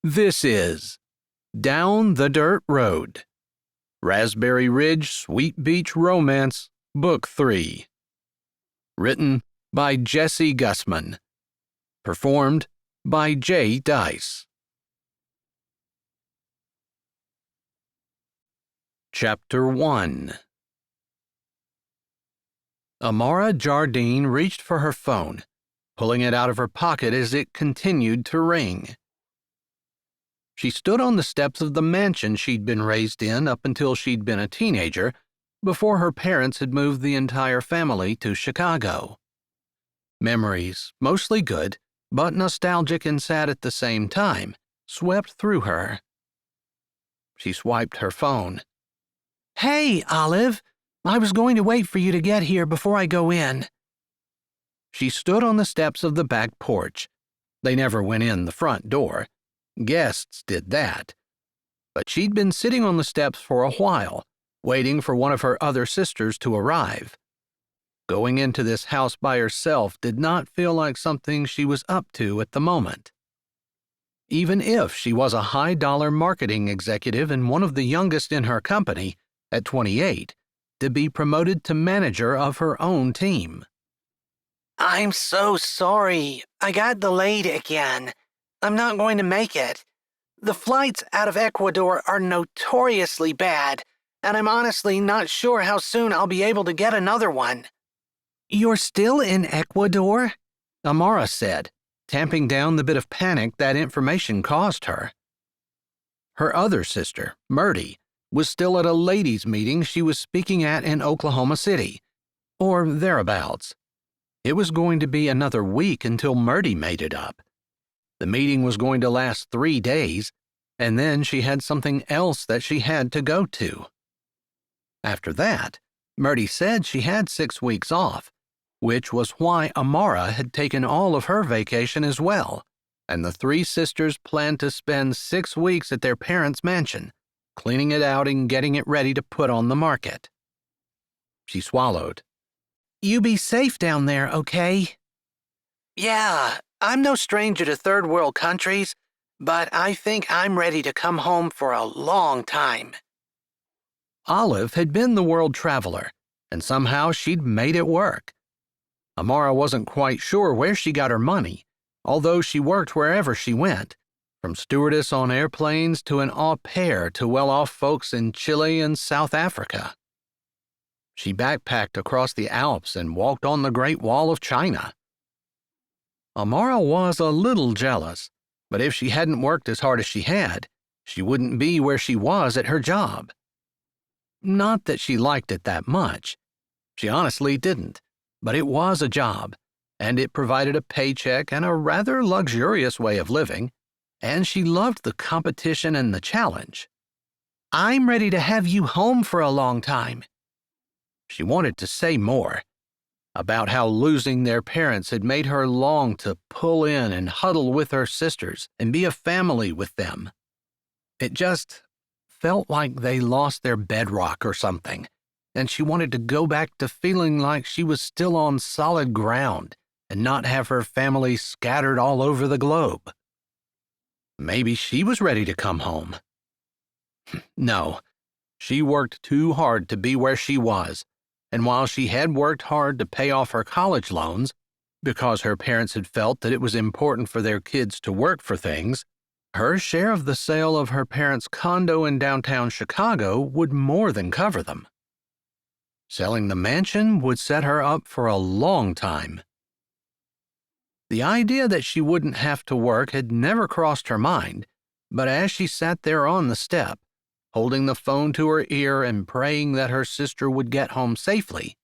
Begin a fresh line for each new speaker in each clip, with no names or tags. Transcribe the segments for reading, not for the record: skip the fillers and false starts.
This is Down the Dirt Road, Raspberry Ridge Sweet Beach Romance, Book 3. Written by Jessie Gussman. Performed by J. Dice. Chapter 1. Amara Jardine reached for her phone, pulling it out of her pocket as it continued to ring. She stood on the steps of the mansion she'd been raised in up until she'd been a teenager, before her parents had moved the entire family to Chicago. Memories, mostly good, but nostalgic and sad at the same time, swept through her. She swiped her phone. "Hey, Olive! I was going to wait for you to get here before I go in." She stood on the steps of the back porch. They never went in the front door. Guests did that. But she'd been sitting on the steps for a while, waiting for one of her other sisters to arrive. Going into this house by herself did not feel like something she was up to at the moment. Even if she was a high-dollar marketing executive and one of the youngest in her company, at 28, to be promoted to manager of her own team.
"I'm so sorry. I got delayed again. I'm not going to make it. The flights out of Ecuador are notoriously bad, and I'm honestly not sure how soon I'll be able to get another one."
"You're still in Ecuador?" Amara said, tamping down the bit of panic that information caused her. Her other sister, Murdy, was still at a ladies' meeting she was speaking at in Oklahoma City, or thereabouts. It was going to be another week until Murdy made it up. The meeting was going to last 3 days, and then she had something else that she had to go to. After that, Murdy said she had 6 weeks off, which was why Amara had taken all of her vacation as well, and the 3 sisters planned to spend 6 weeks at their parents' mansion, cleaning it out and getting it ready to put on the market. She swallowed. "You be safe down there, okay?"
"Yeah, I'm no stranger to third world countries, but I think I'm ready to come home for a long time."
Olive had been the world traveler, and somehow she'd made it work. Amara wasn't quite sure where she got her money, although she worked wherever she went, from stewardess on airplanes to an au pair to well-off folks in Chile and South Africa. She backpacked across the Alps and walked on the Great Wall of China. Amara was a little jealous, but if she hadn't worked as hard as she had, she wouldn't be where she was at her job. Not that she liked it that much. She honestly didn't, but it was a job, and it provided a paycheck and a rather luxurious way of living, and she loved the competition and the challenge. "I'm ready to have you home for a long time." She wanted to say more, about how losing their parents had made her long to pull in and huddle with her sisters and be a family with them. It just felt like they lost their bedrock or something, and she wanted to go back to feeling like she was still on solid ground and not have her family scattered all over the globe. Maybe she was ready to come home. No, she worked too hard to be where she was, and while she had worked hard to pay off her college loans, because her parents had felt that it was important for their kids to work for things, her share of the sale of her parents' condo in downtown Chicago would more than cover them. Selling the mansion would set her up for a long time. The idea that she wouldn't have to work had never crossed her mind, but as she sat there on the step, holding the phone to her ear and praying that her sister would get home safely,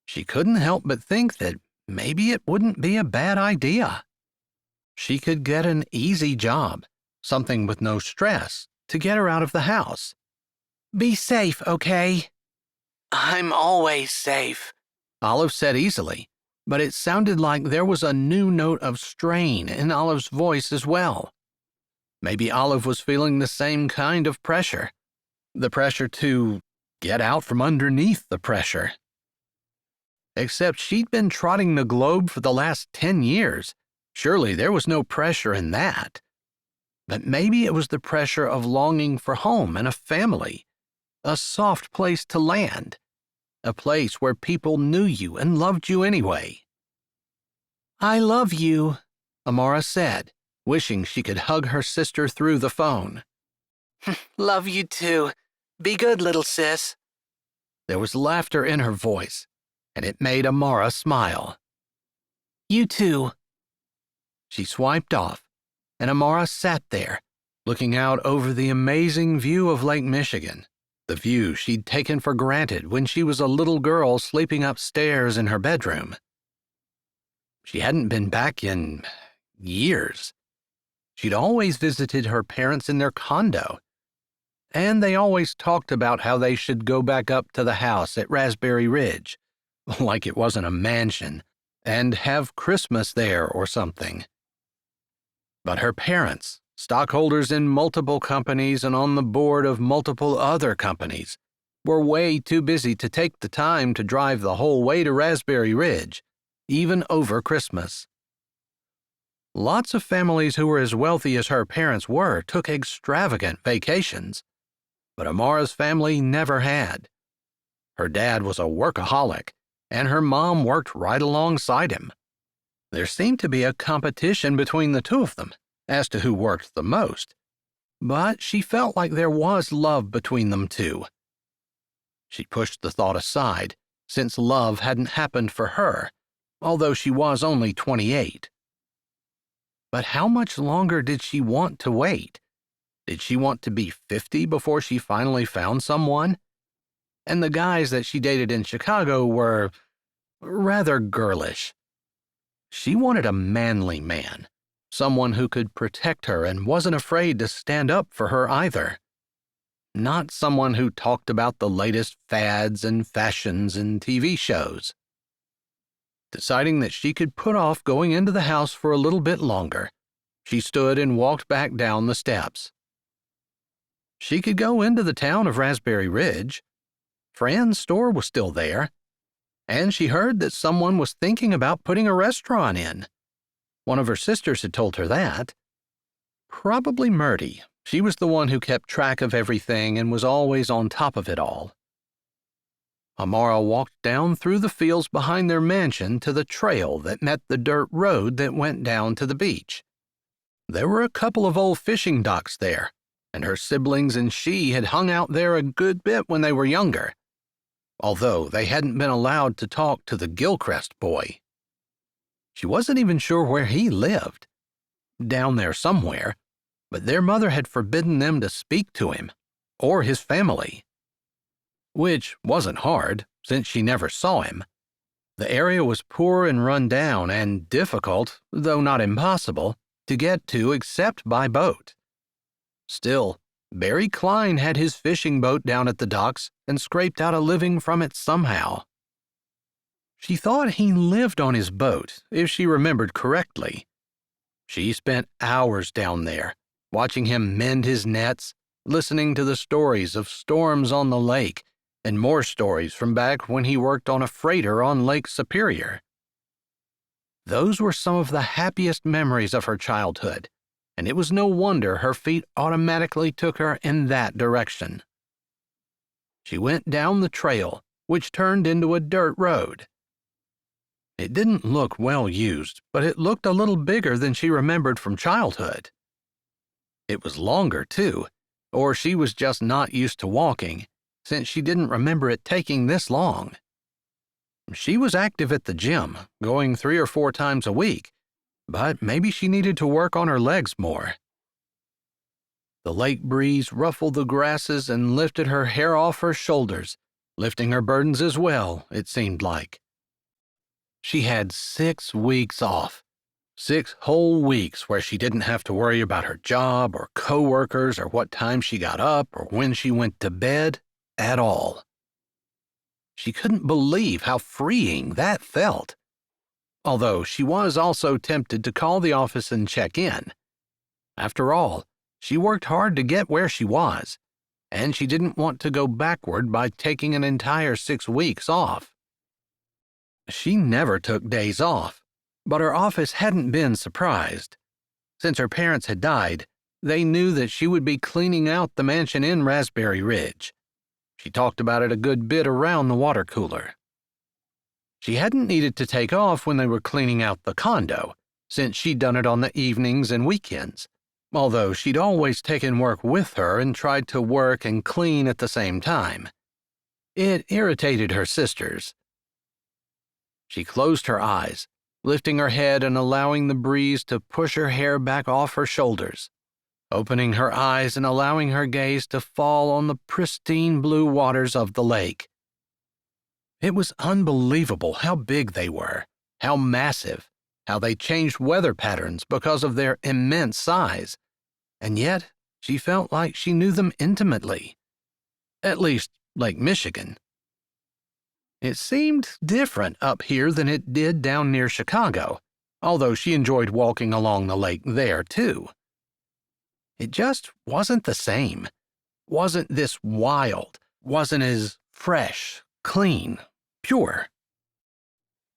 she couldn't help but think that maybe it wouldn't be a bad idea. She could get an easy job, something with no stress, to get her out of the house. "Be safe, okay?"
"I'm always safe,"
Olive said easily, but it sounded like there was a new note of strain in Olive's voice as well. Maybe Olive was feeling the same kind of pressure. The pressure to get out from underneath the pressure. Except she'd been trotting the globe for the last 10 years. Surely there was no pressure in that. But maybe it was the pressure of longing for home and a family, a soft place to land, a place where people knew you and loved you anyway. "I love you," Amara said, wishing she could hug her sister through the phone.
Love you too. Be good, little sis.
There was laughter in her voice, and it made Amara smile.
You too.
She swiped off, and Amara sat there, looking out over the amazing view of Lake Michigan, the view she'd taken for granted when she was a little girl sleeping upstairs in her bedroom. She hadn't been back in years. She'd always visited her parents in their condo, and they always talked about how they should go back up to the house at Raspberry Ridge, like it wasn't a mansion, and have Christmas there or something. But her parents, stockholders in multiple companies and on the board of multiple other companies, were way too busy to take the time to drive the whole way to Raspberry Ridge, even over Christmas. Lots of families who were as wealthy as her parents were took extravagant vacations, but Amara's family never had. Her dad was a workaholic, and her mom worked right alongside him. There seemed to be a competition between the two of them as to who worked the most, but she felt like there was love between them two. She pushed the thought aside, since love hadn't happened for her, although she was only 28. But how much longer did she want to wait? Did she want to be 50 before she finally found someone? And the guys that she dated in Chicago were rather girlish. She wanted a manly man, someone who could protect her and wasn't afraid to stand up for her either. Not someone who talked about the latest fads and fashions and TV shows. Deciding that she could put off going into the house for a little bit longer, she stood and walked back down the steps. She could go into the town of Raspberry Ridge. Fran's store was still there, and she heard that someone was thinking about putting a restaurant in. One of her sisters had told her that. Probably Murty. She was the one who kept track of everything and was always on top of it all. Amara walked down through the fields behind their mansion to the trail that met the dirt road that went down to the beach. There were a couple of old fishing docks there, and her siblings and she had hung out there a good bit when they were younger, although they hadn't been allowed to talk to the Gilcrest boy. She wasn't even sure where he lived. Down there somewhere, but their mother had forbidden them to speak to him, or his family. Which wasn't hard, since she never saw him. The area was poor and run down and difficult, though not impossible, to get to except by boat. Still, Barry Klein had his fishing boat down at the docks and scraped out a living from it somehow. She thought he lived on his boat, if she remembered correctly. She spent hours down there, watching him mend his nets, listening to the stories of storms on the lake, and more stories from back when he worked on a freighter on Lake Superior. Those were some of the happiest memories of her childhood, and it was no wonder her feet automatically took her in that direction. She went down the trail, which turned into a dirt road. It didn't look well used, but it looked a little bigger than she remembered from childhood. It was longer, too, or she was just not used to walking, since she didn't remember it taking this long. She was active at the gym, going 3 or 4 times a week, but maybe she needed to work on her legs more. The lake breeze ruffled the grasses and lifted her hair off her shoulders, lifting her burdens as well, it seemed like. She had 6 weeks off, 6 whole weeks where she didn't have to worry about her job or coworkers or what time she got up or when she went to bed at all. She couldn't believe how freeing that felt, although she was also tempted to call the office and check in. After all, she worked hard to get where she was, and she didn't want to go backward by taking an entire 6 weeks off. She never took days off, but her office hadn't been surprised. Since her parents had died, they knew that she would be cleaning out the mansion in Raspberry Ridge. She talked about it a good bit around the water cooler. She hadn't needed to take off when they were cleaning out the condo, since she'd done it on the evenings and weekends, although she'd always taken work with her and tried to work and clean at the same time. It irritated her sisters. She closed her eyes, lifting her head and allowing the breeze to push her hair back off her shoulders, opening her eyes and allowing her gaze to fall on the pristine blue waters of the lake. It was unbelievable how big they were, how massive, how they changed weather patterns because of their immense size, and yet she felt like she knew them intimately. At least, Lake Michigan. It seemed different up here than it did down near Chicago, although she enjoyed walking along the lake there, too. It just wasn't the same. Wasn't this wild. Wasn't as fresh, clean, pure.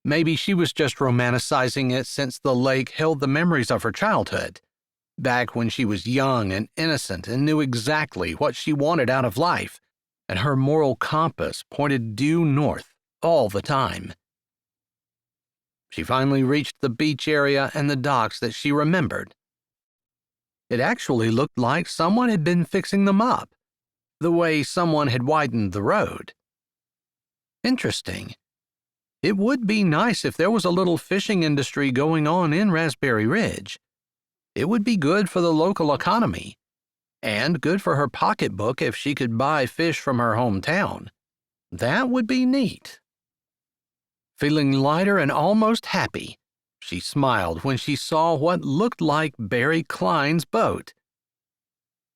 Maybe she was just romanticizing it since the lake held the memories of her childhood, back when she was young and innocent and knew exactly what she wanted out of life, and her moral compass pointed due north all the time. She finally reached the beach area and the docks that she remembered. It actually looked like someone had been fixing them up, the way someone had widened the road. Interesting. It would be nice if there was a little fishing industry going on in Raspberry Ridge. It would be good for the local economy, and good for her pocketbook if she could buy fish from her hometown. That would be neat. Feeling lighter and almost happy, she smiled when she saw what looked like Barry Klein's boat.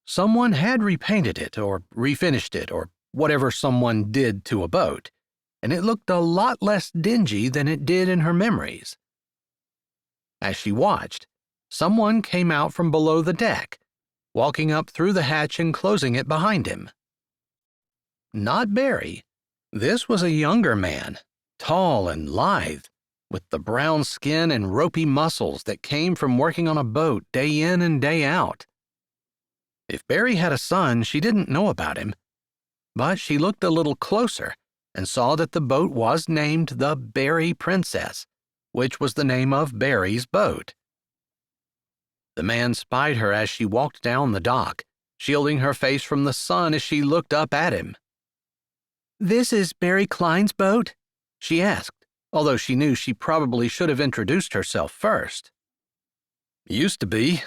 Someone had repainted it or refinished it or whatever someone did to a boat, and it looked a lot less dingy than it did in her memories. As she watched, someone came out from below the deck, walking up through the hatch and closing it behind him. Not Barry. This was a younger man, tall and lithe, with the brown skin and ropey muscles that came from working on a boat day in and day out. If Barry had a son, she didn't know about him, but she looked a little closer and saw that the boat was named the Barry Princess, which was the name of Barry's boat. The man spied her as she walked down the dock, shielding her face from the sun as she looked up at him. "This is Barry Klein's boat?" she asked, although she knew she probably should have introduced herself first. "Used to be,"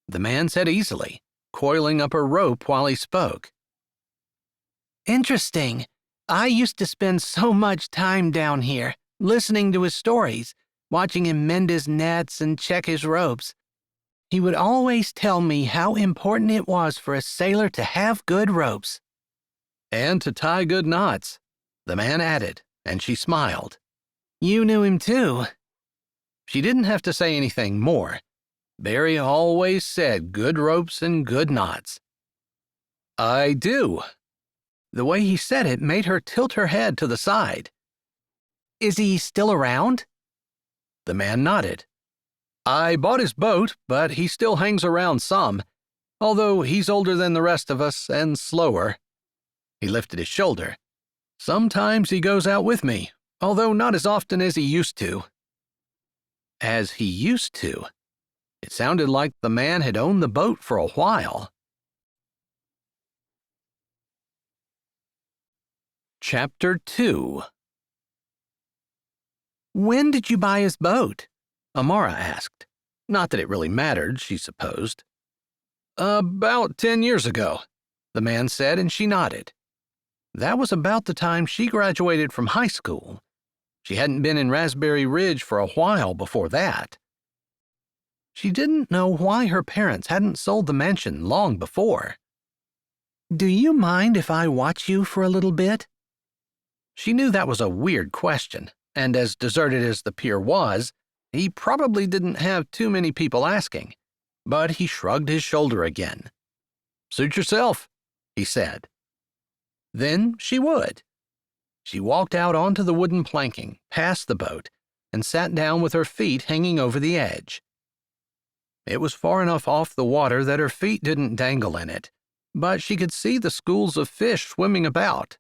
the man said easily, coiling up a rope while he spoke. "Interesting. I used to spend so much time down here, listening to his stories, watching him mend his nets and check his ropes. He would always tell me how important it was for a sailor to have good ropes." "And to tie good knots," the man added, and she smiled. "You knew him too." She didn't have to say anything more. Barry always said good ropes and good knots. "I do." The way he said it made her tilt her head to the side. "Is he still around?" The man nodded. "I bought his boat, but he still hangs around some, although he's older than the rest of us and slower." He lifted his shoulder. "Sometimes he goes out with me, although not as often as he used to." As he used to. It sounded like the man had owned the boat for a while. Chapter 2. "When did you buy his boat?" Amara asked. Not that it really mattered, she supposed. "About 10 years ago," the man said, and she nodded. That was about the time she graduated from high school. She hadn't been in Raspberry Ridge for a while before that. She didn't know why her parents hadn't sold the mansion long before. "Do you mind if I watch you for a little bit?" She knew that was a weird question, and as deserted as the pier was, he probably didn't have too many people asking, but he shrugged his shoulder again. "Suit yourself," he said. Then she would. She walked out onto the wooden planking, past the boat, and sat down with her feet hanging over the edge. It was far enough off the water that her feet didn't dangle in it, but she could see the schools of fish swimming about.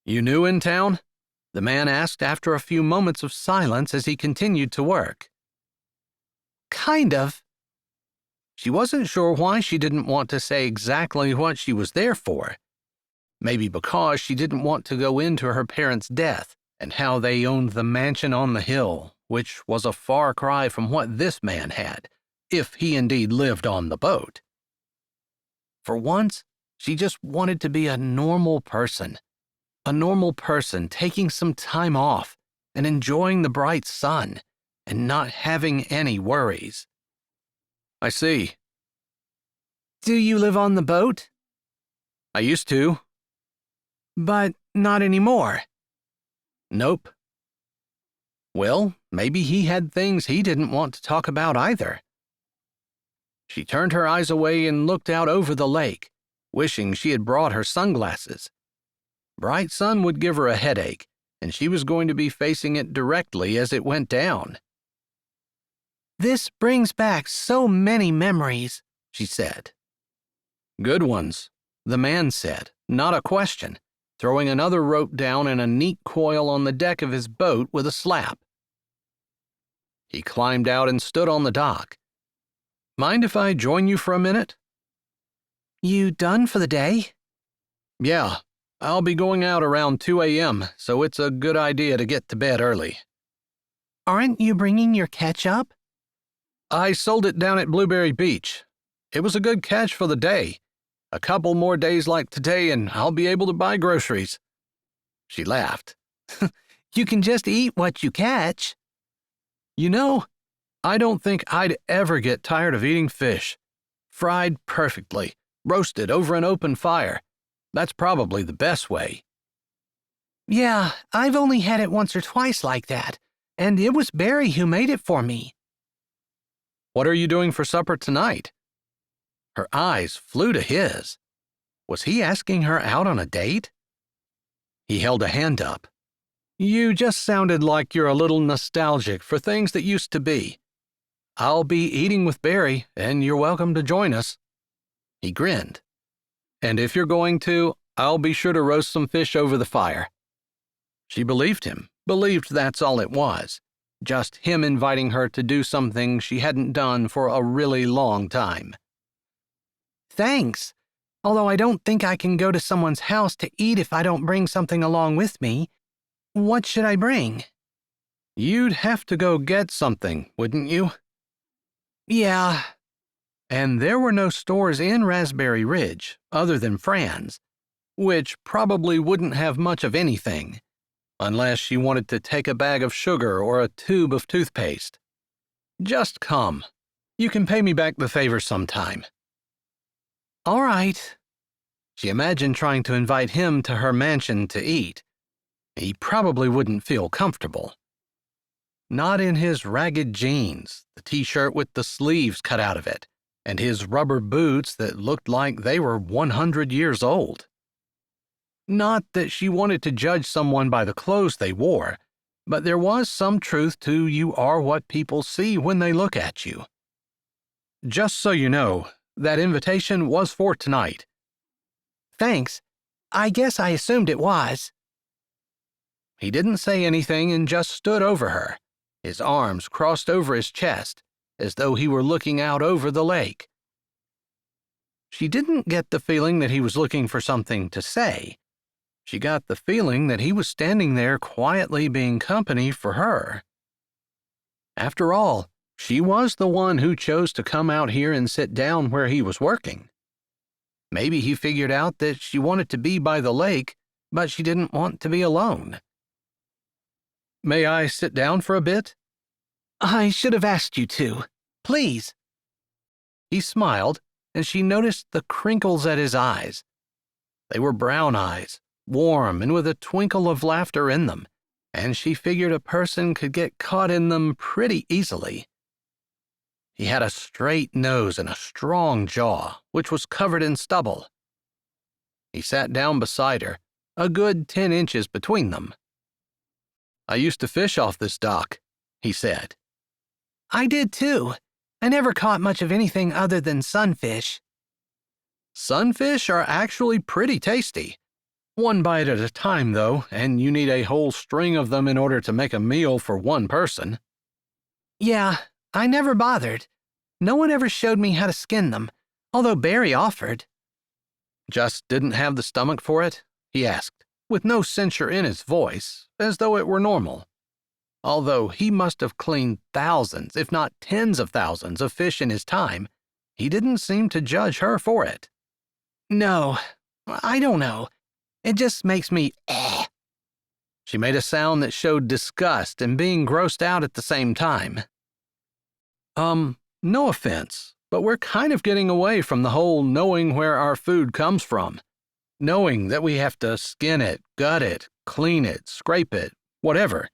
"You new in town?" the man asked after a few moments of silence as he continued to work.
Kind of.
She wasn't sure why she didn't want to say exactly what she was there for. Maybe because she didn't want to go into her parents' death and how they owned the mansion on the hill, which was a far cry from what this man had, if he indeed lived on the boat. For once, she just wanted to be a normal person taking some time off and enjoying the bright sun and not having any worries. "I see.
Do you live on the boat?"
I used to."
"But not anymore."
"Nope." Well, maybe he had things he didn't want to talk about either. She turned her eyes away and looked out over the lake, wishing she had brought her sunglasses. Bright sun would give her a headache, and she was going to be facing it directly as it went down.
"This brings back so many memories," she said.
"Good ones," the man said, not a question, throwing another rope down in a neat coil on the deck of his boat with a slap. He climbed out and stood on the dock. "Mind if I join you for a minute?"
"You done for the day?"
"Yeah, I'll be going out around 2 a.m., so it's a good idea to get to bed early."
"Aren't you bringing your ketchup?"
"I sold it down at Blueberry Beach. It was a good catch for the day. A couple more days like today and I'll be able to buy groceries." She laughed.
"You can just eat what you catch."
"You know, I don't think I'd ever get tired of eating fish. Fried perfectly, roasted over an open fire. That's probably the best way."
"Yeah, I've only had it once or twice like that, and it was Barry who made it for me."
"What are you doing for supper tonight?" Her eyes flew to his. Was he asking her out on a date? He held a hand up. "You just sounded like you're a little nostalgic for things that used to be. I'll be eating with Barry, and you're welcome to join us." He grinned. "And if you're going to, I'll be sure to roast some fish over the fire." She believed him, believed that's all it was, just him inviting her to do something she hadn't done for a really long time.
"Thanks. Although I don't think I can go to someone's house to eat if I don't bring something along with me. What should I bring?"
"You'd have to go get something, wouldn't you?"
"Yeah."
And there were no stores in Raspberry Ridge other than Fran's, which probably wouldn't have much of anything, unless she wanted to take a bag of sugar or a tube of toothpaste. "Just come. You can pay me back the favor sometime."
"All right."
She imagined trying to invite him to her mansion to eat. He probably wouldn't feel comfortable. Not in his ragged jeans, the t-shirt with the sleeves cut out of it, and his rubber boots that looked like they were 100 years old. Not that she wanted to judge someone by the clothes they wore, but there was some truth to you are what people see when they look at you. "Just so you know, that invitation was for tonight."
"Thanks. I guess I assumed it was."
He didn't say anything and just stood over her, his arms crossed over his chest, as though he were looking out over the lake. She didn't get the feeling that he was looking for something to say. She got the feeling that he was standing there quietly being company for her. After all, she was the one who chose to come out here and sit down where he was working. Maybe he figured out that she wanted to be by the lake, but she didn't want to be alone. "May I sit down for a bit?"
"I should have asked you to. Please."
He smiled, and she noticed the crinkles at his eyes. They were brown eyes, warm and with a twinkle of laughter in them, and she figured a person could get caught in them pretty easily. He had a straight nose and a strong jaw, which was covered in stubble. He sat down beside her, a good 10 inches between them. "I used to fish off this dock," he said.
"I did too. I never caught much of anything other than sunfish.
Sunfish are actually pretty tasty. One bite at a time, though, and you need a whole string of them in order to make a meal for one person.
Yeah, I never bothered. No one ever showed me how to skin them, although Barry offered.
Just didn't have the stomach for it? He asked, with no censure in his voice, as though it were normal. Although he must have cleaned thousands, if not tens of thousands, of fish in his time, he didn't seem to judge her for it.
No, I don't know. It just makes me
She made a sound that showed disgust and being grossed out at the same time. No offense, but we're kind of getting away from the whole knowing where our food comes from. Knowing that we have to skin it, gut it, clean it, scrape it, whatever.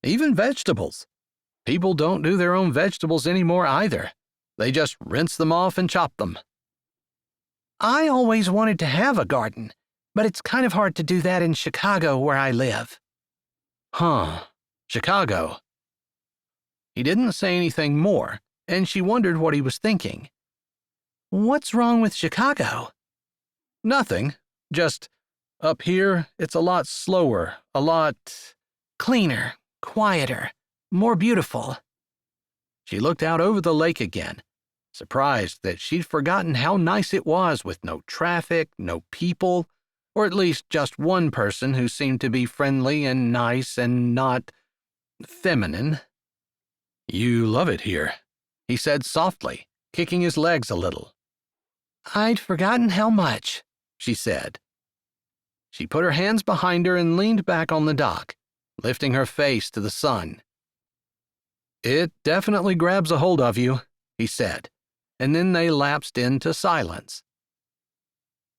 Even vegetables. People don't do their own vegetables anymore either. They just rinse them off and chop them.
I always wanted to have a garden, but it's kind of hard to do that in Chicago where I live.
Chicago. He didn't say anything more, and she wondered what he was thinking.
What's wrong with Chicago?
Nothing. Just, up here, it's a lot slower, a lot
cleaner, quieter, more beautiful.
She looked out over the lake again, surprised that she'd forgotten how nice it was with no traffic, no people, or at least just one person who seemed to be friendly and nice and not feminine. You love it here, he said softly, kicking his legs a little.
I'd forgotten how much, she said.
She put her hands behind her and leaned back on the dock, lifting her face to the sun. It definitely grabs a hold of you, he said, and then they lapsed into silence.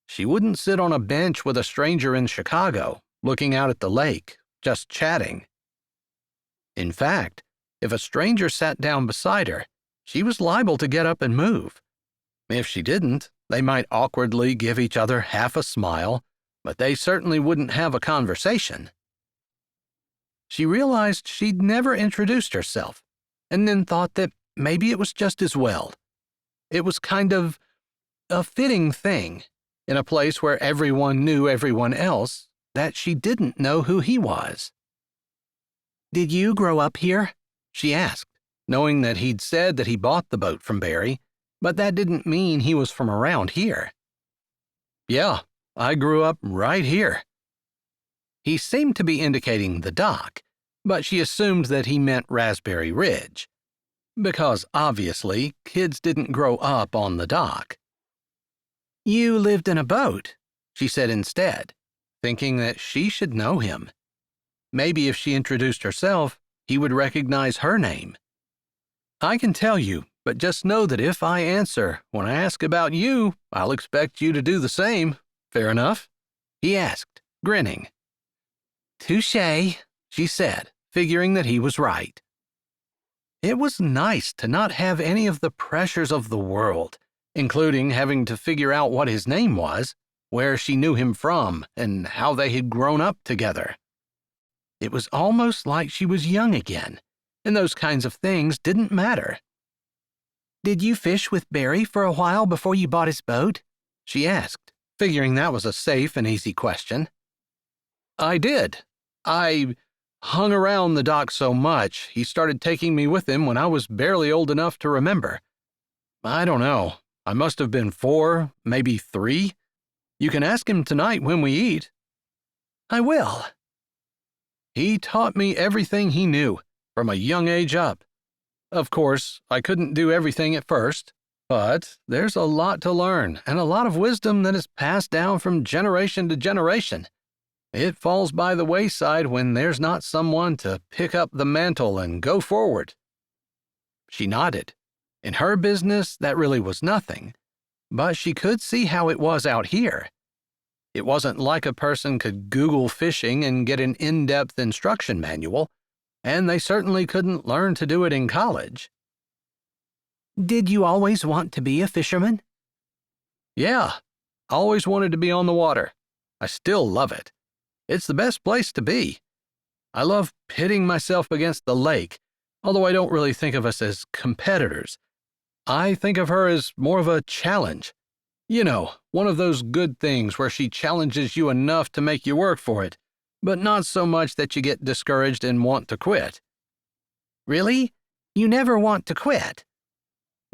She wouldn't sit on a bench with a stranger in Chicago, looking out at the lake, just chatting. In fact, if a stranger sat down beside her, she was liable to get up and move. If she didn't, they might awkwardly give each other half a smile, but they certainly wouldn't have a conversation. She realized she'd never introduced herself, and then thought that maybe it was just as well. It was kind of a fitting thing, in a place where everyone knew everyone else, that she didn't know who he was.
Did you grow up here?
She asked, knowing that he'd said that he bought the boat from Barry, but that didn't mean he was from around here. Yeah, I grew up right here. He seemed to be indicating the dock, but she assumed that he meant Raspberry Ridge, because obviously kids didn't grow up on the dock.
You lived in a boat,
she said instead, thinking that she should know him. Maybe if she introduced herself, he would recognize her name. I can tell you, but just know that if I answer when I ask about you, I'll expect you to do the same. Fair enough? He asked, grinning.
Touché,
she said, figuring that he was right. It was nice to not have any of the pressures of the world, including having to figure out what his name was, where she knew him from, and how they had grown up together. It was almost like she was young again, and those kinds of things didn't matter.
Did you fish with Barry for a while before you bought his boat?
She asked, figuring that was a safe and easy question. I did. I hung around the dock so much, he started taking me with him when I was barely old enough to remember. I don't know. I must have been 4, maybe 3. You can ask him tonight when we eat.
I will.
He taught me everything he knew, from a young age up. Of course, I couldn't do everything at first, but there's a lot to learn and a lot of wisdom that is passed down from generation to generation. It falls by the wayside when there's not someone to pick up the mantle and go forward. She nodded. In her business, that really was nothing, but she could see how it was out here. It wasn't like a person could Google fishing and get an in-depth instruction manual, and they certainly couldn't learn to do it in college.
Did you always want to be a fisherman?
Yeah, always wanted to be on the water. I still love it. It's the best place to be. I love pitting myself against the lake, although I don't really think of us as competitors. I think of her as more of a challenge. You know, one of those good things where she challenges you enough to make you work for it, but not so much that you get discouraged and want to quit.
Really? You never want to quit?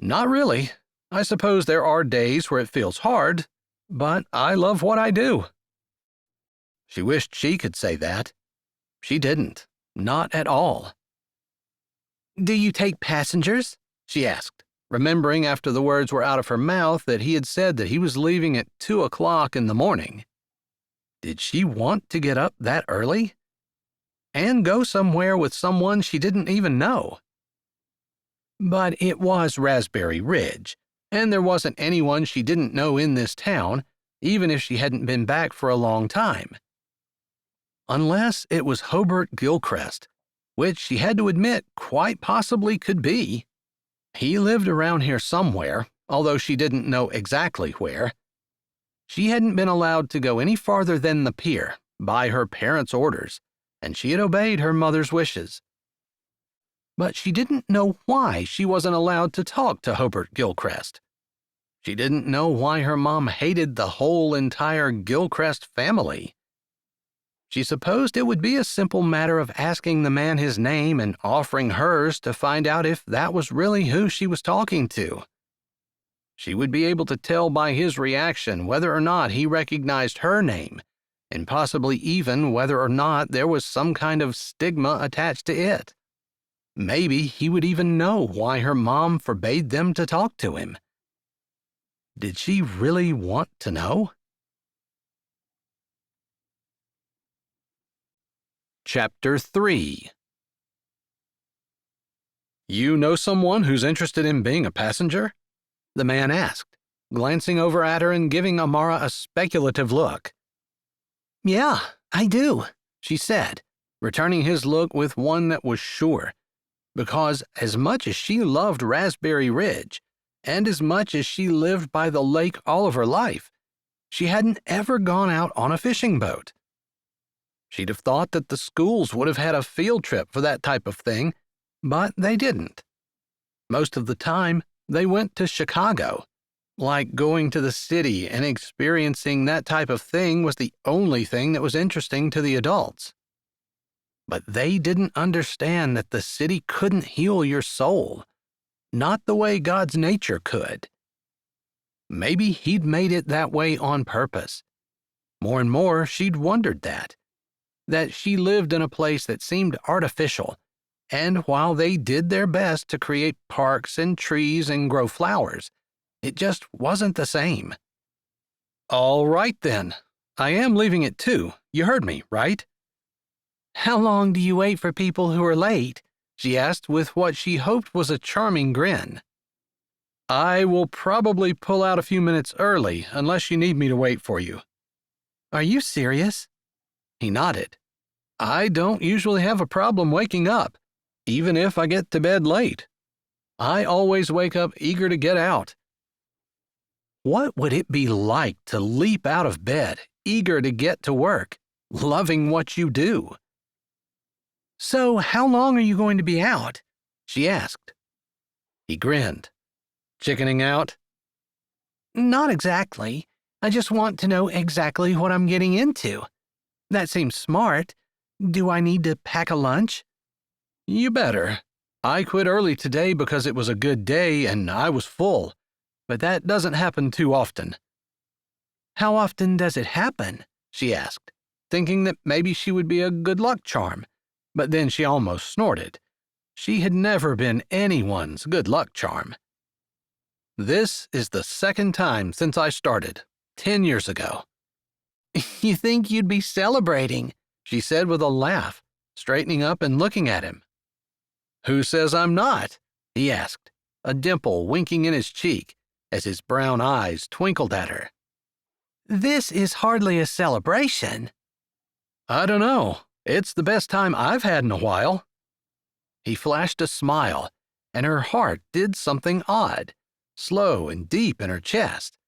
Not really. I suppose there are days where it feels hard, but I love what I do. She wished she could say that. She didn't. Not at all.
Do you take passengers?
She asked, remembering after the words were out of her mouth that he had said that he was leaving at 2 o'clock in the morning. Did she want to get up that early? And go somewhere with someone she didn't even know? But it was Raspberry Ridge, and there wasn't anyone she didn't know in this town, even if she hadn't been back for a long time. Unless it was Hobert Gilcrest, which she had to admit quite possibly could be. He lived around here somewhere, although she didn't know exactly where. She hadn't been allowed to go any farther than the pier, by her parents' orders, and she had obeyed her mother's wishes. But she didn't know why she wasn't allowed to talk to Hobert Gilcrest. She didn't know why her mom hated the whole entire Gilcrest family. She supposed it would be a simple matter of asking the man his name and offering hers to find out if that was really who she was talking to. She would be able to tell by his reaction whether or not he recognized her name, and possibly even whether or not there was some kind of stigma attached to it. Maybe he would even know why her mom forbade them to talk to him. Did she really want to know? Chapter 3. You know someone who's interested in being a passenger? The man asked, glancing over at her and giving Amara a speculative look.
Yeah, I do,
she said, returning his look with one that was sure, because as much as she loved Raspberry Ridge, and as much as she lived by the lake all of her life, she hadn't ever gone out on a fishing boat. She'd have thought that the schools would have had a field trip for that type of thing, but they didn't. Most of the time, they went to Chicago. Like going to the city and experiencing that type of thing was the only thing that was interesting to the adults. But they didn't understand that the city couldn't heal your soul, not the way God's nature could. Maybe he'd made it that way on purpose. More and more, she'd wondered that she lived in a place that seemed artificial, and while they did their best to create parks and trees and grow flowers, it just wasn't the same. All right then. I am leaving at 2. You heard me, right?
How long do you wait for people who are late?
She asked with what she hoped was a charming grin. I will probably pull out a few minutes early unless you need me to wait for you.
Are you serious?
He nodded. I don't usually have a problem waking up, even if I get to bed late. I always wake up eager to get out. What would it be like to leap out of bed, eager to get to work, loving what you do?
So how long are you going to be out?
She asked. He grinned. Chickening out?
Not exactly. I just want to know exactly what I'm getting into. That seems smart. Do I need to pack a lunch?
You better. I quit early today because it was a good day and I was full, but that doesn't happen too often.
How often does it happen?
She asked, thinking that maybe she would be a good luck charm, but then she almost snorted. She had never been anyone's good luck charm. This is the second time since I started, 10 years ago.
You think you'd be celebrating,
she said with a laugh, straightening up and looking at him. Who says I'm not? He asked, a dimple winking in his cheek as his brown eyes twinkled at her.
This is hardly a celebration.
I don't know. It's the best time I've had in a while. He flashed a smile, and her heart did something odd, slow and deep in her chest,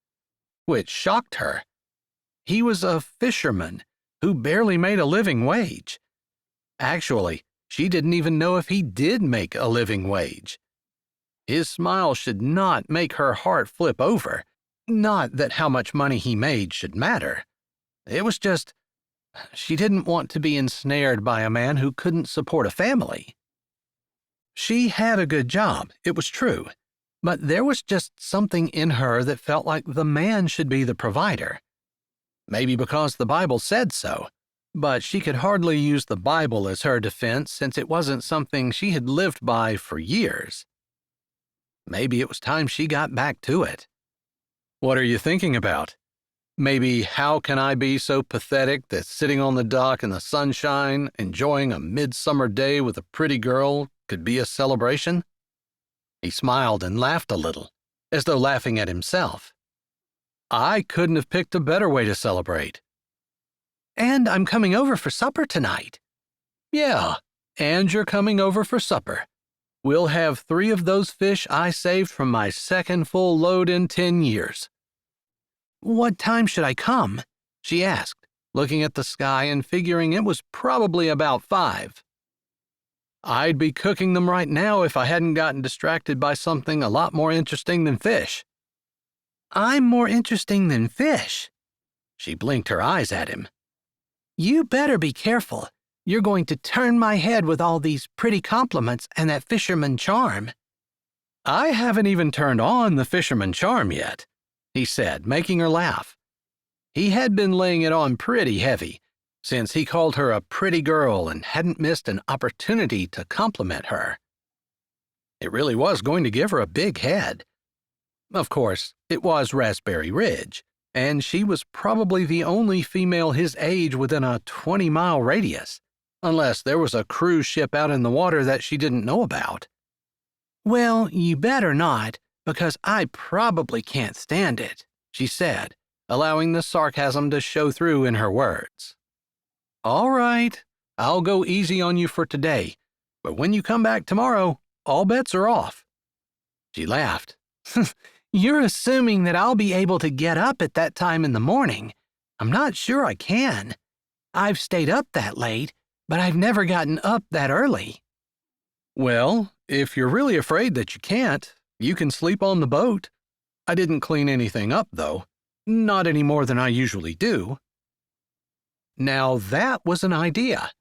which shocked her. He was a fisherman who barely made a living wage. Actually, she didn't even know if he did make a living wage. His smile should not make her heart flip over. Not that how much money he made should matter. It was just, she didn't want to be ensnared by a man who couldn't support a family. She had a good job, it was true, but there was just something in her that felt like the man should be the provider. Maybe because the Bible said so, but she could hardly use the Bible as her defense since it wasn't something she had lived by for years. Maybe it was time she got back to it. What are you thinking about? Maybe how can I be so pathetic that sitting on the dock in the sunshine, enjoying a midsummer day with a pretty girl, could be a celebration? He smiled and laughed a little, as though laughing at himself. I couldn't have picked a better way to celebrate. And I'm coming over for supper tonight. Yeah, and you're coming over for supper. We'll have 3 of those fish I saved from my second full load in 10 years. What time should I come? She asked, looking at the sky and figuring it was probably about 5. I'd be cooking them right now if I hadn't gotten distracted by something a lot more interesting than fish. I'm more interesting than fish. She blinked her eyes at him. You better be careful. You're going to turn my head with all these pretty compliments and that fisherman charm. I haven't even turned on the fisherman charm yet, he said, making her laugh. He had been laying it on pretty heavy, since he called her a pretty girl and hadn't missed an opportunity to compliment her. It really was going to give her a big head. Of course, it was Raspberry Ridge, and she was probably the only female his age within a 20-mile radius, unless there was a cruise ship out in the water that she didn't know about. Well, you better not, because I probably can't stand it, she said, allowing the sarcasm to show through in her words. All right, I'll go easy on you for today, but when you come back tomorrow, all bets are off. She laughed. You're assuming that I'll be able to get up at that time in the morning. I'm not sure I can. I've stayed up that late, but I've never gotten up that early. Well, if you're really afraid that you can't, you can sleep on the boat. I didn't clean anything up, though. Not any more than I usually do. Now that was an idea.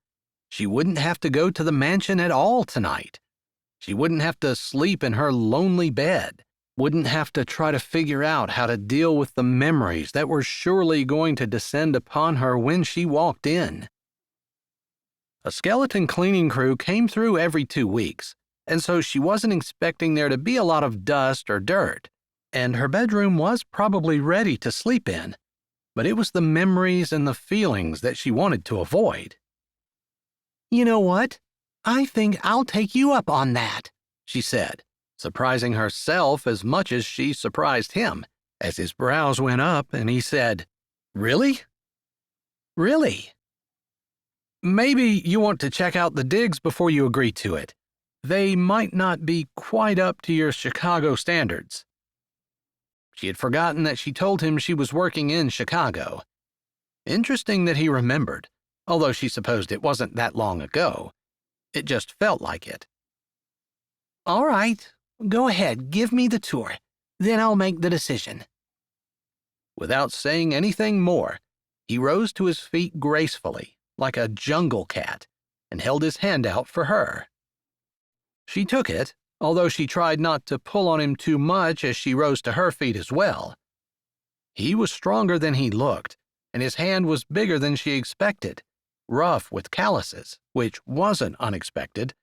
She wouldn't have to go to the mansion at all tonight. She wouldn't have to sleep in her lonely bed. Wouldn't have to try to figure out how to deal with the memories that were surely going to descend upon her when she walked in. A skeleton cleaning crew came through every 2 weeks, and so she wasn't expecting there to be a lot of dust or dirt, and her bedroom was probably ready to sleep in, but it was the memories and the feelings that she wanted to avoid. You know what? I think I'll take you up on that, she said, surprising herself as much as she surprised him, as his brows went up and he said, Really? Really? Maybe you want to check out the digs before you agree to it. They might not be quite up to your Chicago standards. She had forgotten that she told him she was working in Chicago. Interesting that he remembered, although she supposed it wasn't that long ago. It just felt like it. All right, go ahead, give me the tour. Then I'll make the decision. Without saying anything more, he rose to his feet gracefully, like a jungle cat, and held his hand out for her. She took it, although she tried not to pull on him too much as she rose to her feet as well. He was stronger than he looked, and his hand was bigger than she expected, rough with calluses, which wasn't unexpected,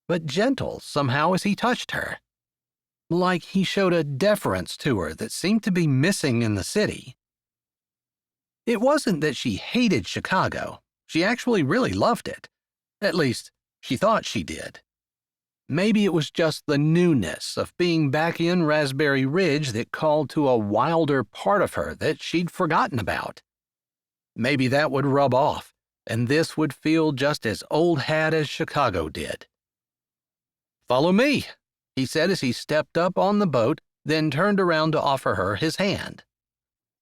but gentle somehow as he touched her. Like he showed a deference to her that seemed to be missing in the city. It wasn't that she hated Chicago. She actually really loved it. At least, she thought she did. Maybe it was just the newness of being back in Raspberry Ridge that called to a wilder part of her that she'd forgotten about. Maybe that would rub off, and this would feel just as old hat as Chicago did. Follow me, he said as he stepped up on the boat, then turned around to offer her his hand.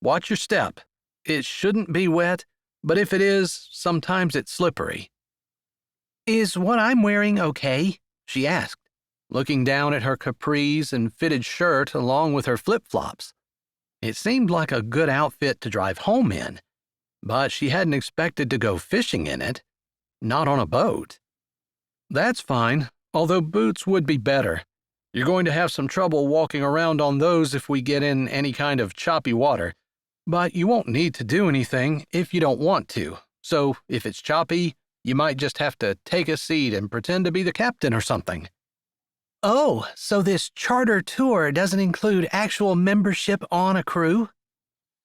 Watch your step. It shouldn't be wet, but if it is, sometimes it's slippery. Is what I'm wearing okay? She asked, looking down at her capris and fitted shirt along with her flip-flops. It seemed like a good outfit to drive home in, but she hadn't expected to go fishing in it, not on a boat. That's fine, although boots would be better. You're going to have some trouble walking around on those if we get in any kind of choppy water, but you won't need to do anything if you don't want to. So if it's choppy, you might just have to take a seat and pretend to be the captain or something.
Oh, so this charter tour doesn't include actual membership on a crew?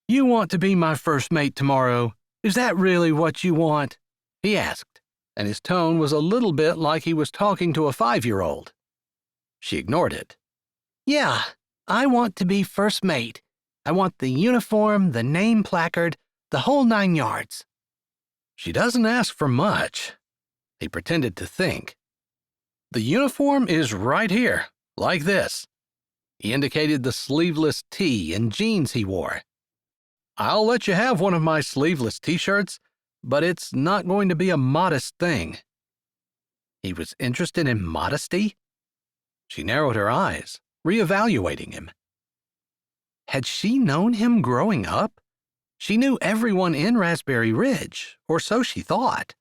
You want to be my first mate tomorrow? Is that really what you want? He asked, and his tone was a little bit like he was talking to a 5-year-old. She ignored it.
Yeah, I want to be first mate. I want the uniform, the name placard, the whole 9 yards.
She doesn't ask for much. He pretended to think. The uniform is right here, like this. He indicated the sleeveless tee and jeans he wore. I'll let you have one of my sleeveless t-shirts, but it's not going to be a modest thing. He was interested in modesty? She narrowed her eyes, reevaluating him. Had she known him growing up? She knew everyone in Raspberry Ridge, or so she thought.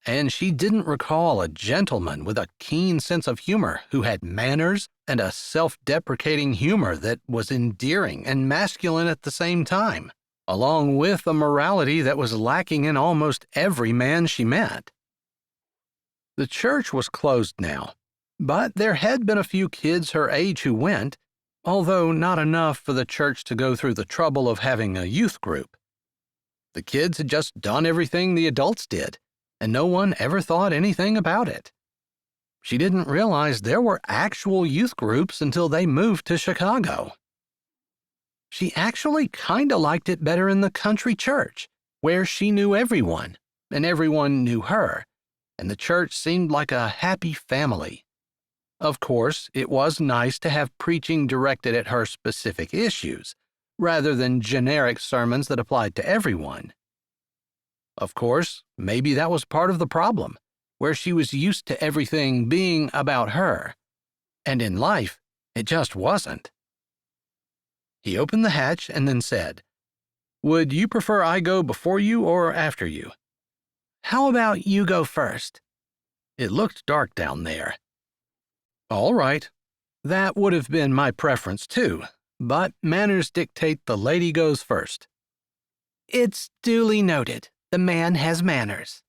And she didn't recall a gentleman with a keen sense of humor who had manners and a self-deprecating humor that was endearing and masculine at the same time, along with a morality that was lacking in almost every man she met. The church was closed now, but there had been a few kids her age who went, although not enough for the church to go through the trouble of having a youth group. The kids had just done everything the adults did, and no one ever thought anything about it. She didn't realize there were actual youth groups until they moved to Chicago. She actually kinda liked it better in the country church, where she knew everyone, and everyone knew her, and the church seemed like a happy family. Of course, it was nice to have preaching directed at her specific issues, rather than generic sermons that applied to everyone. Of course, maybe that was part of the problem, where she was used to everything being about her, and in life, it just wasn't. He opened the hatch and then said, "Would you prefer I go before you or after you?"
How about you go first?
It looked dark down there. All right. That would have been my preference, too, but manners dictate the lady goes first.
It's duly noted. The man has manners.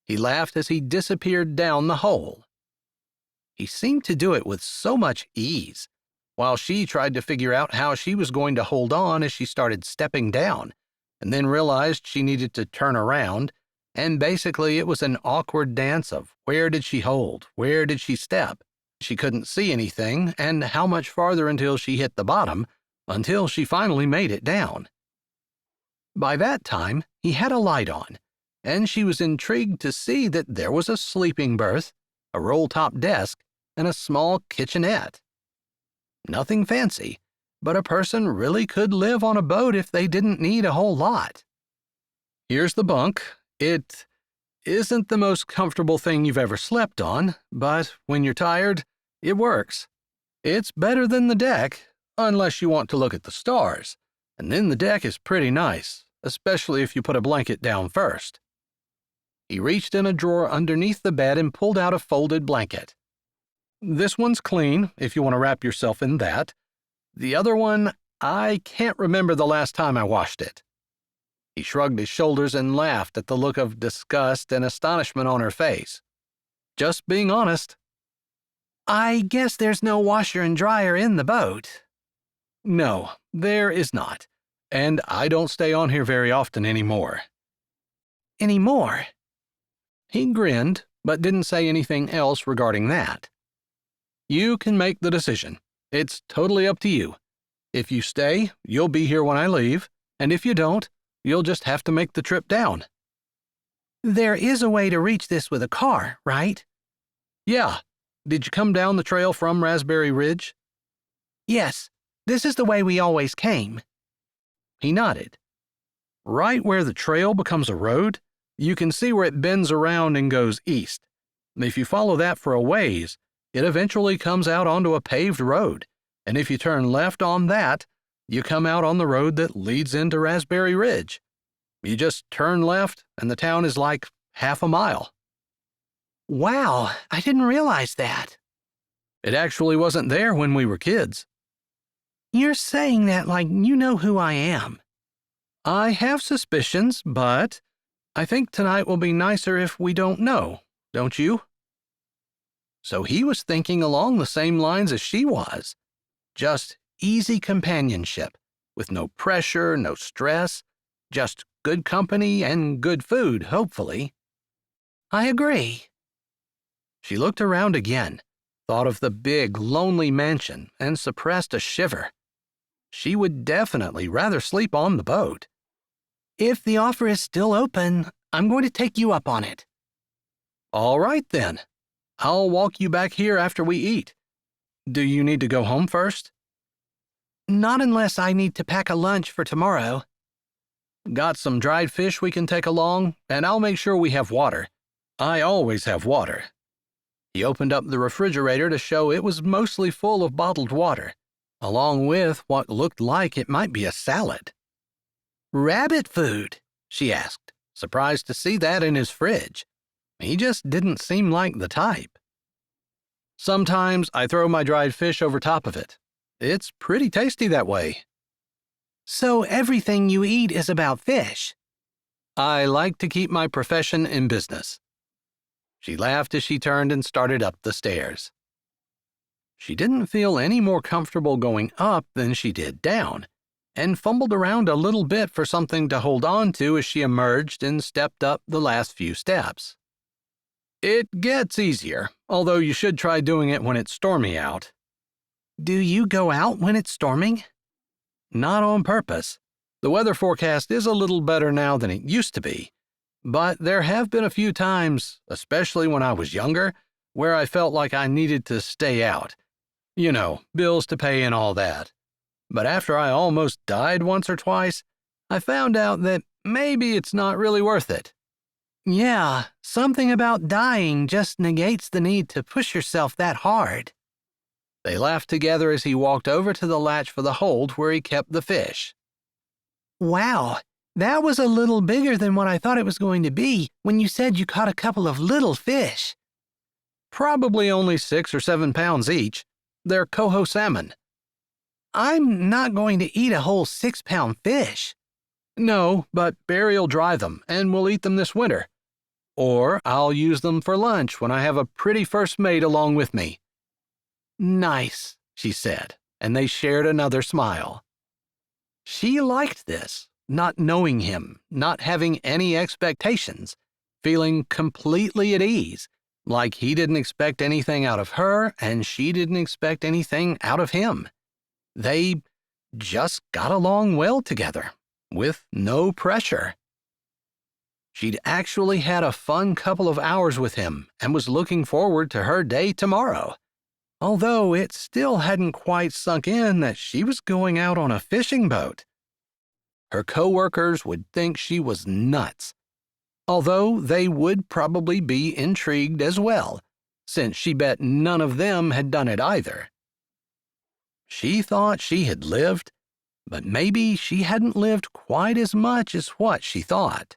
He laughed as he disappeared down the hole. He seemed to do it with so much ease, while she tried to figure out how she was going to hold on as she started stepping down, and then realized she needed to turn around, and basically it was an awkward dance of where did she hold, where did she step. She couldn't see anything, and how much farther until she hit the bottom, until she finally made it down. By that time, he had a light on, and she was intrigued to see that there was a sleeping berth, a roll-top desk, and a small kitchenette. Nothing fancy, but a person really could live on a boat if they didn't need a whole lot. Here's the bunk. It isn't the most comfortable thing you've ever slept on, but when you're tired, it works. It's better than the deck, unless you want to look at the stars, and then the deck is pretty nice, especially if you put a blanket down first. He reached in a drawer underneath the bed and pulled out a folded blanket. This one's clean, if you want to wrap yourself in that. The other one, I can't remember the last time I washed it. He shrugged his shoulders and laughed at the look of disgust and astonishment on her face. Just being honest.
I guess there's no washer and dryer in the boat.
No, there is not. And I don't stay on here very often anymore.
Anymore?
He grinned, but didn't say anything else regarding that. You can make the decision. It's totally up to you. If you stay, you'll be here when I leave, and if you don't, you'll just have to make the trip down.
There is a way to reach this with a car, right?
Yeah. Did you come down the trail from Raspberry Ridge?
Yes. This is the way we always came.
He nodded. Right where the trail becomes a road, you can see where it bends around and goes east. If you follow that for a ways, It eventually comes out onto a paved road, and if you turn left on that, you come out on the road that leads into Raspberry Ridge. You just turn left, and the town is like half a mile.
Wow, I didn't realize that.
It actually wasn't there when we were kids.
You're saying that like you know who I am.
I have suspicions, but I think tonight will be nicer if we don't know, don't you? So he was thinking along the same lines as she was. Just easy companionship, with no pressure, no stress, just good company and good food, hopefully.
I agree.
She looked around again, thought of the big, lonely mansion, and suppressed a shiver. She would definitely rather sleep on the boat.
If the offer is still open, I'm going to take you up on it.
All right, then. I'll walk you back here after we eat. Do you need to go home first?
Not unless I need to pack a lunch for tomorrow.
Got some dried fish we can take along, and I'll make sure we have water. I always have water. He opened up the refrigerator to show it was mostly full of bottled water, along with what looked like it might be a salad.
Rabbit food?
She asked, surprised to see that in his fridge. He just didn't seem like the type. Sometimes I throw my dried fish over top of it. It's pretty tasty that way.
So everything you eat is about fish?
I like to keep my profession in business. She laughed as she turned and started up the stairs. She didn't feel any more comfortable going up than she did down, and fumbled around a little bit for something to hold on to as she emerged and stepped up the last few steps. It gets easier, although you should try doing it when it's stormy out.
Do you go out when it's storming?
Not on purpose. The weather forecast is a little better now than it used to be, but there have been a few times, especially when I was younger, where I felt like I needed to stay out. You know, bills to pay and all that. But after I almost died once or twice, I found out that maybe it's not really worth it.
Yeah, something about dying just negates the need to push yourself that hard.
They laughed together as he walked over to the latch for the hold where he kept the fish.
Wow, that was a little bigger than what I thought it was going to be when you said you caught a couple of little fish.
Probably only 6 or 7 pounds each. They're coho salmon.
I'm not going to eat a whole 6-pound fish.
No, but Barry'll dry them, and we'll eat them this winter. Or I'll use them for lunch when I have a pretty first mate along with me.
Nice,
she said, and they shared another smile. She liked this, not knowing him, not having any expectations, feeling completely at ease, like he didn't expect anything out of her and she didn't expect anything out of him. They just got along well together, with no pressure. She'd actually had a fun couple of hours with him and was looking forward to her day tomorrow, although it still hadn't quite sunk in that she was going out on a fishing boat. Her coworkers would think she was nuts, although they would probably be intrigued as well, since she bet none of them had done it either. She thought she had lived, but maybe she hadn't lived quite as much as what she thought.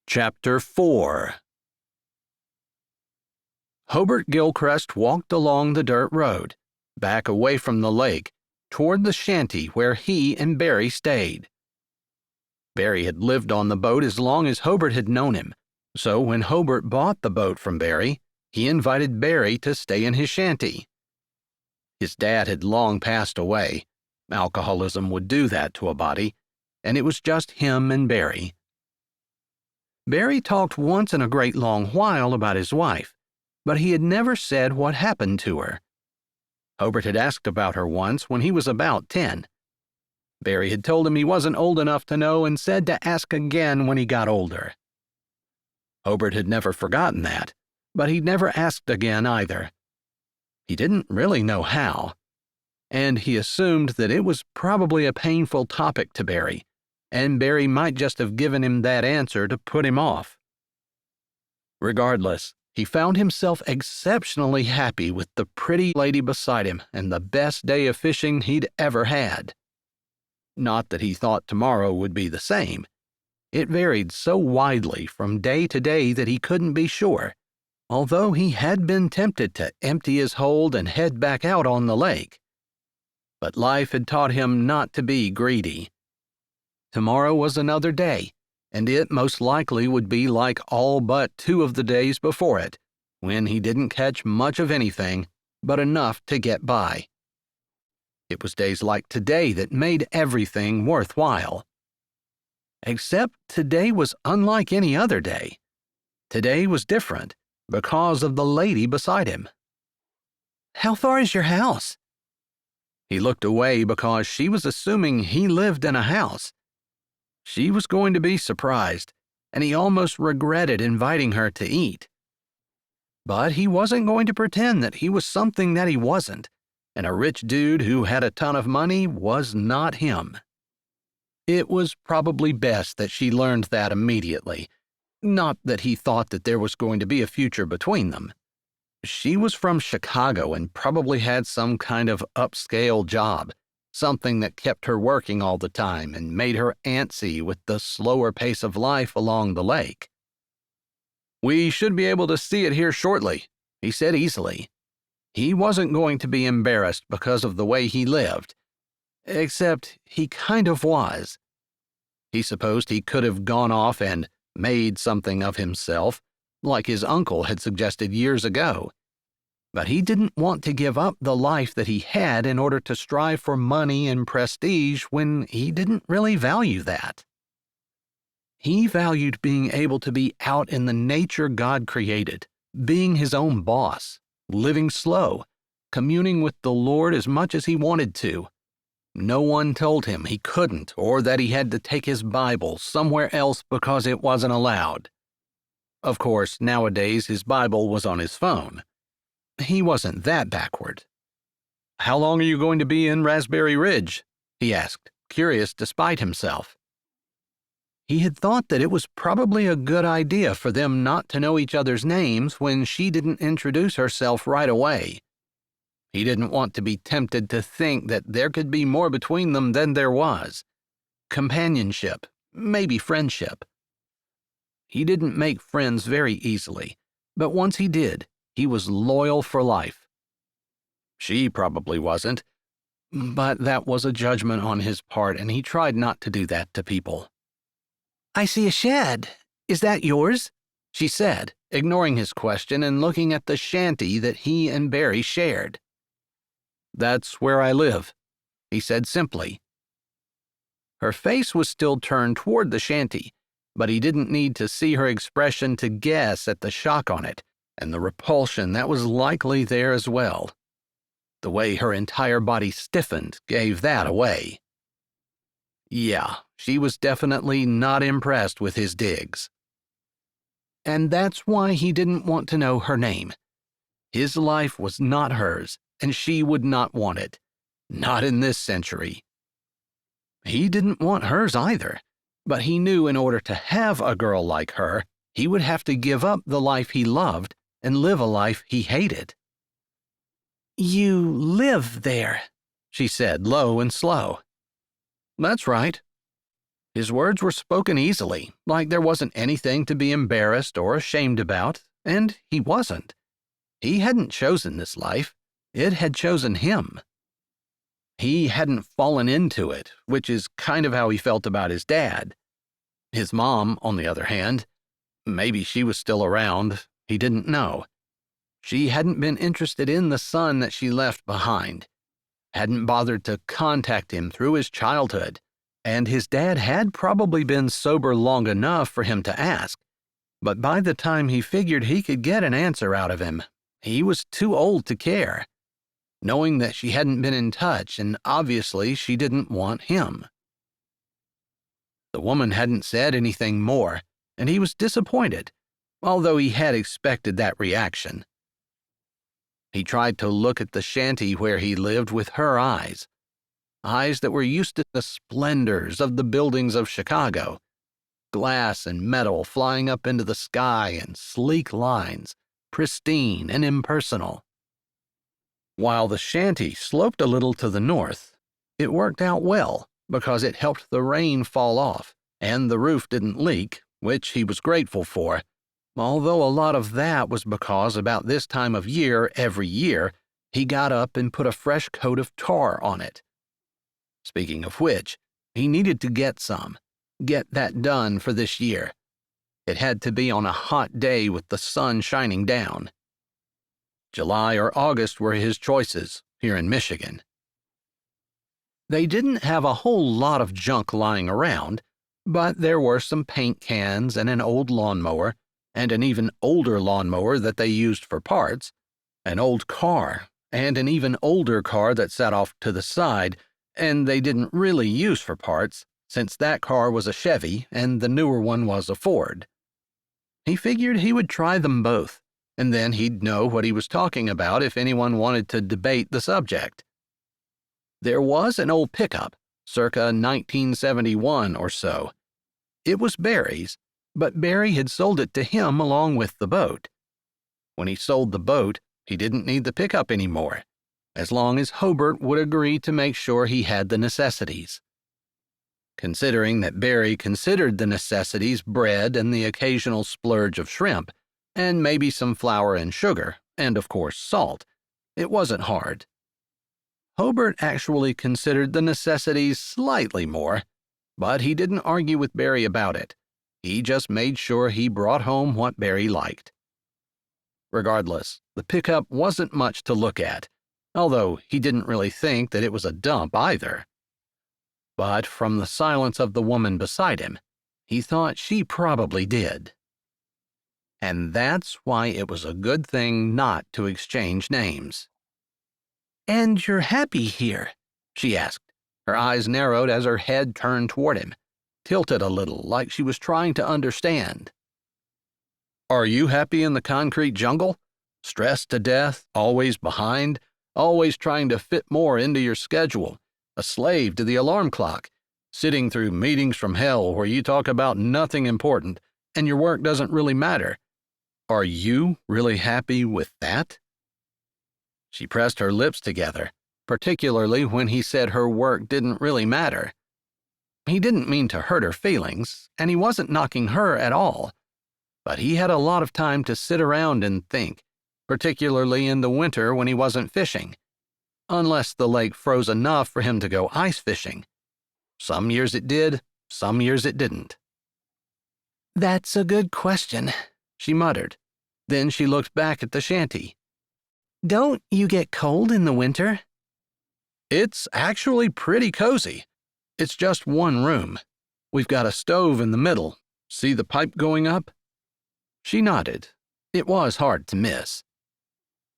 Chapter 4. Hobert Gilcrest walked along the dirt road, back away from the lake, toward the shanty where he and Barry stayed. Barry had lived on the boat as long as Hobert had known him, so when Hobert bought the boat from Barry, he invited Barry to stay in his shanty. His dad had long passed away. Alcoholism would do that to a body, and it was just him and Barry. Barry talked once in a great long while about his wife, but he had never said what happened to her. Hobert had asked about her once when he was about 10. Barry had told him he wasn't old enough to know and said to ask again when he got older. Hobert had never forgotten that, but he'd never asked again either. He didn't really know how, and he assumed that it was probably a painful topic to Barry, and Barry might just have given him that answer to put him off. Regardless, he found himself exceptionally happy with the pretty lady beside him and the best day of fishing he'd ever had. Not that he thought tomorrow would be the same. It varied so widely from day to day that he couldn't be sure, although he had been tempted to empty his hold and head back out on the lake. But life had taught him not to be greedy. Tomorrow was another day, and it most likely would be like all but 2 of the days before it, when he didn't catch much of anything but enough to get by. It was days like today that made everything worthwhile. Except today was unlike any other day. Today was different because of the lady beside him.
"How far is your house?"
He looked away because she was assuming he lived in a house. She was going to be surprised, and he almost regretted inviting her to eat. But he wasn't going to pretend that he was something that he wasn't, and a rich dude who had a ton of money was not him. It was probably best that she learned that immediately, not that he thought that there was going to be a future between them. She was from Chicago and probably had some kind of upscale job, something that kept her working all the time and made her antsy with the slower pace of life along the lake. "We should be able to see it here shortly," he said easily. He wasn't going to be embarrassed because of the way he lived, except he kind of was. He supposed he could have gone off and made something of himself, like his uncle had suggested years ago. But he didn't want to give up the life that he had in order to strive for money and prestige when he didn't really value that. He valued being able to be out in the nature God created, being his own boss, living slow, communing with the Lord as much as he wanted to. No one told him he couldn't or that he had to take his Bible somewhere else because it wasn't allowed. Of course, nowadays his Bible was on his phone. He wasn't that backward. "How long are you going to be in Raspberry Ridge?" he asked, curious despite himself. He had thought that it was probably a good idea for them not to know each other's names when she didn't introduce herself right away. He didn't want to be tempted to think that there could be more between them than there was. Companionship, maybe friendship. He didn't make friends very easily, but once he did, he was loyal for life. She probably wasn't, but that was a judgment on his part, and he tried not to do that to people.
"I see a shed. Is that yours?"
she said, ignoring his question and looking at the shanty that he and Barry shared. "That's where I live," he said simply. Her face was still turned toward the shanty, but he didn't need to see her expression to guess at the shock on it and the repulsion that was likely there as well. The way her entire body stiffened gave that away. Yeah, she was definitely not impressed with his digs. And that's why he didn't want to know her name. His life was not hers, and she would not want it. Not in this century. He didn't want hers either, but he knew in order to have a girl like her, he would have to give up the life he loved and live a life he hated.
"You live there,"
she said, low and slow. "That's right." His words were spoken easily, like there wasn't anything to be embarrassed or ashamed about, and he wasn't. He hadn't chosen this life. It had chosen him. He hadn't fallen into it, which is kind of how he felt about his dad. His mom, on the other hand, maybe she was still around, he didn't know. She hadn't been interested in the son that she left behind, hadn't bothered to contact him through his childhood, and his dad had probably been sober long enough for him to ask, but by the time he figured he could get an answer out of him, he was too old to care, knowing that she hadn't been in touch and obviously she didn't want him. The woman hadn't said anything more, and he was disappointed, although he had expected that reaction. He tried to look at the shanty where he lived with her eyes that were used to the splendors of the buildings of Chicago, glass and metal flying up into the sky and sleek lines, pristine and impersonal. While the shanty sloped a little to the north, it worked out well because it helped the rain fall off and the roof didn't leak, which he was grateful for, although a lot of that was because about this time of year every year, he got up and put a fresh coat of tar on it. Speaking of which, he needed to get that done for this year. It had to be on a hot day with the sun shining down. July or August were his choices here in Michigan. They didn't have a whole lot of junk lying around, but there were some paint cans and an old lawnmower, and an even older lawnmower that they used for parts, an old car, and an even older car that sat off to the side, and they didn't really use for parts, since that car was a Chevy and the newer one was a Ford. He figured he would try them both, and then he'd know what he was talking about if anyone wanted to debate the subject. There was an old pickup, circa 1971 or so. It was Barry's, but Barry had sold it to him along with the boat. When he sold the boat, he didn't need the pickup anymore, as long as Hobert would agree to make sure he had the necessities. Considering that Barry considered the necessities bread and the occasional splurge of shrimp, and maybe some flour and sugar, and of course salt, it wasn't hard. Hobert actually considered the necessities slightly more, but he didn't argue with Barry about it. He just made sure he brought home what Barry liked. Regardless, the pickup wasn't much to look at, although he didn't really think that it was a dump either. But from the silence of the woman beside him, he thought she probably did. And that's why it was a good thing not to exchange names. "And you're happy here?" she asked. Her eyes narrowed as her head turned toward him, tilted a little like she was trying to understand. "Are you happy in the concrete jungle? Stressed to death, always behind, always trying to fit more into your schedule, a slave to the alarm clock, sitting through meetings from hell where you talk about nothing important and your work doesn't really matter. Are you really happy with that?" She pressed her lips together, particularly when he said her work didn't really matter. He didn't mean to hurt her feelings, and he wasn't knocking her at all. But he had a lot of time to sit around and think, particularly in the winter when he wasn't fishing. Unless the lake froze enough for him to go ice fishing. Some years it did, some years it didn't. "That's a good question," she muttered. Then she looked back at the shanty. "Don't you get cold in the winter?" "It's actually pretty cozy. It's just one room. We've got a stove in the middle. See the pipe going up?" She nodded. It was hard to miss.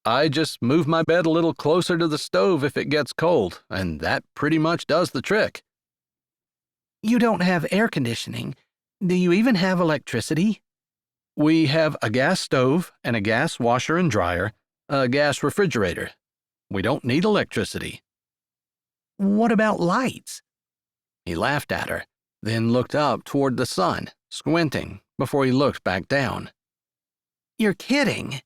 "I just move my bed a little closer to the stove if it gets cold, and that pretty much does the trick." "You don't have air conditioning. Do you even have electricity?" "We have a gas stove and a gas washer and dryer, a gas refrigerator. We don't need electricity." "What about lights?" He laughed at her, then looked up toward the sun, squinting, before he looked back down. "You're kidding."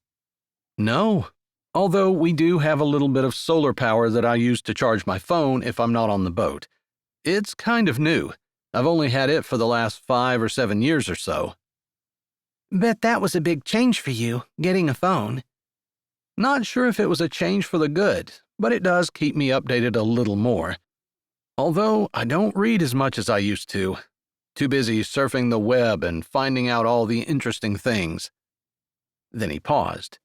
"No, although we do have a little bit of solar power that I use to charge my phone if I'm not on the boat. It's kind of new. I've only had it for the last 5 or 7 years or so." "Bet that was a big change for you, getting a phone." "Not sure if it was a change for the good, but it does keep me updated a little more. Although I don't read as much as I used to. Too busy surfing the web and finding out all the interesting things." Then he paused.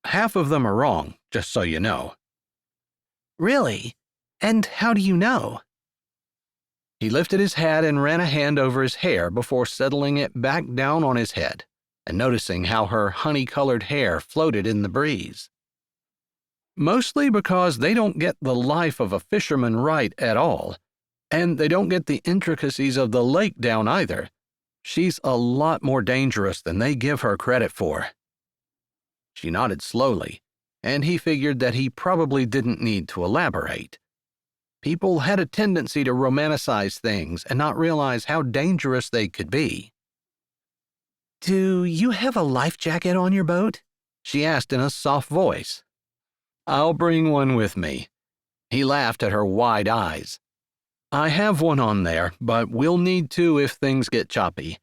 "Half of them are wrong, just so you know." "Really? And how do you know?" He lifted his hat and ran a hand over his hair before settling it back down on his head and noticing how her honey-colored hair floated in the breeze. "Mostly because they don't get the life of a fisherman right at all, and they don't get the intricacies of the lake down either. She's a lot more dangerous than they give her credit for." She nodded slowly, and he figured that he probably didn't need to elaborate. People had a tendency to romanticize things and not realize how dangerous they could be. "Do you have a life jacket on your boat?" she asked in a soft voice. "I'll bring one with me." He laughed at her wide eyes. "I have one on there, but we'll need two if things get choppy.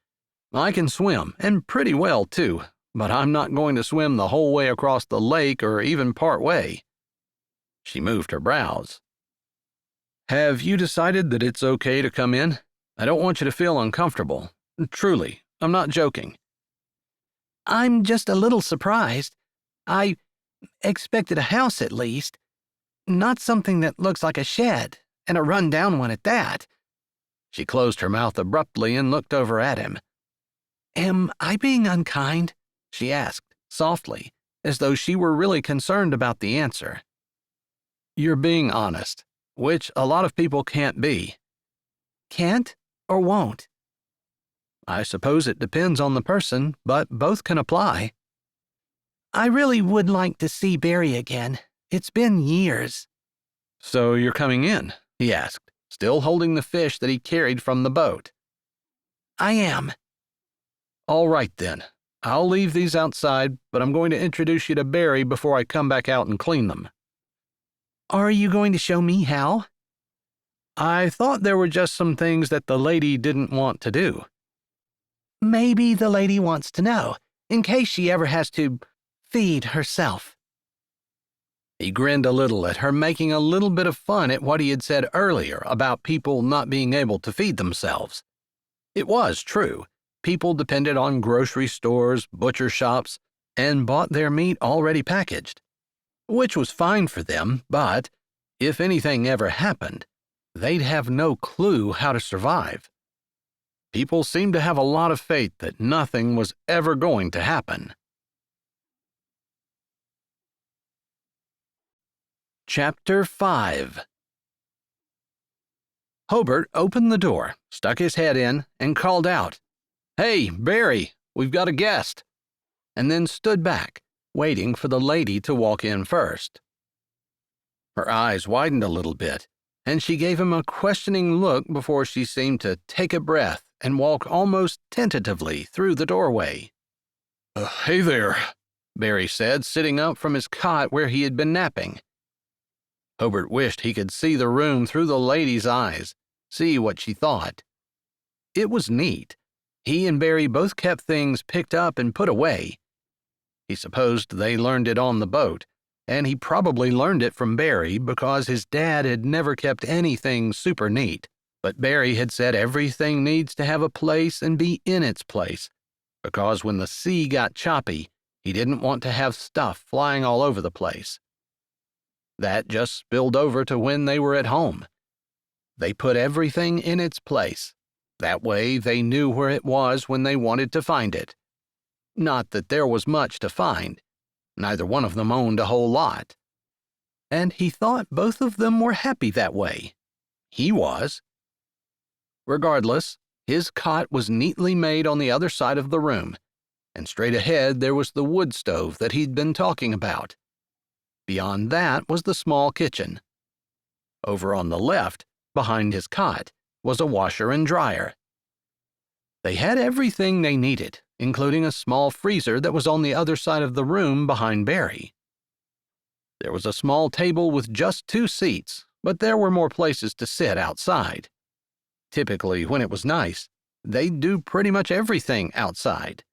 I can swim, and pretty well, too, but I'm not going to swim the whole way across the lake or even part way." She moved her brows. "Have you decided that it's okay to come in? I don't want you to feel uncomfortable. Truly, I'm not joking."
"I'm just a little surprised. I expected a house at least. Not something that looks like a shed, and a run-down one at that."
She closed her mouth abruptly and looked over at him.
"Am I being unkind?"
she asked, softly, as though she were really concerned about the answer. "You're being honest, which a lot of people can't be."
"Can't or won't?"
"I suppose it depends on the person, but both can apply."
"I really would like to see Barry again. It's been years."
"So you're coming in?" he asked, still holding the fish that he carried from the boat.
"I am."
"All right, then. I'll leave these outside, but I'm going to introduce you to Barry before I come back out and clean them."
"Are you going to show me how?"
"I thought there were just some things that the lady didn't want to do."
"Maybe the lady wants to know, in case she ever has to feed herself."
He grinned a little at her, making a little bit of fun at what he had said earlier about people not being able to feed themselves. It was true. People depended on grocery stores, butcher shops, and bought their meat already packaged, which was fine for them, but if anything ever happened, they'd have no clue how to survive. People seemed to have a lot of faith that nothing was ever going to happen. Chapter 5. Hobert opened the door, stuck his head in, and called out, "Hey, Barry, we've got a guest," and then stood back, waiting for the lady to walk in first. Her eyes widened a little bit, and she gave him a questioning look before she seemed to take a breath and walk almost tentatively through the doorway. "Hey there," Barry said, sitting up from his cot where he had been napping. Hobert wished he could see the room through the lady's eyes, see what she thought. It was neat. He and Barry both kept things picked up and put away. He supposed they learned it on the boat, and he probably learned it from Barry because his dad had never kept anything super neat. But Barry had said everything needs to have a place and be in its place, because when the sea got choppy, he didn't want to have stuff flying all over the place. That just spilled over to when they were at home. They put everything in its place. That way they knew where it was when they wanted to find it. Not that there was much to find. Neither one of them owned a whole lot. And he thought both of them were happy that way. He was. Regardless, his cot was neatly made on the other side of the room, and straight ahead there was the wood stove that he'd been talking about. Beyond that was the small kitchen. Over on the left, behind his cot, was a washer and dryer. They had everything they needed, including a small freezer that was on the other side of the room behind Barry. There was a small table with just 2 seats, but there were more places to sit outside. Typically, when it was nice, they'd do pretty much everything outside.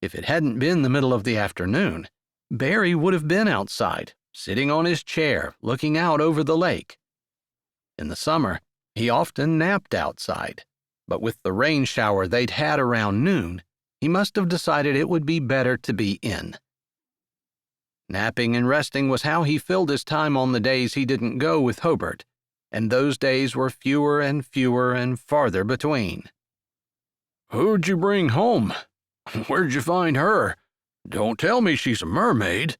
If it hadn't been the middle of the afternoon, Barry would have been outside, sitting on his chair, looking out over the lake. In the summer, he often napped outside, but with the rain shower they'd had around noon, he must have decided it would be better to be in. Napping and resting was how he filled his time on the days he didn't go with Hobert, and those days were fewer and fewer and farther between. "Who'd you bring home? Where'd you find her? Don't tell me she's a mermaid."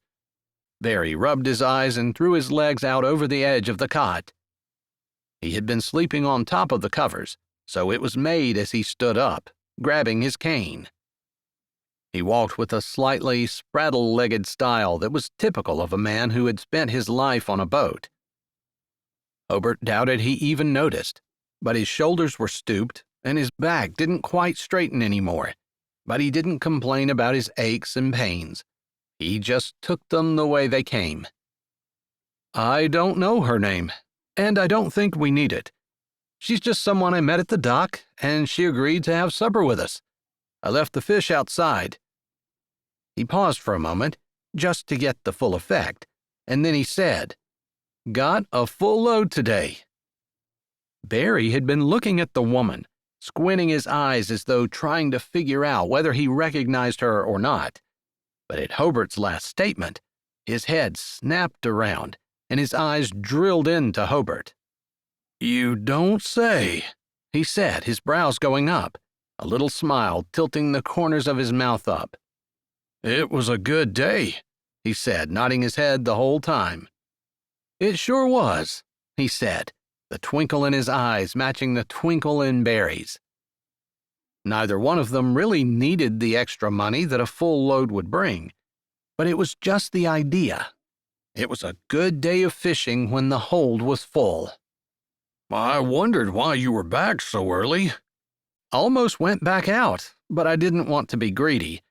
Barry rubbed his eyes and threw his legs out over the edge of the cot. He had been sleeping on top of the covers, so it was made as he stood up, grabbing his cane. He walked with a slightly spraddle-legged style that was typical of a man who had spent his life on a boat. Hobert doubted he even noticed, but his shoulders were stooped and his back didn't quite straighten anymore. But he didn't complain about his aches and pains. He just took them the way they came. I don't know her name, and I don't think we need it. She's just someone I met at the dock, and she agreed to have supper with us. I left the fish outside. He paused for a moment, just to get the full effect, and then he said, "Got a full load today." Barry had been looking at the woman, squinting his eyes as though trying to figure out whether he recognized her or not. But at Hobart's last statement, his head snapped around, and his eyes drilled into Hobart. "You don't say," he said, his brows going up, a little smile tilting the corners of his mouth up. "It was a good day," he said, nodding his head the whole time. "It sure was," he said, the twinkle in his eyes matching the twinkle in Barry's. Neither one of them really needed the extra money that a full load would bring, but it was just the idea. It was a good day of fishing when the hold was full. "I wondered why you were back so early." "Almost went back out, but I didn't want to be greedy.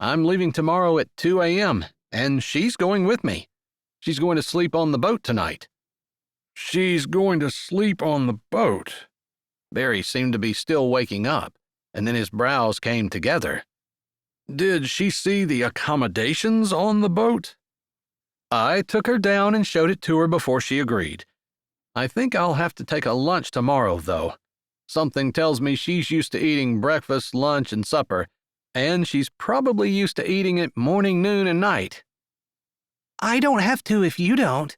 I'm leaving tomorrow at 2 a.m., and she's going with me. She's going to sleep on the boat tonight." "She's going to sleep on the boat?" Barry seemed to be still waking up, and then his brows came together. "Did she see the accommodations on the boat?" "I took her down and showed it to her before she agreed. I think I'll have to take a lunch tomorrow, though. Something tells me she's used to eating breakfast, lunch, and supper, and she's probably used to eating it morning, noon, and night."
I don't have to if you don't.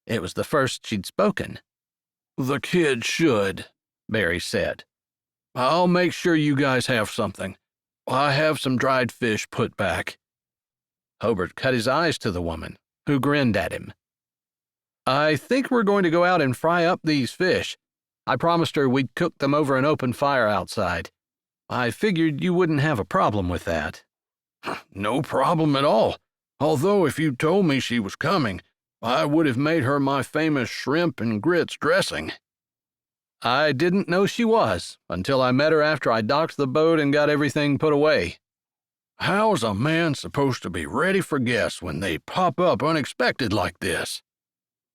It was the first she'd spoken. "The kid should," Barry said. "I'll make sure you guys have something. I have some dried fish put back." Hobart cut his eyes to the woman, who grinned at him. "I think we're going to go out and fry up these fish. I promised her we'd cook them over an open fire outside. I figured you wouldn't have a problem with that." "No problem at all. Although if you'd told me she was coming, I would have made her my famous shrimp and grits dressing." "I didn't know she was until I met her after I docked the boat and got everything put away." "How's a man supposed to be ready for guests when they pop up unexpected like this?"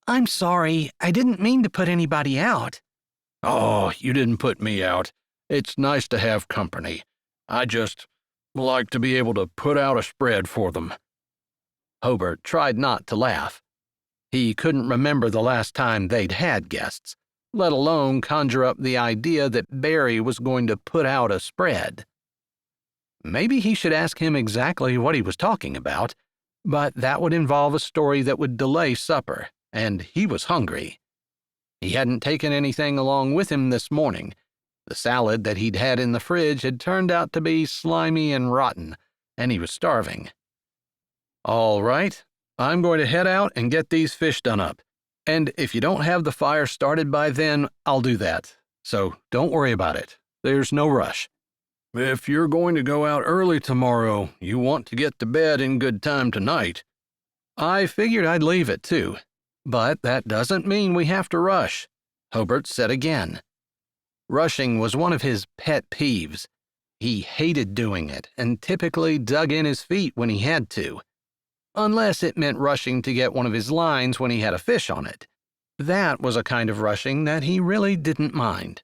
I'm sorry, I didn't mean to put anybody out.
"Oh, you didn't put me out. It's nice to have company. I just like to be able to put out a spread for them." Hobart tried not to laugh. He couldn't remember the last time they'd had guests, let alone conjure up the idea that Barry was going to put out a spread. Maybe he should ask him exactly what he was talking about, but that would involve a story that would delay supper, and he was hungry. He hadn't taken anything along with him this morning. The salad that he'd had in the fridge had turned out to be slimy and rotten, and he was starving. "All right, I'm going to head out and get these fish done up. And if you don't have the fire started by then, I'll do that. So don't worry about it. There's no rush." "If you're going to go out early tomorrow, you want to get to bed in good time tonight." "I figured I'd leave at 2. But that doesn't mean we have to rush," Hobart said again. Rushing was one of his pet peeves. He hated doing it and typically dug in his feet when he had to. Unless it meant rushing to get one of his lines when he had a fish on it. That was a kind of rushing that he really didn't mind.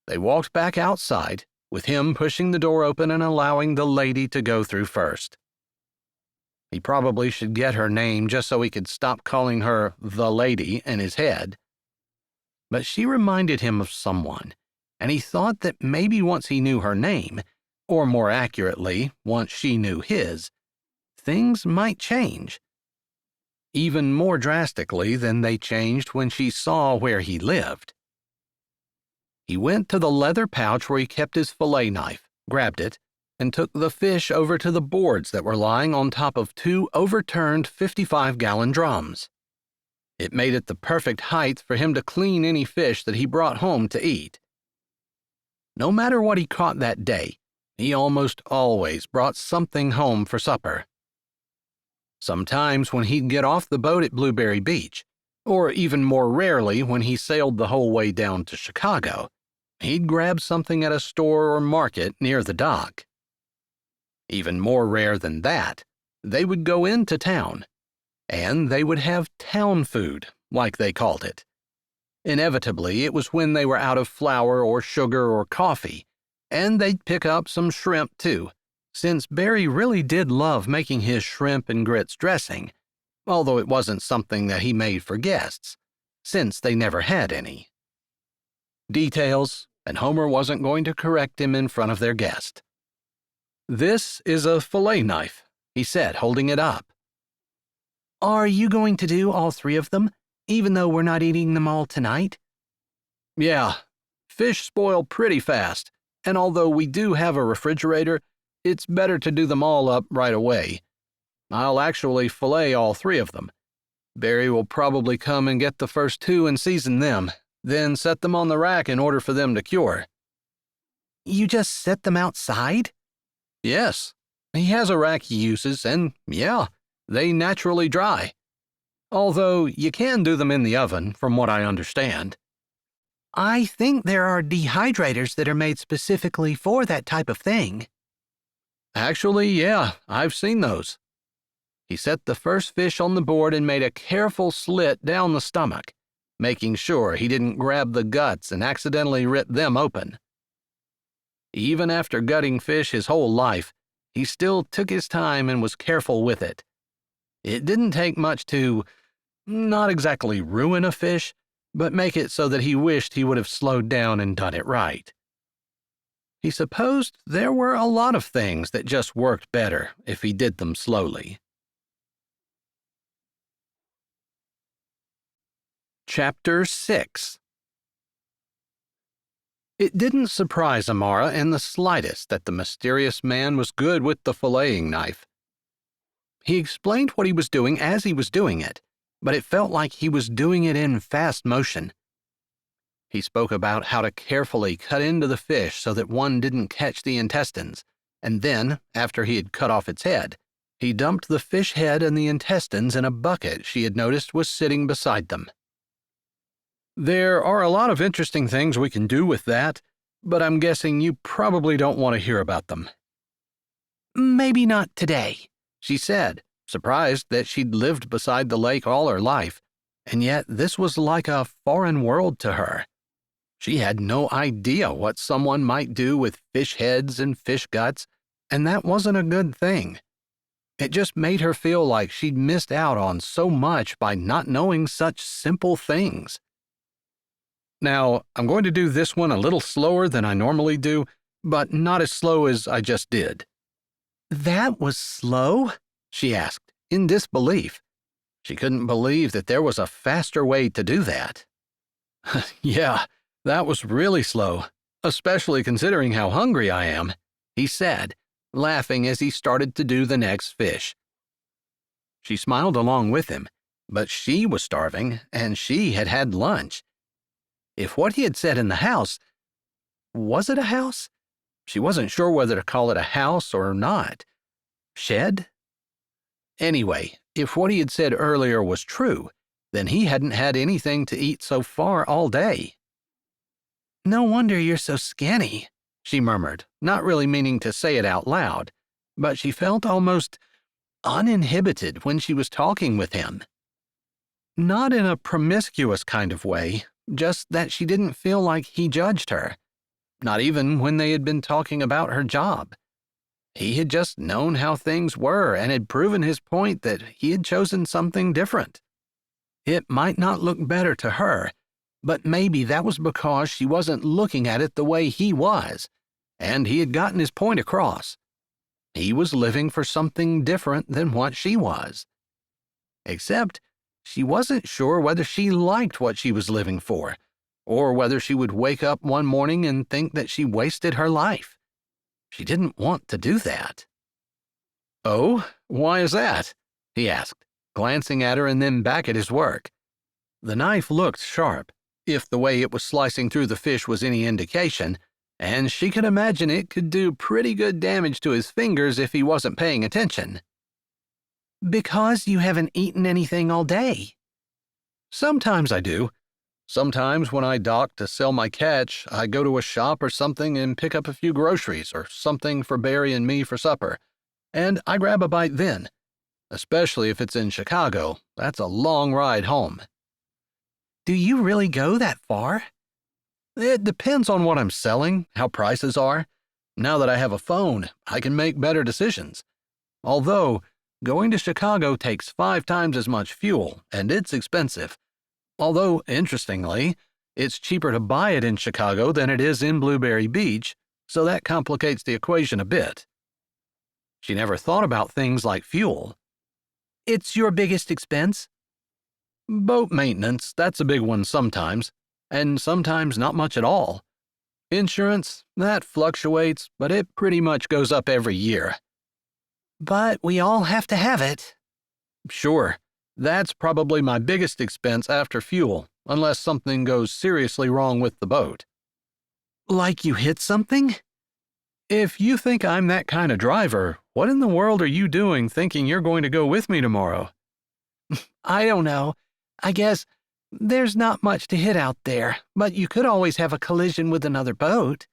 They walked back outside, with him pushing the door open and allowing the lady to go through first. He probably should get her name just so he could stop calling her the lady in his head. But she reminded him of someone, and he thought that maybe once he knew her name, or more accurately, once she knew his, things might change. Even more drastically than they changed when she saw where he lived. He went to the leather pouch where he kept his fillet knife, grabbed it, and took the fish over to the boards that were lying on top of 2 overturned 55-gallon drums. It made it the perfect height for him to clean any fish that he brought home to eat. No matter what he caught that day, he almost always brought something home for supper. Sometimes when he'd get off the boat at Blueberry Beach, Or even more rarely when he sailed the whole way down to Chicago. He'd grab something at a store or market near the dock. Even more rare than that, they would go into town, and they would have town food, like they called it. Inevitably, it was when they were out of flour or sugar or coffee, and they'd pick up some shrimp too, since Barry really did love making his shrimp and grits dressing, although it wasn't something that he made for guests, since they never had any. Details, and Homer wasn't going to correct him in front of their guest. "This is a fillet knife," he said, holding it up.
Are you going to do all 3 of them, even though we're not eating them all tonight?
Yeah, fish spoil pretty fast, and although we do have a refrigerator, it's better to do them all up right away. I'll actually fillet all 3 of them. Barry will probably come and get the first 2 and season them, then set them on the rack in order for them to cure.
You just set them outside?
Yes, he has a rack he uses, and yeah, they naturally dry. Although you can do them in the oven, from what I understand.
I think there are dehydrators that are made specifically for that type of thing.
Actually, yeah, I've seen those. He set the first fish on the board and made a careful slit down the stomach, making sure he didn't grab the guts and accidentally rip them open. Even after gutting fish his whole life, he still took his time and was careful with it. It didn't take much to, not exactly ruin a fish, but make it so that he wished he would have slowed down and done it right. He supposed there were a lot of things that just worked better if he did them slowly. Chapter 6. It didn't surprise Amara in the slightest that the mysterious man was good with the filleting knife. He explained what he was doing as he was doing it, but it felt like he was doing it in fast motion. He spoke about how to carefully cut into the fish so that one didn't catch the intestines, and then, after he had cut off its head, he dumped the fish head and the intestines in a bucket she had noticed was sitting beside them. There are a lot of interesting things we can do with that, but I'm guessing you probably don't want to hear about them.
Maybe not today,
she said, surprised that she'd lived beside the lake all her life, and yet this was like a foreign world to her. She had no idea what someone might do with fish heads and fish guts, and that wasn't a good thing. It just made her feel like she'd missed out on so much by not knowing such simple things. Now, I'm going to do this one a little slower than I normally do, but not as slow as I just did.
That was slow?
She asked, in disbelief. She couldn't believe that there was a faster way to do that. Yeah, that was really slow, especially considering how hungry I am, he said, laughing as he started to do the next fish. She smiled along with him, but she was starving, and she had had lunch. If what he had said in the house, was it a house? She wasn't sure whether to call it a house or not. Shed? Anyway, if what he had said earlier was true, then he hadn't had anything to eat so far all day.
No wonder you're so skinny,
she murmured, not really meaning to say it out loud, but she felt almost uninhibited when she was talking with him. Not in a promiscuous kind of way, just that she didn't feel like he judged her, not even when they had been talking about her job. He had just known how things were and had proven his point that he had chosen something different. It might not look better to her, but maybe that was because she wasn't looking at it the way he was, and he had gotten his point across. He was living for something different than what she was. Except she wasn't sure whether she liked what she was living for, or whether she would wake up one morning and think that she wasted her life. She didn't want to do that. "Oh, why is that?" he asked, glancing at her and then back at his work. The knife looked sharp, if the way it was slicing through the fish was any indication, and she could imagine it could do pretty good damage to his fingers if he wasn't paying attention.
Because you haven't eaten anything all day.
Sometimes I do. Sometimes when I dock to sell my catch, I go to a shop or something and pick up a few groceries or something for Barry and me for supper, and I grab a bite then, especially if it's in Chicago. That's a long ride home.
Do you really go that far?
It depends on what I'm selling, how prices are. Now that I have a phone, I can make better decisions. Although, going to Chicago takes 5 times as much fuel, and it's expensive. Although, interestingly, it's cheaper to buy it in Chicago than it is in Blueberry Beach, so that complicates the equation a bit. She never thought about things like fuel.
It's your biggest expense?
Boat maintenance, that's a big one sometimes, and sometimes not much at all. Insurance, that fluctuates, but it pretty much goes up every year.
But we all have to have it.
Sure, that's probably my biggest expense after fuel, unless something goes seriously wrong with the boat.
Like you hit something?
If you think I'm that kind of driver, what in the world are you doing thinking you're going to go with me tomorrow?
I don't know. I guess there's not much to hit out there, but you could always have a collision with another boat.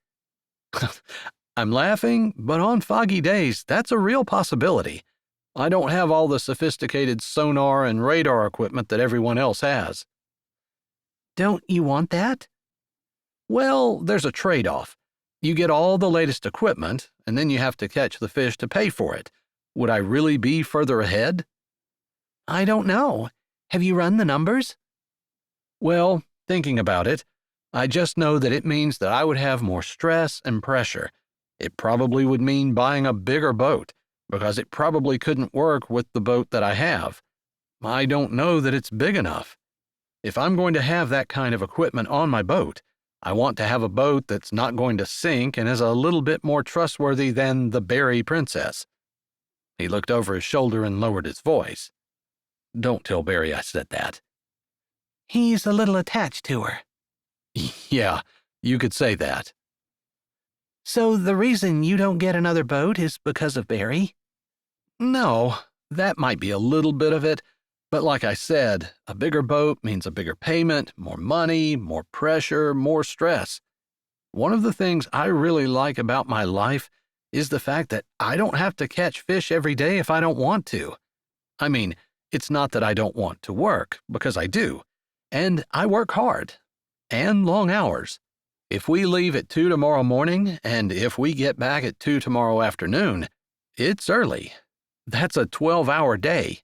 I'm laughing, but on foggy days, that's a real possibility. I don't have all the sophisticated sonar and radar equipment that everyone else has.
Don't you want that?
Well, there's a trade-off. You get all the latest equipment, and then you have to catch the fish to pay for it. Would I really be further ahead?
I don't know. Have you run the numbers?
Well, thinking about it, I just know that it means that I would have more stress and pressure. It probably would mean buying a bigger boat, because it probably couldn't work with the boat that I have. I don't know that it's big enough. If I'm going to have that kind of equipment on my boat, I want to have a boat that's not going to sink and is a little bit more trustworthy than the Berry Princess. He looked over his shoulder and lowered his voice. Don't tell Barry I said that.
He's a little attached to her.
Yeah, you could say that.
So the reason you don't get another boat is because of Barry?
No, that might be a little bit of it, but like I said, a bigger boat means a bigger payment, more money, more pressure, more stress. One of the things I really like about my life is the fact that I don't have to catch fish every day if I don't want to. I mean, it's not that I don't want to work, because I do. And I work hard. And long hours. If we leave at 2 tomorrow morning, and if we get back at 2 tomorrow afternoon, it's early. That's a 12-hour day.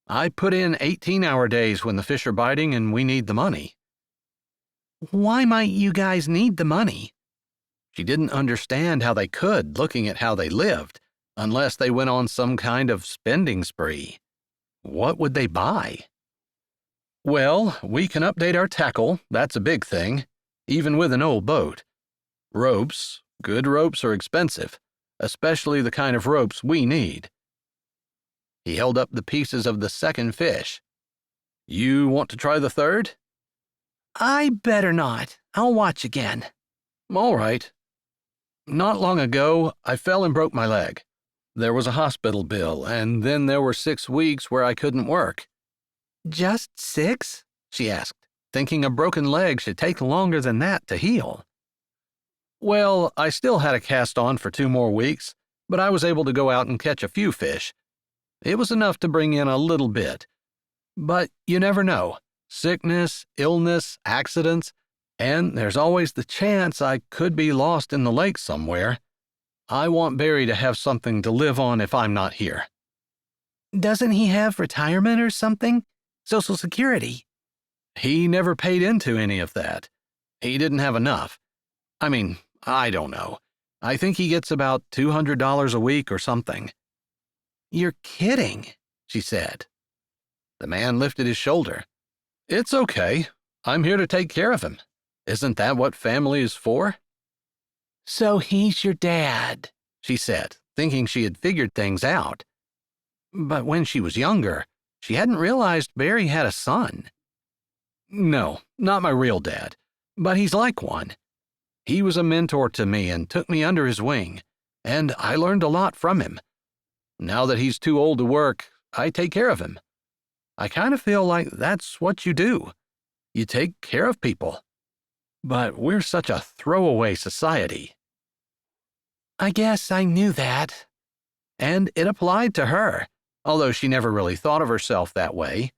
I put in 18-hour days when the fish are biting and we need the money.
Why might you guys need the money?
She didn't understand how they could, looking at how they lived, unless they went on some kind of spending spree. What would they buy? Well, we can update our tackle, that's a big thing, even with an old boat. Ropes, good ropes are expensive, especially the kind of ropes we need. He held up the pieces of the second fish. You want to try the third?
I better not. I'll watch again.
All right. Not long ago, I fell and broke my leg. There was a hospital bill, and then there were 6 weeks where I couldn't work.
Just 6?
She asked, thinking a broken leg should take longer than that to heal. Well, I still had a cast on for 2 more weeks, but I was able to go out and catch a few fish. It was enough to bring in a little bit. But you never know. Sickness, illness, accidents, and there's always the chance I could be lost in the lake somewhere. I want Barry to have something to live on if I'm not here.
Doesn't he have retirement or something? Social Security?
He never paid into any of that. He didn't have enough. I mean, I don't know. I think he gets about $200 a week or something.
You're kidding, she said.
The man lifted his shoulder. It's okay. I'm here to take care of him. Isn't that what family is for?
So he's your dad,
she said, thinking she had figured things out. But when she was younger, she hadn't realized Barry had a son. No, not my real dad, but he's like one. He was a mentor to me and took me under his wing, and I learned a lot from him. Now that he's too old to work, I take care of him. I kind of feel like that's what you do. You take care of people. But we're such a throwaway society."
I guess I knew that.
And it applied to her, although she never really thought of herself that way.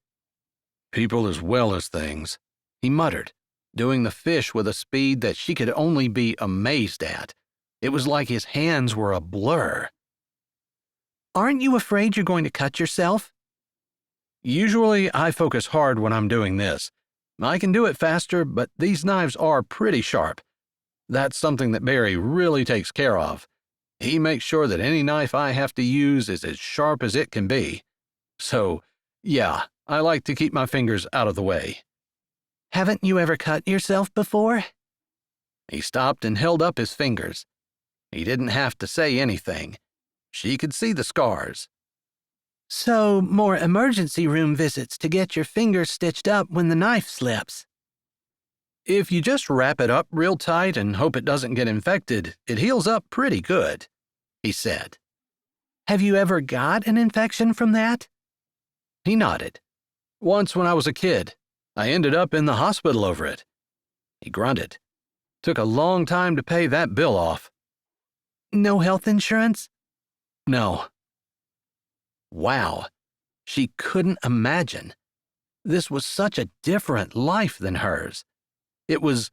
"People as well as things," he muttered, doing the fish with a speed that she could only be amazed at. It was like his hands were a blur.
Aren't you afraid you're going to cut yourself?
Usually I focus hard when I'm doing this. I can do it faster, but these knives are pretty sharp. That's something that Barry really takes care of. He makes sure that any knife I have to use is as sharp as it can be. So, yeah, I like to keep my fingers out of the way.
Haven't you ever cut yourself before?
He stopped and held up his fingers. He didn't have to say anything. She could see the scars.
So, more emergency room visits to get your fingers stitched up when the knife slips.
If you just wrap it up real tight and hope it doesn't get infected, it heals up pretty good, he said.
Have you ever got an infection from that?
He nodded. Once when I was a kid, I ended up in the hospital over it. He grunted. Took a long time to pay that bill off.
No health insurance?
No. Wow. She couldn't imagine. This was such a different life than hers. It was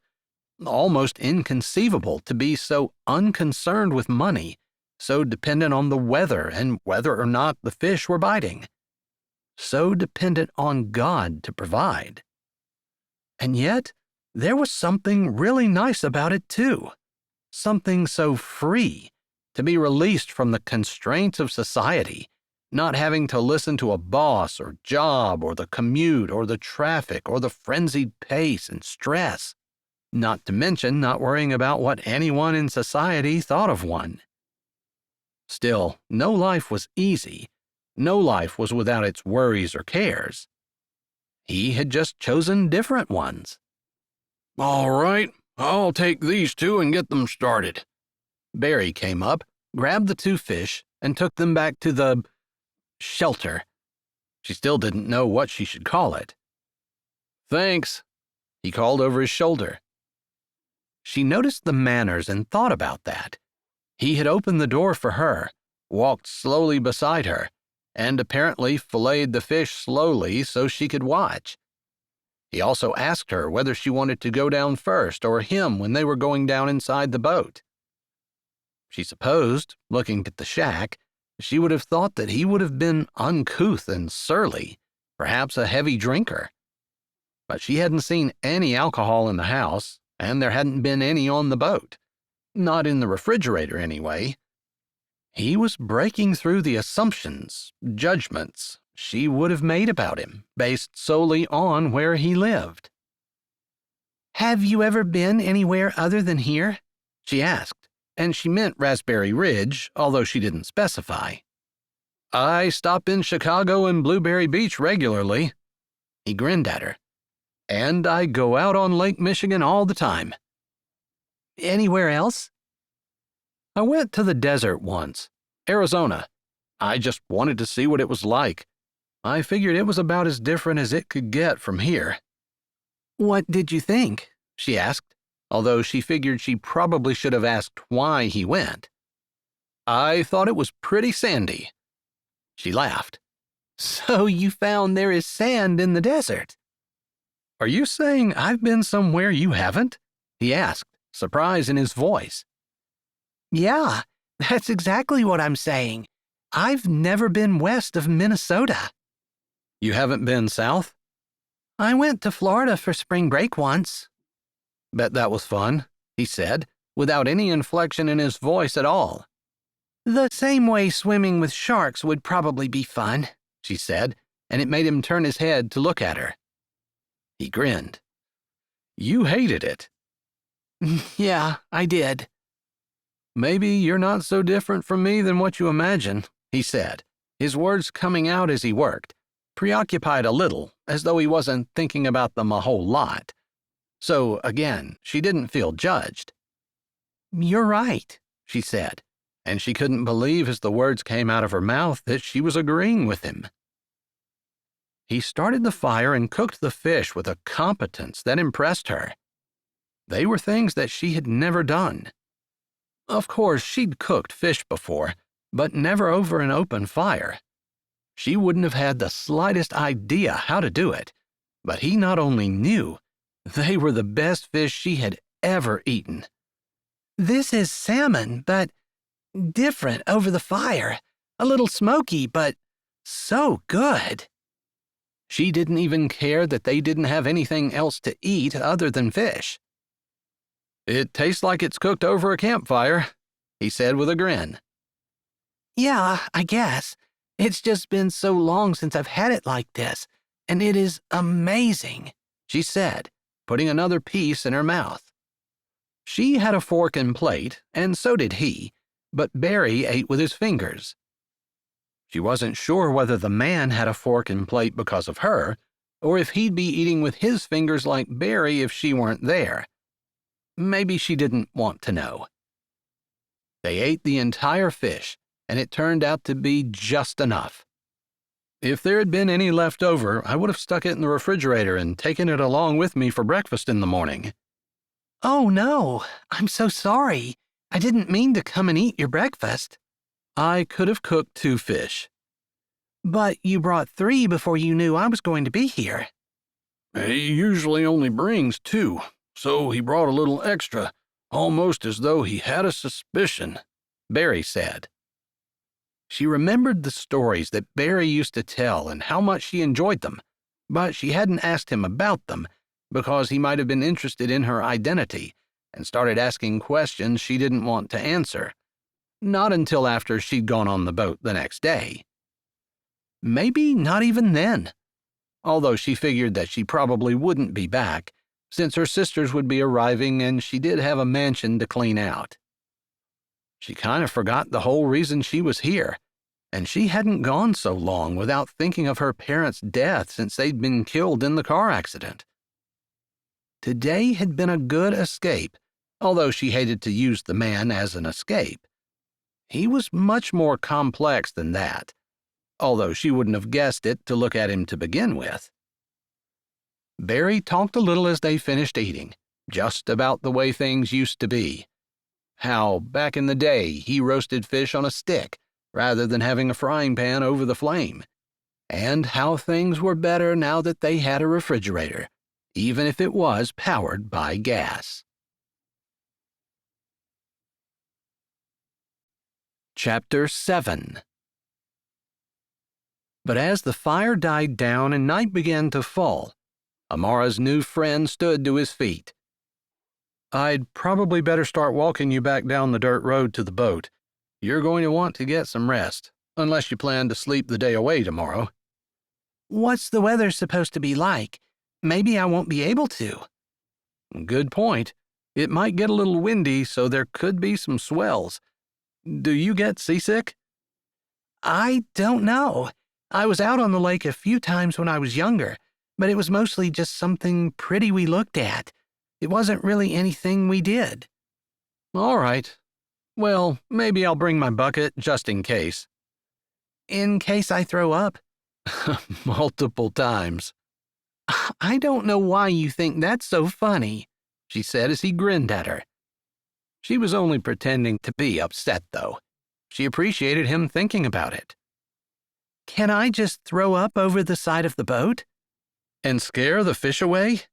almost inconceivable to be so unconcerned with money, so dependent on the weather and whether or not the fish were biting, so dependent on God to provide. And yet, there was something really nice about it too. Something so free, to be released from the constraints of society, not having to listen to a boss or job or the commute or the traffic or the frenzied pace and stress, not to mention not worrying about what anyone in society thought of one. Still, no life was easy. No life was without its worries or cares. He had just chosen different ones. "All right, I'll take these two and get them started." Barry came up, grabbed the two fish, and took them back to the shelter. She still didn't know what she should call it. "Thanks," he called over his shoulder. She noticed the manners and thought about that. He had opened the door for her, walked slowly beside her, and apparently filleted the fish slowly so she could watch. He also asked her whether she wanted to go down first or him when they were going down inside the boat. She supposed, looking at the shack, she would have thought that he would have been uncouth and surly, perhaps a heavy drinker. But she hadn't seen any alcohol in the house, and there hadn't been any on the boat. Not in the refrigerator, anyway. He was breaking through the assumptions, judgments she would have made about him, based solely on where he lived.
Have you ever been anywhere other than here?
She asked, and she meant Raspberry Ridge, although she didn't specify. "I stop in Chicago and Blueberry Beach regularly." He grinned at her. "And I go out on Lake Michigan all the time."
Anywhere else?
"I went to the desert once, Arizona. I just wanted to see what it was like. I figured it was about as different as it could get from here."
What did you think?
She asked, although she figured she probably should have asked why he went. "I thought it was pretty sandy." She laughed.
So you found there is sand in the desert?
"Are you saying I've been somewhere you haven't?" he asked, surprise in his voice.
Yeah, that's exactly what I'm saying. I've never been west of Minnesota.
You haven't been south?
I went to Florida for spring break once.
Bet that was fun, he said, without any inflection in his voice at all.
The same way swimming with sharks would probably be fun,
she said, and it made him turn his head to look at her. He grinned. You hated it.
Yeah, I did.
Maybe you're not so different from me than what you imagine, he said, his words coming out as he worked, preoccupied a little, as though he wasn't thinking about them a whole lot. So, again, she didn't feel judged.
You're right,
she said, and she couldn't believe as the words came out of her mouth that she was agreeing with him. he started the fire and cooked the fish with a competence that impressed her. They were things that she had never done. Of course, she'd cooked fish before, but never over an open fire. She wouldn't have had the slightest idea how to do it, but he not only knew, they were the best fish she had ever eaten.
This is salmon, but different over the fire. A little smoky, but so good.
She didn't even care that they didn't have anything else to eat other than fish. "It tastes like it's cooked over a campfire," he said with a grin.
Yeah, I guess. It's just been so long since I've had it like this, and it is amazing,
she said, putting another piece in her mouth. She had a fork and plate, and so did he, but Barry ate with his fingers. She wasn't sure whether the man had a fork and plate because of her, or if he'd be eating with his fingers like Barry if she weren't there. Maybe she didn't want to know. They ate the entire fish, and it turned out to be just enough. If there had been any left over, I would have stuck it in the refrigerator and taken it along with me for breakfast in the morning.
Oh no, I'm so sorry. I didn't mean to come and eat your breakfast.
I could have cooked 2 fish.
But you brought 3 before you knew I was going to be here.
He usually only brings 2, so he brought a little extra, almost as though he had a suspicion, Barry said. She remembered the stories that Barry used to tell and how much she enjoyed them, but she hadn't asked him about them because he might have been interested in her identity and started asking questions she didn't want to answer. Not until after she'd gone on the boat the next day. Maybe not even then, although she figured that she probably wouldn't be back, since her sisters would be arriving and she did have a mansion to clean out. She kind of forgot the whole reason she was here, and she hadn't gone so long without thinking of her parents' death since they'd been killed in the car accident. Today had been a good escape, although she hated to use the man as an escape. He was much more complex than that, although she wouldn't have guessed it to look at him to begin with. Barry talked a little as they finished eating, just about the way things used to be. How, back in the day, he roasted fish on a stick rather than having a frying pan over the flame, and how things were better now that they had a refrigerator, even if it was powered by gas. Chapter 7. But as the fire died down and night began to fall, Amara's new friend stood to his feet. "I'd probably better start walking you back down the dirt road to the boat. You're going to want to get some rest, unless you plan to sleep the day away tomorrow."
What's the weather supposed to be like? Maybe I won't be able to.
Good point. It might get a little windy, so there could be some swells. Do you get seasick?
I don't know. I was out on the lake a few times when I was younger, but it was mostly just something pretty we looked at. It wasn't really anything we did.
All right. Well, maybe I'll bring my bucket just in case.
In case I throw up?
Multiple times.
I don't know why you think that's so funny, she said as he grinned at her.
She was only pretending to be upset, though. She appreciated him thinking about it.
Can I just throw up over the side of the boat?
And scare the fish away?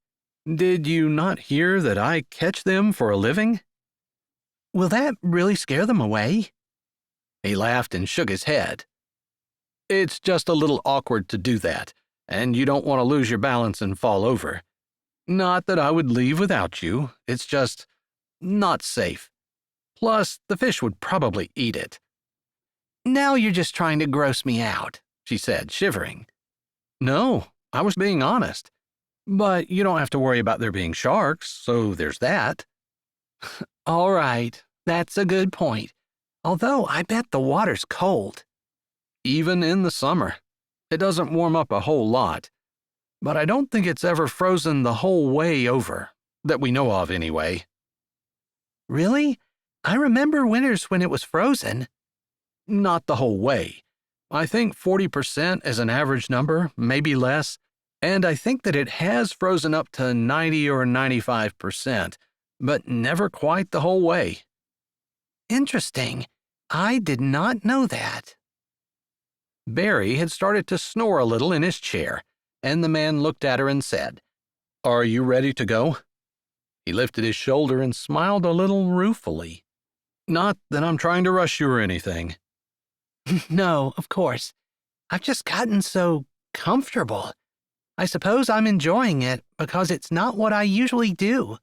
Did you not hear that I catch them for a living?
Will that really scare them away?
He laughed and shook his head. It's just a little awkward to do that, and you don't want to lose your balance and fall over. Not that I would leave without you, it's just not safe. Plus, the fish would probably eat it.
Now you're just trying to gross me out, she said, shivering.
No, I was being honest. But you don't have to worry about there being sharks, so there's that.
All right, that's a good point. Although I bet the water's cold.
Even in the summer. It doesn't warm up a whole lot. But I don't think it's ever frozen the whole way over, that we know of anyway.
Really? I remember winters when it was frozen.
Not the whole way. I think 40% is an average number, maybe less, and I think that it has frozen up to 90 or 95%, but never quite the whole way.
Interesting. I did not know that.
Barry had started to snore a little in his chair, and the man looked at her and said, "Are you ready to go?" He lifted his shoulder and smiled a little ruefully. "Not that I'm trying to rush you or anything."
No, of course. I've just gotten so comfortable. I suppose I'm enjoying it because it's not what I usually do.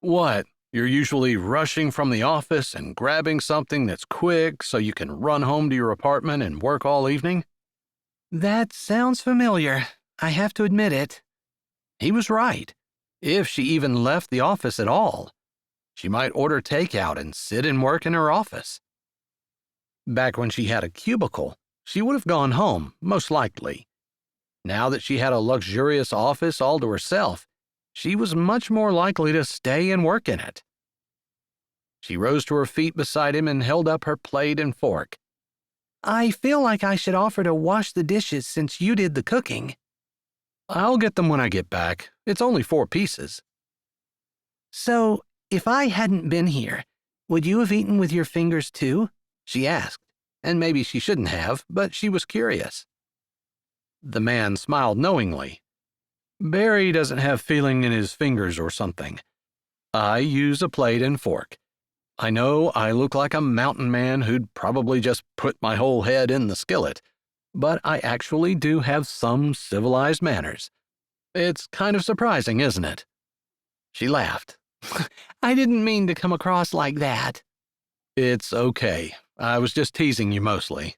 What? You're usually rushing from the office and grabbing something that's quick so you can run home to your apartment and work all evening?
That sounds familiar. I have to admit it.
He was right. If she even left the office at all, she might order takeout and sit and work in her office. Back when she had a cubicle, she would have gone home, most likely. Now that she had a luxurious office all to herself, she was much more likely to stay and work in it. She rose to her feet beside him and held up her plate and fork.
I feel like I should offer to wash the dishes since you did the cooking.
I'll get them when I get back. It's only 4 pieces.
So, if I hadn't been here, would you have eaten with your fingers too?
She asked, and maybe she shouldn't have, but she was curious. The man smiled knowingly. Barry doesn't have feeling in his fingers or something. I use a plate and fork. I know I look like a mountain man who'd probably just put my whole head in the skillet, but I actually do have some civilized manners. It's kind of surprising, isn't it? She laughed.
I didn't mean to come across like that.
It's okay. I was just teasing you mostly.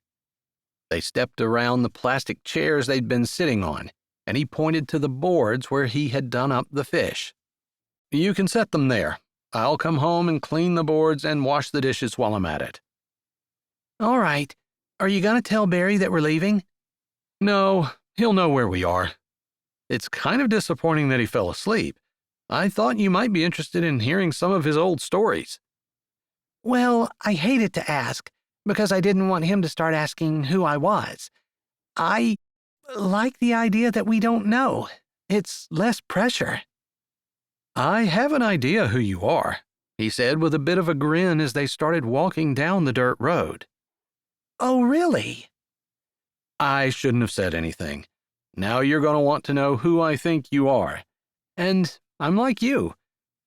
They stepped around the plastic chairs they'd been sitting on, and he pointed to the boards where he had done up the fish. You can set them there. I'll come home and clean the boards and wash the dishes while I'm at it.
All right. Are you going to tell Barry that we're leaving?
No, he'll know where we are. It's kind of disappointing that he fell asleep. I thought you might be interested in hearing some of his old stories.
Well, I hated to ask, because I didn't want him to start asking who I was. I like the idea that we don't know. It's less pressure.
I have an idea who you are, he said with a bit of a grin as they started walking down the dirt road.
Oh, really?
I shouldn't have said anything. Now you're going to want to know who I think you are. And I'm like you.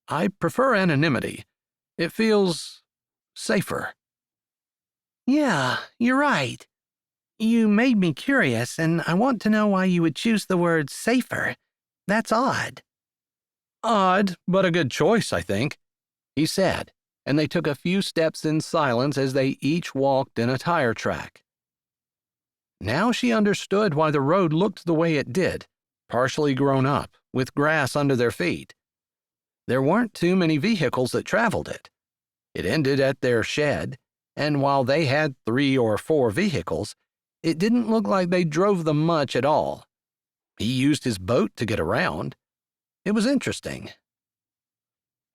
I prefer anonymity. It feels safer.
Yeah, you're right. You made me curious, and I want to know why you would choose the word safer. That's odd.
Odd, but a good choice, I think, he said, and they took a few steps in silence as they each walked in a tire track. Now she understood why the road looked the way it did, partially grown up, with grass under their feet. There weren't too many vehicles that traveled it. It ended at their shed, and while they had 3 or 4 vehicles, it didn't look like they drove them much at all. He used his boat to get around. It was interesting.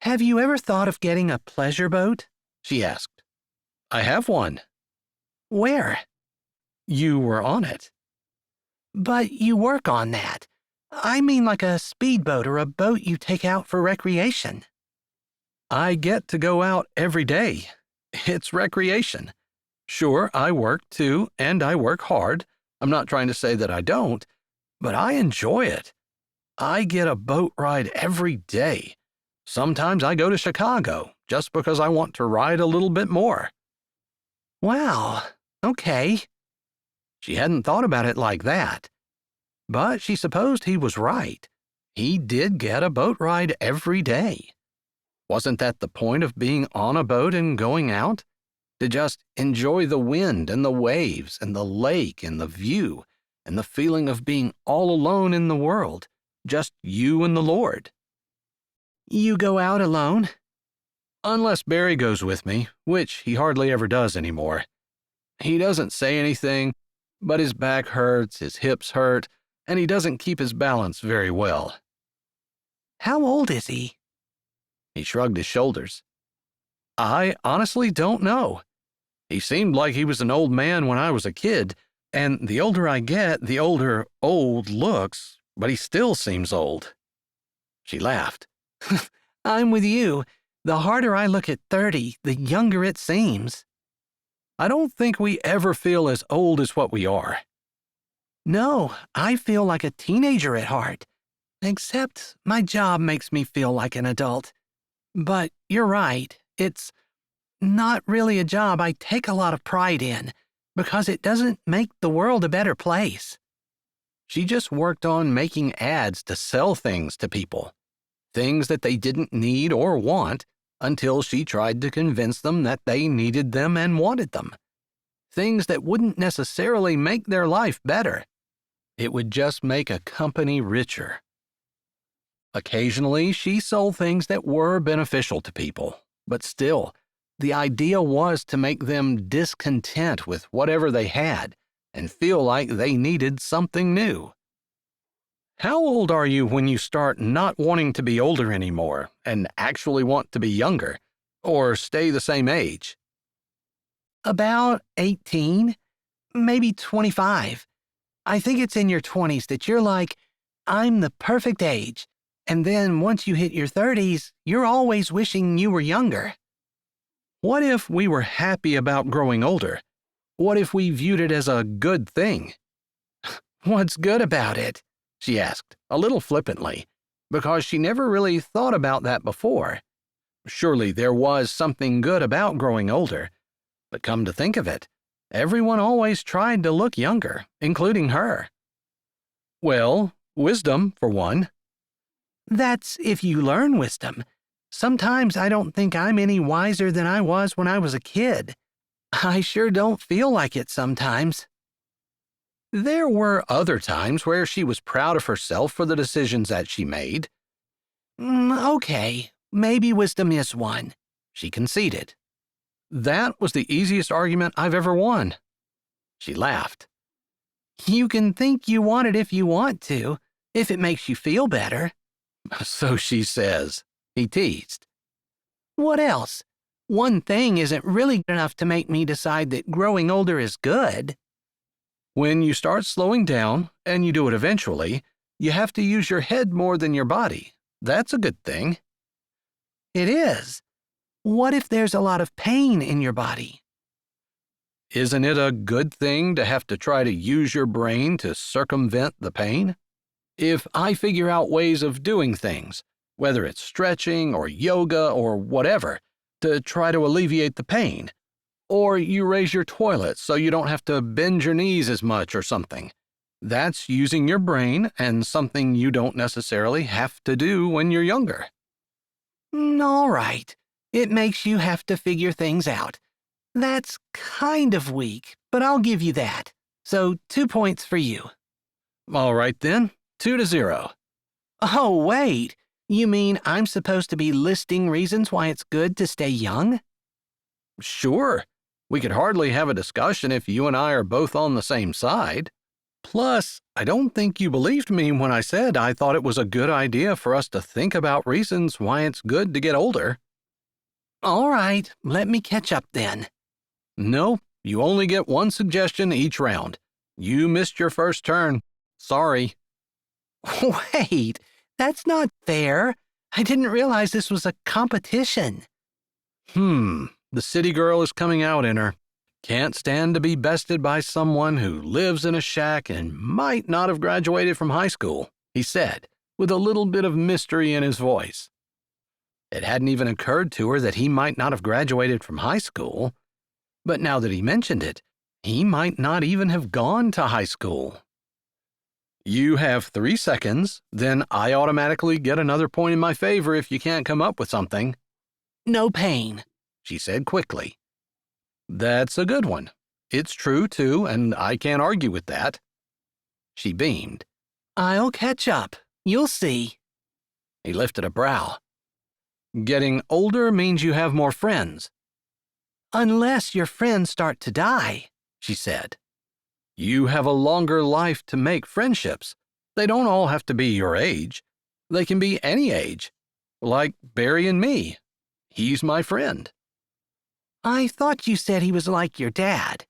Have you ever thought of getting a pleasure boat?
She asked. I have one.
Where?
You were on it.
But you work on that. I mean like a speedboat or a boat you take out for recreation.
I get to go out every day. It's recreation. Sure, I work too, and I work hard. I'm not trying to say that I don't, but I enjoy it. I get a boat ride every day. Sometimes I go to Chicago just because I want to ride a little bit more.
Wow, okay.
She hadn't thought about it like that. But she supposed he was right. He did get a boat ride every day. Wasn't that the point of being on a boat and going out? To just enjoy the wind and the waves and the lake and the view and the feeling of being all alone in the world, just you and the Lord.
You go out alone?
Unless Barry goes with me, which he hardly ever does anymore. He doesn't say anything, but his back hurts, his hips hurt, and he doesn't keep his balance very well.
How old is he?
He shrugged his shoulders. I honestly don't know. He seemed like he was an old man when I was a kid, And the older I get, the older old looks, but he still seems old. She laughed.
I'm with you. The harder I look at 30, the younger it seems.
I don't think we ever feel as old as what we are.
No, I feel like a teenager at heart. Except my job makes me feel like an adult. But you're right, it's not really a job I take a lot of pride in, because it doesn't make the world a better place.
She just worked on making ads to sell things to people, things that they didn't need or want, until she tried to convince them that they needed them and wanted them. Things that wouldn't necessarily make their life better. It would just make a company richer. Occasionally, she sold things that were beneficial to people, but still, the idea was to make them discontent with whatever they had and feel like they needed something new. How old are you when you start not wanting to be older anymore and actually want to be younger, or stay the same age?
About 18, maybe 25. I think it's in your 20s that you're like, I'm the perfect age. And then once you hit your 30s, you're always wishing you were younger.
What if we were happy about growing older? What if we viewed it as a good thing?
What's good about it?
She asked, a little flippantly, because she never really thought about that before. Surely there was something good about growing older, but come to think of it, everyone always tried to look younger, including her. Well, wisdom, for one.
That's if you learn wisdom. Sometimes I don't think I'm any wiser than I was when I was a kid. I sure don't feel like it sometimes.
There were other times where she was proud of herself for the decisions that she made.
Okay, maybe wisdom is one, she conceded.
That was the easiest argument I've ever won. She laughed.
You can think you want it if you want to, if it makes you feel better.
So she says, he teased.
What else? One thing isn't really good enough to make me decide that growing older is good.
When you start slowing down, and you do it eventually, you have to use your head more than your body. That's a good thing.
It is. What if there's a lot of pain in your body?
Isn't it a good thing to have to try to use your brain to circumvent the pain? If I figure out ways of doing things, whether it's stretching or yoga or whatever, to try to alleviate the pain, or you raise your toilet so you don't have to bend your knees as much or something, that's using your brain and something you don't necessarily have to do when you're younger.
All right. It makes you have to figure things out. That's kind of weak, but I'll give you that. So 2 points for you.
All right then, 2-0.
Oh, wait. You mean I'm supposed to be listing reasons why it's good to stay young?
Sure. We could hardly have a discussion if you and I are both on the same side. Plus, I don't think you believed me when I said I thought it was a good idea for us to think about reasons why it's good to get older.
All right, let me catch up then.
No, you only get one suggestion each round. You missed your first turn. Sorry.
Wait, that's not fair. I didn't realize this was a competition.
The city girl is coming out in her. Can't stand to be bested by someone who lives in a shack and might not have graduated from high school, he said, with a little bit of mystery in his voice. It hadn't even occurred to her that he might not have graduated from high school. But now that he mentioned it, he might not even have gone to high school. You have 3 seconds, then I automatically get another point in my favor if you can't come up with something.
No pain,
she said quickly. That's a good one. It's true, too, and I can't argue with that. She beamed.
I'll catch up. You'll see.
He lifted a brow. Getting older means you have more friends.
Unless your friends start to die, she said.
You have a longer life to make friendships. They don't all have to be your age. They can be any age. Like Barry and me. He's my friend.
I thought you said he was like your dad.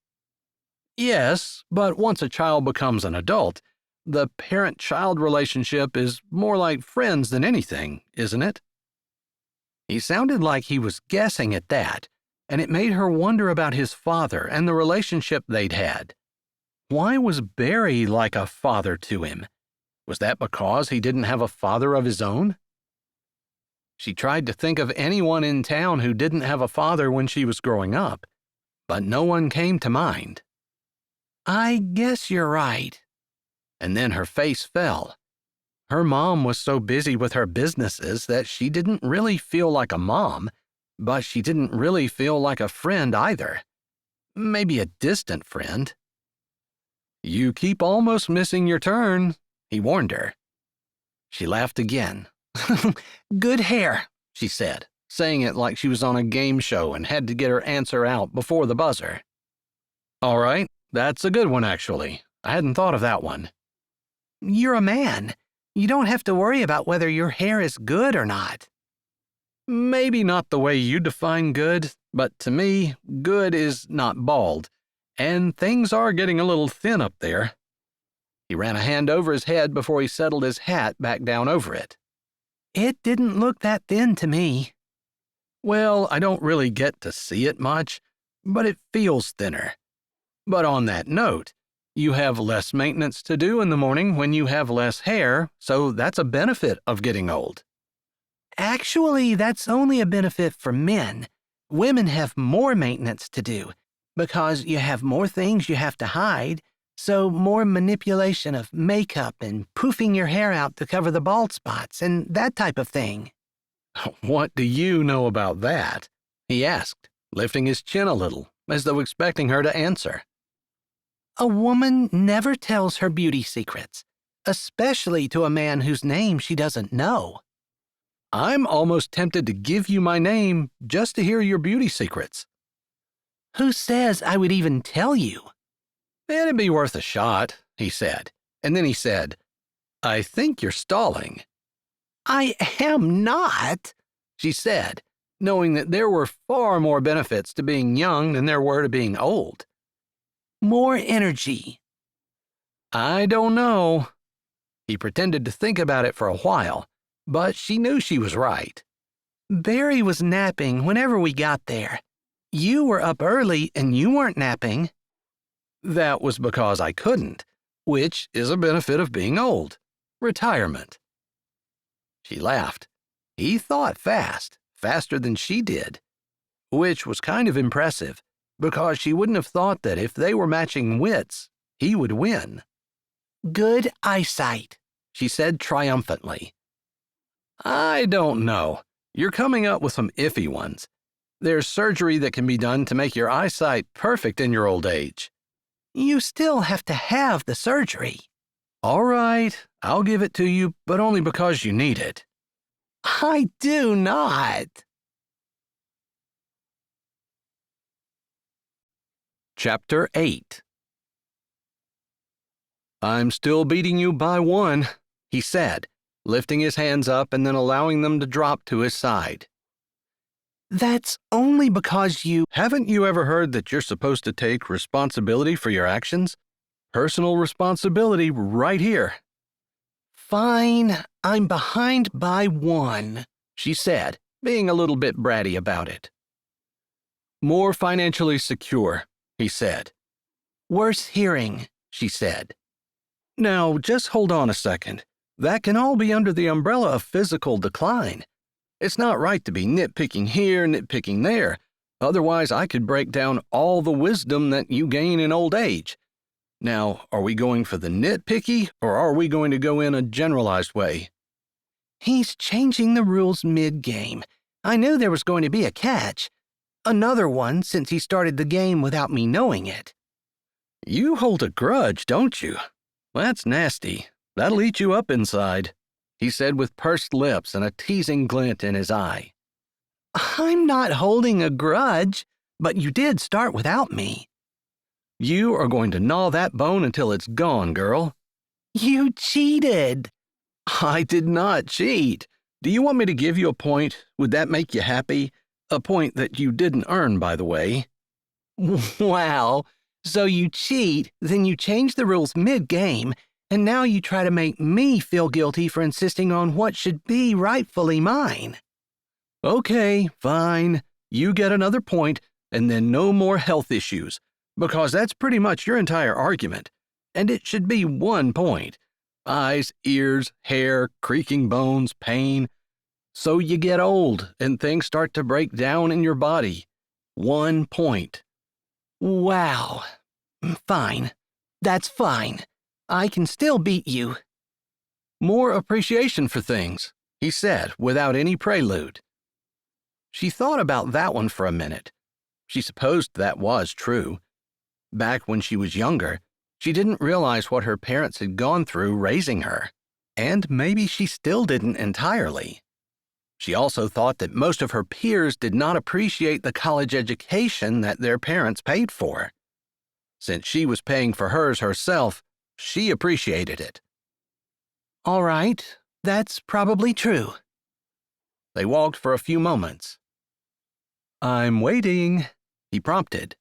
Yes, but once a child becomes an adult, the parent-child relationship is more like friends than anything, isn't it? He sounded like he was guessing at that, and it made her wonder about his father and the relationship they'd had. Why was Barry like a father to him? Was that because he didn't have a father of his own? She tried to think of anyone in town who didn't have a father when she was growing up, but no one came to mind. I guess you're right. And then her face fell. Her mom was so busy with her businesses that she didn't really feel like a mom, but she didn't really feel like a friend either. Maybe a distant friend. You keep almost missing your turn, he warned her. She laughed again. Good hair, she said, saying it like she was on a game show and had to get her answer out before the buzzer. All right, that's a good one, actually. I hadn't thought of that one. You're a man. You don't have to worry about whether your hair is good or not. Maybe not the way you define good, but to me, good is not bald, and things are getting a little thin up there. He ran a hand over his head before he settled his hat back down over it. It didn't look that thin to me. Well, I don't really get to see it much, but it feels thinner. But on that note, you have less maintenance to do in the morning when you have less hair, so that's a benefit of getting old. Actually, that's only a benefit for men. Women have more maintenance to do, because you have more things you have to hide, so more manipulation of makeup and poofing your hair out to cover the bald spots and that type of thing. What do you know about that? He asked, lifting his chin a little, as though expecting her to answer. A woman never tells her beauty secrets, especially to a man whose name she doesn't know. I'm almost tempted to give you my name just to hear your beauty secrets. Who says I would even tell you? It'd be worth a shot, he said, and then he said, I think you're stalling. I am not, she said, knowing that there were far more benefits to being young than there were to being old. More energy. I don't know. He pretended to think about it for a while, but she knew she was right. Barry was napping whenever we got there. You were up early and you weren't napping. That was because I couldn't, which is a benefit of being old. Retirement. She laughed. He thought fast, faster than she did, which was kind of impressive, because she wouldn't have thought that if they were matching wits, he would win. Good eyesight, she said triumphantly. I don't know. You're coming up with some iffy ones. There's surgery that can be done to make your eyesight perfect in your old age. You still have to have the surgery. All right, I'll give it to you, but only because you need it. I do not. Chapter 8. I'm still beating you by one, he said, lifting his hands up and then allowing them to drop to his side. That's only because you... Haven't you ever heard that you're supposed to take responsibility for your actions? Personal responsibility right here. Fine, I'm behind by one, she said, being a little bit bratty about it. More financially secure, he said. Worse hearing, she said. Now, just hold on a second. That can all be under the umbrella of physical decline. It's not right to be nitpicking here, nitpicking there. Otherwise, I could break down all the wisdom that you gain in old age. Now, are we going for the nitpicky, or are we going to go in a generalized way? He's changing the rules mid-game. I knew there was going to be a catch. Another one since he started the game without me knowing it. You hold a grudge, don't you? That's nasty. That'll eat you up inside, he said with pursed lips and a teasing glint in his eye. I'm not holding a grudge, but you did start without me. You are going to gnaw that bone until it's gone, girl. You cheated. I did not cheat. Do you want me to give you a point? Would that make you happy? A point that you didn't earn, by the way. Wow,
So you cheat, then you change the rules mid-game, and now you try to make me feel guilty for insisting on what should be rightfully mine.
Okay, fine. You get another point, and then no more health issues, because that's pretty much your entire argument. And it should be 1 point. Eyes, ears, hair, creaking bones, pain. So you get old, and things start to break down in your body. 1 point.
Wow. Fine. That's fine. I can still beat you.
More appreciation for things, he said without any prelude. She thought about that one for a minute. She supposed that was true. Back when she was younger, she didn't realize what her parents had gone through raising her, and maybe she still didn't entirely. She also thought that most of her peers did not appreciate the college education that their parents paid for. Since she was paying for hers herself, she appreciated it.
All right, that's probably true.
They walked for a few moments. I'm waiting, he prompted.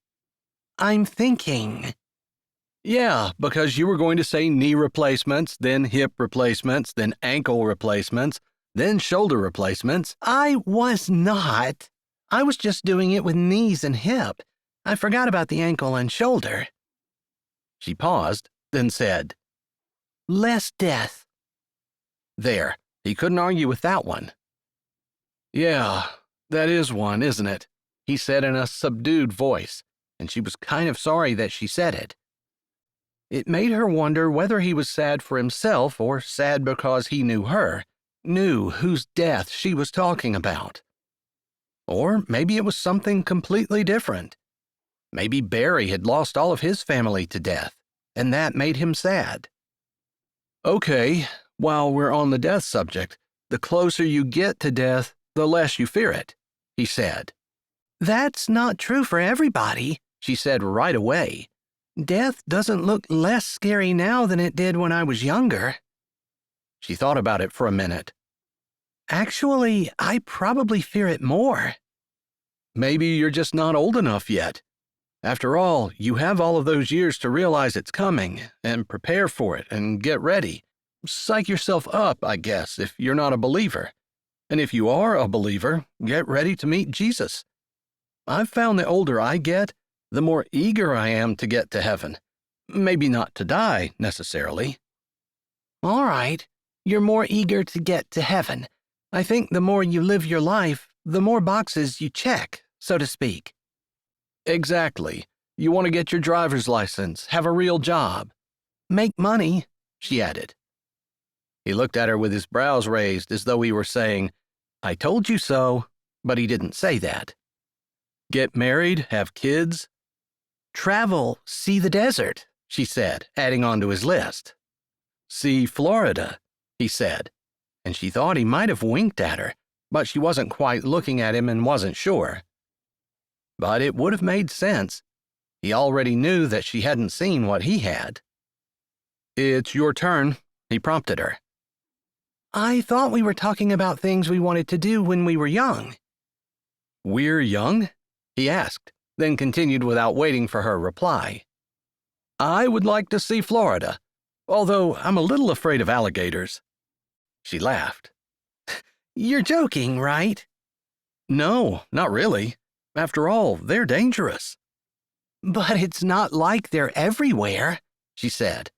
I'm thinking.
Yeah, because you were going to say knee replacements, then hip replacements, then ankle replacements, then shoulder replacements.
I was not. I was just doing it with knees and hip. I forgot about the ankle and shoulder.
She paused, then said,
Less death.
There, he couldn't argue with that one. Yeah, that is one, isn't it? He said in a subdued voice, and she was kind of sorry that she said it. It made her wonder whether he was sad for himself or sad because he knew her, knew whose death she was talking about. Or maybe it was something completely different. Maybe Barry had lost all of his family to death, and that made him sad. Okay, while we're on the death subject, the closer you get to death, the less you fear it, he said.
That's not true for everybody, she said right away. Death doesn't look less scary now than it did when I was younger.
She thought about it for a minute.
Actually, I probably fear it more.
Maybe you're just not old enough yet. After all, you have all of those years to realize it's coming, and prepare for it, and get ready. Psych yourself up, I guess, if you're not a believer. And if you are a believer, get ready to meet Jesus. I've found the older I get, the more eager I am to get to heaven. Maybe not to die, necessarily.
All right, you're more eager to get to heaven. I think the more you live your life, the more boxes you check, so to speak.
Exactly. You want to get your driver's license, have a real job.
Make money,
she added. He looked at her with his brows raised as though he were saying, I told you so, but he didn't say that. Get married, have kids.
Travel, see the desert,
she said, adding on to his list. See Florida, he said, and she thought he might have winked at her, but she wasn't quite looking at him and wasn't sure. But it would have made sense. He already knew that she hadn't seen what he had. It's your turn, he prompted her.
I thought we were talking about things we wanted to do when we were young.
We're young? He asked, then continued without waiting for her reply. I would like to see Florida, although I'm a little afraid of alligators. She laughed.
You're joking, right?
No, not really. After all, they're dangerous.
But it's not like they're everywhere, she said.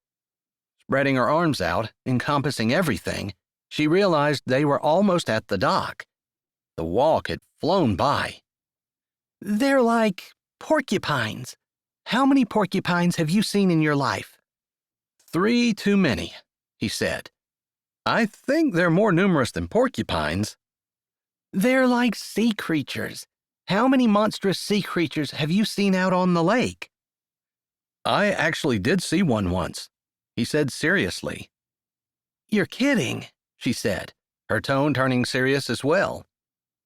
Spreading her arms out, encompassing everything, she realized they were almost at the dock. The walk had flown by.
They're like porcupines. How many porcupines have you seen in your life?
3 too many, he said. I think they're more numerous than porcupines.
They're like sea creatures. How many monstrous sea creatures have you seen out on the lake?
I actually did see one once, he said seriously.
You're kidding,
she said, her tone turning serious as well.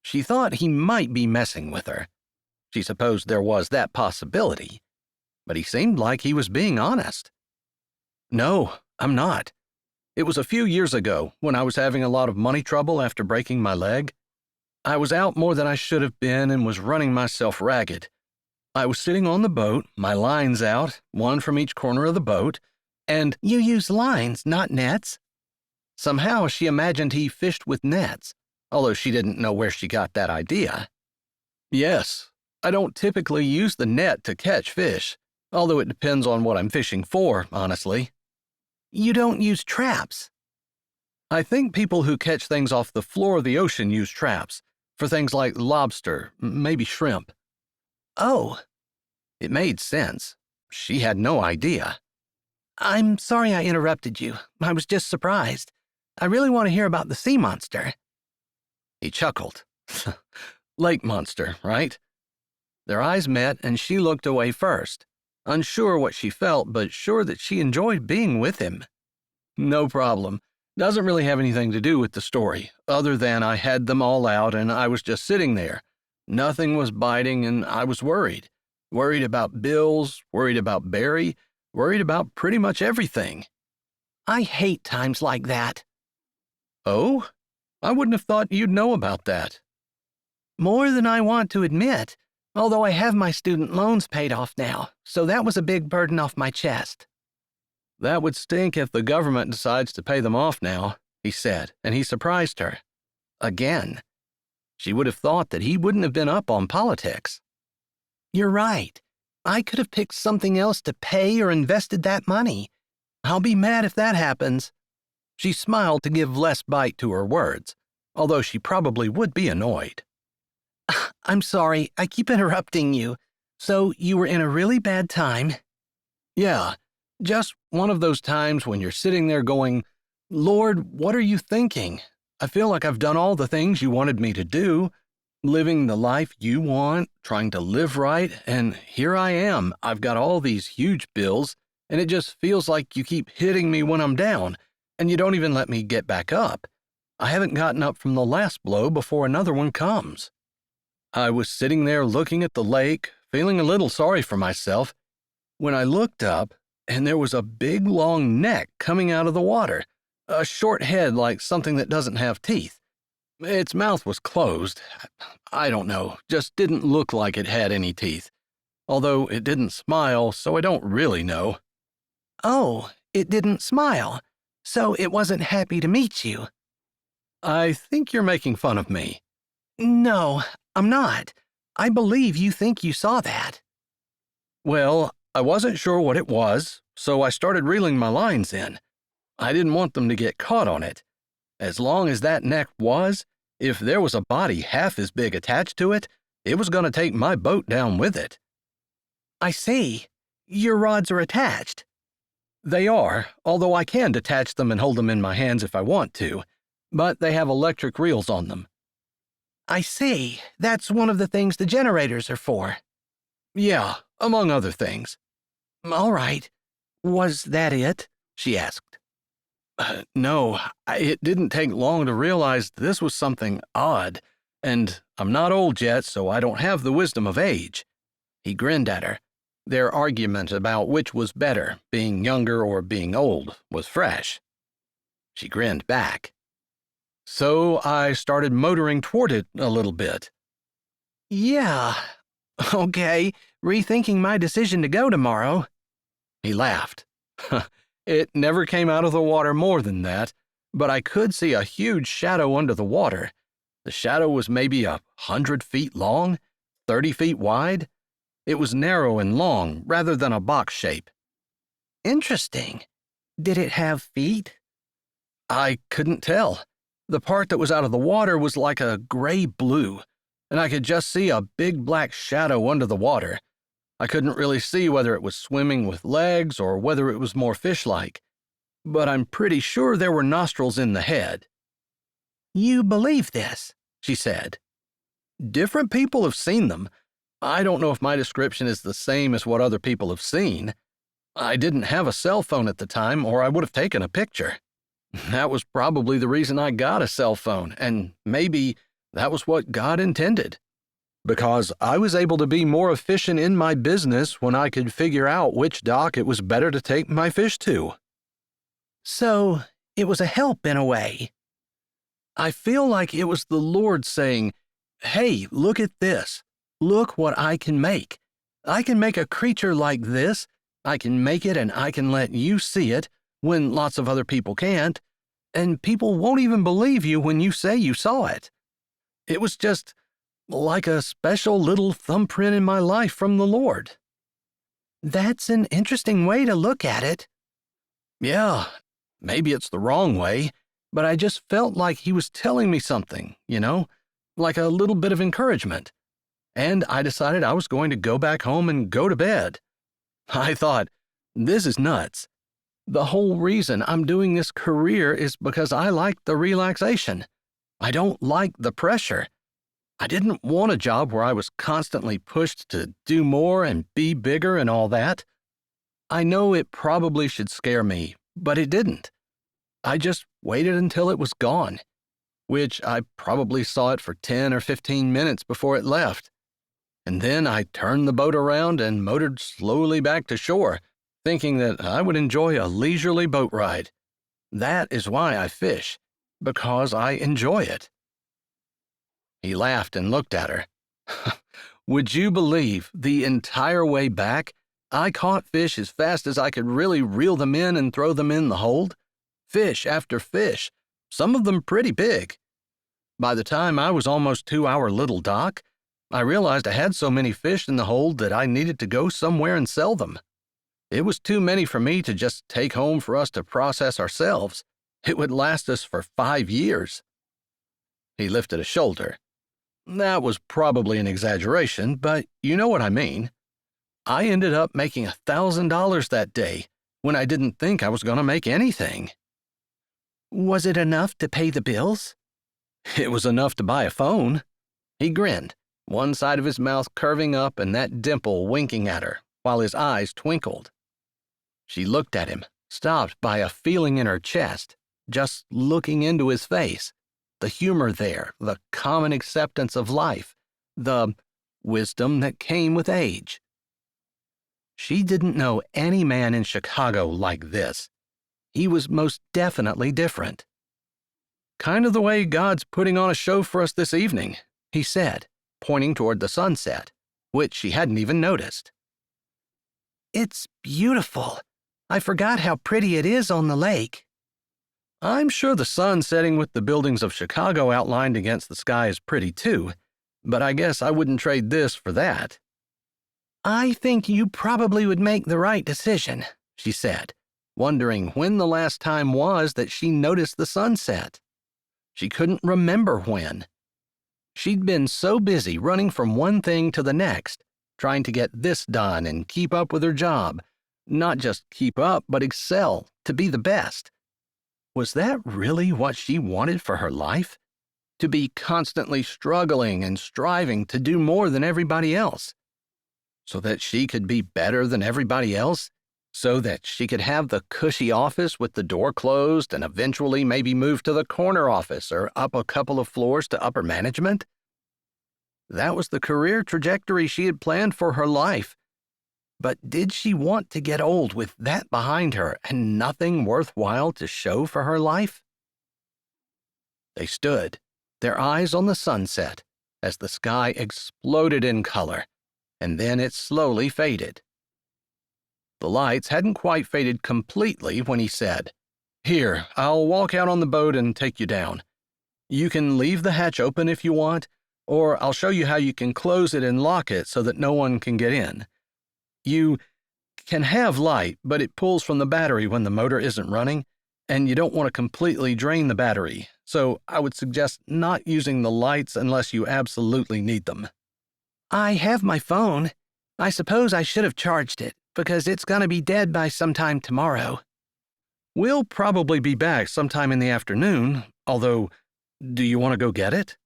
She thought he might be messing with her. She supposed there was that possibility, but he seemed like he was being honest. No, I'm not. It was a few years ago when I was having a lot of money trouble after breaking my leg. I was out more than I should have been and was running myself ragged. I was sitting on the boat, my lines out, one from each corner of the boat, and
You use lines, not nets.
somehow she imagined he fished with nets, although she didn't know where she got that idea. Yes, I don't typically use the net to catch fish, although it depends on what I'm fishing for, honestly.
You don't use traps.
I think people who catch things off the floor of the ocean use traps, for things like lobster, maybe shrimp.
Oh,
It made sense. She had no idea.
I'm sorry I interrupted you. I was just surprised. I really want to hear about the sea monster.
He chuckled. Lake monster, right? Their eyes met, and she looked away first, unsure what she felt, but sure that she enjoyed being with him. No problem. Doesn't really have anything to do with the story, other than I had them all out and I was just sitting there. Nothing was biting, and I was worried. Worried about bills, worried about Barry, worried about pretty much everything.
I hate times like that.
Oh? I wouldn't have thought you'd know about that.
More than I want to admit, although I have my student loans paid off now, so that was a big burden off my chest.
That would stink if the government decides to pay them off now, he said, and he surprised her. Again. She would have thought that he wouldn't have been up on politics.
You're right. I could have picked something else to pay or invested that money. I'll be mad if that happens.
She smiled to give less bite to her words, although she probably would be annoyed.
I'm sorry, I keep interrupting you. So you were in a really bad time?
Yeah, just one of those times when you're sitting there going, Lord, what are you thinking? I feel like I've done all the things you wanted me to do, living the life you want, trying to live right, and here I am. I've got all these huge bills, and it just feels like you keep hitting me when I'm down, and you don't even let me get back up. I haven't gotten up from the last blow before another one comes. I was sitting there looking at the lake, feeling a little sorry for myself, when I looked up, and there was a big long neck coming out of the water, a short head like something that doesn't have teeth. Its mouth was closed. I don't know, just didn't look like it had any teeth. Although it didn't smile, so I don't really know.
Oh, it didn't smile, so it wasn't happy to meet you.
I think you're making fun of me.
No, I'm not. I believe you think you saw that.
Well, I wasn't sure what it was, so I started reeling my lines in. I didn't want them to get caught on it. As long as that neck was, if there was a body half as big attached to it, it was going to take my boat down with it.
I see. Your rods are attached.
They are, although I can detach them and hold them in my hands if I want to, but they have electric reels on them.
I see. That's one of the things the generators are for.
Yeah, among other things.
All right. Was that it? She asked.
No, it didn't take long to realize this was something odd, and I'm not old yet, so I don't have the wisdom of age. He grinned at her. Their argument about which was better, being younger or being old, was fresh. She grinned back. So I started motoring toward it a little bit.
Yeah. Okay, rethinking my decision to go tomorrow.
He laughed. It never came out of the water more than that, but I could see a huge shadow under the water. The shadow was maybe 100 feet long, 30 feet wide. It was narrow and long, rather than a box shape.
Interesting. Did it have feet?
I couldn't tell. The part that was out of the water was like a gray-blue, and I could just see a big black shadow under the water. I couldn't really see whether it was swimming with legs or whether it was more fish-like, but I'm pretty sure there were nostrils in the head.
You believe this?
She said. Different people have seen them. I don't know if my description is the same as what other people have seen. I didn't have a cell phone at the time, or I would have taken a picture. That was probably the reason I got a cell phone, and maybe that was what God intended. Because I was able to be more efficient in my business when I could figure out which dock it was better to take my fish to.
So, it was a help in a way.
I feel like it was the Lord saying, hey, look at this. Look what I can make. I can make a creature like this. I can make it and I can let you see it when lots of other people can't, and people won't even believe you when you say you saw it. It was just like a special little thumbprint in my life from the Lord."
That's an interesting way to look at it.
Yeah, maybe it's the wrong way, but I just felt like he was telling me something, like a little bit of encouragement. And I decided I was going to go back home and go to bed. I thought, this is nuts. The whole reason I'm doing this career is because I like the relaxation. I don't like the pressure. I didn't want a job where I was constantly pushed to do more and be bigger and all that. I know it probably should scare me, but it didn't. I just waited until it was gone, which I probably saw it for 10 or 15 minutes before it left. And then I turned the boat around and motored slowly back to shore, thinking that I would enjoy a leisurely boat ride. That is why I fish, because I enjoy it. He laughed and looked at her. Would you believe the entire way back, I caught fish as fast as I could really reel them in and throw them in the hold? Fish after fish, some of them pretty big. By the time I was almost to our little dock, I realized I had so many fish in the hold that I needed to go somewhere and sell them. It was too many for me to just take home for us to process ourselves. It would last us for 5 years. He lifted a shoulder. That was probably an exaggeration, but you know what I mean. I ended up making $1,000 that day when I didn't think I was going to make anything.
Was it enough to pay the bills?
It was enough to buy a phone. He grinned, one side of his mouth curving up and that dimple winking at her, while his eyes twinkled. She looked at him, stopped by a feeling in her chest, just looking into his face. The humor there, the common acceptance of life, the wisdom that came with age. She didn't know any man in Chicago like this. He was most definitely different. "Kind of the way God's putting on a show for us this evening," he said, pointing toward the sunset, which she hadn't even noticed.
"It's beautiful. I forgot how pretty it is on the lake."
"I'm sure the sun setting with the buildings of Chicago outlined against the sky is pretty too, but I guess I wouldn't trade this for that."
"I think you probably would make the right decision,"
she said, wondering when the last time was that she noticed the sunset. She couldn't remember when. She'd been so busy running from one thing to the next, trying to get this done and keep up with her job. Not just keep up, but excel, to be the best. Was that really what she wanted for her life? To be constantly struggling and striving to do more than everybody else? So that she could be better than everybody else? So that she could have the cushy office with the door closed and eventually maybe move to the corner office or up a couple of floors to upper management? That was the career trajectory she had planned for her life. But did she want to get old with that behind her and nothing worthwhile to show for her life? They stood, their eyes on the sunset, as the sky exploded in color, and then it slowly faded. The lights hadn't quite faded completely when he said, "Here, I'll walk out on the boat and take you down. You can leave the hatch open if you want, or I'll show you how you can close it and lock it so that no one can get in. You can have light, but it pulls from the battery when the motor isn't running, and you don't want to completely drain the battery, so I would suggest not using the lights unless you absolutely need them."
"I have my phone. I suppose I should have charged it, because it's going to be dead by sometime tomorrow."
"We'll probably be back sometime in the afternoon, although, do you want to go get it?"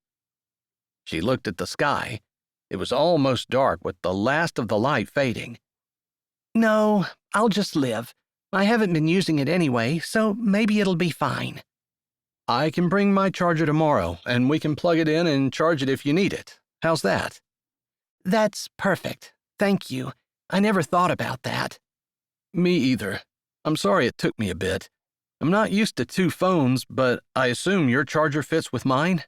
She looked at the sky. It was almost dark with the last of the light fading.
"No, I'll just live. I haven't been using it anyway, so maybe it'll be fine."
"I can bring my charger tomorrow, and we can plug it in and charge it if you need it. How's that?"
"That's perfect. Thank you. I never thought about that."
"Me either. I'm sorry it took me a bit. I'm not used to 2 phones, but I assume your charger fits with mine?"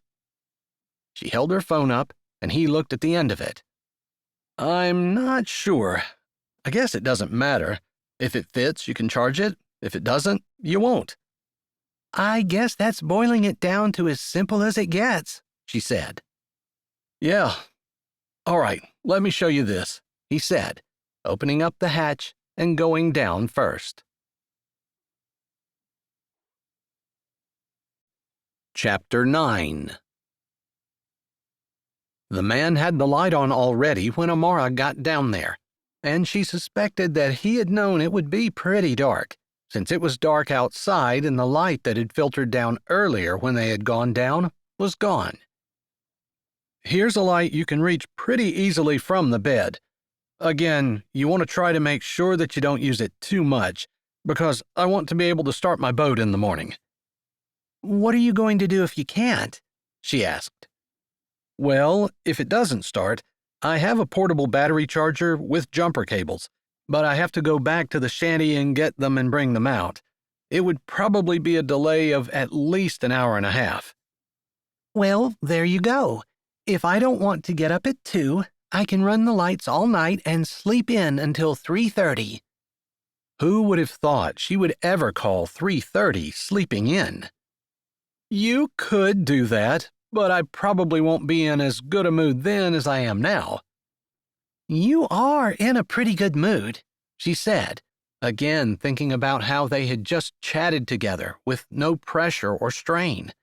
She held her phone up, and he looked at the end of it. I'm not sure. I guess it doesn't matter. If it fits, you can charge it. If it doesn't, you won't.
I guess that's boiling it down to as simple as it gets, she said.
Yeah. All right, let me show you this, he said, opening up the hatch and going down first. Chapter 9. The man had the light on already when Amara got down there, and she suspected that he had known it would be pretty dark, since it was dark outside and the light that had filtered down earlier when they had gone down was gone. Here's a light you can reach pretty easily from the bed. Again, you want to try to make sure that you don't use it too much, because I want to be able to start my boat in the morning.
What are you going to do if you can't? She asked.
Well, if it doesn't start, I have a portable battery charger with jumper cables, but I have to go back to the shanty and get them and bring them out. It would probably be a delay of at least an hour and a half.
Well, there you go. If I don't want to get up at 2, I can run the lights all night and sleep in until 3:30.
Who would have thought she would ever call 3:30 sleeping in? You could do that, but I probably won't be in as good a mood then as I am now.
You are in a pretty good mood,
she said, again thinking about how they had just chatted together with no pressure or strain.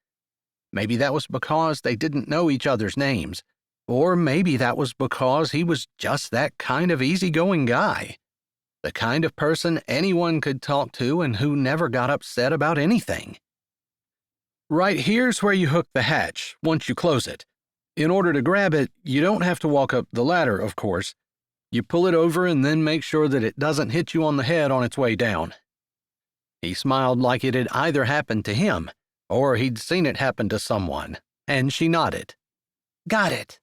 Maybe that was because they didn't know each other's names, or maybe that was because he was just that kind of easygoing guy, the kind of person anyone could talk to and who never got upset about anything. Right here's where you hook the hatch once you close it. In order to grab it, you don't have to walk up the ladder, of course. You pull it over and then make sure that it doesn't hit you on the head on its way down. He smiled like it had either happened to him or he'd seen it happen to someone, and she nodded.
Got it.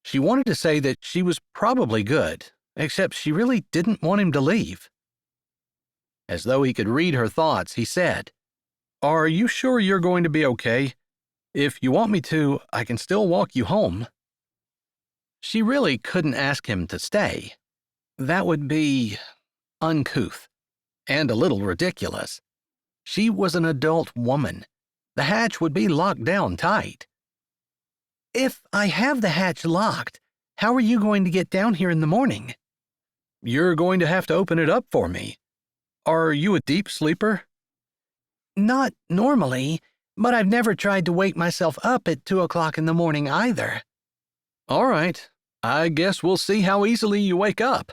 She wanted to say that she was probably good, except she really didn't want him to leave. As though he could read her thoughts, he said, "Are you sure you're going to be okay? If you want me to, I can still walk you home." She really couldn't ask him to stay. That would be uncouth and a little ridiculous. She was an adult woman. The hatch would be locked down tight.
If I have the hatch locked, how are you going to get down here in the morning?
You're going to have to open it up for me. Are you a deep sleeper?
Not normally, but I've never tried to wake myself up at 2 o'clock in the morning either.
All right, I guess we'll see how easily you wake up.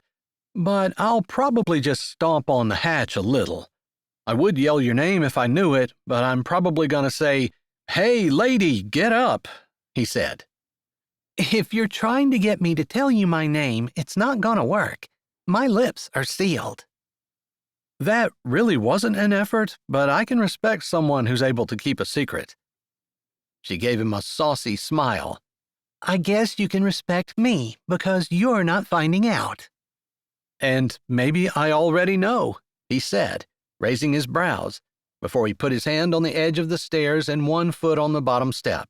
But I'll probably just stomp on the hatch a little. I would yell your name if I knew it, but I'm probably going to say, "Hey, lady, get up," he said.
If you're trying to get me to tell you my name, it's not going to work. My lips are sealed.
That really wasn't an effort, but I can respect someone who's able to keep a secret. She gave him a saucy smile.
I guess you can respect me because you're not finding out.
And maybe I already know, he said, raising his brows, before he put his hand on the edge of the stairs and one foot on the bottom step.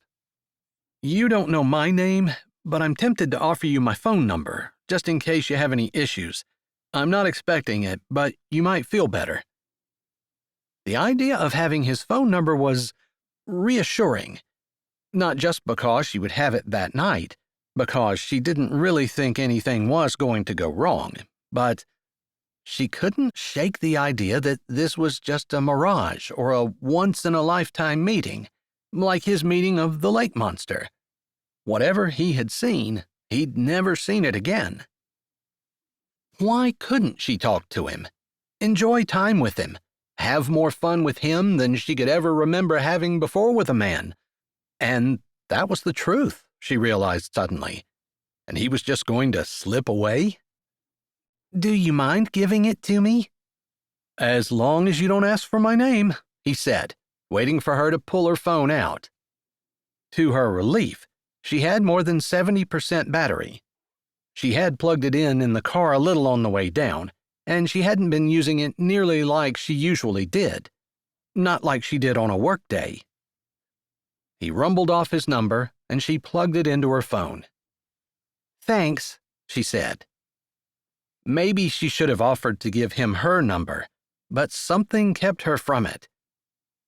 You don't know my name, but I'm tempted to offer you my phone number, just in case you have any issues. I'm not expecting it, but you might feel better. The idea of having his phone number was reassuring, not just because she would have it that night, because she didn't really think anything was going to go wrong, but she couldn't shake the idea that this was just a mirage or a once-in-a-lifetime meeting, like his meeting of the lake monster. Whatever he had seen, he'd never seen it again. Why couldn't she talk to him, enjoy time with him, have more fun with him than she could ever remember having before with a man? And that was the truth, she realized suddenly. And he was just going to slip away?
Do you mind giving it to me?
As long as you don't ask for my name, he said, waiting for her to pull her phone out. To her relief, she had more than 70% battery. She had plugged it in the car a little on the way down, and she hadn't been using it nearly like she usually did. Not like she did on a work day. He rumbled off his number, and she plugged it into her phone.
Thanks,
she said. Maybe she should have offered to give him her number, but something kept her from it.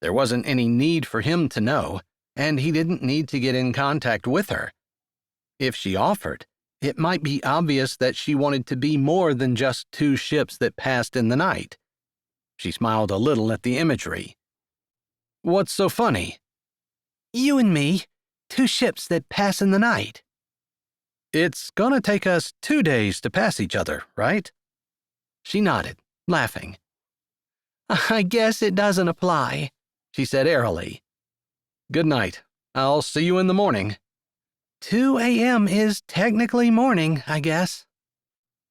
There wasn't any need for him to know, and he didn't need to get in contact with her. If she offered, it might be obvious that she wanted to be more than just two ships that passed in the night. She smiled a little at the imagery. What's so funny?
You and me, two ships that pass in the night.
It's gonna take us 2 days to pass each other, right? She nodded, laughing.
I guess it doesn't apply, she said airily.
Good night. I'll see you in the morning.
2 a.m. is technically morning, I guess.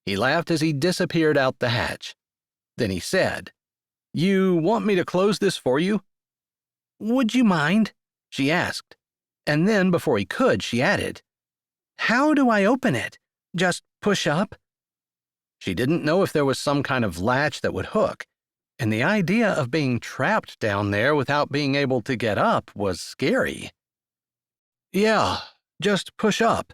He laughed as he disappeared out the hatch. Then he said, You want me to close this for you?
Would you mind?
She asked. And then, before he could, she added,
How do I open it? Just push up?
She didn't know if there was some kind of latch that would hook, and the idea of being trapped down there without being able to get up was scary. Yeah, just push up.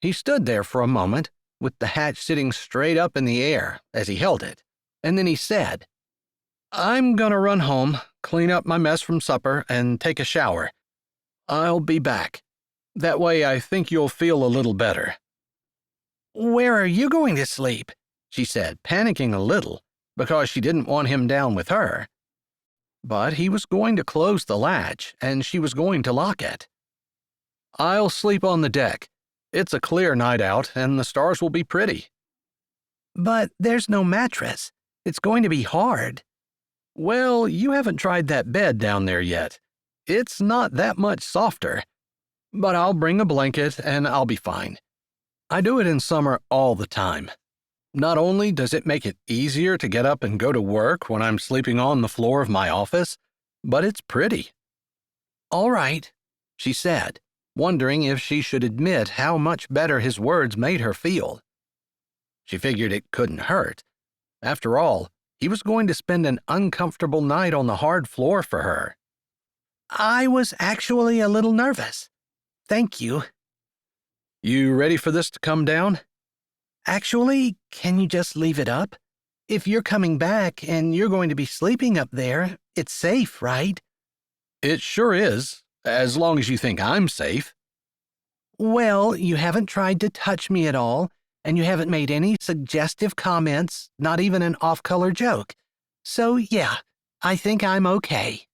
He stood there for a moment, with the hatch sitting straight up in the air as he held it, and then he said, I'm gonna run home, clean up my mess from supper, and take a shower. I'll be back. That way I think you'll feel a little better.
Where are you going to sleep?
She said, panicking a little, because she didn't want him down with her. But he was going to close the latch, and she was going to lock it. I'll sleep on the deck. It's a clear night out, and the stars will be pretty.
But there's no mattress. It's going to be hard.
Well, you haven't tried that bed down there yet. It's not that much softer. But I'll bring a blanket, and I'll be fine. I do it in summer all the time. Not only does it make it easier to get up and go to work when I'm sleeping on the floor of my office, but it's pretty.
All right,
she said, wondering if she should admit how much better his words made her feel. She figured it couldn't hurt. After all, he was going to spend an uncomfortable night on the hard floor for her.
I was actually a little nervous. Thank you.
You ready for this to come down?
Actually, can you just leave it up? If you're coming back and you're going to be sleeping up there, it's safe, right?
It sure is, as long as you think I'm safe.
Well, you haven't tried to touch me at all, and you haven't made any suggestive comments, not even an off-color joke. So, yeah, I think I'm okay.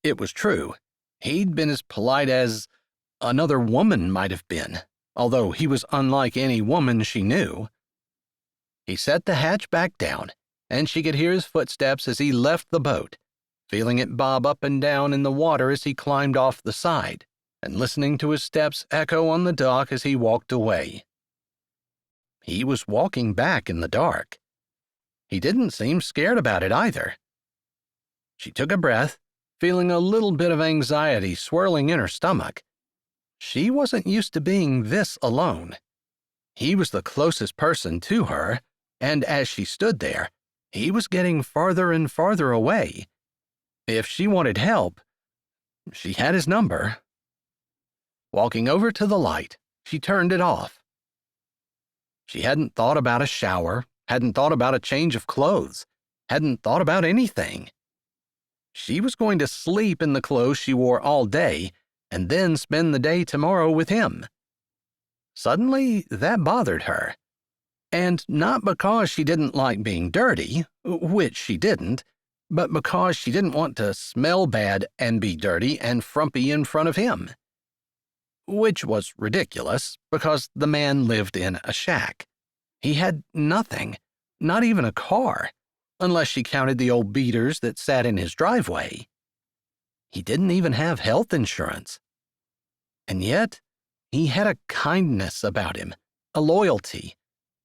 It was true. He'd been as polite as another woman might have been, although he was unlike any woman she knew. He set the hatch back down, and she could hear his footsteps as he left the boat, feeling it bob up and down in the water as he climbed off the side, and listening to his steps echo on the dock as he walked away. He was walking back in the dark. He didn't seem scared about it either. She took a breath, feeling a little bit of anxiety swirling in her stomach. She wasn't used to being this alone. He was the closest person to her, and as she stood there, he was getting farther and farther away. If she wanted help, she had his number. Walking over to the light, she turned it off. She hadn't thought about a shower, hadn't thought about a change of clothes, hadn't thought about anything. She was going to sleep in the clothes she wore all day and then spend the day tomorrow with him. Suddenly, that bothered her. And not because she didn't like being dirty, which she didn't, but because she didn't want to smell bad and be dirty and frumpy in front of him. Which was ridiculous, because the man lived in a shack. He had nothing, not even a car, unless she counted the old beaters that sat in his driveway. He didn't even have health insurance. And yet, he had a kindness about him, a loyalty,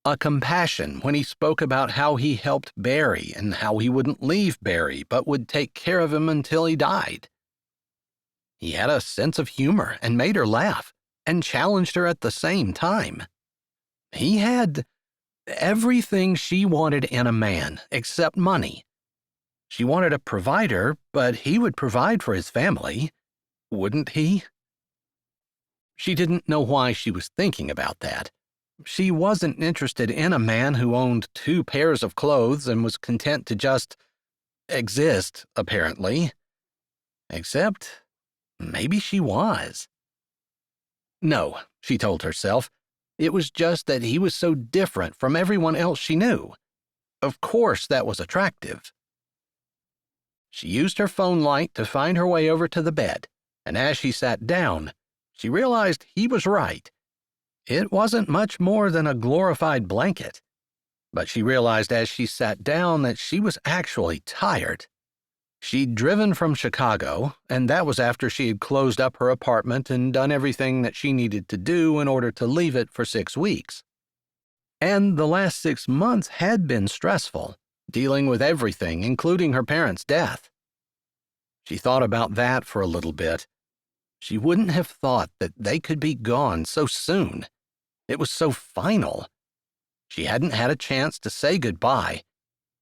a compassion when he spoke about how he helped Barry and how he wouldn't leave Barry but would take care of him until he died. He had a sense of humor and made her laugh and challenged her at the same time. He had everything she wanted in a man except money. She wanted a provider, but he would provide for his family, wouldn't he? She didn't know why she was thinking about that, She wasn't interested in a man who owned 2 pairs of clothes and was content to just exist, apparently. Except, maybe she was. No, she told herself. It was just that he was so different from everyone else she knew. Of course that was attractive. She used her phone light to find her way over to the bed, and as she sat down, she realized he was right. It wasn't much more than a glorified blanket, but she realized as she sat down that she was actually tired. She'd driven from Chicago, and that was after she had closed up her apartment and done everything that she needed to do in order to leave it for 6 weeks. And the last 6 months had been stressful, dealing with everything, including her parents' death. She thought about that for a little bit. She wouldn't have thought that they could be gone so soon. It was so final. She hadn't had a chance to say goodbye.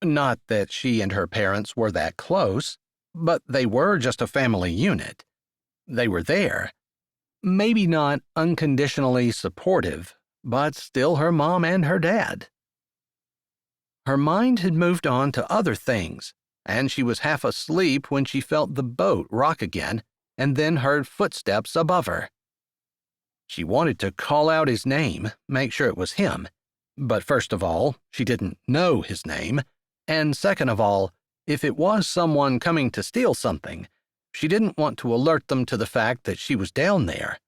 Not that she and her parents were that close, but they were just a family unit. They were there. Maybe not unconditionally supportive, but still her mom and her dad. Her mind had moved on to other things, and she was half asleep when she felt the boat rock again and then heard footsteps above her. She wanted to call out his name, make sure it was him, but first of all, she didn't know his name, and second of all, if it was someone coming to steal something, she didn't want to alert them to the fact that she was down there,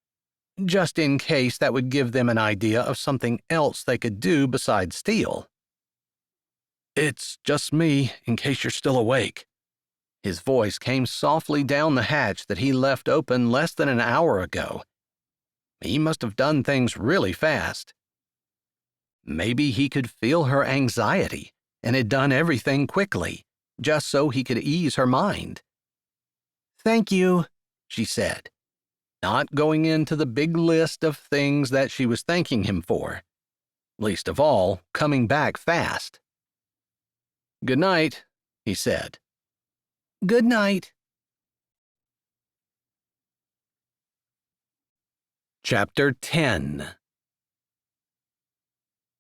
just in case that would give them an idea of something else they could do besides steal. "It's just me, in case you're still awake." His voice came softly down the hatch that he left open less than an hour ago. He must have done things really fast. Maybe he could feel her anxiety and had done everything quickly, just so he could ease her mind. "Thank you," she said, not going into the big list of things that she was thanking him for, least of all, coming back fast. "Good night," he said. "Good night." Chapter 10.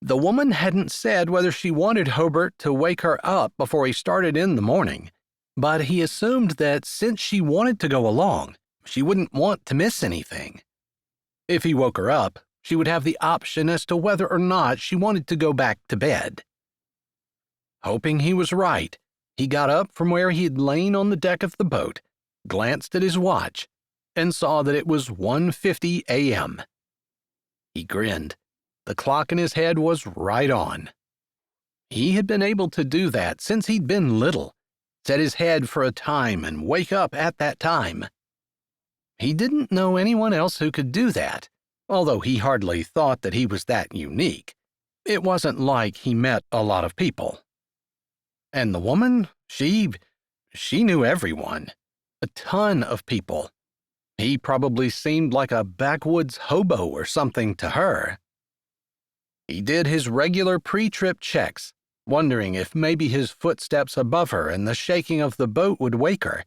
The woman hadn't said whether she wanted Hobert to wake her up before he started in the morning, but he assumed that since she wanted to go along, she wouldn't want to miss anything. If he woke her up, she would have the option as to whether or not she wanted to go back to bed. Hoping he was right, he got up from where he had lain on the deck of the boat, glanced at his watch, and saw that it was 1:50 a.m. He grinned. The clock in his head was right on. He had been able to do that since he'd been little, set his head for a time and wake up at that time. He didn't know anyone else who could do that, although he hardly thought that he was that unique. It wasn't like he met a lot of people. And the woman, she knew everyone. A ton of people. He probably seemed like a backwoods hobo or something to her. He did his regular pre-trip checks, wondering if maybe his footsteps above her and the shaking of the boat would wake her.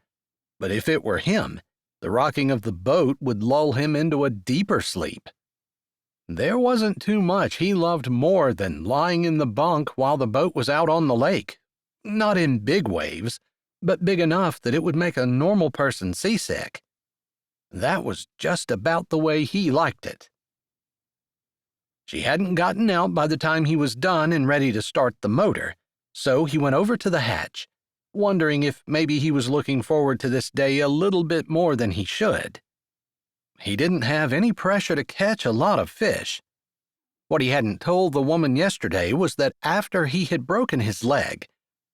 But if it were him, the rocking of the boat would lull him into a deeper sleep. There wasn't too much he loved more than lying in the bunk while the boat was out on the lake. Not in big waves, but big enough that it would make a normal person seasick. That was just about the way he liked it. She hadn't gotten out by the time he was done and ready to start the motor, so he went over to the hatch, wondering if maybe he was looking forward to this day a little bit more than he should. He didn't have any pressure to catch a lot of fish. What he hadn't told the woman yesterday was that after he had broken his leg,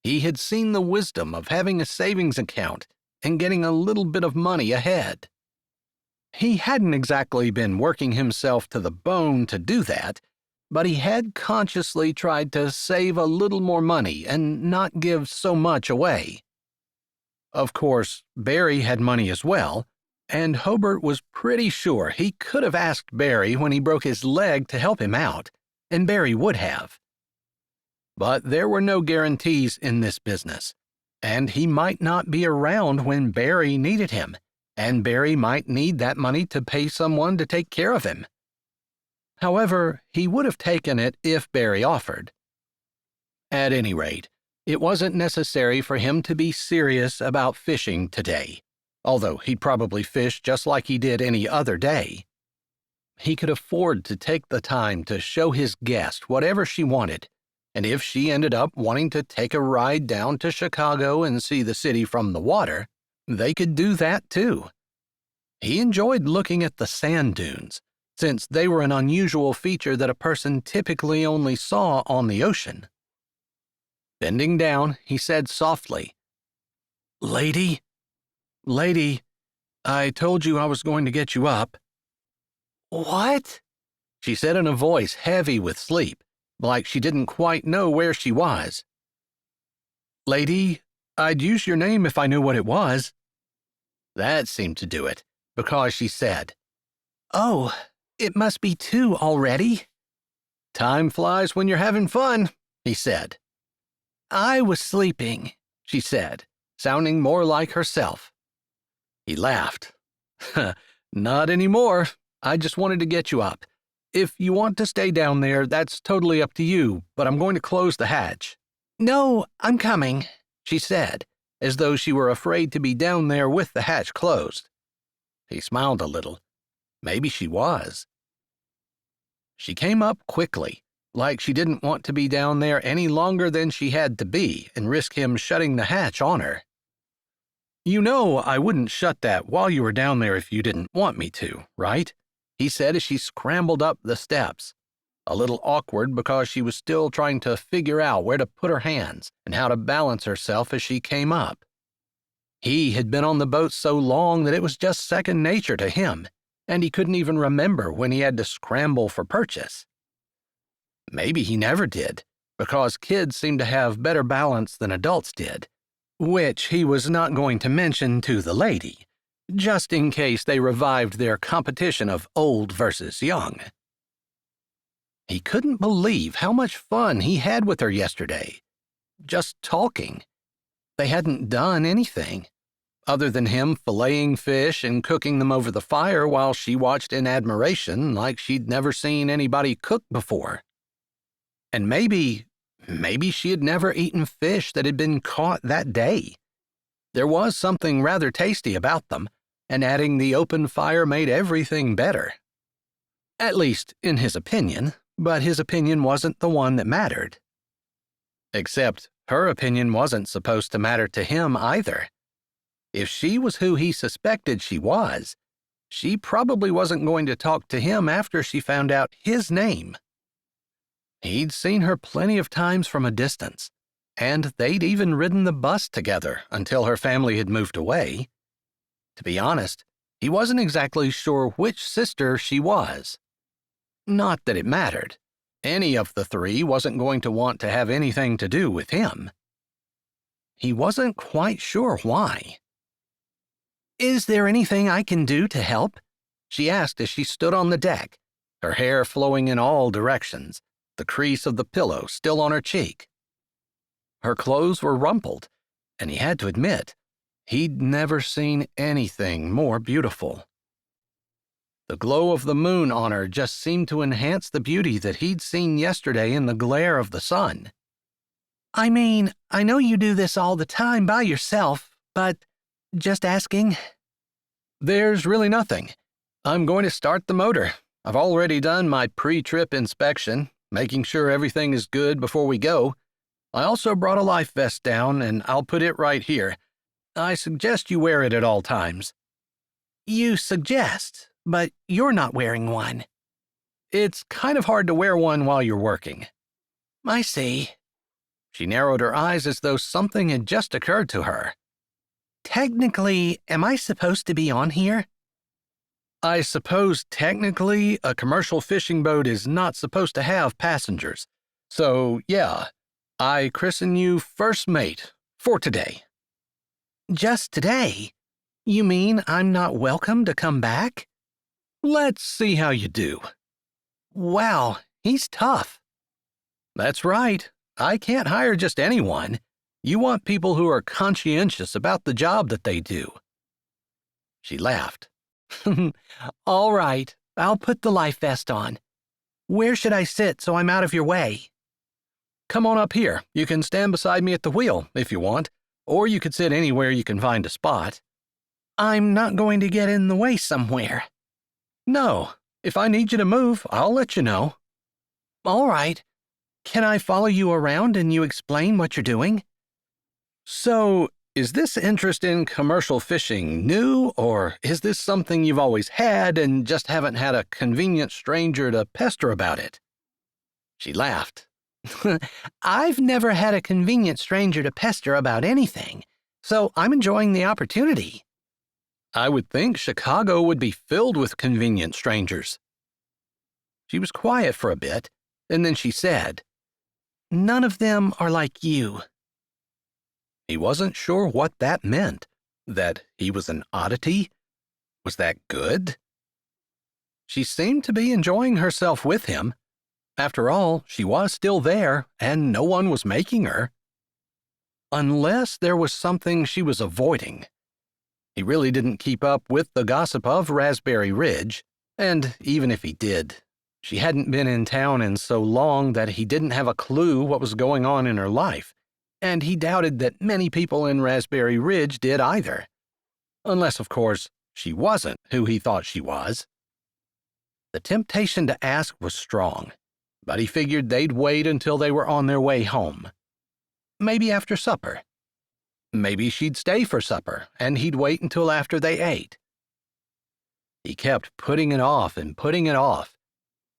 he had seen the wisdom of having a savings account and getting a little bit of money ahead. He hadn't exactly been working himself to the bone to do that, but he had consciously tried to save a little more money and not give so much away. Of course, Barry had money as well, and Hobert was pretty sure he could have asked Barry when he broke his leg to help him out, and Barry would have. But there were no guarantees in this business, and he might not be around when Barry needed him, and Barry might need that money to pay someone to take care of him. However, he would have taken it if Barry offered. At any rate, it wasn't necessary for him to be serious about fishing today, although he'd probably fish just like he did any other day. He could afford to take the time to show his guest whatever she wanted, and if she ended up wanting to take a ride down to Chicago and see the city from the water, they could do that too. He enjoyed looking at the sand dunes, since they were an unusual feature that a person typically only saw on the ocean. Bending down, he said softly, "Lady, I told you I was going to get you up."
What?
She said in a voice heavy with sleep, like she didn't quite know where she was. "Lady, I'd use your name if I knew what it was." That seemed to do it, because she said,
"Oh, it must be 2 already."
"Time flies when you're having fun," he said.
"I was sleeping,"
she said, sounding more like herself. He laughed. "Not anymore. I just wanted to get you up. If you want to stay down there, that's totally up to you, but I'm going to close the hatch."
"No, I'm coming,"
she said, as though she were afraid to be down there with the hatch closed. He smiled a little. Maybe she was. She came up quickly, like she didn't want to be down there any longer than she had to be and risk him shutting the hatch on her. "You know I wouldn't shut that while you were down there if you didn't want me to, right?" he said as she scrambled up the steps, a little awkward because she was still trying to figure out where to put her hands and how to balance herself as she came up. He had been on the boat so long that it was just second nature to him, and he couldn't even remember when he had to scramble for purchase. Maybe he never did, because kids seemed to have better balance than adults did, which he was not going to mention to the lady, just in case they revived their competition of old versus young. He couldn't believe how much fun he had with her yesterday, just talking. They hadn't done anything, other than him filleting fish and cooking them over the fire while she watched in admiration like she'd never seen anybody cook before. And maybe she had never eaten fish that had been caught that day. There was something rather tasty about them, and adding the open fire made everything better. At least in his opinion, but his opinion wasn't the one that mattered. Except her opinion wasn't supposed to matter to him either. If she was who he suspected she was, she probably wasn't going to talk to him after she found out his name. He'd seen her plenty of times from a distance, and they'd even ridden the bus together until her family had moved away. To be honest, he wasn't exactly sure which sister she was. Not that it mattered. Any of the three wasn't going to want to have anything to do with him. He wasn't quite sure why.
"Is there anything I can do to help?"
she asked as she stood on the deck, her hair flowing in all directions, the crease of the pillow still on her cheek. Her clothes were rumpled, and he had to admit, he'd never seen anything more beautiful. The glow of the moon on her just seemed to enhance the beauty that he'd seen yesterday in the glare of the sun.
"I mean, I know you do this all the time by yourself, but just asking."
"There's really nothing. I'm going to start the motor. I've already done my pre-trip inspection, making sure everything is good before we go. I also brought a life vest down, and I'll put it right here. I suggest you wear it at all times."
"You suggest, but you're not wearing one."
"It's kind of hard to wear one while you're working."
"I see."
She narrowed her eyes as though something had just occurred to her.
"Technically, am I supposed to be on here?"
"I suppose technically a commercial fishing boat is not supposed to have passengers. So, yeah, I christen you first mate for today."
"Just today? You mean I'm not welcome to come back?"
"Let's see how you do."
"Wow, he's tough."
"That's right. I can't hire just anyone. You want people who are conscientious about the job that they do." She laughed.
"All right, I'll put the life vest on." Where should I sit so I'm out of your way?
Come on up here. You can stand beside me at the wheel, if you want, or you could sit anywhere you can find a spot.
I'm not going to get in the way somewhere.
No. If I need you to move, I'll let you know.
All right. Can I follow you around and you explain what you're doing?
So, is this interest in commercial fishing new, or is this something you've always had and just haven't had a convenient stranger to pester about it? She laughed.
I've never had a convenient stranger to pester about anything, so I'm enjoying the opportunity.
I would think Chicago would be filled with convenient strangers. She was quiet for a bit, and then she said,
None of them are like you.
He wasn't sure what that meant. That he was an oddity? Was that good? She seemed to be enjoying herself with him. After all, she was still there, and no one was making her. Unless there was something she was avoiding. He really didn't keep up with the gossip of Raspberry Ridge, and even if he did, she hadn't been in town in so long that he didn't have a clue what was going on in her life, and he doubted that many people in Raspberry Ridge did either. Unless, of course, she wasn't who he thought she was. The temptation to ask was strong, but he figured they'd wait until they were on their way home. Maybe after supper. Maybe she'd stay for supper, and he'd wait until after they ate. He kept putting it off and putting it off,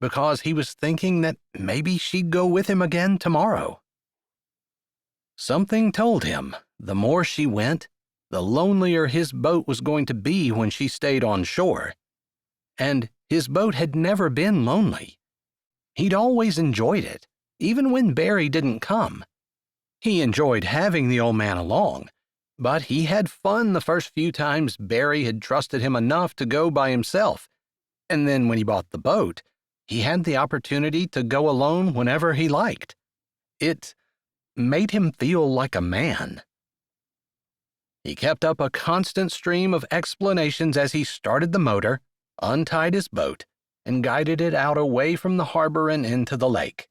because he was thinking that maybe she'd go with him again tomorrow. Something told him the more she went, the lonelier his boat was going to be when she stayed on shore. And his boat had never been lonely. He'd always enjoyed it, even when Barry didn't come. He enjoyed having the old man along, but he had fun the first few times Barry had trusted him enough to go by himself, and then when he bought the boat, he had the opportunity to go alone whenever he liked. It made him feel like a man. He kept up a constant stream of explanations as he started the motor, untied his boat, and guided it out away from the harbor and into the lake.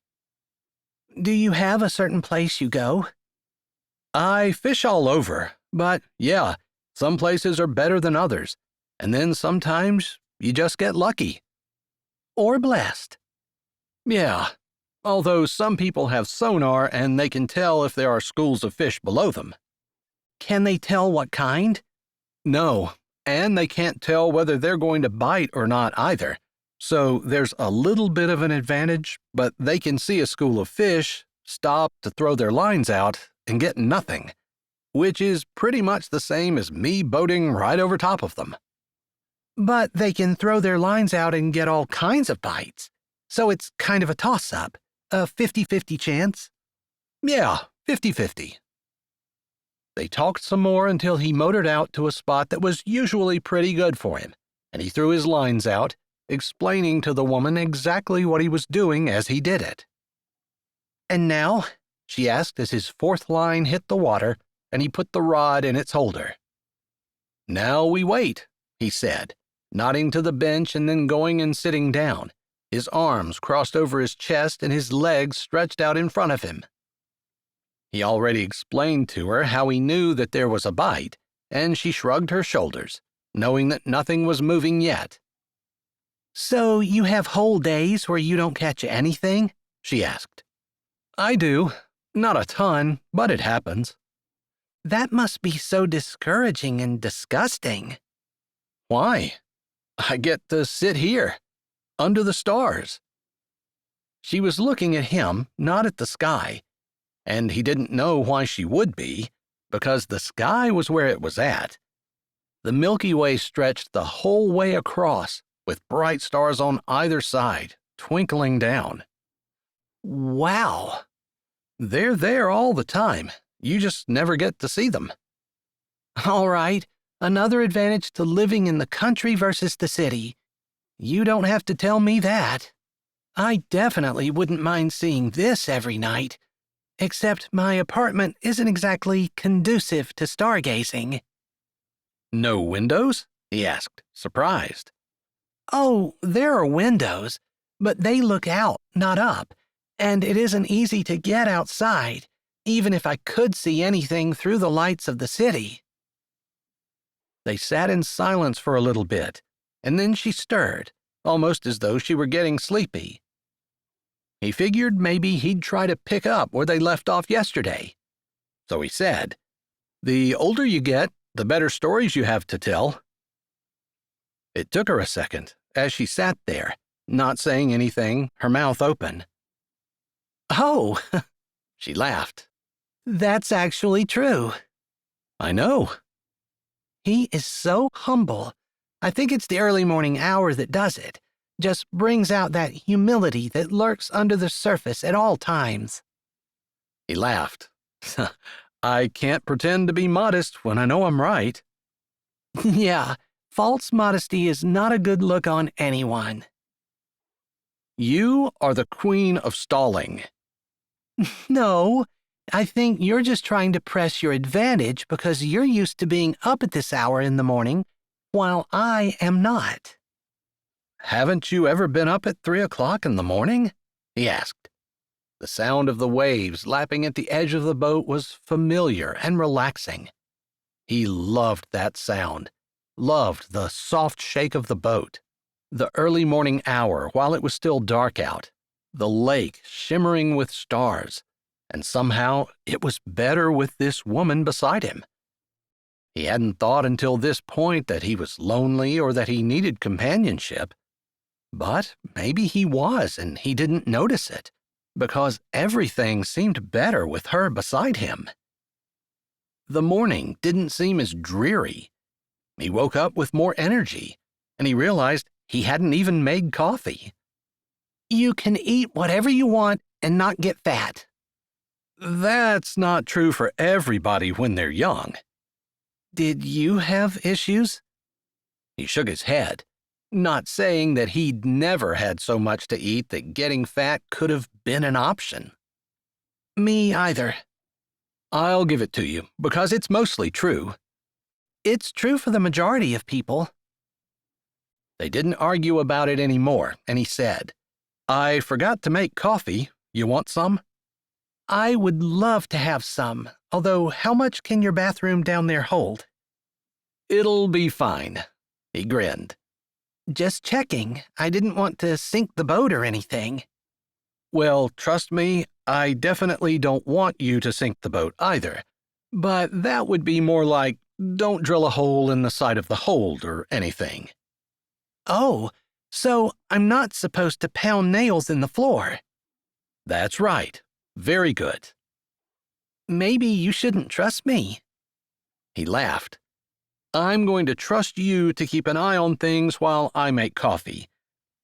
Do you have a certain place you go?
I fish all over, but yeah, some places are better than others, and then sometimes you just get lucky.
Or blessed.
Yeah, although some people have sonar and they can tell if there are schools of fish below them.
Can they tell what kind?
No, and they can't tell whether they're going to bite or not either. So there's a little bit of an advantage, but they can see a school of fish, stop to throw their lines out, and get nothing, which is pretty much the same as me boating right over top of them.
But they can throw their lines out and get all kinds of bites, so it's kind of a toss-up, a 50-50 chance.
Yeah, 50-50. They talked some more until he motored out to a spot that was usually pretty good for him, and he threw his lines out, explaining to the woman exactly what he was doing as he did it.
And now?
She asked as his fourth line hit the water and he put the rod in its holder. Now we wait, he said, nodding to the bench and then going and sitting down, his arms crossed over his chest and his legs stretched out in front of him. He already explained to her how he knew that there was a bite, and she shrugged her shoulders, knowing that nothing was moving yet.
So you have whole days where you don't catch anything?
She asked. I do. Not a ton, but it happens.
That must be so discouraging and disgusting.
Why? I get to sit here, under the stars. She was looking at him, not at the sky, and he didn't know why she would be, because the sky was where it was at. The Milky Way stretched the whole way across, with bright stars on either side, twinkling down.
Wow.
They're there all the time. You just never get to see them.
All right. Another advantage to living in the country versus the city. You don't have to tell me that. I definitely wouldn't mind seeing this every night. Except my apartment isn't exactly conducive to stargazing.
No windows? He asked, surprised.
Oh, there are windows, but they look out, not up, and it isn't easy to get outside, even if I could see anything through the lights of the city."
They sat in silence for a little bit, and then she stirred, almost as though she were getting sleepy. He figured maybe he'd try to pick up where they left off yesterday. So he said, "The older you get, the better stories you have to tell." It took her a second, as she sat there, not saying anything, her mouth open.
"Oh,"
she laughed.
"That's actually true."
"I know."
"He is so humble. I think it's the early morning hour that does it. Just brings out that humility that lurks under the surface at all times."
He laughed. "I can't pretend to be modest when I know I'm right."
"Yeah, false modesty is not a good look on anyone."
"You are the queen of stalling."
"No, I think you're just trying to press your advantage because you're used to being up at this hour in the morning, while I am not."
"Haven't you ever been up at 3 o'clock in the morning?" he asked. The sound of the waves lapping at the edge of the boat was familiar and relaxing. He loved that sound, loved the soft shake of the boat, the early morning hour while it was still dark out, the lake shimmering with stars, and somehow it was better with this woman beside him. He hadn't thought until this point that he was lonely or that he needed companionship. But maybe he was and he didn't notice it, because everything seemed better with her beside him. The morning didn't seem as dreary. He woke up with more energy, and he realized he hadn't even made coffee.
"You can eat whatever you want and not get fat."
That's not true for everybody when they're young.
"Did you have issues?"
He shook his head, not saying that he'd never had so much to eat that getting fat could have been an option.
"Me either."
"I'll give it to you, because it's mostly true."
"It's true for the majority of people."
They didn't argue about it anymore, and he said, "I forgot to make coffee. You want some?"
"I would love to have some, although how much can your bathroom down there hold?"
"It'll be fine." He grinned.
"Just checking. I didn't want to sink the boat or anything."
"Well, trust me, I definitely don't want you to sink the boat either. But that would be more like, don't drill a hole in the side of the hold or anything."
"Oh, so I'm not supposed to pound nails in the floor."
"That's right. Very good."
"Maybe you shouldn't trust me."
He laughed. "I'm going to trust you to keep an eye on things while I make coffee.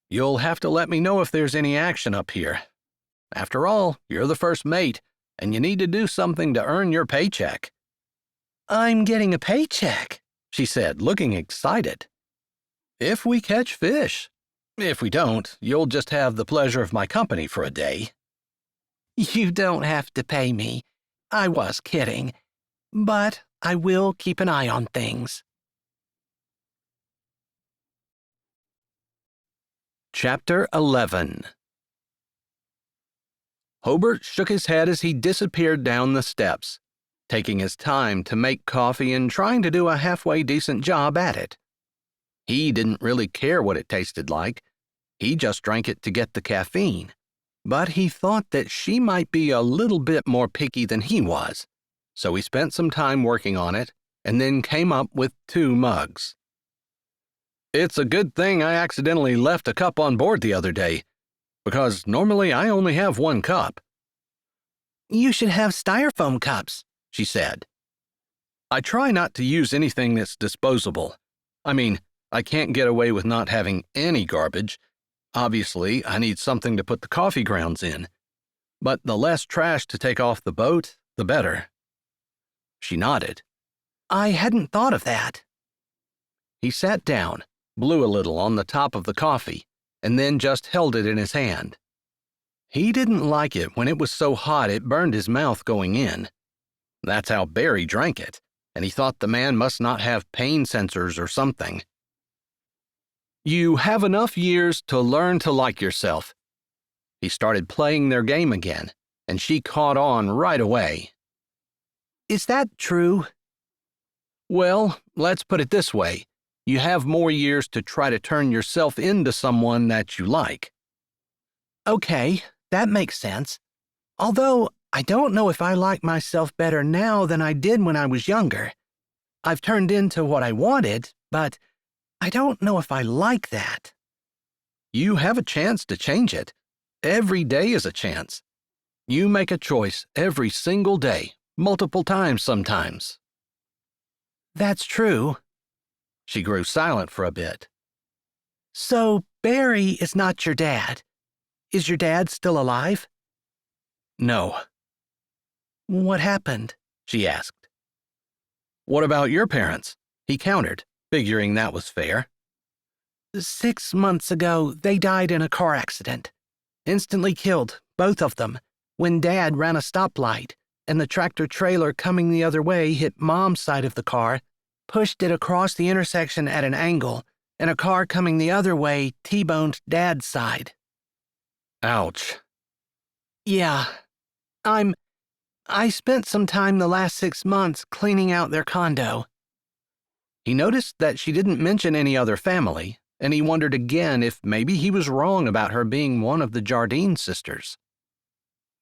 You'll have to let me know if there's any action up here. After all, you're the first mate, and you need to do something to earn your paycheck."
"I'm getting a paycheck,"
she said, looking excited. "If we catch fish. If we don't, you'll just have the pleasure of my company for a day."
"You don't have to pay me. I was kidding. But I will keep an eye on things."
Chapter 11. Hobert shook his head as he disappeared down the steps, taking his time to make coffee and trying to do a halfway decent job at it. He didn't really care what it tasted like. He just drank it to get the caffeine. But he thought that she might be a little bit more picky than he was, so he spent some time working on it and then came up with 2 mugs. "It's a good thing I accidentally left a cup on board the other day, because normally I only have 1 cup."
"You should have styrofoam cups," she said.
"I try not to use anything that's disposable. I mean, I can't get away with not having any garbage. Obviously, I need something to put the coffee grounds in. But the less trash to take off the boat, the better." She nodded.
"I hadn't thought of that."
He sat down, blew a little on the top of the coffee, and then just held it in his hand. He didn't like it when it was so hot it burned his mouth going in. That's how Barry drank it, and he thought the man must not have pain sensors or something. You have enough years to learn to like yourself. He started playing their game again, and she caught on right away.
Is that true?
Well, let's put it this way. You have more years to try to turn yourself into someone that you like.
Okay, that makes sense. Although, I don't know if I like myself better now than I did when I was younger. I've turned into what I wanted, but I don't know if I like that.
You have a chance to change it. Every day is a chance. You make a choice every single day, multiple times sometimes.
That's true.
She grew silent for a bit.
So, Barry is not your dad. Is your dad still alive?
No.
What happened?
She asked. What about your parents? He countered, figuring that was fair.
6 months ago, they died in a car accident. Instantly killed, both of them, when Dad ran a stoplight, and the tractor-trailer coming the other way hit Mom's side of the car, pushed it across the intersection at an angle, and a car coming the other way T-boned Dad's side.
Ouch.
Yeah. I spent some time the last 6 months cleaning out their condo.
He noticed that she didn't mention any other family, and he wondered again if maybe he was wrong about her being one of the Jardine sisters.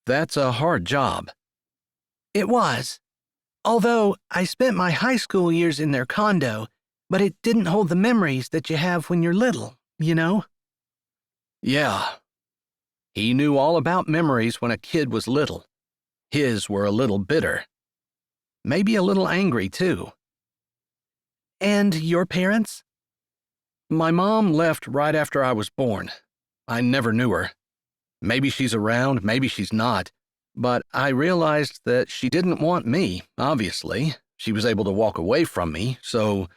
That's a hard job.
It was. Although I spent my high school years in their condo, but it didn't hold the memories that you have when you're little, you know?
Yeah. He knew all about memories when a kid was little. His were a little bitter. Maybe a little angry, too.
And your parents?
My mom left right after I was born. I never knew her. Maybe she's around, maybe she's not. But I realized that she didn't want me, obviously. She was able to walk away from me, so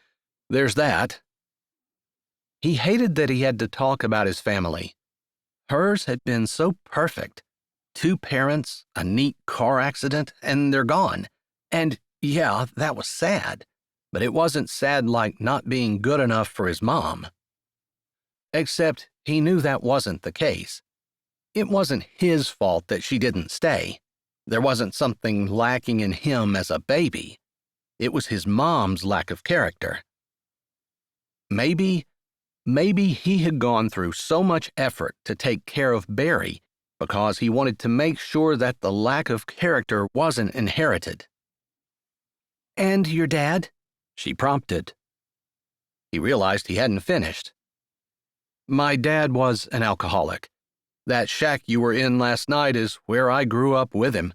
there's that. He hated that he had to talk about his family. Hers had been so perfect. 2 parents, a neat car accident, and they're gone. And yeah, that was sad. But it wasn't sad like not being good enough for his mom. Except he knew that wasn't the case. It wasn't his fault that she didn't stay. There wasn't something lacking in him as a baby. It was his mom's lack of character. Maybe he had gone through so much effort to take care of Barry because he wanted to make sure that the lack of character wasn't inherited.
And your dad?
She prompted. He realized he hadn't finished. My dad was an alcoholic. That shack you were in last night is where I grew up with him.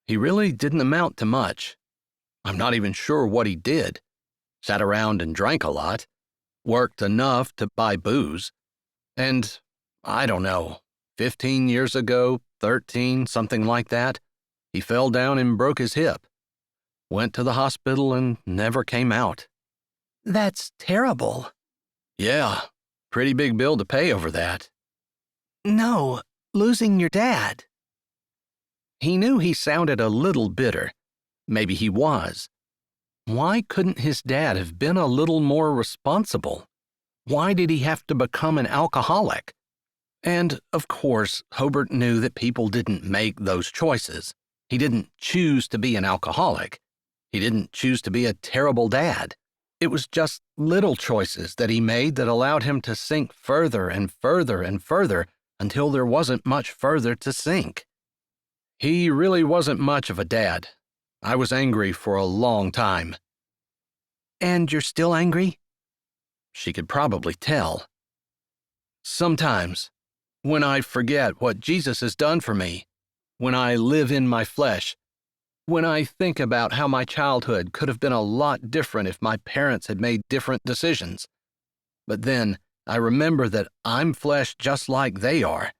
He really didn't amount to much. I'm not even sure what he did. Sat around and drank a lot. Worked enough to buy booze. And, I don't know, 15 years ago, 13, something like that, he fell down and broke his hip. Went to the hospital and never came out.
That's terrible.
Yeah, pretty big bill to pay over that.
No, losing your dad.
He knew he sounded a little bitter. Maybe he was. Why couldn't his dad have been a little more responsible? Why did he have to become an alcoholic? And, of course, Hobert knew that people didn't make those choices. He didn't choose to be an alcoholic. He didn't choose to be a terrible dad. It was just little choices that he made that allowed him to sink further and further and further until there wasn't much further to sink. He really wasn't much of a dad. I was angry for a long time.
And you're still angry?
She could probably tell. Sometimes, when I forget what Jesus has done for me, when I live in my flesh, when I think about how my childhood could have been a lot different if my parents had made different decisions. But then I remember that I'm flesh just like they are,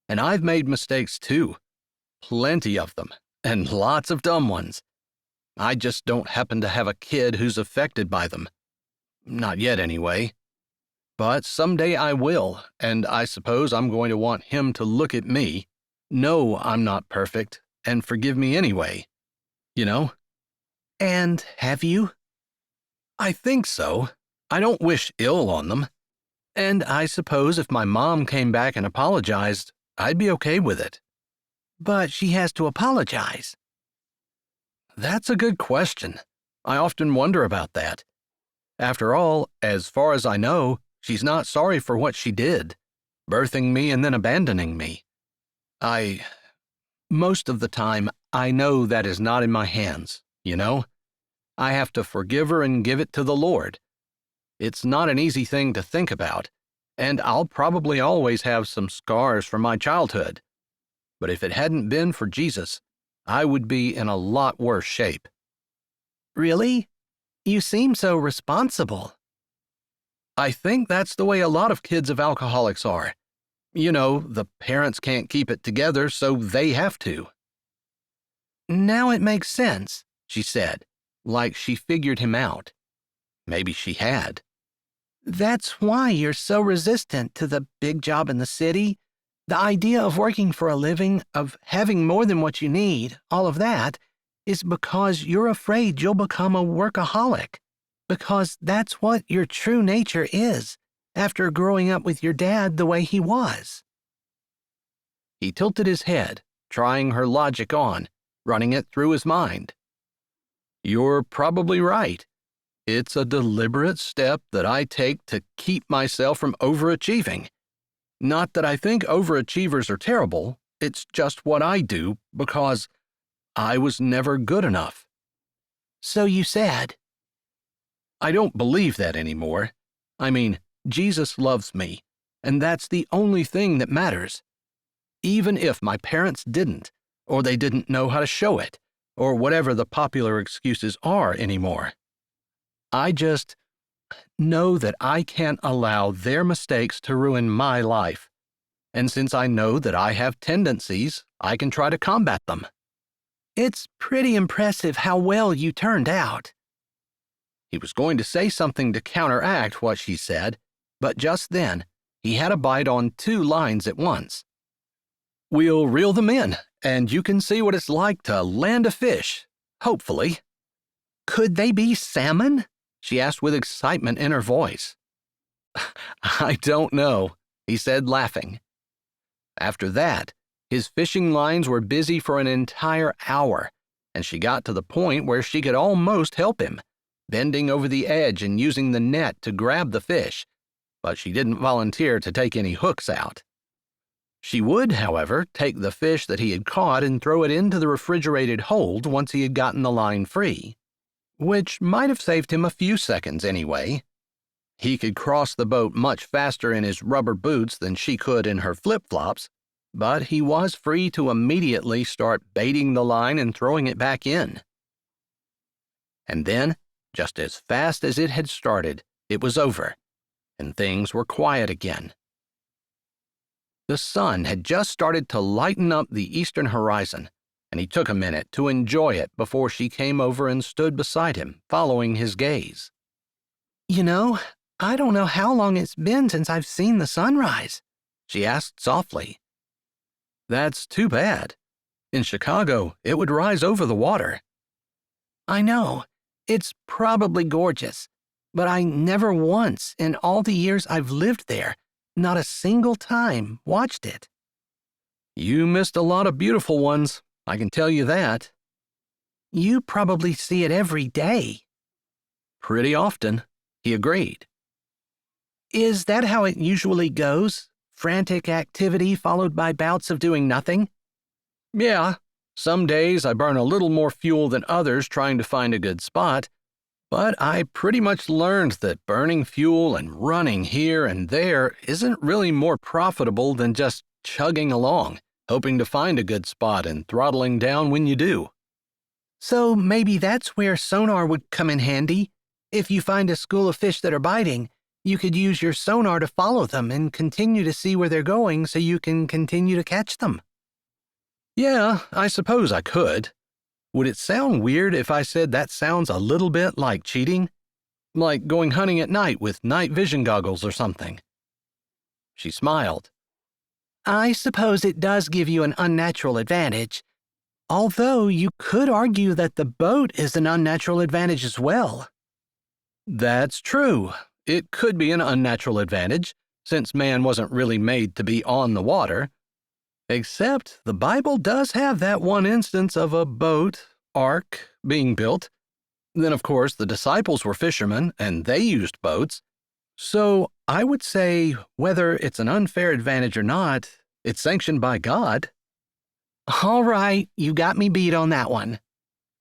and I've made mistakes too. Plenty of them, and lots of dumb ones. I just don't happen to have a kid who's affected by them. Not yet, anyway. But someday I will, and I suppose I'm going to want him to look at me, know I'm not perfect, and forgive me anyway. You know?
And have you?
I think so. I don't wish ill on them. And I suppose if my mom came back and apologized, I'd be okay with it.
But she has to apologize.
That's a good question. I often wonder about that. After all, as far as I know, she's not sorry for what she did, birthing me and then abandoning me. Most of the time, I know that is not in my hands, you know? I have to forgive her and give it to the Lord. It's not an easy thing to think about, and I'll probably always have some scars from my childhood. But if it hadn't been for Jesus, I would be in a lot worse shape.
Really? You seem so responsible.
I think that's the way a lot of kids of alcoholics are. You know, the parents can't keep it together, so they have to.
Now it makes sense,
she said, like she figured him out. Maybe she had.
That's why you're so resistant to the big job in the city. The idea of working for a living, of having more than what you need, all of that, is because you're afraid you'll become a workaholic. Because that's what your true nature is, after growing up with your dad the way he was.
He tilted his head, trying her logic on, running it through his mind. You're probably right. It's a deliberate step that I take to keep myself from overachieving. Not that I think overachievers are terrible, it's just what I do because I was never good enough.
So you said.
I don't believe that anymore. I mean, Jesus loves me, and that's the only thing that matters. Even if my parents didn't, or they didn't know how to show it, or whatever the popular excuses are anymore. I just know that I can't allow their mistakes to ruin my life. And since I know that I have tendencies, I can try to combat them.
It's pretty impressive how well you turned out.
He was going to say something to counteract what she said, but just then, he had a bite on two lines at once. We'll reel them in, and you can see what it's like to land a fish, hopefully.
Could they be salmon?
She asked with excitement in her voice. I don't know, he said, laughing. After that, his fishing lines were busy for an entire hour, and she got to the point where she could almost help him, bending over the edge and using the net to grab the fish, but she didn't volunteer to take any hooks out. She would, however, take the fish that he had caught and throw it into the refrigerated hold once he had gotten the line free, which might have saved him a few seconds anyway. He could cross the boat much faster in his rubber boots than she could in her flip-flops, but he was free to immediately start baiting the line and throwing it back in. And then, just as fast as it had started, it was over, and things were quiet again. The sun had just started to lighten up the eastern horizon, and he took a minute to enjoy it before she came over and stood beside him, following his gaze.
You know, I don't know how long it's been since I've seen the sunrise,
she asked softly. That's too bad. In Chicago, it would rise over the water.
I know. It's probably gorgeous, but I never once, in all the years I've lived there, not a single time, watched it.
You missed a lot of beautiful ones, I can tell you that.
You probably see it every day.
Pretty often, he agreed.
Is that how it usually goes? Frantic activity followed by bouts of doing nothing?
Yeah, some days I burn a little more fuel than others trying to find a good spot, but I pretty much learned that burning fuel and running here and there isn't really more profitable than just chugging along, hoping to find a good spot and throttling down when you do.
So maybe that's where sonar would come in handy. If you find a school of fish that are biting, you could use your sonar to follow them and continue to see where they're going so you can continue to catch them.
Yeah, I suppose I could. Would it sound weird if I said that sounds a little bit like cheating? Like going hunting at night with night vision goggles or something? She smiled.
I suppose it does give you an unnatural advantage. Although you could argue that the boat is an unnatural advantage as well.
That's true. it could be an unnatural advantage, since man wasn't really made to be on the water. Except the Bible does have that one instance of a boat, ark, being built. Then, of course, the disciples were fishermen, and they used boats. So I would say, whether it's an unfair advantage or not, it's sanctioned by God.
All right, you got me beat on that one.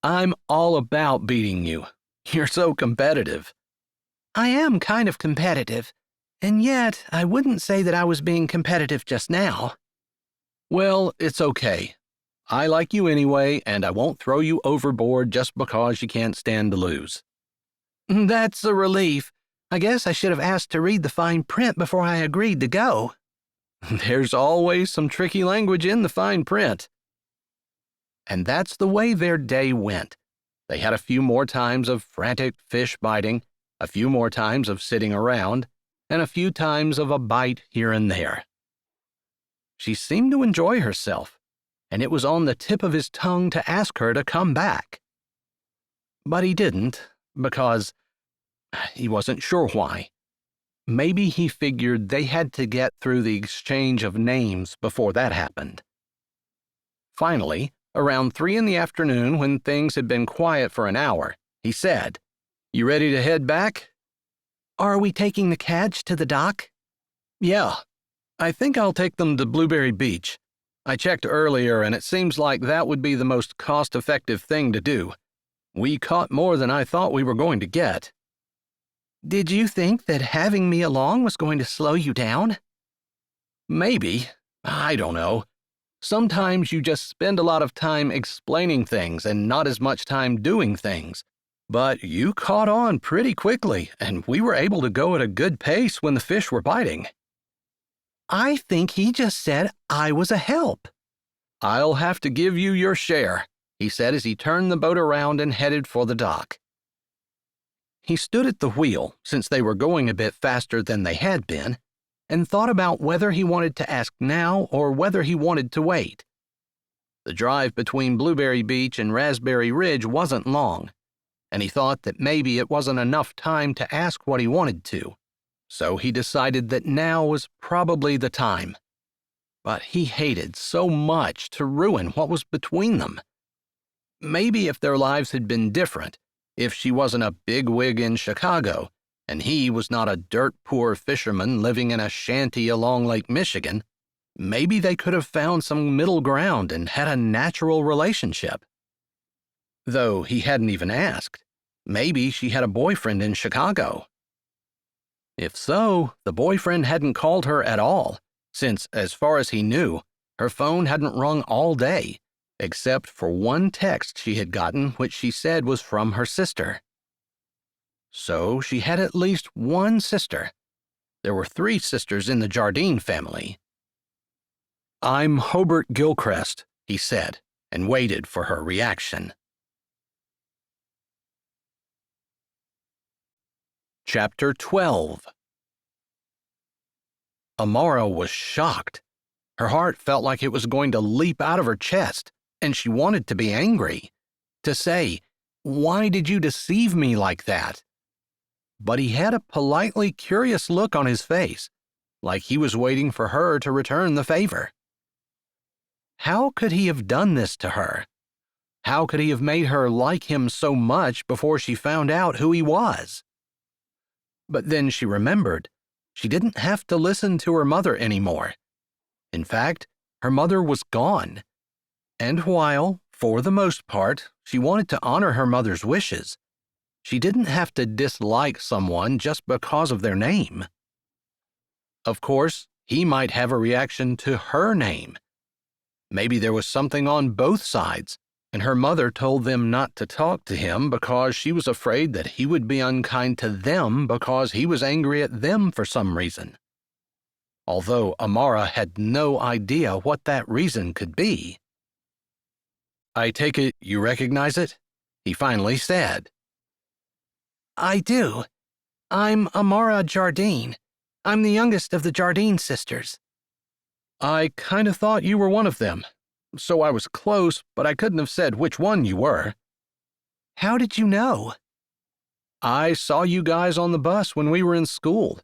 I'm all about beating you. You're so competitive.
I am kind of competitive, and yet I wouldn't say that I was being competitive just now.
Well, it's okay. I like you anyway, and I won't throw you overboard just because you can't stand to lose.
That's a relief. I guess I should have asked to read the fine print before I agreed to go.
There's always some tricky language in the fine print. And that's the way their day went. They had a few more times of frantic fish biting, a few more times of sitting around, and a few times of a bite here and there. She seemed to enjoy herself, and it was on the tip of his tongue to ask her to come back. But he didn't, because he wasn't sure why. Maybe he figured they had to get through the exchange of names before that happened. Finally, around 3 in the afternoon, when things had been quiet for an hour, he said, "You ready to head back?"
Are we taking the cadge to the dock?
Yeah. I think I'll take them to Blueberry Beach. I checked earlier, and it seems like that would be the most cost-effective thing to do. We caught more than I thought we were going to get.
Did you think that having me along was going to slow you down?
Maybe. I don't know. Sometimes you just spend a lot of time explaining things and not as much time doing things. But you caught on pretty quickly, and we were able to go at a good pace when the fish were biting.
I think he just said I was a help.
I'll have to give you your share, he said as he turned the boat around and headed for the dock. He stood at the wheel, since they were going a bit faster than they had been, and thought about whether he wanted to ask now or whether he wanted to wait. The drive between Blueberry Beach and Raspberry Ridge wasn't long, and he thought that maybe it wasn't enough time to ask what he wanted to. So he decided that now was probably the time. But he hated so much to ruin what was between them. Maybe if their lives had been different, if she wasn't a bigwig in Chicago, and he was not a dirt-poor fisherman living in a shanty along Lake Michigan, maybe they could have found some middle ground and had a natural relationship. Though he hadn't even asked. Maybe she had a boyfriend in Chicago. If so, the boyfriend hadn't called her at all, since, as far as he knew, her phone hadn't rung all day, except for one text she had gotten which she said was from her sister. So she had at least one sister. There were 3 sisters in the Jardine family. "I'm Hobert Gilcrest," he said, and waited for her reaction. Chapter 12. Amara was shocked. Her heart felt like it was going to leap out of her chest, and she wanted to be angry, to say, "Why did you deceive me like that?" But he had a politely curious look on his face, like he was waiting for her to return the favor. How could he have done this to her? How could he have made her like him so much before she found out who he was? But then she remembered she didn't have to listen to her mother anymore. In fact, her mother was gone. And while, for the most part, she wanted to honor her mother's wishes, she didn't have to dislike someone just because of their name. Of course, he might have a reaction to her name. Maybe there was something on both sides, and her mother told them not to talk to him because she was afraid that he would be unkind to them because he was angry at them for some reason. Although Amara had no idea what that reason could be. "I take it you recognize it?" he finally said.
I do. I'm Amara Jardine. I'm the youngest of the Jardine sisters.
"I kind of thought you were one of them. So I was close, but I couldn't have said which one you were."
How did you know?
I saw you guys on the bus when we were in school.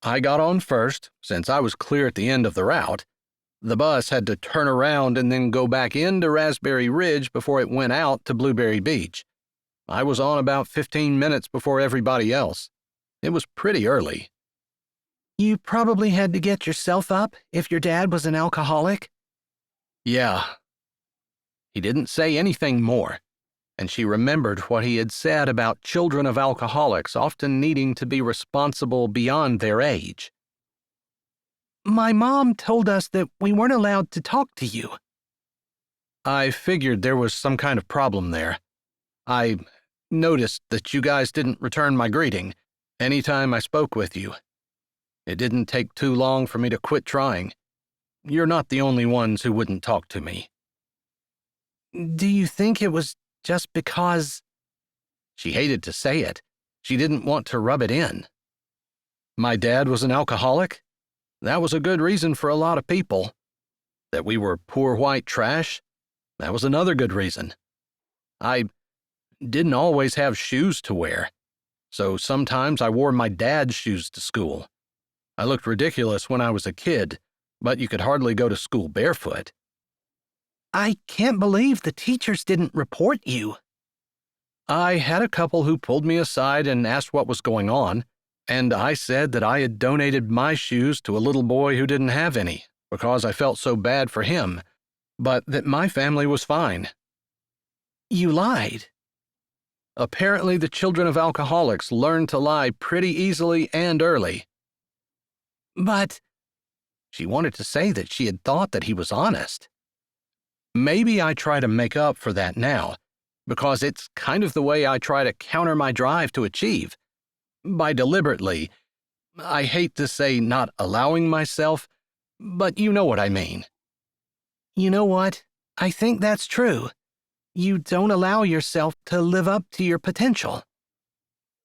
I got on first, since I was clear at the end of the route. The bus had to turn around and then go back into Raspberry Ridge before it went out to Blueberry Beach. I was on about 15 minutes before everybody else. It was pretty early.
You probably had to get yourself up if your dad was an alcoholic?
Yeah. He didn't say anything more, and she remembered what he had said about children of alcoholics often needing to be responsible beyond their age.
My mom told us that we weren't allowed to talk to you.
I figured there was some kind of problem there. I noticed that you guys didn't return my greeting anytime I spoke with you. It didn't take too long for me to quit trying. You're not the only ones who wouldn't talk to me.
Do you think it was just because...
She hated to say it. She didn't want to rub it in. My dad was an alcoholic? That was a good reason for a lot of people. That we were poor white trash? That was another good reason. I didn't always have shoes to wear, so sometimes I wore my dad's shoes to school. I looked ridiculous when I was a kid, but you could hardly go to school barefoot.
I can't believe the teachers didn't report you.
I had a couple who pulled me aside and asked what was going on, and I said that I had donated my shoes to a little boy who didn't have any because I felt so bad for him, but that my family was fine.
You lied.
Apparently, the children of alcoholics learn to lie pretty easily and early.
But...
She wanted to say that she had thought that he was honest. Maybe I try to make up for that now, because it's kind of the way I try to counter my drive to achieve. By deliberately, I hate to say not allowing myself, but you know what I mean.
You know what? I think that's true. You don't allow yourself to live up to your potential.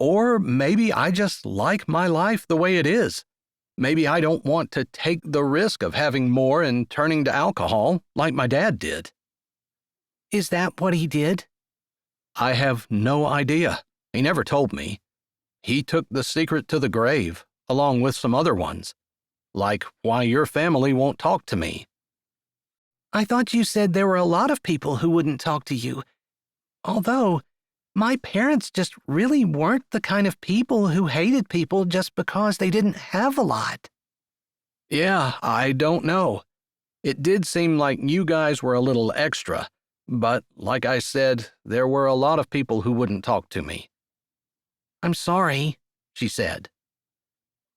Or maybe I just like my life the way it is. Maybe I don't want to take the risk of having more and turning to alcohol like my dad did.
Is that what he did?
I have no idea. He never told me. He took the secret to the grave, along with some other ones, like why your family won't talk to me.
I thought you said there were a lot of people who wouldn't talk to you. Although, my parents just really weren't the kind of people who hated people just because they didn't have a lot.
Yeah, I don't know. It did seem like you guys were a little extra, but like I said, there were a lot of people who wouldn't talk to me.
I'm sorry, she said.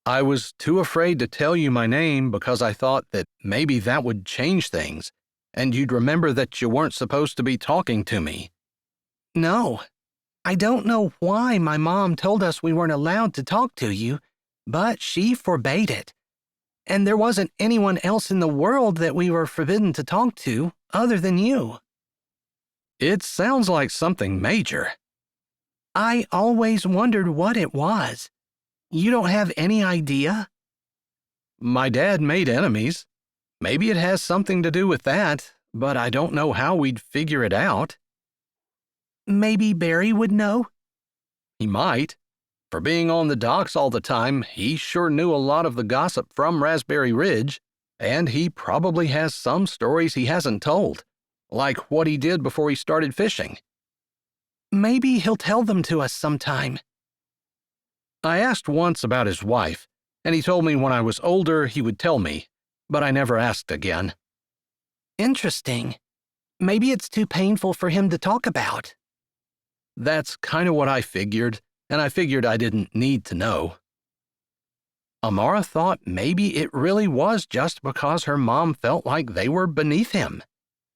I was too afraid to tell you my name because I thought that maybe that would change things, and you'd remember that you weren't supposed to be talking to me.
No. I don't know why my mom told us we weren't allowed to talk to you, but she forbade it. And there wasn't anyone else in the world that we were forbidden to talk to other than you.
It sounds like something major.
I always wondered what it was. You don't have any idea?
My dad made enemies. Maybe it has something to do with that, but I don't know how we'd figure it out.
Maybe Barry would know?
He might. For being on the docks all the time, he sure knew a lot of the gossip from Raspberry Ridge, and he probably has some stories he hasn't told, like what he did before he started fishing.
Maybe he'll tell them to us sometime.
I asked once about his wife, and he told me when I was older he would tell me, but I never asked again.
Interesting. Maybe it's too painful for him to talk about.
That's kind of what I figured, and I figured I didn't need to know. Amara thought maybe it really was just because her mom felt like they were beneath him,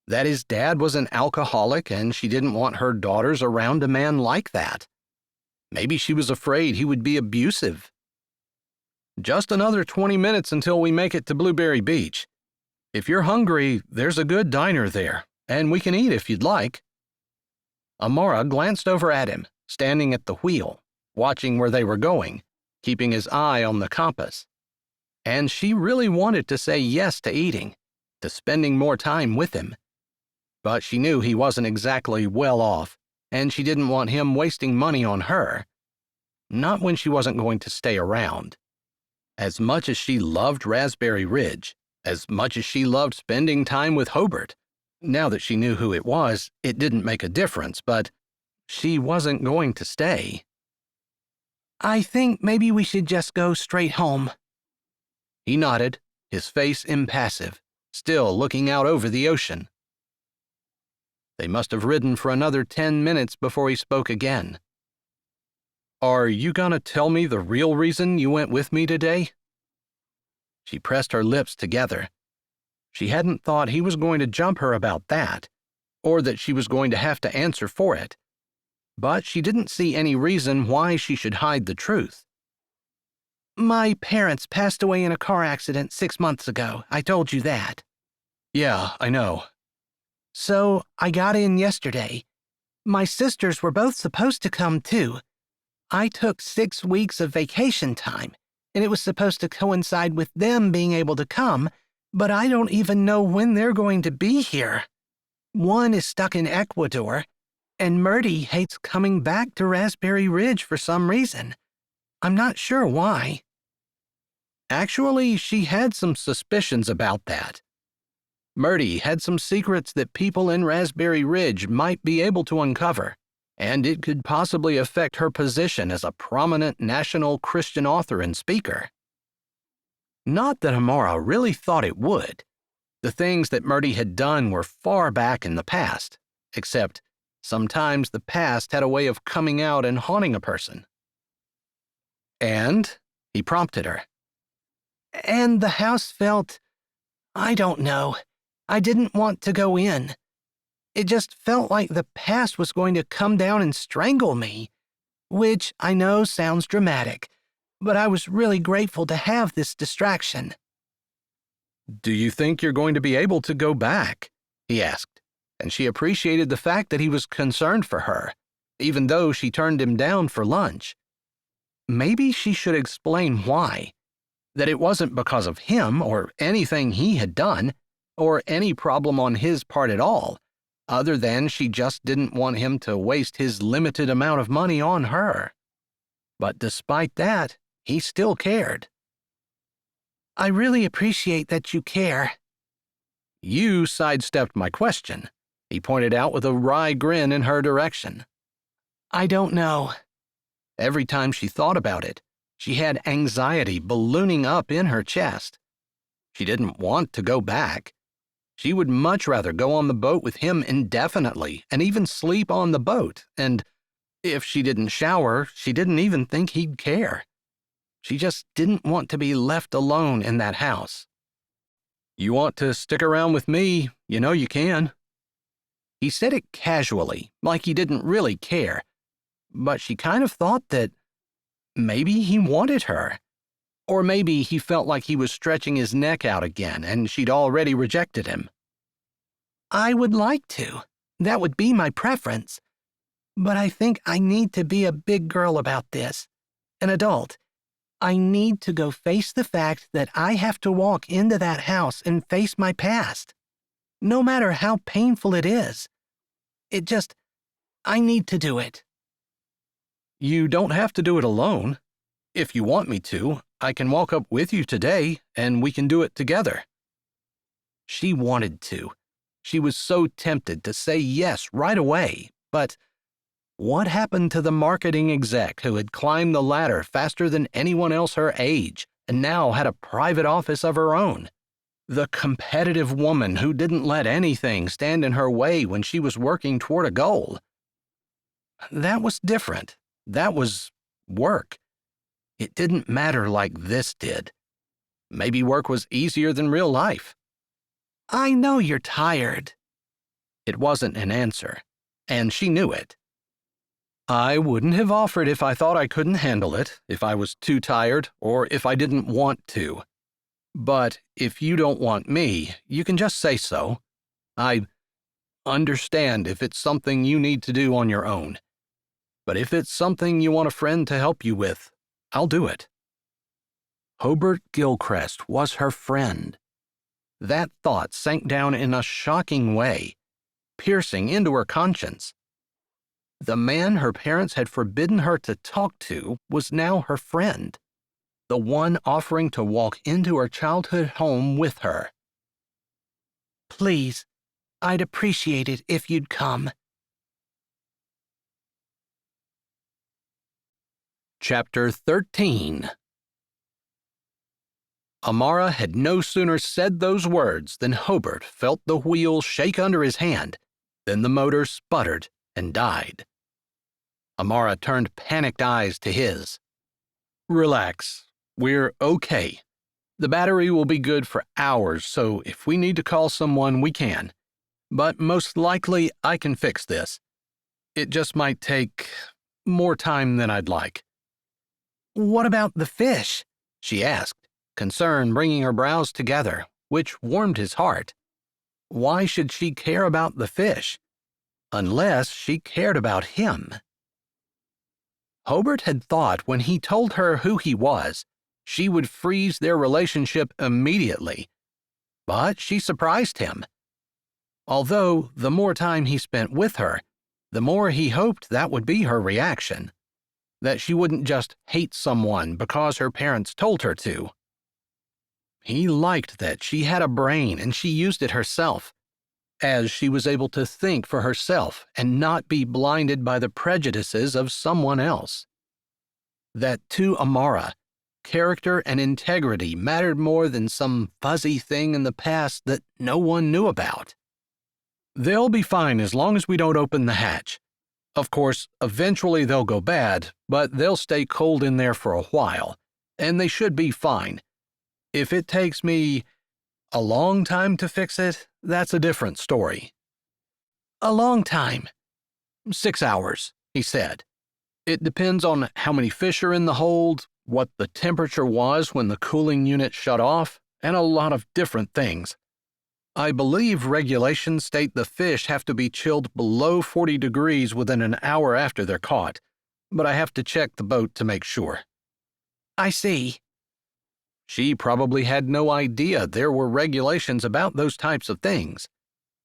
that his dad was an alcoholic and she didn't want her daughters around a man like that. Maybe she was afraid he would be abusive. Just another 20 minutes until we make it to Blueberry Beach. If you're hungry, there's a good diner there, and we can eat if you'd like. Amara glanced over at him, standing at the wheel, watching where they were going, keeping his eye on the compass. And she really wanted to say yes to eating, to spending more time with him. But she knew he wasn't exactly well off, and she didn't want him wasting money on her. not when she wasn't going to stay around. As much as she loved Raspberry Ridge, as much as she loved spending time with Hobert, now that she knew who it was, it didn't make a difference, but she wasn't going to stay.
I think maybe we should just go straight home.
He nodded, his face impassive, still looking out over the ocean. They must have ridden for another 10 minutes before he spoke again. Are you gonna tell me the real reason you went with me today? She pressed her lips together. She hadn't thought he was going to jump her about that, or that she was going to have to answer for it. But she didn't see any reason why she should hide the truth.
My parents passed away in a car accident 6 months ago. I told you that.
Yeah, I know.
So I got in yesterday. My sisters were both supposed to come too. I took 6 weeks of vacation time, and it was supposed to coincide with them being able to come, but I don't even know when they're going to be here. One is stuck in Ecuador, and Murdy hates coming back to Raspberry Ridge for some reason. I'm not sure why.
Actually, she had some suspicions about that. Murdy had some secrets that people in Raspberry Ridge might be able to uncover, and it could possibly affect her position as a prominent national Christian author and speaker. Not that Amara really thought it would. The things that Murdy had done were far back in the past, except sometimes the past had a way of coming out and haunting a person. And he prompted her.
And the house felt, I don't know, I didn't want to go in. It just felt like the past was going to come down and strangle me, which I know sounds dramatic, but I was really grateful to have this distraction.
Do you think you're going to be able to go back? He asked, and she appreciated the fact that he was concerned for her, even though she turned him down for lunch. Maybe she should explain why. That it wasn't because of him or anything he had done, or any problem on his part at all, other than she just didn't want him to waste his limited amount of money on her. But despite that, he still cared.
I really appreciate that you care.
You sidestepped my question, he pointed out with a wry grin in her direction.
I don't know.
Every time she thought about it, she had anxiety ballooning up in her chest. She didn't want to go back. She would much rather go on the boat with him indefinitely and even sleep on the boat, and if she didn't shower, she didn't even think he'd care. She just didn't want to be left alone in that house. You want to stick around with me, you know you can. He said it casually, like he didn't really care, but she kind of thought that maybe he wanted her. Or maybe he felt like he was stretching his neck out again and she'd already rejected him.
I would like to. That would be my preference. But I think I need to be a big girl about this. An adult. I need to go face the fact that I have to walk into that house and face my past. No matter how painful it is. I need to do it.
You don't have to do it alone. If you want me to, I can walk up with you today, and we can do it together. She wanted to. She was so tempted to say yes right away, but what happened to the marketing exec who had climbed the ladder faster than anyone else her age and now had a private office of her own? The competitive woman who didn't let anything stand in her way when she was working toward a goal. That was different. That was work. It didn't matter like this did. Maybe work was easier than real life.
I know you're tired.
It wasn't an answer, and she knew it. I wouldn't have offered if I thought I couldn't handle it, if I was too tired, or if I didn't want to. But if you don't want me, you can just say so. I understand if it's something you need to do on your own. But if it's something you want a friend to help you with, I'll do it. Hobert Gilcrest was her friend. That thought sank down in a shocking way, piercing into her conscience. The man her parents had forbidden her to talk to was now her friend, the one offering to walk into her childhood home with her.
Please, I'd appreciate it if you'd come.
Chapter 13. Amara had no sooner said those words than Hobert felt the wheel shake under his hand. Then the motor sputtered and died. Amara turned panicked eyes to his. Relax. We're okay. The battery will be good for hours, so if we need to call someone, we can. But most likely, I can fix this. It just might take more time than I'd like.
What about the fish?
She asked, concern bringing her brows together, which warmed his heart. Why should she care about the fish? Unless she cared about him. Hobert had thought when he told her who he was, she would freeze their relationship immediately. But she surprised him. Although the more time he spent with her, the more he hoped that would be her reaction. That she wouldn't just hate someone because her parents told her to. He liked that she had a brain and she used it herself, as she was able to think for herself and not be blinded by the prejudices of someone else. That to Amara, character and integrity mattered more than some fuzzy thing in the past that no one knew about. They'll be fine as long as we don't open the hatch. Of course, eventually they'll go bad, but they'll stay cold in there for a while, and they should be fine. If it takes me a long time to fix it, that's a different story.
A long time.
6 hours, he said. It depends on how many fish are in the hold, what the temperature was when the cooling unit shut off, and a lot of different things. I believe regulations state the fish have to be chilled below 40 degrees within an hour after they're caught, but I have to check the boat to make sure.
I see.
She probably had no idea there were regulations about those types of things,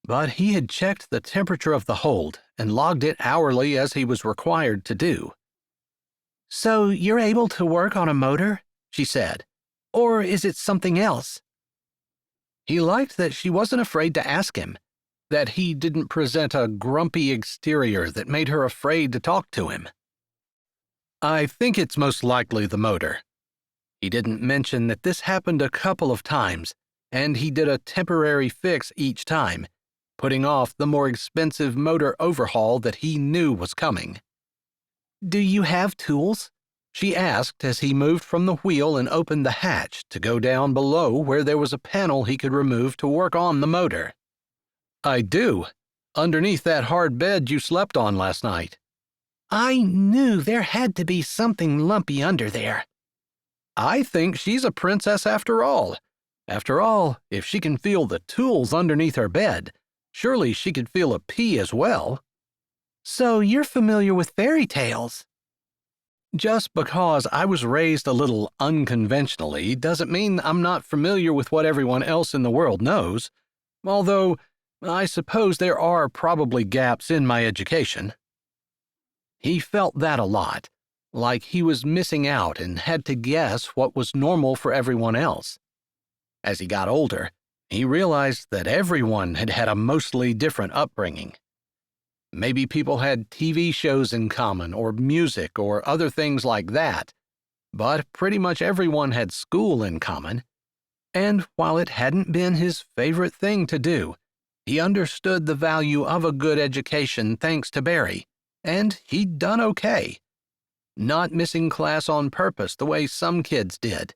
but he had checked the temperature of the hold and logged it hourly as he was required to do.
So you're able to work on a motor? She said. Or is it something else?
He liked that she wasn't afraid to ask him, that he didn't present a grumpy exterior that made her afraid to talk to him. I think it's most likely the motor. He didn't mention that this happened a couple of times, and he did a temporary fix each time, putting off the more expensive motor overhaul that he knew was coming.
Do you have tools?
She asked as he moved from the wheel and opened the hatch to go down below where there was a panel he could remove to work on the motor. I do, underneath that hard bed you slept on last night.
I knew there had to be something lumpy under there.
I think she's a princess after all. After all, if she can feel the tools underneath her bed, surely she could feel a pea as well.
So you're familiar with fairy tales?
Just because I was raised a little unconventionally doesn't mean I'm not familiar with what everyone else in the world knows, although I suppose there are probably gaps in my education. He felt that a lot, like he was missing out and had to guess what was normal for everyone else. As he got older, he realized that everyone had had a mostly different upbringing. Maybe people had TV shows in common or music or other things like that, but pretty much everyone had school in common. And while it hadn't been his favorite thing to do, he understood the value of a good education thanks to Barry, and he'd done okay. Not missing class on purpose the way some kids did.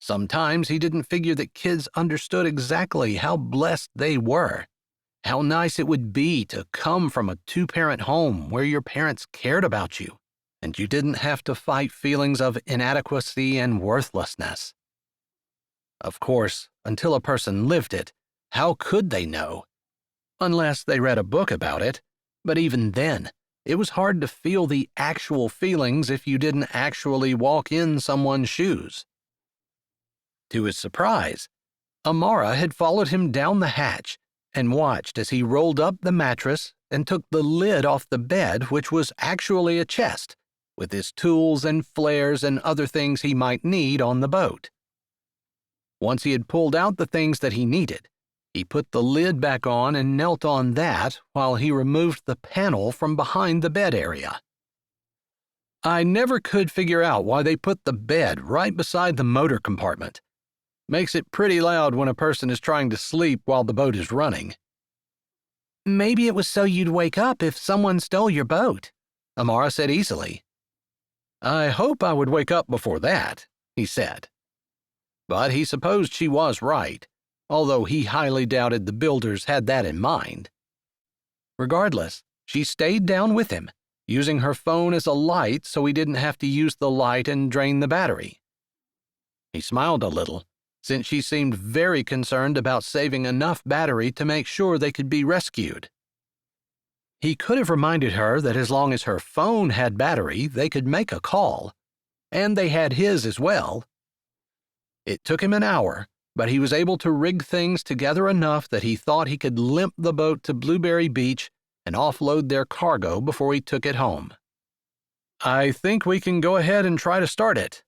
Sometimes he didn't figure that kids understood exactly how blessed they were. How nice it would be to come from a two-parent home where your parents cared about you, and you didn't have to fight feelings of inadequacy and worthlessness. Of course, until a person lived it, how could they know? Unless they read a book about it, but even then, it was hard to feel the actual feelings if you didn't actually walk in someone's shoes. To his surprise, Amara had followed him down the hatch and watched as he rolled up the mattress and took the lid off the bed, which was actually a chest, with his tools and flares and other things he might need on the boat. Once he had pulled out the things that he needed, he put the lid back on and knelt on that while he removed the panel from behind the bed area. I never could figure out why they put the bed right beside the motor compartment. Makes it pretty loud when a person is trying to sleep while the boat is running.
Maybe it was so you'd wake up if someone stole your boat,
Amara said easily. I hope I would wake up before that, he said. But he supposed she was right, although he highly doubted the builders had that in mind. Regardless, she stayed down with him, using her phone as a light so he didn't have to use the light and drain the battery. He smiled a little, since she seemed very concerned about saving enough battery to make sure they could be rescued. He could have reminded her that as long as her phone had battery, they could make a call, and they had his as well. It took him an hour, but he was able to rig things together enough that he thought he could limp the boat to Blueberry Beach and offload their cargo before he took it home. I think we can go ahead and try to start it.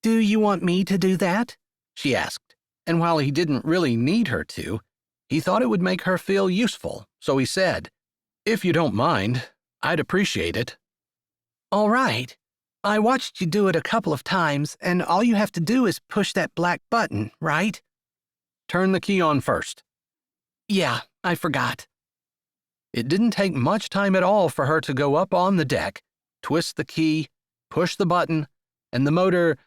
Do you want me to do that?
She asked, and while he didn't really need her to, he thought it would make her feel useful, so he said, If you don't mind, I'd appreciate it.
All right. I watched you do it a couple of times, and all you have to do is push that black button, right?
Turn the key on first.
Yeah, I forgot.
It didn't take much time at all for her to go up on the deck, twist the key, push the button, and the motor,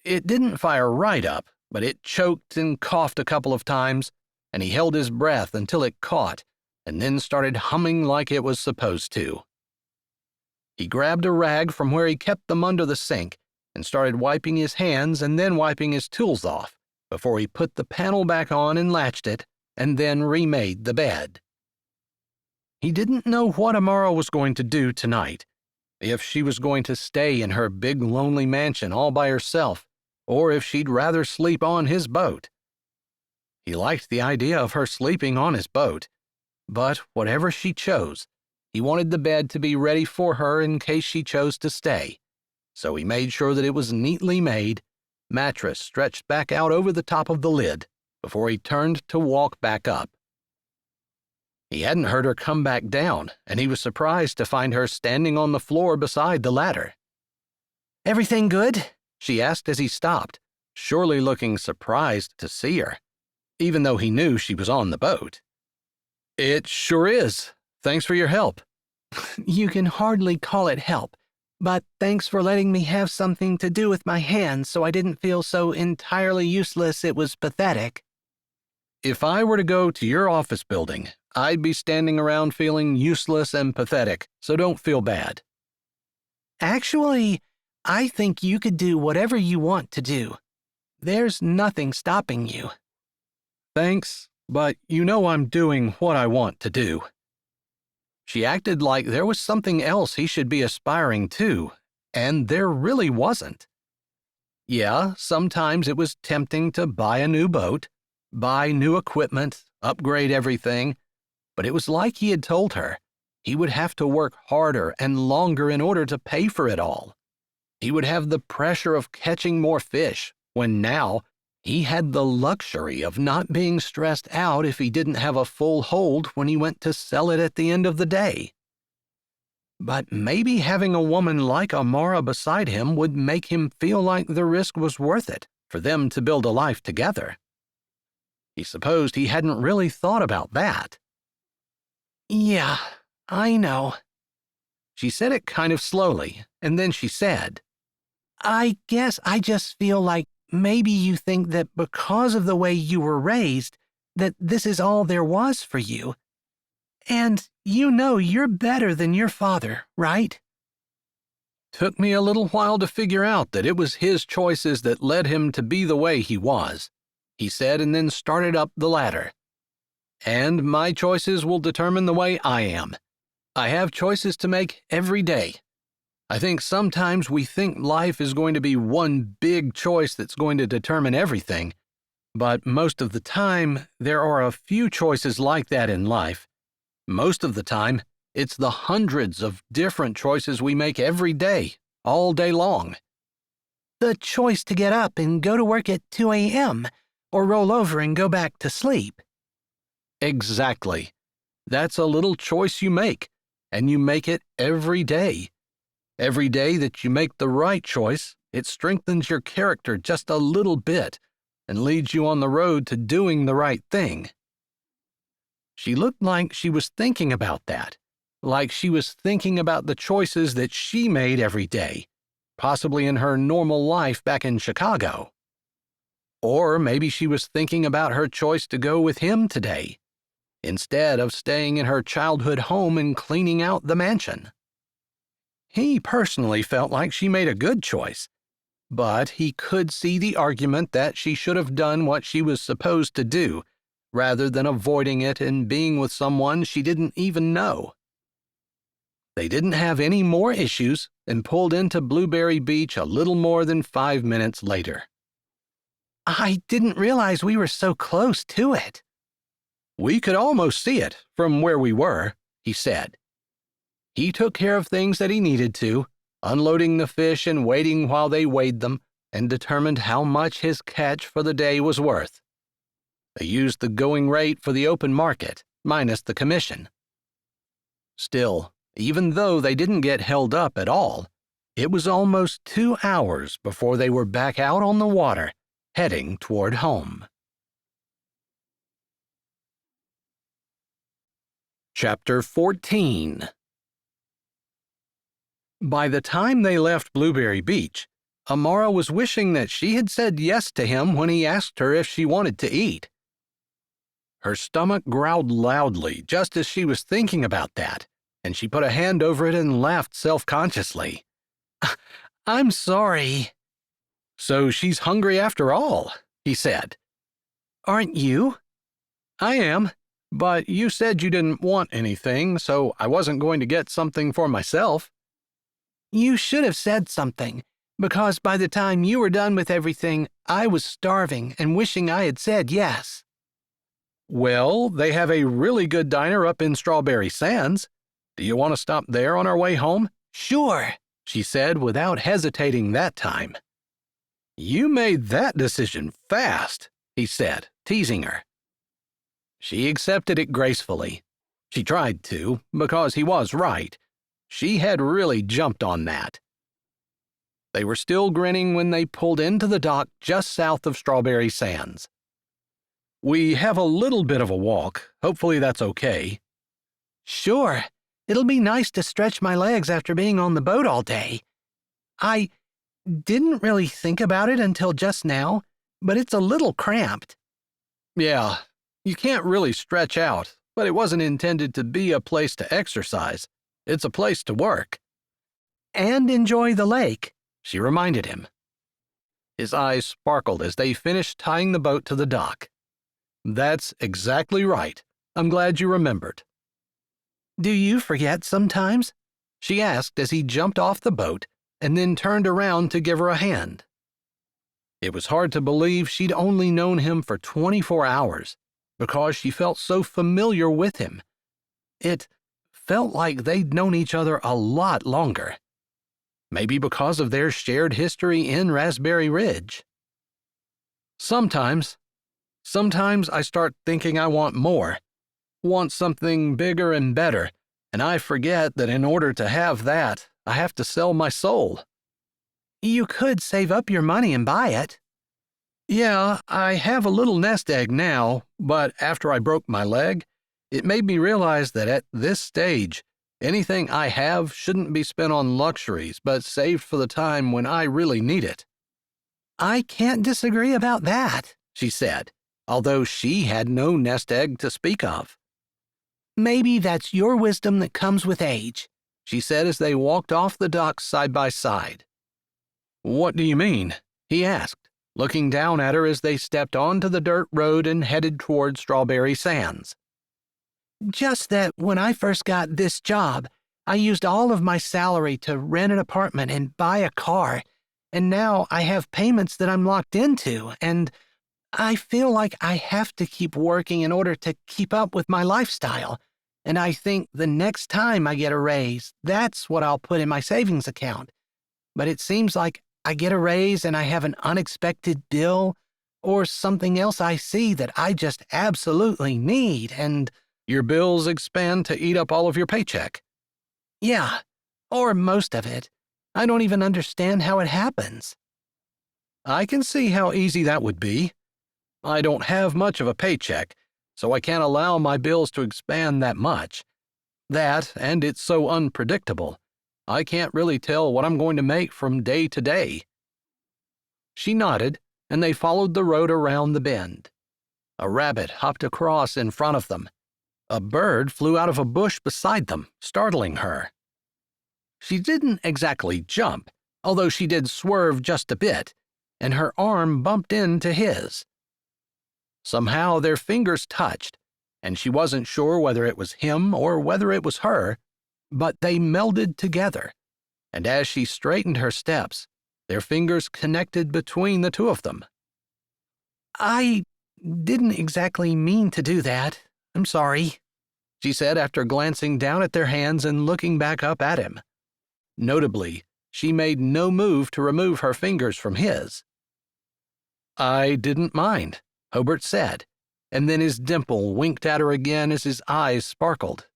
it didn't fire right up, but it choked and coughed a couple of times, and he held his breath until it caught, and then started humming like it was supposed to. He grabbed a rag from where he kept them under the sink and started wiping his hands and then wiping his tools off before he put the panel back on and latched it and then remade the bed. He didn't know what Amara was going to do tonight, if she was going to stay in her big lonely mansion all by herself, or if she'd rather sleep on his boat. He liked the idea of her sleeping on his boat, but whatever she chose, he wanted the bed to be ready for her in case she chose to stay, so he made sure that it was neatly made, mattress stretched back out over the top of the lid, before he turned to walk back up. He hadn't heard her come back down, and he was surprised to find her standing on the floor beside the ladder.
Everything good?
She asked as he stopped, surely looking surprised to see her, even though he knew she was on the boat. It sure is. Thanks for your help.
You can hardly call it help, but thanks for letting me have something to do with my hands so I didn't feel so entirely useless it was pathetic.
If I were to go to your office building, I'd be standing around feeling useless and pathetic, so don't feel bad.
Actually, I think you could do whatever you want to do. There's nothing stopping you.
Thanks, but you know I'm doing what I want to do. She acted like there was something else he should be aspiring to, and there really wasn't. Yeah, sometimes it was tempting to buy a new boat, buy new equipment, upgrade everything, but it was like he had told her. He would have to work harder and longer in order to pay for it all. He would have the pressure of catching more fish, when now he had the luxury of not being stressed out if he didn't have a full hold when he went to sell it at the end of the day. But maybe having a woman like Amara beside him would make him feel like the risk was worth it for them to build a life together. He supposed he hadn't really thought about that.
Yeah, I know.
She said it kind of slowly, and then she said,
I guess I just feel like maybe you think that because of the way you were raised, that this is all there was for you. And you know you're better than your father, right?
Took me a little while to figure out that it was his choices that led him to be the way he was, he said, and then started up the ladder. And my choices will determine the way I am. I have choices to make every day. I think sometimes we think life is going to be one big choice that's going to determine everything, but most of the time there are a few choices like that in life, Most of the time, it's the hundreds of different choices we make every day, all day long.
The choice to get up and go to work at 2 a.m. or roll over and go back to sleep.
Exactly. That's a little choice you make, and you make it every day. Every day that you make the right choice, it strengthens your character just a little bit and leads you on the road to doing the right thing. She looked like she was thinking about that, like she was thinking about the choices that she made every day, possibly in her normal life back in Chicago. Or maybe she was thinking about her choice to go with him today, instead of staying in her childhood home and cleaning out the mansion. He personally felt like she made a good choice, but he could see the argument that she should have done what she was supposed to do, rather than avoiding it and being with someone she didn't even know. They didn't have any more issues and pulled into Blueberry Beach a little more than 5 minutes later.
I didn't realize we were so close to it.
We could almost see it from where we were, he said. He took care of things that he needed to, unloading the fish and waiting while they weighed them, and determined how much his catch for the day was worth. They used the going rate for the open market, minus the commission. Still, even though they didn't get held up at all, it was almost 2 hours before they were back out on the water, heading toward home. Chapter 14. By the time they left Blueberry Beach, Amara was wishing that she had said yes to him when he asked her if she wanted to eat. Her stomach growled loudly just as she was thinking about that, and she put a hand over it and laughed self-consciously.
I'm sorry.
So she's hungry after all, he said.
Aren't you?
I am, but you said you didn't want anything, so I wasn't going to get something for myself.
You should have said something, because by the time you were done with everything, I was starving and wishing I had said yes.
Well, they have a really good diner up in Strawberry Sands. Do you want to stop there on our way home?
Sure,
she said without hesitating that time. You made that decision fast, he said, teasing her. She accepted it gracefully. She tried to, because he was right. She had really jumped on that. They were still grinning when they pulled into the dock just south of Strawberry Sands. We have a little bit of a walk. Hopefully that's okay.
Sure. It'll be nice to stretch my legs after being on the boat all day. I didn't really think about it until just now, but it's a little cramped.
Yeah, you can't really stretch out, but it wasn't intended to be a place to exercise. It's a place to work.
And enjoy the lake,
she reminded him. His eyes sparkled as they finished tying the boat to the dock. That's exactly right. I'm glad you remembered.
Do you forget sometimes? She asked as he jumped off the boat and then turned around to give her a hand.
It was hard to believe she'd only known him for 24 hours because she felt so familiar with him. It felt like they'd known each other a lot longer. Maybe because of their shared history in Raspberry Ridge. Sometimes I start thinking I want more, want something bigger and better, and I forget that in order to have that, I have to sell my soul.
You could save up your money and buy it.
Yeah, I have a little nest egg now, but after I broke my leg, it made me realize that at this stage, anything I have shouldn't be spent on luxuries, but saved for the time when I really need it.
I can't disagree about that, she said, although she had no nest egg to speak of. Maybe that's your wisdom that comes with age, she said as they walked off the dock side by side.
What do you mean? He asked, looking down at her as they stepped onto the dirt road and headed toward Strawberry Sands.
Just that when I first got this job, I used all of my salary to rent an apartment and buy a car, and now I have payments that I'm locked into, and I feel like I have to keep working in order to keep up with my lifestyle, and I think the next time I get a raise, that's what I'll put in my savings account. But it seems like I get a raise and I have an unexpected bill or something else I see that I just absolutely need, and
Your bills expand to eat up all of your paycheck.
yeah, or most of it. I don't even understand how it happens.
I can see how easy that would be. I don't have much of a paycheck, so I can't allow my bills to expand that much. That, and it's so unpredictable. I can't really tell what I'm going to make from day to day. She nodded, and they followed the road around the bend. A rabbit hopped across in front of them. A bird flew out of a bush beside them, startling her. She didn't exactly jump, although she did swerve just a bit, and her arm bumped into his. Somehow their fingers touched, and she wasn't sure whether it was him or whether it was her, but they melded together, and as she straightened her steps, their fingers connected between the two of them.
I didn't exactly mean to do that. I'm sorry,
she said after glancing down at their hands and looking back up at him. Notably, she made no move to remove her fingers from his. I didn't mind, Hobert said, and then his dimple winked at her again as his eyes sparkled.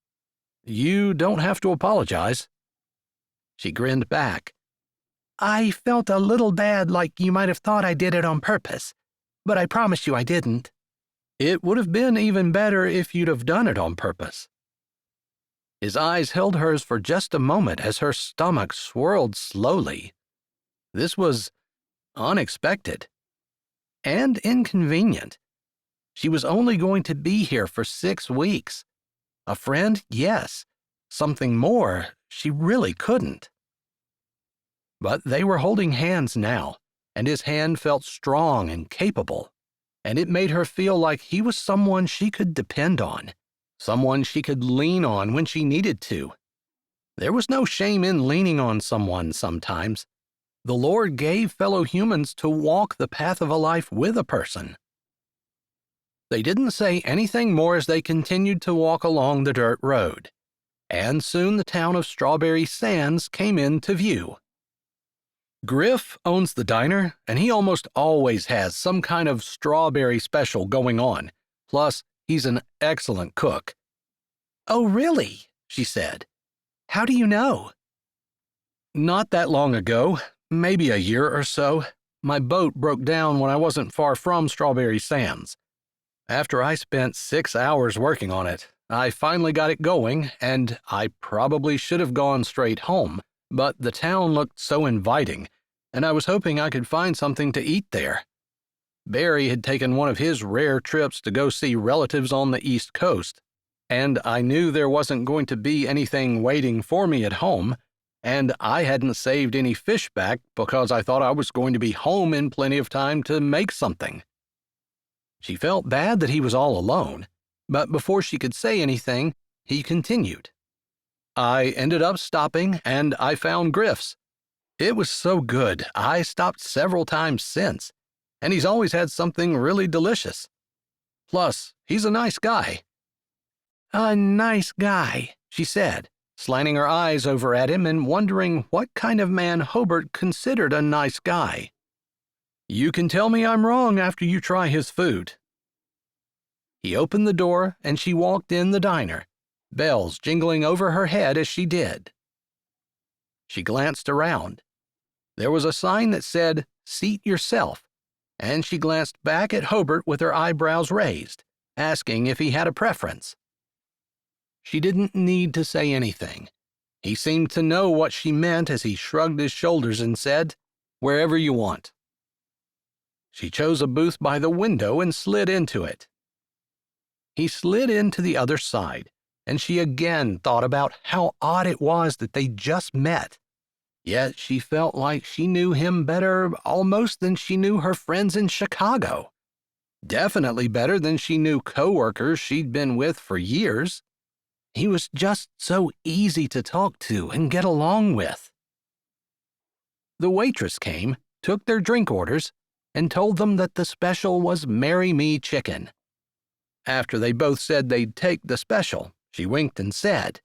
You don't have to apologize. She grinned back.
I felt a little bad, like you might have thought I did it on purpose, but I promise you I didn't.
It would have been even better if you'd have done it on purpose. His eyes held hers for just a moment as her stomach swirled slowly. This was unexpected and inconvenient. She was only going to be here for 6 weeks. A friend, yes. Something more, she really couldn't. But they were holding hands now, and his hand felt strong and capable, and it made her feel like he was someone she could depend on, someone she could lean on when she needed to. There was no shame in leaning on someone sometimes. The Lord gave fellow humans to walk the path of a life with a person. They didn't say anything more as they continued to walk along the dirt road, and soon the town of Strawberry Sands came into view. Griff owns the diner, and he almost always has some kind of strawberry special going on. Plus, he's an excellent cook.
Oh, really? She said. How do you know?
Not that long ago, maybe a year or so, my boat broke down when I wasn't far from Strawberry Sands. After I spent 6 hours working on it, I finally got it going, and I probably should have gone straight home, but the town looked so inviting, and I was hoping I could find something to eat there. Barry had taken one of his rare trips to go see relatives on the East Coast, and I knew there wasn't going to be anything waiting for me at home, and I hadn't saved any fish back because I thought I was going to be home in plenty of time to make something. She felt bad that he was all alone, but before she could say anything, he continued. I ended up stopping, and I found Griff's. It was so good, I stopped several times since, and he's always had something really delicious. Plus, he's a nice guy.
A nice guy, she said, slanting her eyes over at him and wondering what kind of man Hobert considered a nice guy.
You can tell me I'm wrong after you try his food. He opened the door, and she walked in the diner, bells jingling over her head as she did. She glanced around. There was a sign that said, "Seat yourself," and she glanced back at Hobert with her eyebrows raised, asking if he had a preference. She didn't need to say anything. He seemed to know what she meant as he shrugged his shoulders and said, "Wherever you want." She chose a booth by the window and slid into it. He slid into the other side, and she again thought about how odd it was that they just met. Yet she felt like she knew him better almost than she knew her friends in Chicago. Definitely better than she knew coworkers she'd been with for years. He was just so easy to talk to and get along with. The waitress came, took their drink orders, and told them that the special was Marry Me Chicken. After they both said they'd take the special, She winked and said,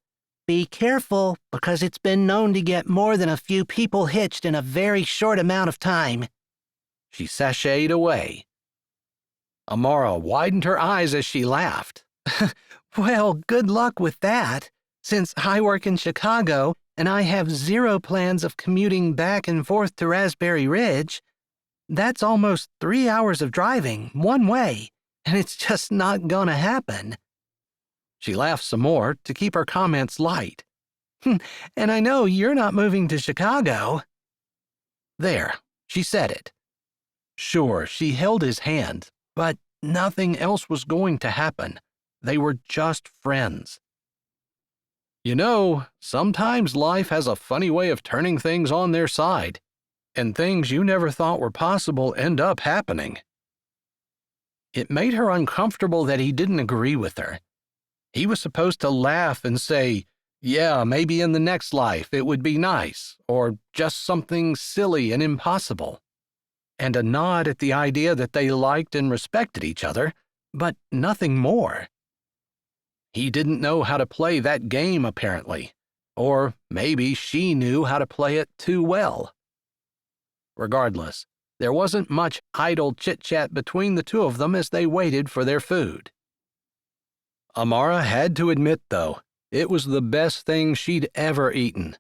"Be careful, because it's been known to get more than a few people hitched in a very short amount of time."
She sashayed away. Amara widened her eyes as she laughed.
"Well, good luck with that. Since I work in Chicago and I have zero plans of commuting back and forth to Raspberry Ridge, that's almost 3 hours of driving one way, and it's just not gonna happen."
She laughed some more to keep her comments light.
"And I know you're not moving to Chicago."
There, she said it. Sure, she held his hand, but nothing else was going to happen. They were just friends. You know, sometimes life has a funny way of turning things on their side, and things you never thought were possible end up happening. It made her uncomfortable that he didn't agree with her. He was supposed to laugh and say, yeah, maybe in the next life it would be nice, or just something silly and impossible, and a nod at the idea that they liked and respected each other, but nothing more. He didn't know how to play that game, apparently, or maybe she knew how to play it too well. Regardless, there wasn't much idle chit-chat between the two of them as they waited for their food. Amara had to admit, though, it was the best thing she'd ever eaten.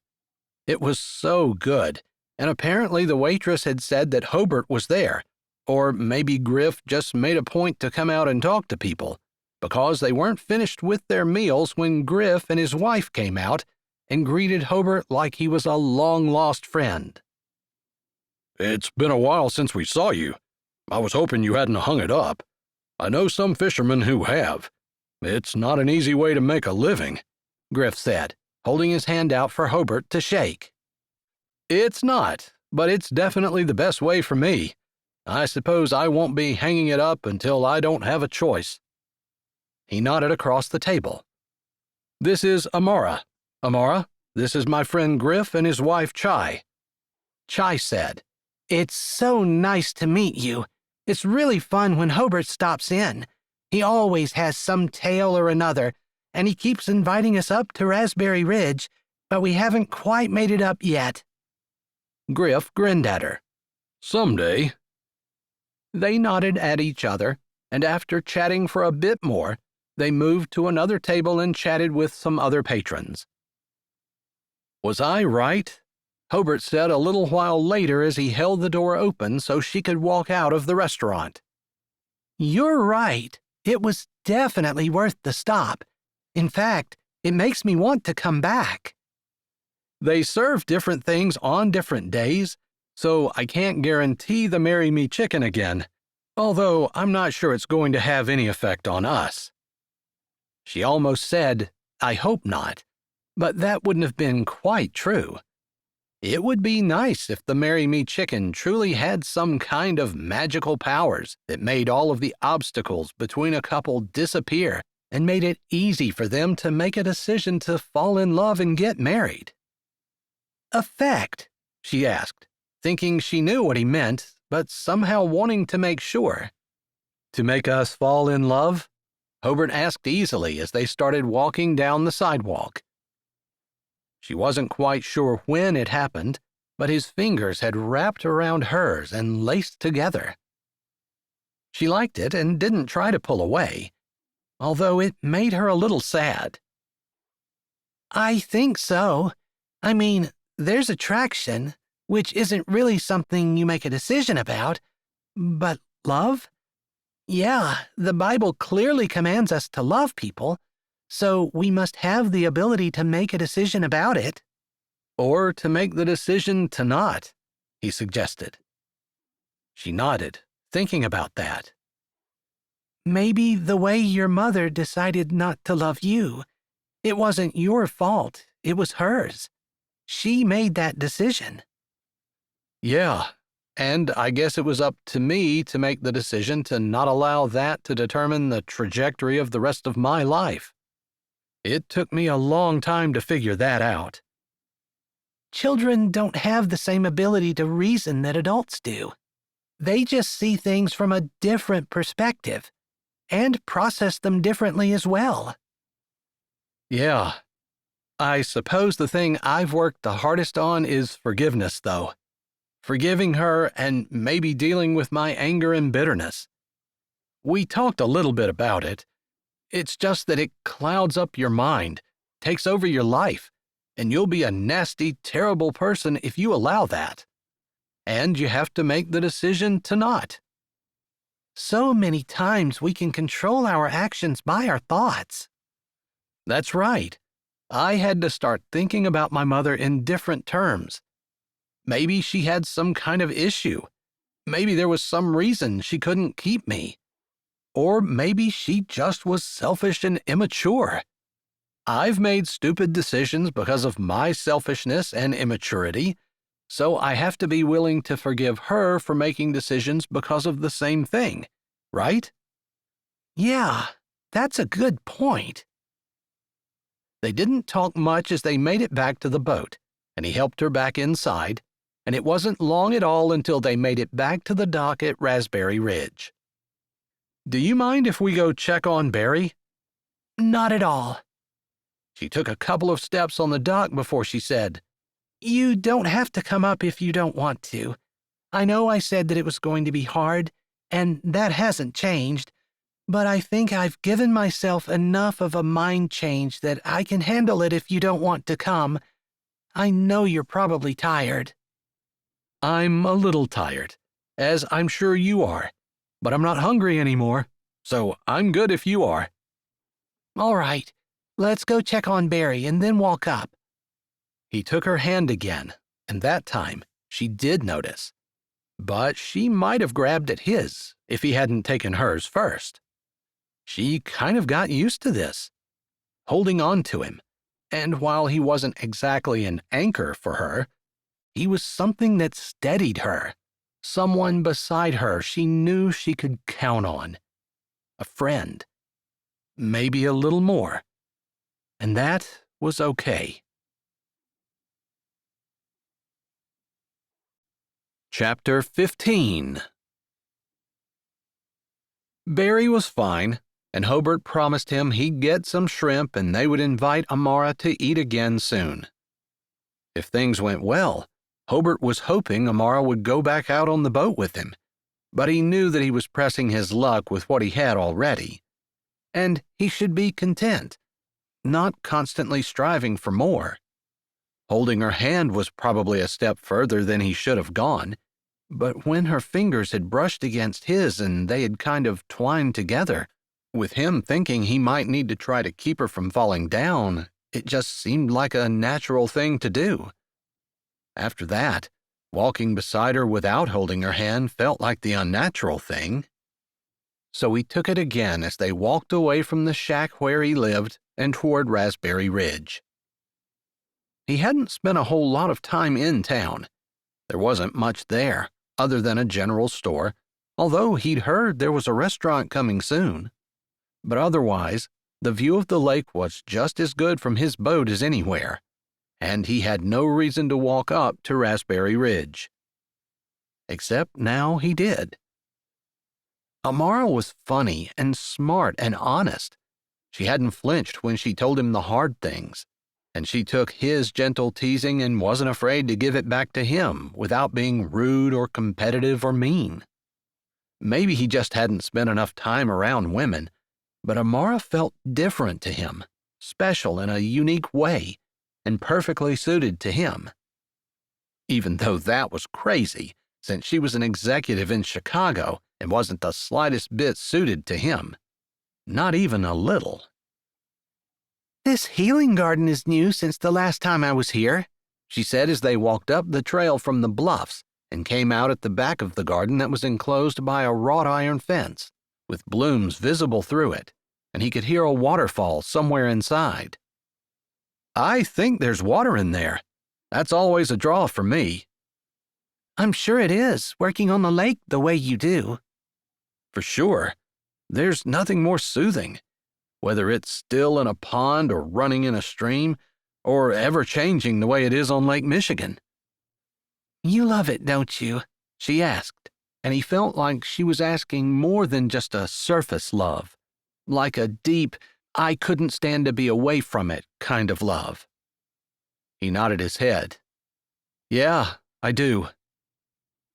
It was so good, and apparently the waitress had said that Hobert was there, or maybe Griff just made a point to come out and talk to people, because they weren't finished with their meals when Griff and his wife came out and greeted Hobert like he was a long-lost friend. "It's been a while since we saw you. I was hoping you hadn't hung it up. I know some fishermen who have. It's not an easy way to make a living," Griff said, holding his hand out for Hobert to shake. "It's not, but it's definitely the best way for me. I suppose I won't be hanging it up until I don't have a choice." He nodded across the table. "This is Amara. Amara, this is my friend Griff and his wife Chai." Chai said,
"It's so nice to meet you. It's really fun when Hobert stops in. He always has some tale or another, and he keeps inviting us up to Raspberry Ridge, but we haven't quite made it up yet."
Griff grinned at her. "Someday." They nodded at each other, and after chatting for a bit more, they moved to another table and chatted with some other patrons. "Was I right?" Hobert said a little while later as he held the door open so she could walk out of the restaurant.
"You're right. It was definitely worth the stop. In fact, it makes me want to come back."
They serve different things on different days, so I can't guarantee the Marry Me chicken again, although I'm not sure it's going to have any effect on us. She almost said, "I hope not," but that wouldn't have been quite true. It would be nice if the Marry Me chicken truly had some kind of magical powers that made all of the obstacles between a couple disappear and made it easy for them to make a decision to fall in love and get married. "Effect?" she asked, thinking she knew what he meant, but somehow wanting to make sure. "To make us fall in love?" Hobert asked easily as they started walking down the sidewalk. She wasn't quite sure when it happened, but his fingers had wrapped around hers and laced together. She liked it and didn't try to pull away, although it made her a little sad.
"I think so. I mean, there's attraction, which isn't really something you make a decision about, but love? Yeah, the Bible clearly commands us to love people, so we must have the ability to make a decision about it."
"Or to make the decision to not," he suggested. She nodded, thinking about that.
"Maybe the way your mother decided not to love you, it wasn't your fault, it was hers. She made that decision."
"Yeah, and I guess it was up to me to make the decision to not allow that to determine the trajectory of the rest of my life. It took me a long time to figure that out."
Children don't have the same ability to reason that adults do. They just see things from a different perspective and process them differently as well.
Yeah, I suppose the thing I've worked the hardest on is forgiveness, though. Forgiving her and maybe dealing with my anger and bitterness. We talked a little bit about it. It's just that it clouds up your mind, takes over your life, and you'll be a nasty, terrible person if you allow that. And you have to make the decision to not.
So many times we can control our actions by our thoughts.
That's right. I had to start thinking about my mother in different terms. Maybe she had some kind of issue. Maybe there was some reason she couldn't keep me. Or maybe she just was selfish and immature. I've made stupid decisions because of my selfishness and immaturity, so I have to be willing to forgive her for making decisions because of the same thing, right?
Yeah, that's a good point.
They didn't talk much as they made it back to the boat, and he helped her back inside, and it wasn't long at all until they made it back to the dock at Raspberry Ridge. Do you mind if we go check on Barry?
Not at all.
She took a couple of steps on the dock before she said,
You don't have to come up if you don't want to. I know I said that it was going to be hard, and that hasn't changed, but I think I've given myself enough of a mind change that I can handle it if you don't want to come. I know you're probably tired.
I'm a little tired, as I'm sure you are, but I'm not hungry anymore, so I'm good if you are.
All right, let's go check on Barry and then walk up.
He took her hand again, and that time she did notice. But she might have grabbed at his if he hadn't taken hers first. She kind of got used to this, holding on to him, and while he wasn't exactly an anchor for her, he was something that steadied her, someone beside her she knew she could count on, a friend, maybe a little more, and that was okay. Chapter 15. Barry was fine, and Hobert promised him he'd get some shrimp and they would invite Amara to eat again soon. If things went well, Hobert was hoping Amara would go back out on the boat with him, but he knew that he was pressing his luck with what he had already, and he should be content, not constantly striving for more. Holding her hand was probably a step further than he should have gone, but when her fingers had brushed against his and they had kind of twined together, with him thinking he might need to try to keep her from falling down, it just seemed like a natural thing to do. After that, walking beside her without holding her hand felt like the unnatural thing. So he took it again as they walked away from the shack where he lived and toward Raspberry Ridge. He hadn't spent a whole lot of time in town. There wasn't much there, other than a general store, although he'd heard there was a restaurant coming soon. But otherwise, the view of the lake was just as good from his boat as anywhere, and he had no reason to walk up to Raspberry Ridge. Except now he did. Amara was funny and smart and honest. She hadn't flinched when she told him the hard things, and she took his gentle teasing and wasn't afraid to give it back to him without being rude or competitive or mean. Maybe he just hadn't spent enough time around women, but Amara felt different to him, special in a unique way, and perfectly suited to him. Even though that was crazy, since she was an executive in Chicago and wasn't the slightest bit suited to him. Not even a little.
This healing garden is new since the last time I was here,
she said as they walked up the trail from the bluffs and came out at the back of the garden that was enclosed by a wrought iron fence, with blooms visible through it, and he could hear a waterfall somewhere inside. I think there's water in there. That's always a draw for me.
I'm sure it is, working on the lake the way you do.
For sure. There's nothing more soothing, whether it's still in a pond or running in a stream, or ever changing the way it is on Lake Michigan.
You love it, don't you?
She asked, and he felt like she was asking more than just a surface love, like a deep, I couldn't stand to be away from it kind of love. He nodded his head. Yeah, I do.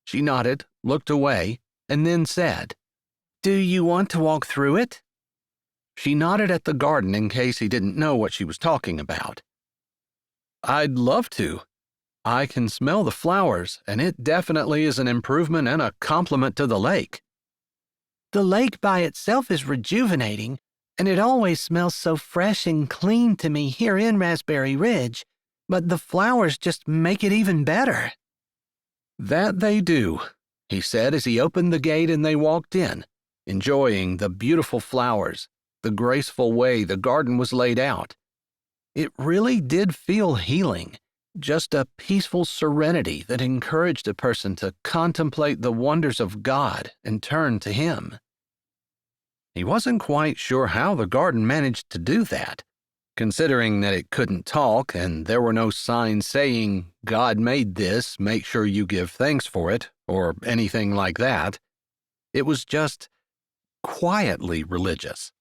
She nodded, looked away, and then said, Do you want to walk through it? She nodded at the garden in case he didn't know what she was talking about. I'd love to. I can smell the flowers, and it definitely is an improvement and a compliment to the lake.
The lake by itself is rejuvenating, and it always smells so fresh and clean to me here in Raspberry Ridge, but the flowers just make it even better.
That they do, he said as he opened the gate and they walked in, enjoying the beautiful flowers, the graceful way the garden was laid out. It really did feel healing, just a peaceful serenity that encouraged a person to contemplate the wonders of God and turn to Him. He wasn't quite sure how the garden managed to do that, considering that it couldn't talk and there were no signs saying, God made this, make sure you give thanks for it, or anything like that. It was just quietly religious.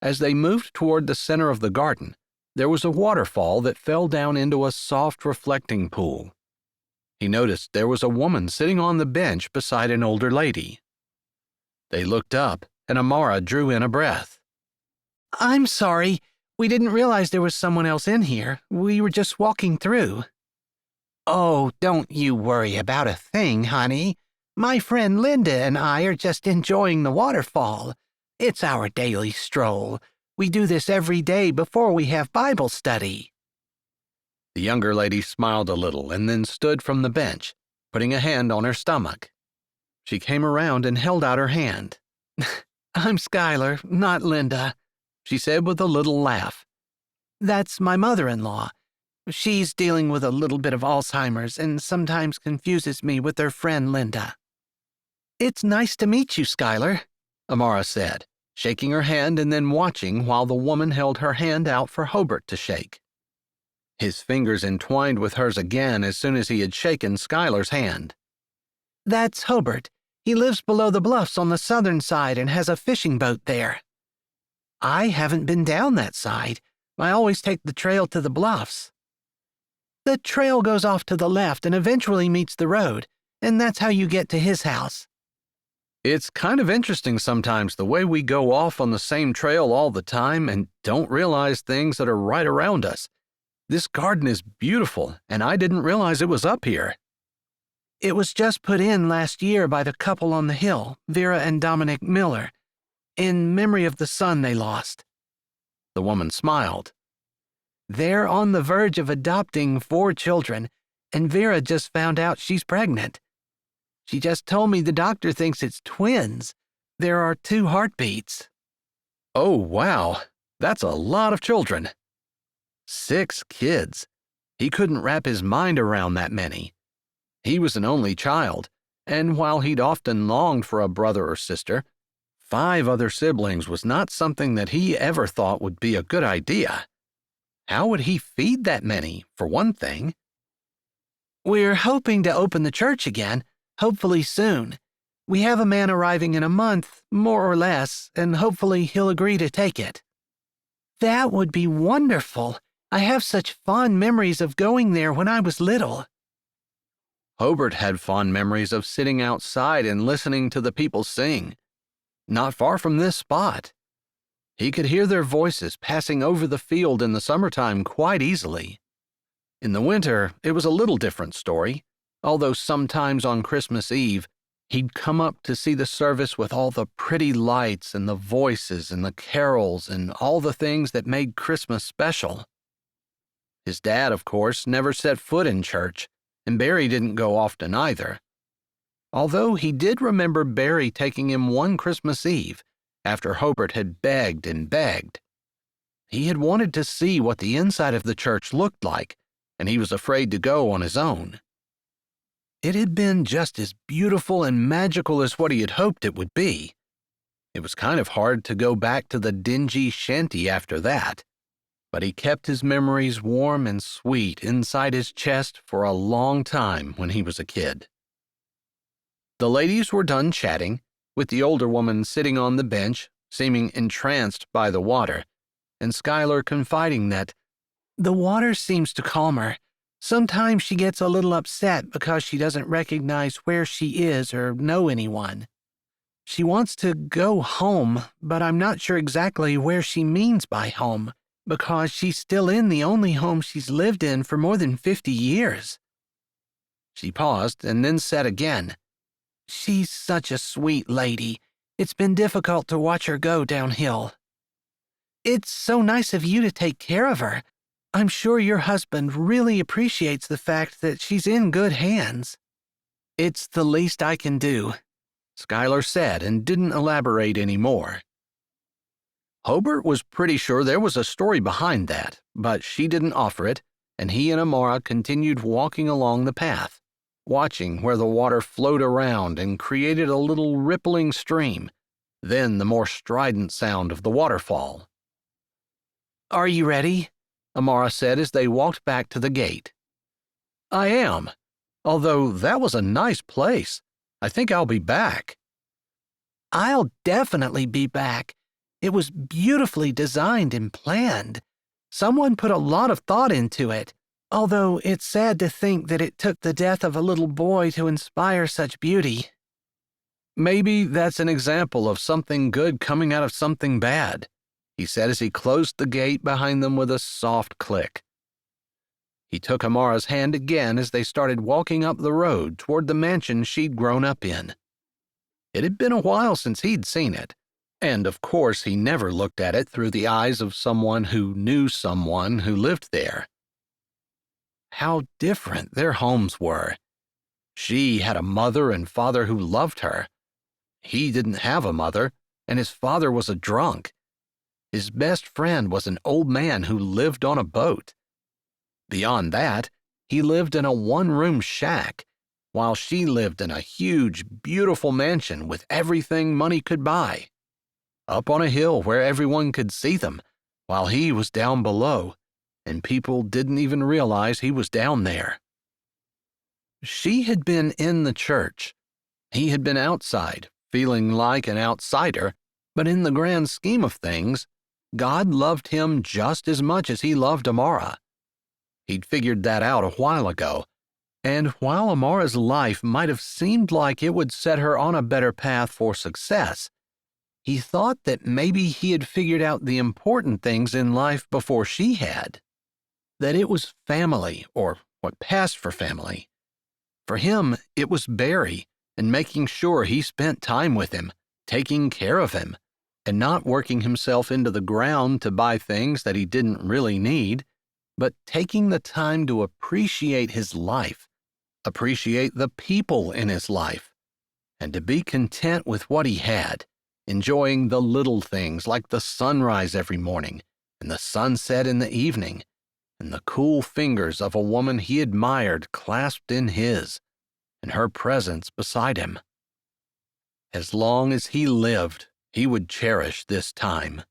As they moved toward the center of the garden, there was a waterfall that fell down into a soft reflecting pool. He noticed there was a woman sitting on the bench beside an older lady. They looked up, and Amara drew in a breath.
I'm sorry. We didn't realize there was someone else in here. We were just walking through. Oh, don't you worry about a thing, honey. My friend Linda and I are just enjoying the waterfall. It's our daily stroll. We do this every day before we have Bible study.
The younger lady smiled a little and then stood from the bench, putting a hand on her stomach. She came around and held out her hand.
I'm Skylar, not Linda, she said with a little laugh. That's my mother-in-law. She's dealing with a little bit of Alzheimer's and sometimes confuses me with her friend Linda. It's nice to meet you, Skylar, Amara said, shaking her hand and then watching while the woman held her hand out for Hobert to shake. His fingers entwined with hers again as soon as he had shaken Skylar's hand. That's Hobert. He lives below the bluffs on the southern side and has a fishing boat there. I haven't been down that side. I always take the trail to the bluffs. The trail goes off to the left and eventually meets the road, and that's how you get to his house.
It's kind of interesting sometimes the way we go off on the same trail all the time and don't realize things that are right around us. This garden is beautiful, and I didn't realize it was up here.
It was just put in last year by the couple on the hill, Vera and Dominic Miller, in memory of the son they lost.
The woman smiled.
They're on the verge of adopting 4 children, and Vera just found out she's pregnant. She just told me the doctor thinks it's twins. There are 2 heartbeats.
Oh, wow. That's a lot of children. 6 kids. He couldn't wrap his mind around that many. He was an only child, and while he'd often longed for a brother or sister, 5 other siblings was not something that he ever thought would be a good idea. How would he feed that many, for one thing?
We're hoping to open the church again, hopefully soon. We have a man arriving in a month, more or less, and hopefully he'll agree to take it. That would be wonderful. I have such fond memories of going there when I was little.
Hobert had fond memories of sitting outside and listening to the people sing. Not far from this spot. He could hear their voices passing over the field in the summertime quite easily. In the winter, it was a little different story, although sometimes on Christmas Eve, he'd come up to see the service with all the pretty lights and the voices and the carols and all the things that made Christmas special. His dad, of course, never set foot in church, and Barry didn't go often either. Although he did remember Barry taking him one Christmas Eve after Hobert had begged and begged. He had wanted to see what the inside of the church looked like, and he was afraid to go on his own. It had been just as beautiful and magical as what he had hoped it would be. It was kind of hard to go back to the dingy shanty after that, but he kept his memories warm and sweet inside his chest for a long time when he was a kid. The ladies were done chatting, with the older woman sitting on the bench, seeming entranced by the water, and Skylar confiding that,
"The water seems to calm her. Sometimes she gets a little upset because she doesn't recognize where she is or know anyone. She wants to go home, but I'm not sure exactly where she means by home, because she's still in the only home she's lived in for more than 50 years.
She paused and then said again,
"She's such a sweet lady. It's been difficult to watch her go downhill. It's so nice of you to take care of her. I'm sure your husband really appreciates the fact that she's in good hands."
"It's the least I can do," Skylar said and didn't elaborate any more. Hobert was pretty sure there was a story behind that, but she didn't offer it, and he and Amara continued walking along the path, watching where the water flowed around and created a little rippling stream, then the more strident sound of the waterfall.
"Are you ready?"
Amara said as they walked back to the gate. "I am, although that was a nice place. I think I'll be back."
"I'll definitely be back. It was beautifully designed and planned. Someone put a lot of thought into it, although it's sad to think that it took the death of a little boy to inspire such beauty."
"Maybe that's an example of something good coming out of something bad," he said as he closed the gate behind them with a soft click. He took Amara's hand again as they started walking up the road toward the mansion she'd grown up in. It had been a while since he'd seen it, and of course he never looked at it through the eyes of someone who knew someone who lived there. How different their homes were. She had a mother and father who loved her. He didn't have a mother, and his father was a drunk. His best friend was an old man who lived on a boat. Beyond that, he lived in a one-room shack, while she lived in a huge, beautiful mansion with everything money could buy. Up on a hill where everyone could see them, while he was down below, and people didn't even realize he was down there. She had been in the church. He had been outside, feeling like an outsider, but in the grand scheme of things, God loved him just as much as he loved Amara. He'd figured that out a while ago, and while Amara's life might have seemed like it would set her on a better path for success, he thought that maybe he had figured out the important things in life before she had. That it was family, or what passed for family. For him, it was Barry, and making sure he spent time with him, taking care of him, and not working himself into the ground to buy things that he didn't really need, but taking the time to appreciate his life, appreciate the people in his life, and to be content with what he had, enjoying the little things like the sunrise every morning and the sunset in the evening, and the cool fingers of a woman he admired clasped in his, and her presence beside him. As long as he lived, he would cherish this time.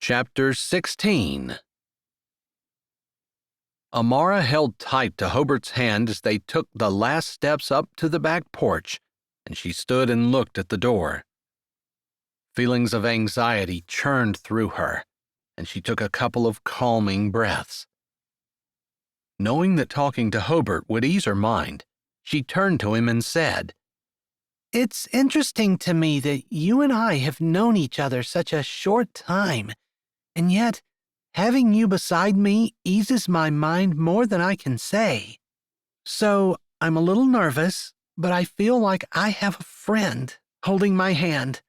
Chapter 16. Amara held tight to Hobert's hand as they took the last steps up to the back porch, and she stood and looked at the door. Feelings of anxiety churned through her, and she took a couple of calming breaths. Knowing that talking to Hobert would ease her mind, she turned to him and said,
"It's interesting to me that you and I have known each other such a short time, and yet having you beside me eases my mind more than I can say. So I'm a little nervous, but I feel like I have a friend holding my hand."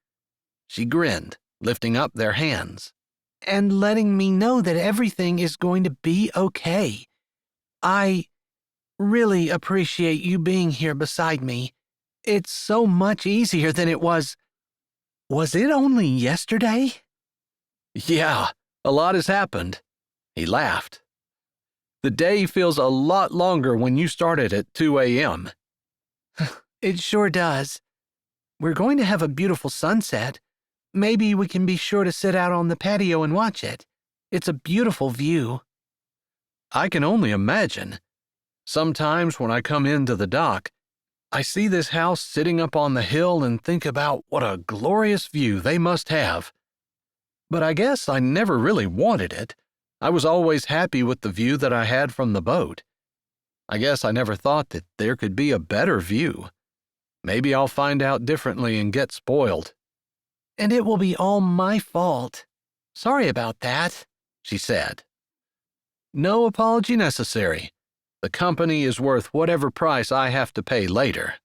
She grinned, lifting up their hands.
"And letting me know that everything is going to be okay. I really appreciate you being here beside me. It's so much easier than it was. Was it only yesterday?"
"Yeah, a lot has happened." He laughed. "The day feels a lot longer when you started at 2 a.m.
It sure does. We're going to have a beautiful sunset. Maybe we can be sure to sit out on the patio and watch it. It's a beautiful view."
"I can only imagine. Sometimes when I come into the dock, I see this house sitting up on the hill and think about what a glorious view they must have. But I guess I never really wanted it. I was always happy with the view that I had from the boat. I guess I never thought that there could be a better view. Maybe I'll find out differently and get spoiled."
"And it will be all my fault. Sorry about that," she said.
"No apology necessary. The company is worth whatever price I have to pay later."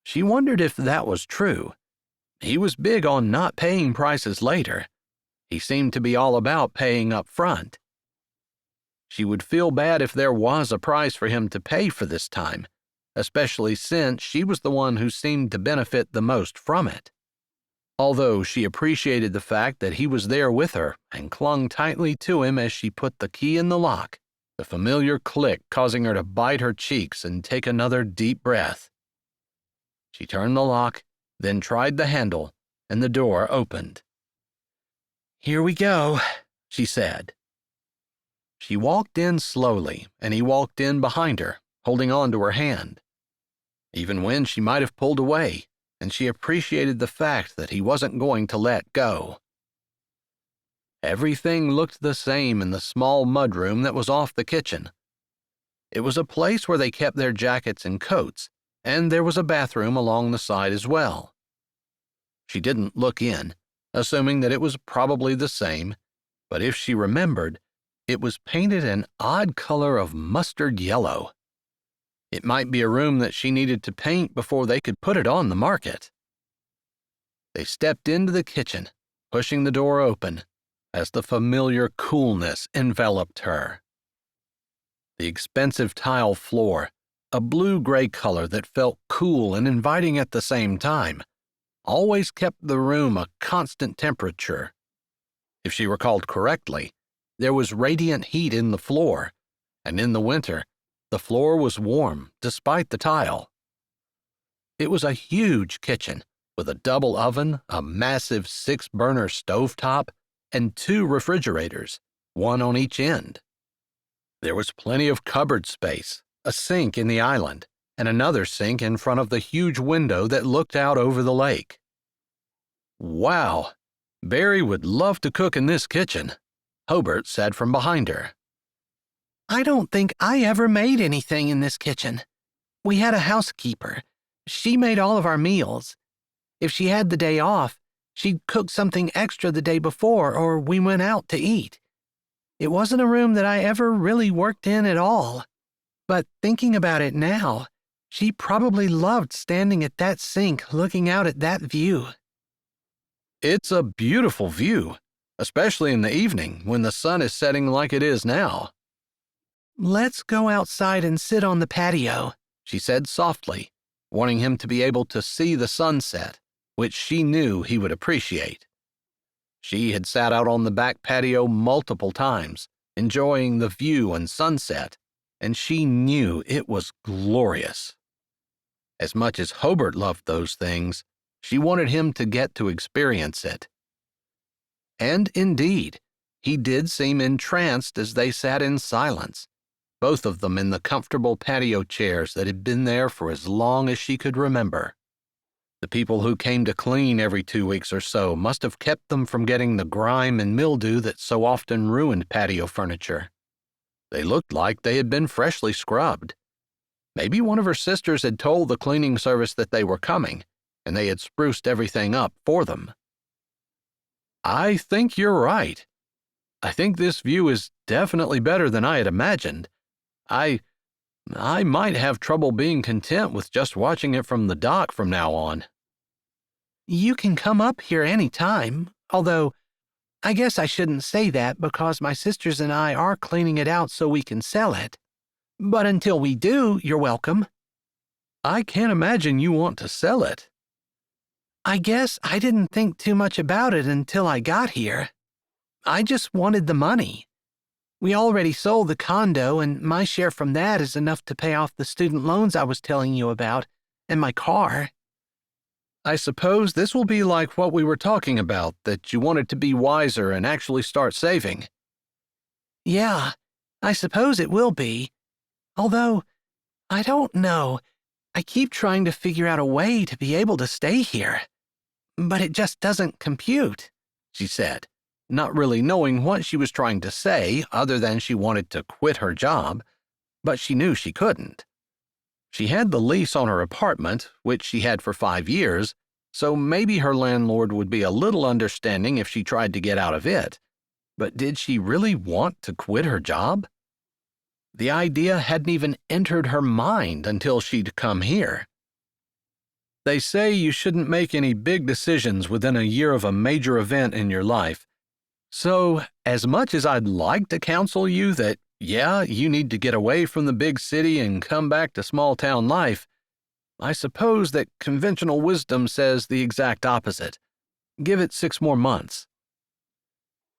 She wondered if that was true. He was big on not paying prices later. He seemed to be all about paying up front. She would feel bad if there was a price for him to pay for this time, especially since she was the one who seemed to benefit the most from it. Although she appreciated the fact that he was there with her and clung tightly to him as she put the key in the lock, the familiar click causing her to bite her cheeks and take another deep breath. She turned the lock, then tried the handle, and the door opened.
"Here we go," she said.
She walked in slowly, and he walked in behind her, holding on to her hand. Even when she might have pulled away, and she appreciated the fact that he wasn't going to let go. Everything looked the same in the small mudroom that was off the kitchen. It was a place where they kept their jackets and coats, and there was a bathroom along the side as well. She didn't look in, assuming that it was probably the same, but if she remembered, it was painted an odd color of mustard yellow. It might be a room that she needed to paint before they could put it on the market. They stepped into the kitchen, pushing the door open, as the familiar coolness enveloped her. The expensive tile floor, a blue-gray color that felt cool and inviting at the same time, always kept the room a constant temperature. If she recalled correctly, there was radiant heat in the floor, and in the winter, the floor was warm despite the tile. It was a huge kitchen with a double oven, a massive 6-burner stovetop, and 2 refrigerators, one on each end. There was plenty of cupboard space, a sink in the island, and another sink in front of the huge window that looked out over the lake. Wow, Barry would love to cook in this kitchen, Hobert said from behind her.
"I don't think I ever made anything in this kitchen. We had a housekeeper. She made all of our meals. If she had the day off, she'd cook something extra the day before, or we went out to eat. It wasn't a room that I ever really worked in at all. But thinking about it now, she probably loved standing at that sink looking out at that view."
"It's a beautiful view, especially in the evening when the sun is setting like it is now."
"Let's go outside and sit on the patio,"
she said softly, wanting him to be able to see the sunset, which she knew he would appreciate. She had sat out on the back patio multiple times, enjoying the view and sunset, and she knew it was glorious. As much as Hobert loved those things, she wanted him to get to experience it. And indeed, he did seem entranced as they sat in silence, both of them in the comfortable patio chairs that had been there for as long as she could remember. The people who came to clean every 2 weeks or so must have kept them from getting the grime and mildew that so often ruined patio furniture. They looked like they had been freshly scrubbed. Maybe one of her sisters had told the cleaning service that they were coming, and they had spruced everything up for them. "I think you're right. I think this view is definitely better than I had imagined. I might have trouble being content with just watching it from the dock from now on."
"You can come up here any time, although I guess I shouldn't say that because my sisters and I are cleaning it out so we can sell it. But until we do, you're welcome."
"I can't imagine you want to sell it."
"I guess I didn't think too much about it until I got here. I just wanted the money. We already sold the condo, and my share from that is enough to pay off the student loans I was telling you about, and my car."
"I suppose this will be like what we were talking about, that you wanted to be wiser and actually start saving."
"Yeah, I suppose it will be. Although, I don't know. I keep trying to figure out a way to be able to stay here, but it just doesn't compute,"
she said, not really knowing what she was trying to say other than she wanted to quit her job, but she knew she couldn't. She had the lease on her apartment, which she had for 5 years, so maybe her landlord would be a little understanding if she tried to get out of it. But did she really want to quit her job? The idea hadn't even entered her mind until she'd come here. They say you shouldn't make any big decisions within a year of a major event in your life. So, as much as I'd like to counsel you that, yeah, you need to get away from the big city and come back to small-town life, I suppose that conventional wisdom says the exact opposite. Give it 6 more months.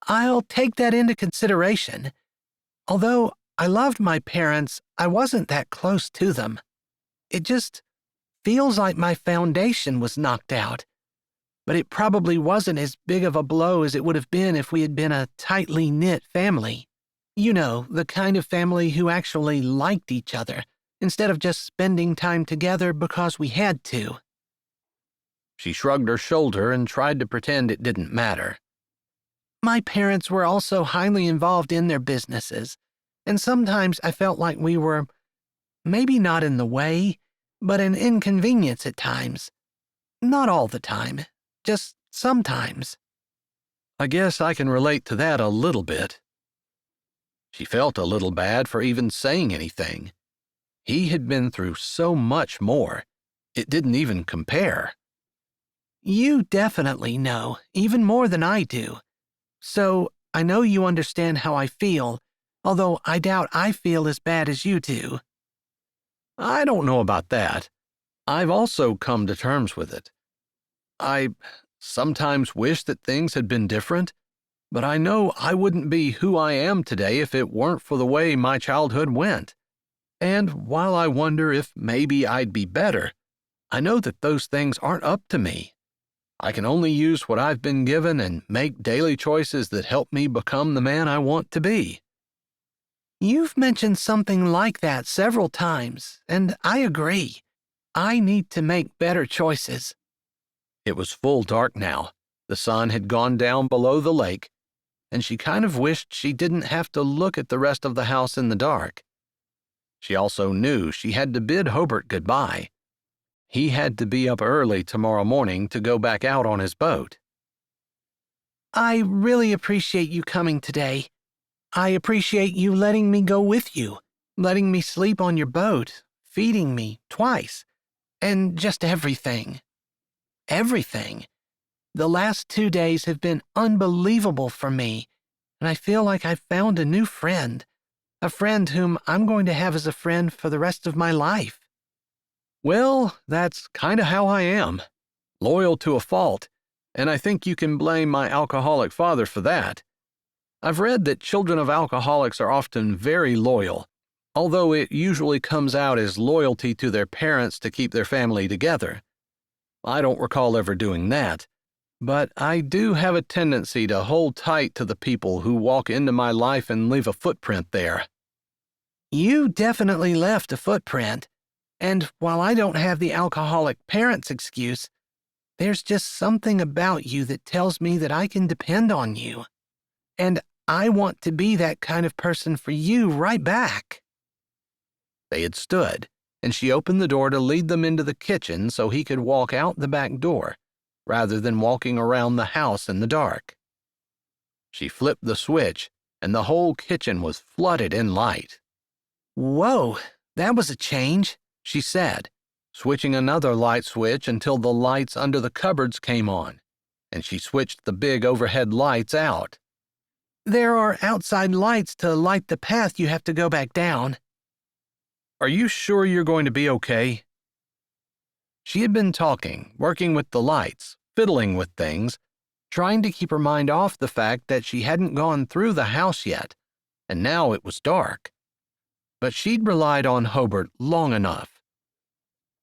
I'll take that into consideration. Although I loved my parents, I wasn't that close to them. It just feels like my foundation was knocked out. But it probably wasn't as big of a blow as it would have been if we had been a tightly knit family. You know, the kind of family who actually liked each other, instead of just spending time together because we had to.
She shrugged her shoulder and tried to pretend it didn't matter.
My parents were also highly involved in their businesses, and sometimes I felt like we were, maybe not in the way, but an inconvenience at times. Not all the time, just sometimes.
I guess I can relate to that a little bit. She felt a little bad for even saying anything. He had been through so much more. It didn't even compare.
You definitely know, even more than I do. So I know you understand how I feel, although I doubt I feel as bad as you do.
I don't know about that. I've also come to terms with it. I sometimes wish that things had been different, but I know I wouldn't be who I am today if it weren't for the way my childhood went. And while I wonder if maybe I'd be better, I know that those things aren't up to me. I can only use what I've been given and make daily choices that help me become the man I want to be.
You've mentioned something like that several times, and I agree. I need to make better choices.
It was full dark now. The sun had gone down below the lake, and she kind of wished she didn't have to look at the rest of the house in the dark. She also knew she had to bid Hobert goodbye. He had to be up early tomorrow morning to go back out on his boat.
I really appreciate you coming today. I appreciate you letting me go with you, letting me sleep on your boat, feeding me twice, and just everything. Everything. The last 2 days have been unbelievable for me, and I feel like I've found a new friend, a friend whom I'm going to have as a friend for the rest of my life.
Well, that's kind of how I am. Loyal to a fault, and I think you can blame my alcoholic father for that. I've read that children of alcoholics are often very loyal, although it usually comes out as loyalty to their parents to keep their family together. I don't recall ever doing that, but I do have a tendency to hold tight to the people who walk into my life and leave a footprint there.
You definitely left a footprint. And while I don't have the alcoholic parents' excuse, there's just something about you that tells me that I can depend on you. And I want to be that kind of person for you right back.
They had stood, and she opened the door to lead them into the kitchen so he could walk out the back door, rather than walking around the house in the dark. She flipped the switch, and the whole kitchen was flooded in light.
Whoa, that was a change, she said, switching another light switch until the lights under the cupboards came on, and she switched the big overhead lights out. There are outside lights to light the path you have to go back down.
Are you sure you're going to be okay? She had been talking, working with the lights, fiddling with things, trying to keep her mind off the fact that she hadn't gone through the house yet, and now it was dark. But she'd relied on Hobert long enough.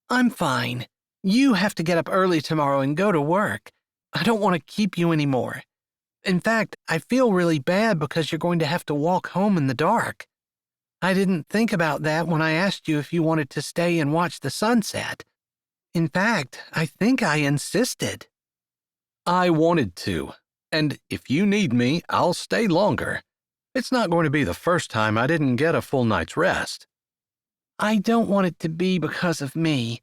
I'm fine. You have to get up early tomorrow and go to work. I don't want to keep you anymore. In fact, I feel really bad because you're going to have to walk home in the dark. I didn't think about that when I asked you if you wanted to stay and watch the sunset. In fact, I think I insisted.
I wanted to, and if you need me, I'll stay longer. It's not going to be the first time I didn't get a full night's rest.
I don't want it to be because of me.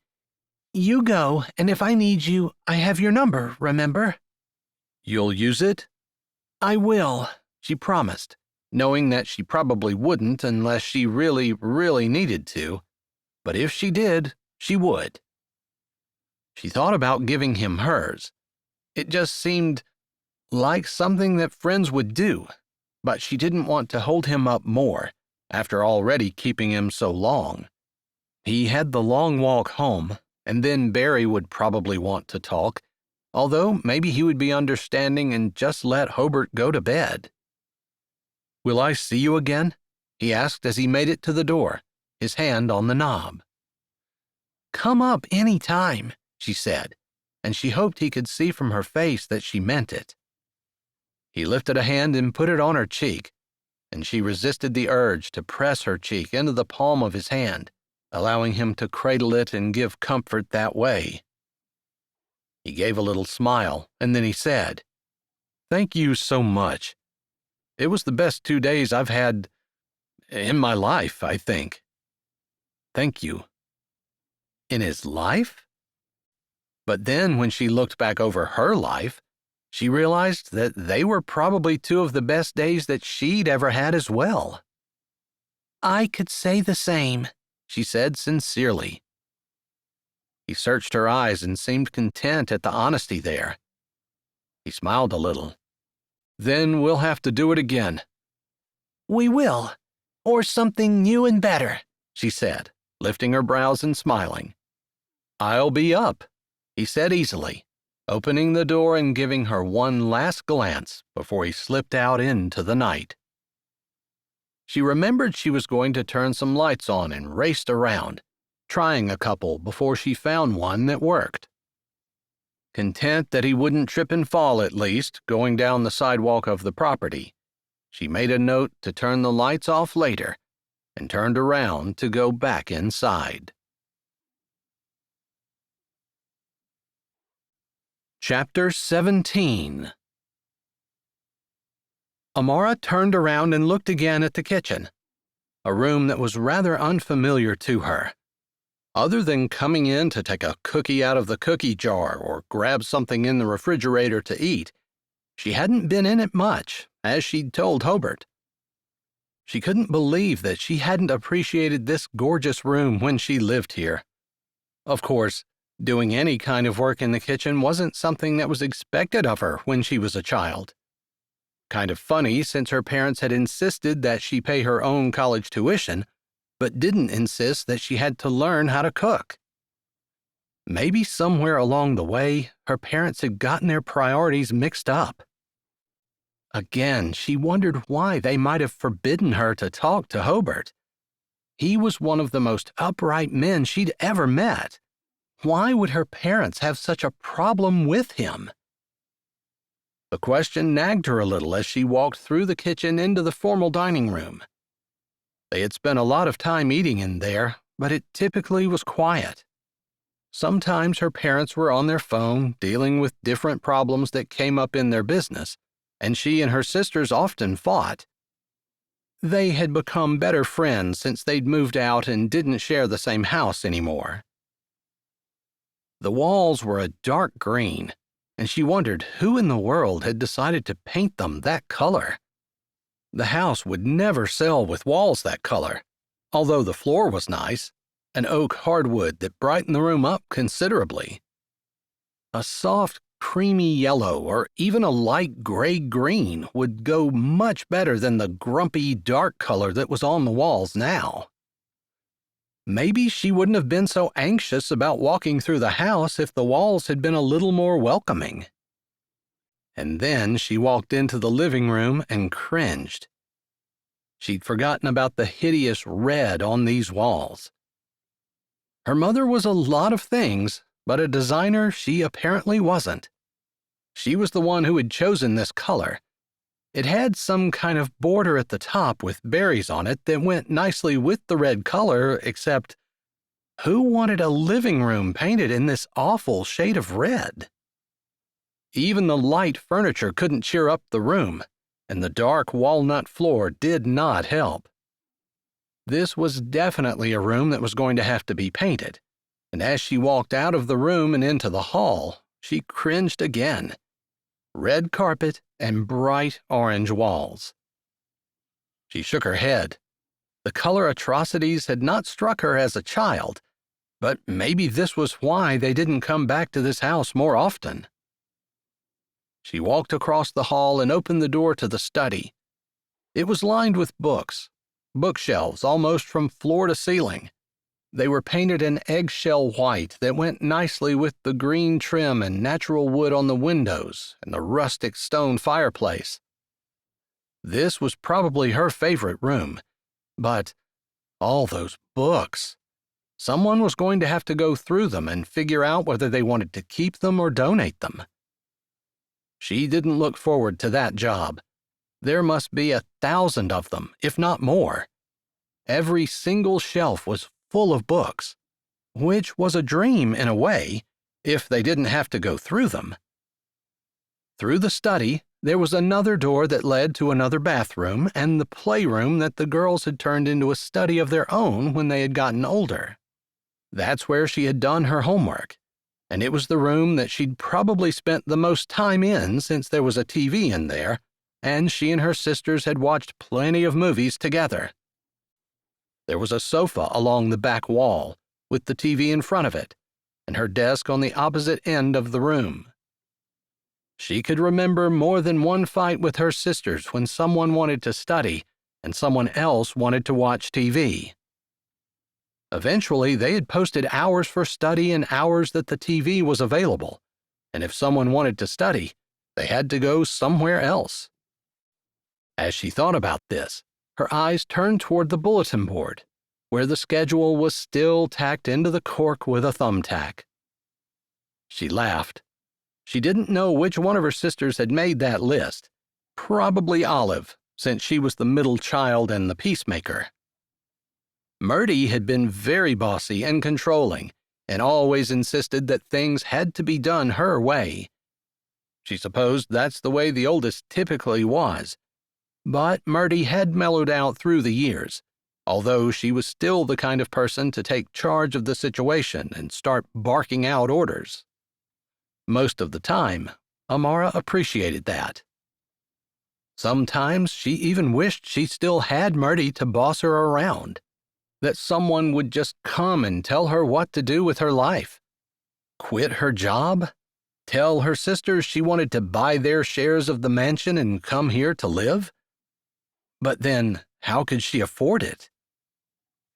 You go, and if I need you, I have your number, remember?
You'll use it?
I will,
She promised, knowing that she probably wouldn't unless she really, really needed to. But if she did, she would. She thought about giving him hers. It just seemed like something that friends would do, but she didn't want to hold him up more, after already keeping him so long. He had the long walk home, and then Barry would probably want to talk, although maybe he would be understanding and just let Hobert go to bed. "Will I see you again?" he asked as he made it to the door, his hand on the knob.
"Come up any time,"
she said, and she hoped he could see from her face that she meant it. He lifted a hand and put it on her cheek, and she resisted the urge to press her cheek into the palm of his hand, allowing him to cradle it and give comfort that way. He gave a little smile, and then he said, "Thank you so much. It was the best 2 days I've had in my life, I think. Thank you." In his life? But then when she looked back over her life, she realized that they were probably 2 of the best days that she'd ever had as well.
"I could say the same,"
she said sincerely. He searched her eyes and seemed content at the honesty there. He smiled a little. "Then we'll have to do it again."
"We will, or something new and better,"
she said, lifting her brows and smiling. "I'll be up," he said easily, opening the door and giving her one last glance before he slipped out into the night. She remembered she was going to turn some lights on and raced around, trying a couple before she found one that worked. Content that he wouldn't trip and fall at least, going down the sidewalk of the property, she made a note to turn the lights off later and turned around to go back inside. Chapter 17. Amara turned around and looked again at the kitchen, a room that was rather unfamiliar to her. Other than coming in to take a cookie out of the cookie jar or grab something in the refrigerator to eat, she hadn't been in it much, as she'd told Hobert. She couldn't believe that she hadn't appreciated this gorgeous room when she lived here. Of course, doing any kind of work in the kitchen wasn't something that was expected of her when she was a child. Kind of funny since her parents had insisted that she pay her own college tuition, but didn't insist that she had to learn how to cook. Maybe somewhere along the way, her parents had gotten their priorities mixed up. Again, she wondered why they might have forbidden her to talk to Hobert. He was one of the most upright men she'd ever met. Why would her parents have such a problem with him? The question nagged her a little as she walked through the kitchen into the formal dining room. They had spent a lot of time eating in there, but it typically was quiet. Sometimes her parents were on their phone dealing with different problems that came up in their business, and she and her sisters often fought. They had become better friends since they'd moved out and didn't share the same house anymore. The walls were a dark green, and she wondered who in the world had decided to paint them that color. The house would never sell with walls that color, although the floor was nice, an oak hardwood that brightened the room up considerably. A soft, creamy yellow or even a light gray-green would go much better than the grumpy, dark color that was on the walls now. Maybe she wouldn't have been so anxious about walking through the house if the walls had been a little more welcoming. And then she walked into the living room and cringed. She'd forgotten about the hideous red on these walls. Her mother was a lot of things, but a designer she apparently wasn't. She was the one who had chosen this color, It had some kind of border at the top with berries on it that went nicely with the red color, except who wanted a living room painted in this awful shade of red? Even the light furniture couldn't cheer up the room, and the dark walnut floor did not help. This was definitely a room that was going to have to be painted, and as she walked out of the room and into the hall, she cringed again. Red carpet and bright orange walls. She shook her head. The color atrocities had not struck her as a child, but maybe this was why they didn't come back to this house more often. She walked across the hall and opened the door to the study. It was lined with books, bookshelves almost from floor to ceiling. They were painted an eggshell white that went nicely with the green trim and natural wood on the windows and the rustic stone fireplace. This was probably her favorite room, but all those books. Someone was going to have to go through them and figure out whether they wanted to keep them or donate them. She didn't look forward to that job. There must be 1,000 of them, if not more. Every single shelf was full of books, which was a dream in a way, if they didn't have to go through them. Through the study, there was another door that led to another bathroom and the playroom that the girls had turned into a study of their own when they had gotten older. That's where she had done her homework, and it was the room that she'd probably spent the most time in since there was a TV in there, and she and her sisters had watched plenty of movies together. There was a sofa along the back wall, with the TV in front of it, and her desk on the opposite end of the room. She could remember more than one fight with her sisters when someone wanted to study and someone else wanted to watch TV. Eventually, they had posted hours for study and hours that the TV was available, and if someone wanted to study, they had to go somewhere else. As she thought about this, her eyes turned toward the bulletin board, where the schedule was still tacked into the cork with a thumbtack. She laughed. She didn't know which one of her sisters had made that list. Probably Olive, since she was the middle child and the peacemaker. Murdy had been very bossy and controlling, and always insisted that things had to be done her way. She supposed that's the way the oldest typically was, but Murdy had mellowed out through the years, although she was still the kind of person to take charge of the situation and start barking out orders. Most of the time, Amara appreciated that. Sometimes she even wished she still had Murdy to boss her around, that someone would just come and tell her what to do with her life. Quit her job? Tell her sisters she wanted to buy their shares of the mansion and come here to live? But then, how could she afford it?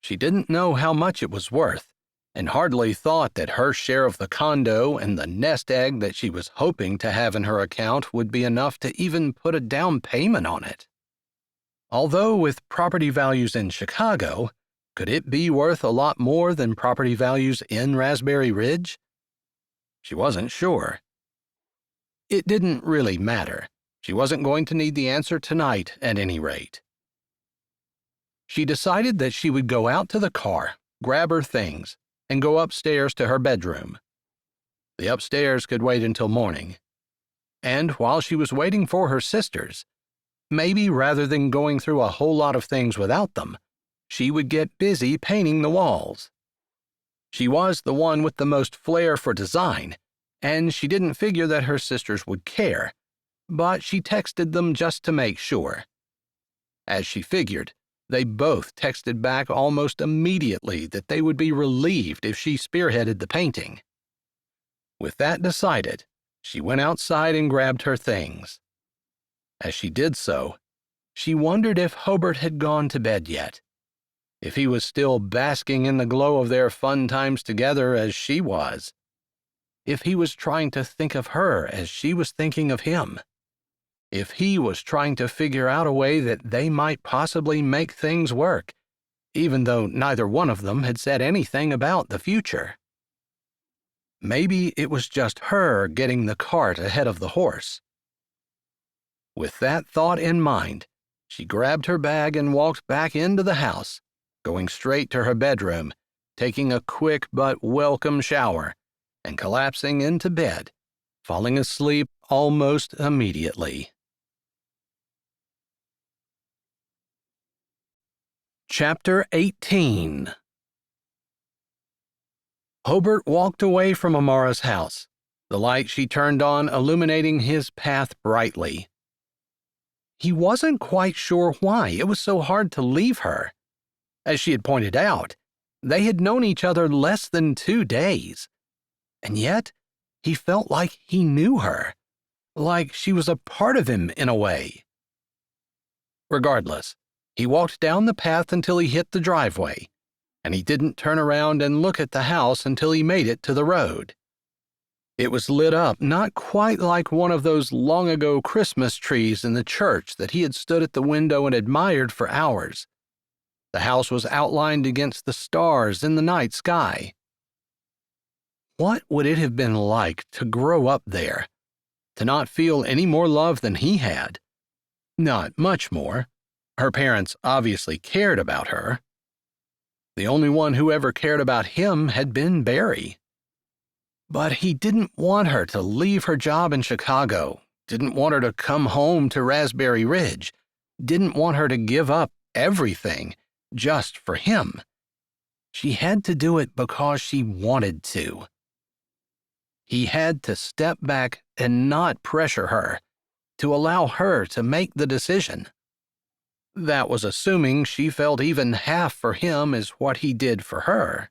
She didn't know how much it was worth, and hardly thought that her share of the condo and the nest egg that she was hoping to have in her account would be enough to even put a down payment on it. Although with property values in Chicago, could it be worth a lot more than property values in Raspberry Ridge? She wasn't sure. It didn't really matter. She wasn't going to need the answer tonight, at any rate. She decided that she would go out to the car, grab her things, and go upstairs to her bedroom. The upstairs could wait until morning. And while she was waiting for her sisters, maybe rather than going through a whole lot of things without them, she would get busy painting the walls. She was the one with the most flair for design, and she didn't figure that her sisters would care, but she texted them just to make sure. As she figured, they both texted back almost immediately that they would be relieved if she spearheaded the painting. With that decided, she went outside and grabbed her things. As she did so, she wondered if Hobert had gone to bed yet, if he was still basking in the glow of their fun times together as she was, if he was trying to think of her as she was thinking of him, if he was trying to figure out a way that they might possibly make things work, even though neither one of them had said anything about the future. Maybe it was just her getting the cart ahead of the horse. With that thought in mind, she grabbed her bag and walked back into the house, going straight to her bedroom, taking a quick but welcome shower, and collapsing into bed, falling asleep almost immediately. Chapter 18. Hobert walked away from Amara's house, the light she turned on illuminating his path brightly. He wasn't quite sure why it was so hard to leave her. As she had pointed out, they had known each other less than 2 days, and yet he felt like he knew her, like she was a part of him in a way. Regardless, he walked down the path until he hit the driveway, and he didn't turn around and look at the house until he made it to the road. It was lit up not quite like one of those long-ago Christmas trees in the church that he had stood at the window and admired for hours. The house was outlined against the stars in the night sky. What would it have been like to grow up there, to not feel any more love than he had? Not much more. Her parents obviously cared about her. The only one who ever cared about him had been Barry. But he didn't want her to leave her job in Chicago, didn't want her to come home to Raspberry Ridge, didn't want her to give up everything just for him. She had to do it because she wanted to. He had to step back and not pressure her, to allow her to make the decision. That was assuming she felt even half for him as what he did for her.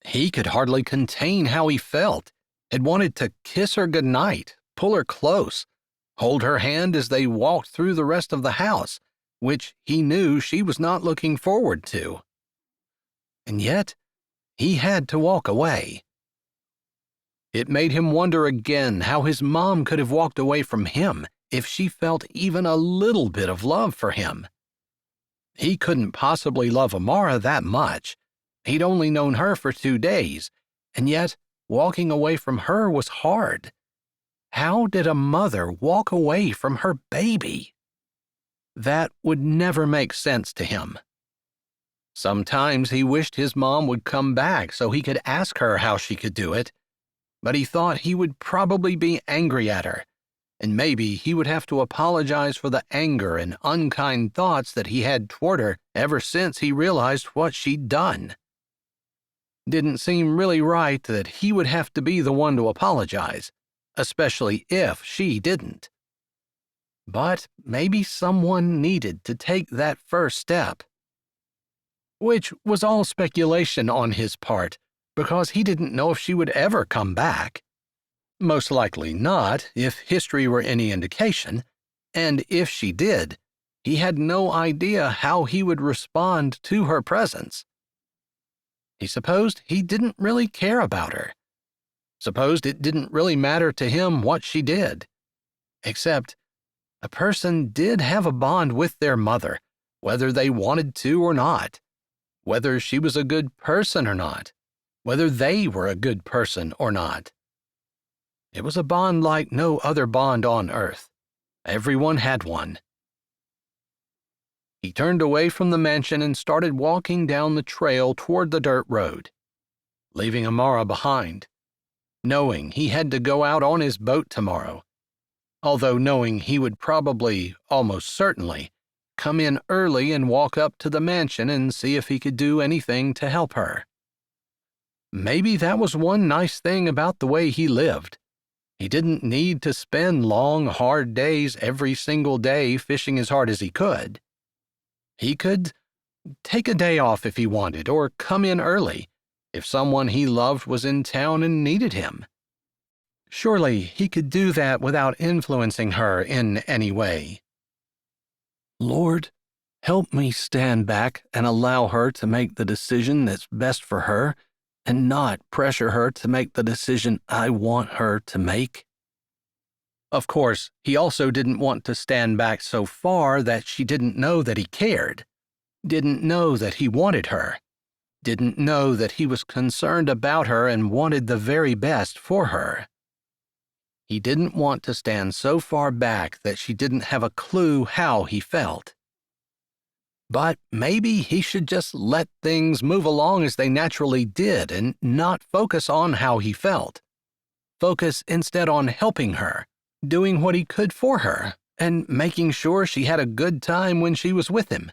He could hardly contain how he felt, had wanted to kiss her goodnight, pull her close, hold her hand as they walked through the rest of the house, which he knew she was not looking forward to. And yet, he had to walk away. It made him wonder again how his mom could have walked away from him if she felt even a little bit of love for him. He couldn't possibly love Amara that much. He'd only known her for 2 days, and yet walking away from her was hard. How did a mother walk away from her baby? That would never make sense to him. Sometimes he wished his mom would come back so he could ask her how she could do it, but he thought he would probably be angry at her, and maybe he would have to apologize for the anger and unkind thoughts that he had toward her ever since he realized what she'd done. Didn't seem really right that he would have to be the one to apologize, especially if she didn't. But maybe someone needed to take that first step. Which was all speculation on his part, because he didn't know if she would ever come back. Most likely not, if history were any indication, and if she did, he had no idea how he would respond to her presence. He supposed he didn't really care about her. Supposed it didn't really matter to him what she did. Except, a person did have a bond with their mother, whether they wanted to or not. Whether she was a good person or not. Whether they were a good person or not. It was a bond like no other bond on earth. Everyone had one. He turned away from the mansion and started walking down the trail toward the dirt road, leaving Amara behind, knowing he had to go out on his boat tomorrow, although knowing he would probably, almost certainly, come in early and walk up to the mansion and see if he could do anything to help her. Maybe that was one nice thing about the way he lived. He didn't need to spend long, hard days every single day fishing as hard as he could. He could take a day off if he wanted, or come in early if someone he loved was in town and needed him. Surely he could do that without influencing her in any way. Lord, help me stand back and allow her to make the decision that's best for her, and not pressure her to make the decision I want her to make. Of course, he also didn't want to stand back so far that she didn't know that he cared, didn't know that he wanted her, didn't know that he was concerned about her and wanted the very best for her. He didn't want to stand so far back that she didn't have a clue how he felt. But maybe he should just let things move along as they naturally did and not focus on how he felt. Focus instead on helping her, doing what he could for her, and making sure she had a good time when she was with him.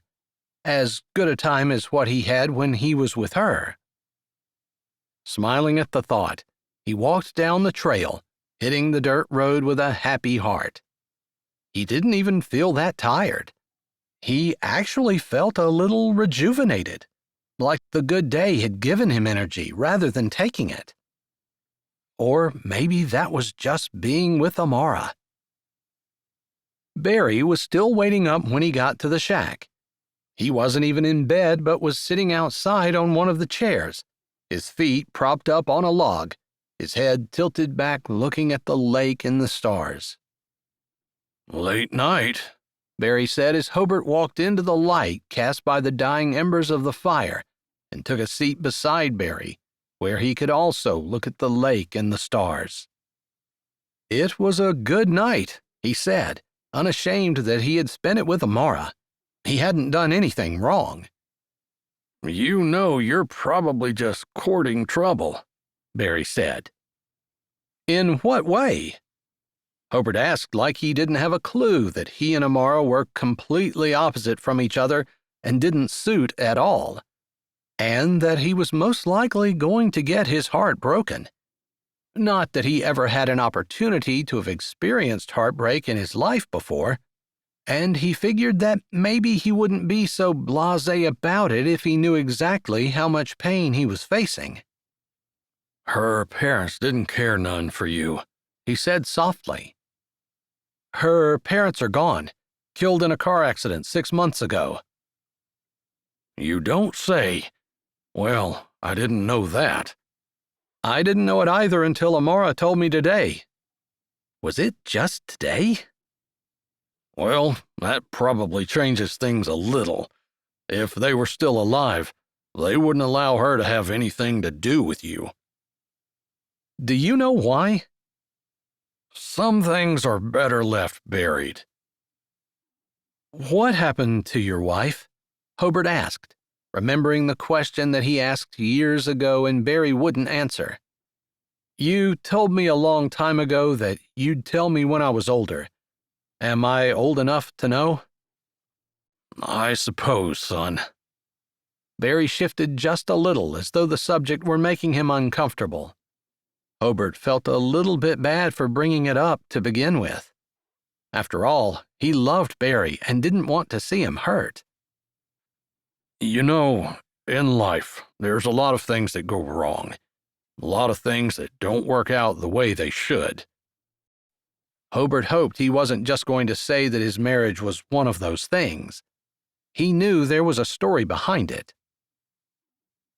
As good a time as what he had when he was with her. Smiling at the thought, he walked down the trail, hitting the dirt road with a happy heart. He didn't even feel that tired. He actually felt a little rejuvenated, like the good day had given him energy rather than taking it. Or maybe that was just being with Amara. Barry was still waiting up when he got to the shack. He wasn't even in bed but was sitting outside on one of the chairs, his feet propped up on a log, his head tilted back looking at the lake and the stars. "Late night," Barry said as Hobert walked into the light cast by the dying embers of the fire and took a seat beside Barry, where he could also look at the lake and the stars. It was a good night, he said, unashamed that he had spent it with Amara. He hadn't done anything wrong. "You know you're probably just courting trouble," Barry said. "In what way?" Hobert asked like he didn't have a clue that he and Amara were completely opposite from each other and didn't suit at all, and that he was most likely going to get his heart broken. Not that he ever had an opportunity to have experienced heartbreak in his life before, and he figured that maybe he wouldn't be so blasé about it if he knew exactly how much pain he was facing. "Her parents didn't care none for you," he said softly. "Her parents are gone, killed in a car accident 6 months ago." "You don't say. Well, I didn't know that." "I didn't know it either until Amara told me today." "Was it just today?" "Well, that probably changes things a little. If they were still alive, they wouldn't allow her to have anything to do with you." "Do you know why?" "Some things are better left buried." "What happened to your wife?" Hobert asked, remembering the question that he asked years ago and Barry wouldn't answer. "You told me a long time ago that you'd tell me when I was older. Am I old enough to know?" "I suppose, son." Barry shifted just a little as though the subject were making him uncomfortable. Hobert felt a little bit bad for bringing it up to begin with. After all, he loved Barry and didn't want to see him hurt. "You know, in life, there's a lot of things that go wrong. A lot of things that don't work out the way they should." Hobert hoped he wasn't just going to say that his marriage was one of those things. He knew there was a story behind it.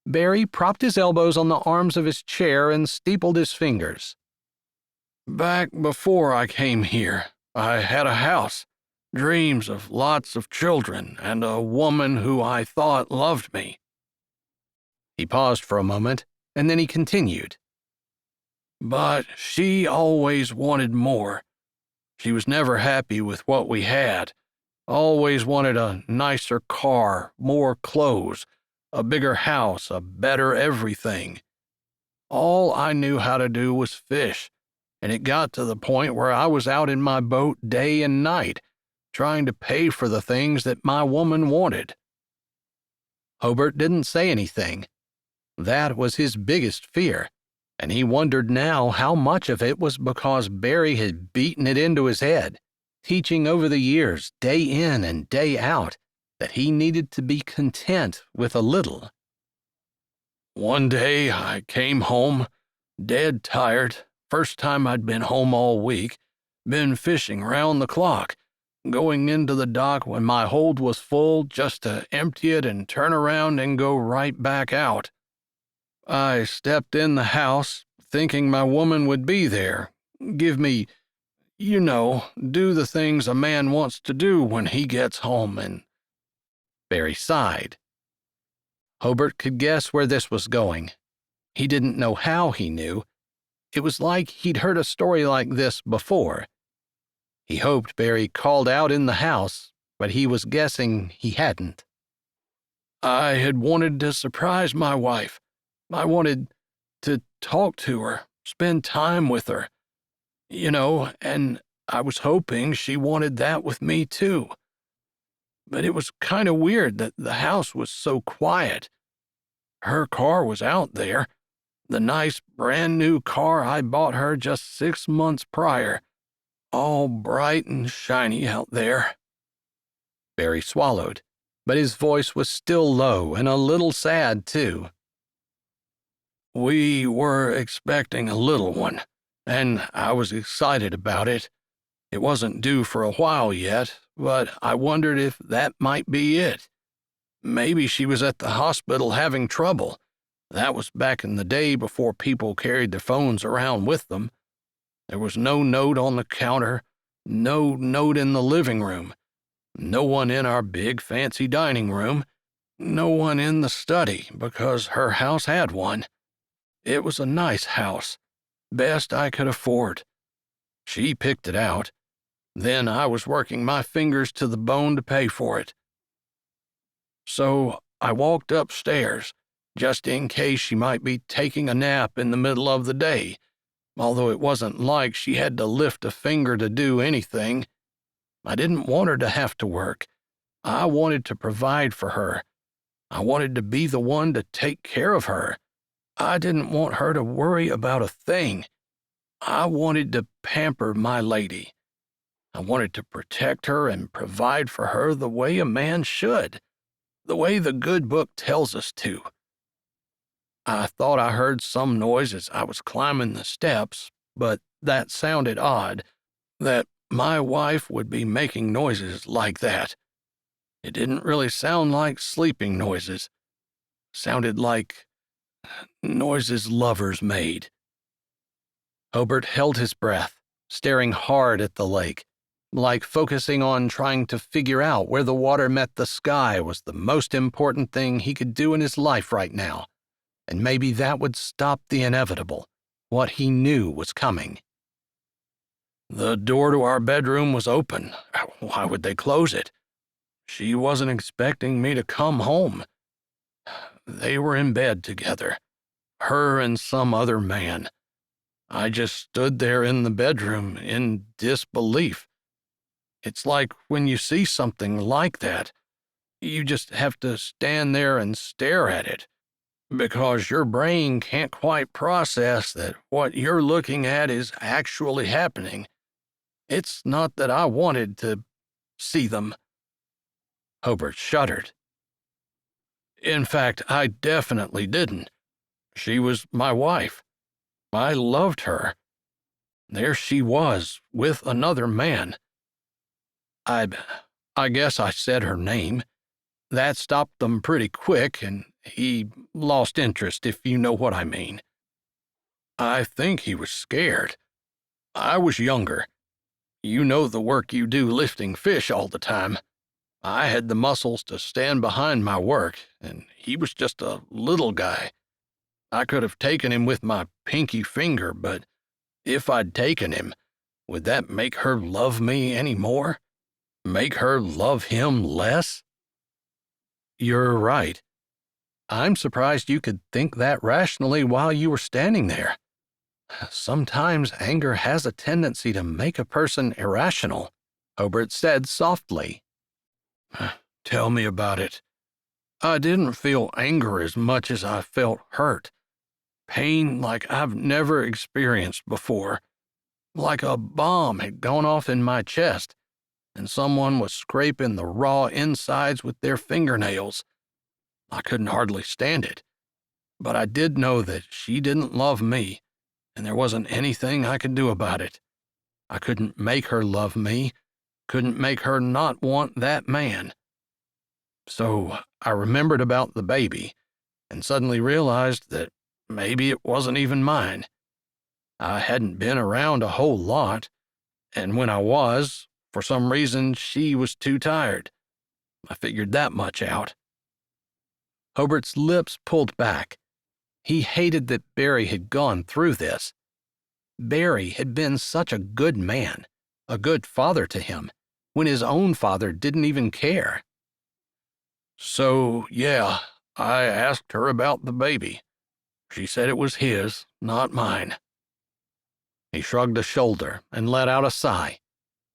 Barry propped his elbows on the arms of his chair and steepled his fingers. "Back before I came here, I had a house, dreams of lots of children, and a woman who I thought loved me." He paused for a moment, and then he continued. "But she always wanted more. She was never happy with what we had, always wanted a nicer car, more clothes, a bigger house, a better everything. All I knew how to do was fish, and it got to the point where I was out in my boat day and night, trying to pay for the things that my woman wanted." Hobert didn't say anything. That was his biggest fear, and he wondered now how much of it was because Barry had beaten it into his head, teaching over the years, day in and day out, that he needed to be content with a little. "One day I came home, dead tired, first time I'd been home all week, been fishing round the clock, going into the dock when my hold was full just to empty it and turn around and go right back out. I stepped in the house, thinking my woman would be there, give me, do the things a man wants to do when he gets home, and—" Barry sighed. Hobert could guess where this was going. He didn't know how he knew. It was like he'd heard a story like this before. He hoped Barry called out in the house, but he was guessing he hadn't. I had wanted to surprise my wife. I wanted to talk to her, spend time with her, and I was hoping she wanted that with me too. But it was kind of weird that the house was so quiet. Her car was out there, the nice brand new car I bought her just 6 months prior, all bright and shiny out there. Barry swallowed, but his voice was still low and a little sad, too. We were expecting a little one, and I was excited about it. It wasn't due for a while yet, but I wondered if that might be it. Maybe she was at the hospital having trouble. That was back in the day before people carried their phones around with them. There was no note on the counter, no note in the living room, no one in our big fancy dining room, no one in the study because her house had one. It was a nice house, best I could afford. She picked it out. Then I was working my fingers to the bone to pay for it. So I walked upstairs, just in case she might be taking a nap in the middle of the day, although it wasn't like she had to lift a finger to do anything. I didn't want her to have to work. I wanted to provide for her. I wanted to be the one to take care of her. I didn't want her to worry about a thing. I wanted to pamper my lady. I wanted to protect her and provide for her the way a man should, the way the good book tells us to. I thought I heard some noise as I was climbing the steps, but that sounded odd, that my wife would be making noises like that. It didn't really sound like sleeping noises. It sounded like noises lovers made. Hobert held his breath, staring hard at the lake, like focusing on trying to figure out where the water met the sky was the most important thing he could do in his life right now, and maybe that would stop the inevitable, what he knew was coming. The door to our bedroom was open. Why would they close it? She wasn't expecting me to come home. They were in bed together, her and some other man. I just stood there in the bedroom in disbelief. It's like when you see something like that, you just have to stand there and stare at it, because your brain can't quite process that what you're looking at is actually happening. It's not that I wanted to see them. Hobert shuddered. In fact, I definitely didn't. She was my wife. I loved her. There she was, with another man. I guess I said her name. That stopped them pretty quick, and he lost interest, if you know what I mean. I think he was scared. I was younger. You know the work you do lifting fish all the time. I had the muscles to stand behind my work, and he was just a little guy. I could have taken him with my pinky finger, but if I'd taken him, would that make her love me any more? Make her love him less? You're right. I'm surprised you could think that rationally while you were standing there. Sometimes anger has a tendency to make a person irrational, Hobert said softly. Tell me about it. I didn't feel anger as much as I felt hurt. Pain like I've never experienced before. Like a bomb had gone off in my chest, and someone was scraping the raw insides with their fingernails. I couldn't hardly stand it, but I did know that she didn't love me, and there wasn't anything I could do about it. I couldn't make her love me, couldn't make her not want that man. So I remembered about the baby, and suddenly realized that maybe it wasn't even mine. I hadn't been around a whole lot, and when I was, for some reason, she was too tired. I figured that much out. Hobart's lips pulled back. He hated that Barry had gone through this. Barry had been such a good man, a good father to him, when his own father didn't even care.
So, yeah, I asked her about the baby. She said it was his, not mine.
He shrugged a shoulder and let out a sigh,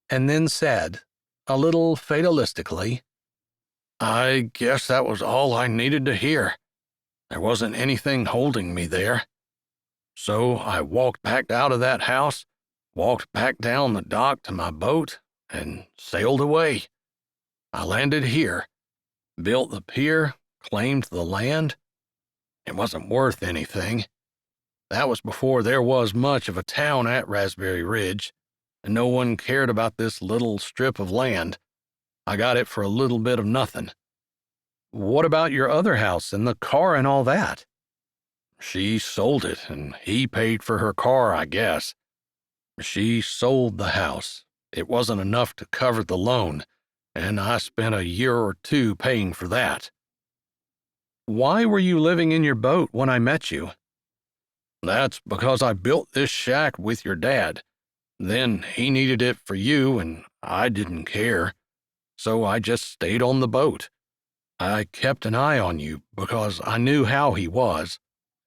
and then said, a little fatalistically,
I guess that was all I needed to hear. There wasn't anything holding me there. So I walked back out of that house, walked back down the dock to my boat, and sailed away. I landed here, built the pier, claimed the land. It wasn't worth anything. That was before there was much of a town at Raspberry Ridge, and no one cared about this little strip of land. I got it for a little bit of nothing.
What about your other house and the car and all that?
She sold it, and he paid for her car, I guess. She sold the house. It wasn't enough to cover the loan, and I spent a year or two paying for that.
Why were you living in your boat when I met you?
That's because I built this shack with your dad. Then he needed it for you, and I didn't care. So I just stayed on the boat. I kept an eye on you because I knew how he was,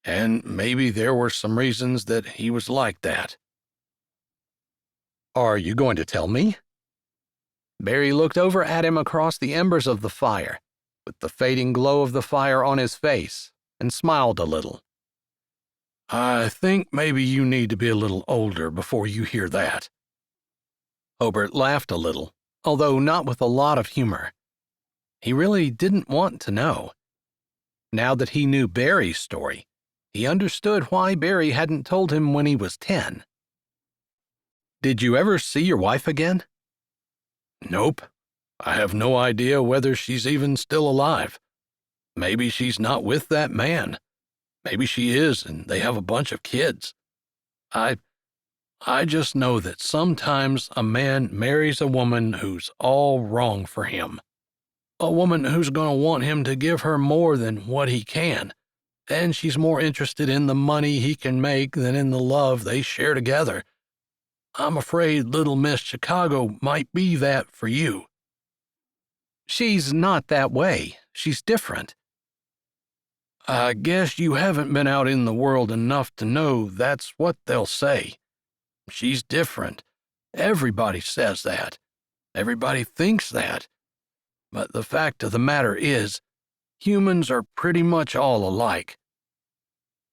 and maybe there were some reasons that he was like that.
Are you going to tell me? Barry looked over at him across the embers of the fire, with the fading glow of the fire on his face, and smiled a little.
I think maybe you need to be a little older before you hear that.
Hobert laughed a little, although not with a lot of humor. He really didn't want to know. Now that he knew Barry's story, he understood why Barry hadn't told him when he was 10. Did you ever see your wife again?
Nope. I have no idea whether she's even still alive. Maybe she's not with that man. Maybe she is, and they have a bunch of kids. I just know that sometimes a man marries a woman who's all wrong for him. A woman who's going to want him to give her more than what he can, and she's more interested in the money he can make than in the love they share together. I'm afraid Little Miss Chicago might be that for you.
She's not that way. She's different.
I guess you haven't been out in the world enough to know that's what they'll say. She's different. Everybody says that. Everybody thinks that. But the fact of the matter is, humans are pretty much all alike.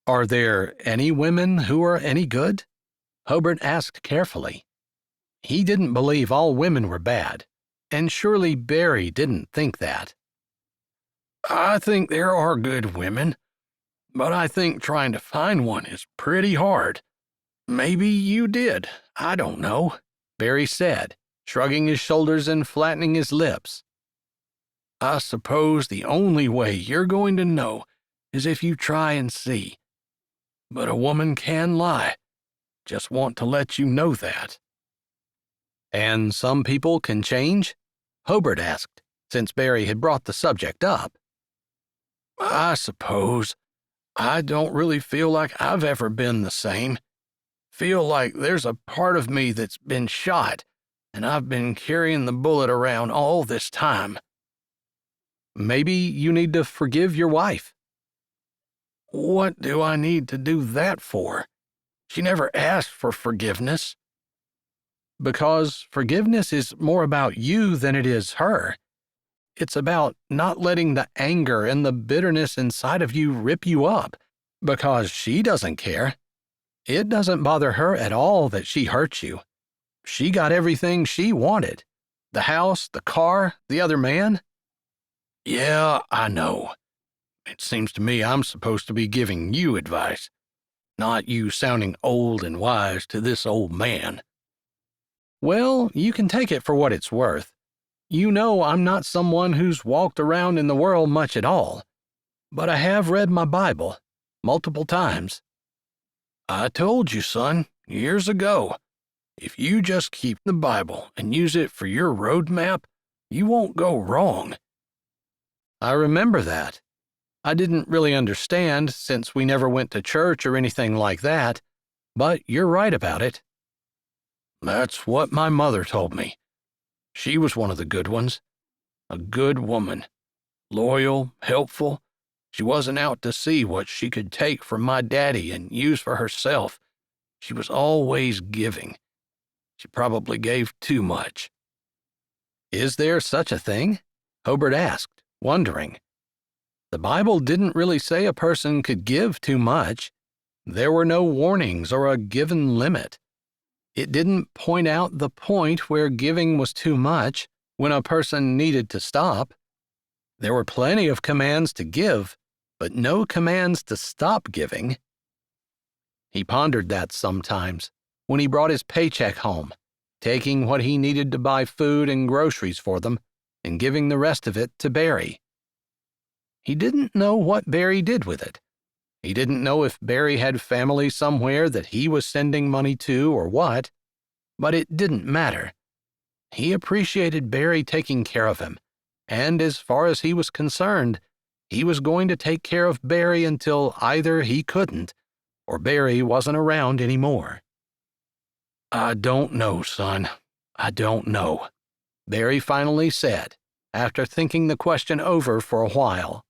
Are there any women who are any good? Hobert asked carefully. He didn't believe all women were bad, and surely Barry didn't think that.
I think there are good women, but I think trying to find one is pretty hard. Maybe you did, I don't know,
Barry said, shrugging his shoulders and flattening his lips.
I suppose the only way you're going to know is if you try and see. But a woman can lie. Just want to let you know that.
And some people can change? Hobert asked, since Barry had brought the subject up.
I suppose. I don't really feel like I've ever been the same. Feel like there's a part of me that's been shot, and I've been carrying the bullet around all this time.
Maybe you need to forgive your wife.
What do I need to do that for? She never asked for forgiveness.
Because forgiveness is more about you than it is her. It's about not letting the anger and the bitterness inside of you rip you up, because she doesn't care. It doesn't bother her at all that she hurt you. She got everything she wanted. The house, the car, the other man.
Yeah, I know. It seems to me I'm supposed to be giving you advice, not you sounding old and wise to this old man.
Well, you can take it for what it's worth. You know I'm not someone who's walked around in the world much at all, but I have read my Bible multiple times.
I told you, son, years ago, if you just keep the Bible and use it for your roadmap, you won't go wrong.
I remember that. I didn't really understand since we never went to church or anything like that, but you're right about it."
"That's what my mother told me. She was one of the good ones. A good woman. Loyal, helpful. She wasn't out to see what she could take from my daddy and use for herself. She was always giving. She probably gave too much."
"Is there such a thing?" Hobert asked, wondering. The Bible didn't really say a person could give too much. There were no warnings or a given limit. It didn't point out the point where giving was too much, when a person needed to stop. There were plenty of commands to give, but no commands to stop giving. He pondered that sometimes when he brought his paycheck home, taking what he needed to buy food and groceries for them and giving the rest of it to Barry. He didn't know what Barry did with it. He didn't know if Barry had family somewhere that he was sending money to or what, but it didn't matter. He appreciated Barry taking care of him, and as far as he was concerned, he was going to take care of Barry until either he couldn't or Barry wasn't around anymore.
"I don't know, son. I don't know,"
Barry finally said, after thinking the question over for a while.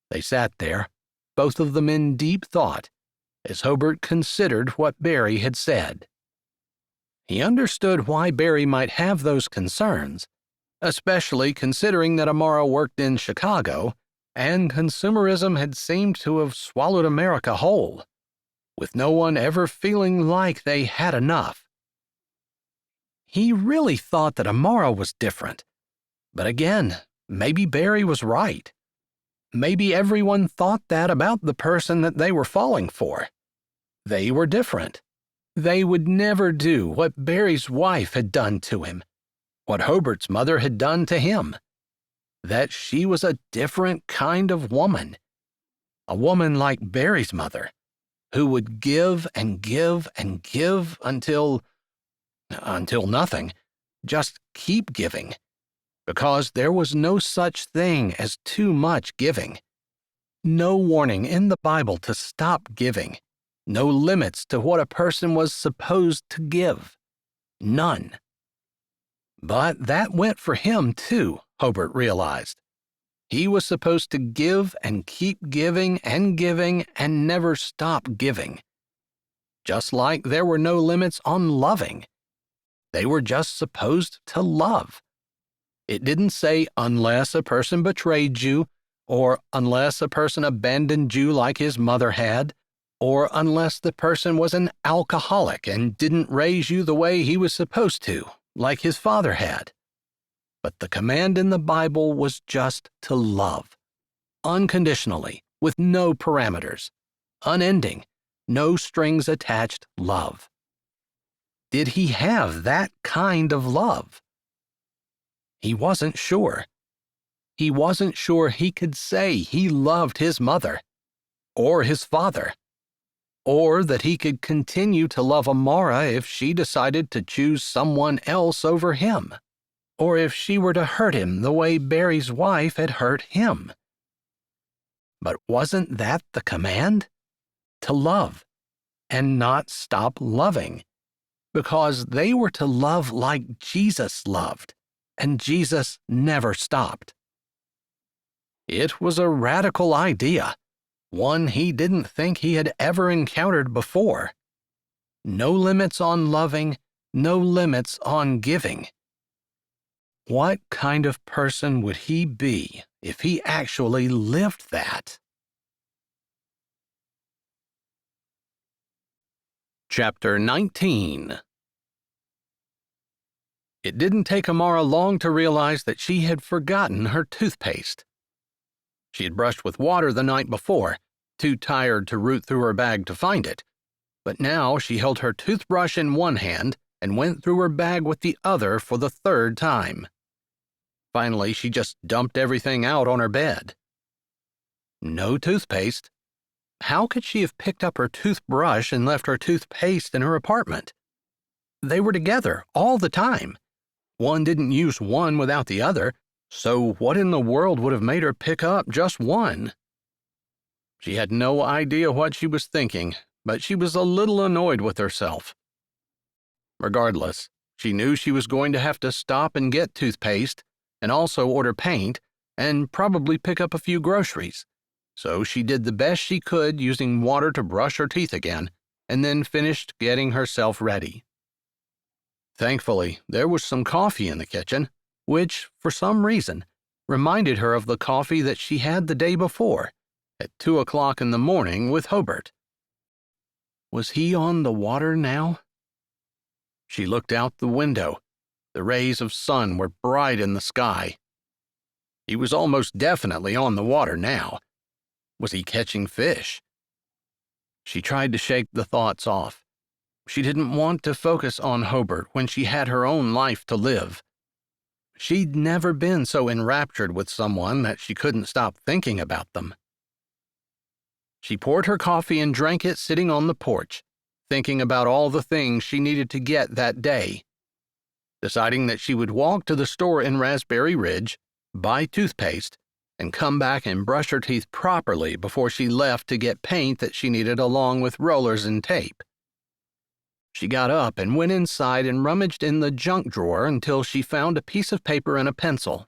They sat there, both of them in deep thought, as Hobert considered what Barry had said. He understood why Barry might have those concerns, especially considering that Amara worked in Chicago, and consumerism had seemed to have swallowed America whole, with no one ever feeling like they had enough. He really thought that Amara was different, but again, maybe Barry was right. Maybe everyone thought that about the person that they were falling for. They were different. They would never do what Barry's wife had done to him, what Hobert's mother had done to him. That she was a different kind of woman. A woman like Barry's mother, who would give and give and give until nothing, just keep giving. Because there was no such thing as too much giving. No warning in the Bible to stop giving. No limits to what a person was supposed to give. None. But that went for him, too, Hobert realized. He was supposed to give and keep giving and never stop giving. Just like there were no limits on loving. They were just supposed to love. It didn't say unless a person betrayed you, or unless a person abandoned you like his mother had, or unless the person was an alcoholic and didn't raise you the way he was supposed to, like his father had. But the command in the Bible was just to love, unconditionally, with no parameters, unending, no strings attached love. Did he have that kind of love? He wasn't sure. He wasn't sure he could say he loved his mother, or his father, or that he could continue to love Amara if she decided to choose someone else over him, or if she were to hurt him the way Barry's wife had hurt him. But wasn't that the command? To love, and not stop loving, because they were to love like Jesus loved. And Jesus never stopped. It was a radical idea, one he didn't think he had ever encountered before. No limits on loving, no limits on giving. What kind of person would he be if he actually lived that? Chapter 19. It didn't take Amara long to realize that she had forgotten her toothpaste. She had brushed with water the night before, too tired to root through her bag to find it, but now she held her toothbrush in one hand and went through her bag with the other for the third time. Finally, she just dumped everything out on her bed. No toothpaste. How could she have picked up her toothbrush and left her toothpaste in her apartment? They were together all the time. One didn't use one without the other, so what in the world would have made her pick up just one? She had no idea what she was thinking, but she was a little annoyed with herself. Regardless, she knew she was going to have to stop and get toothpaste, and also order paint, and probably pick up a few groceries. So she did the best she could using water to brush her teeth again, and then finished getting herself ready. Thankfully, there was some coffee in the kitchen, which, for some reason, reminded her of the coffee that she had the day before, at 2 o'clock in the morning with Hobert. Was he on the water now? She looked out the window. The rays of sun were bright in the sky. He was almost definitely on the water now. Was he catching fish? She tried to shake the thoughts off. She didn't want to focus on Hobert when she had her own life to live. She'd never been so enraptured with someone that she couldn't stop thinking about them. She poured her coffee and drank it sitting on the porch, thinking about all the things she needed to get that day. Deciding that she would walk to the store in Raspberry Ridge, buy toothpaste, and come back and brush her teeth properly before she left to get paint that she needed along with rollers and tape. She got up and went inside and rummaged in the junk drawer until she found a piece of paper and a pencil.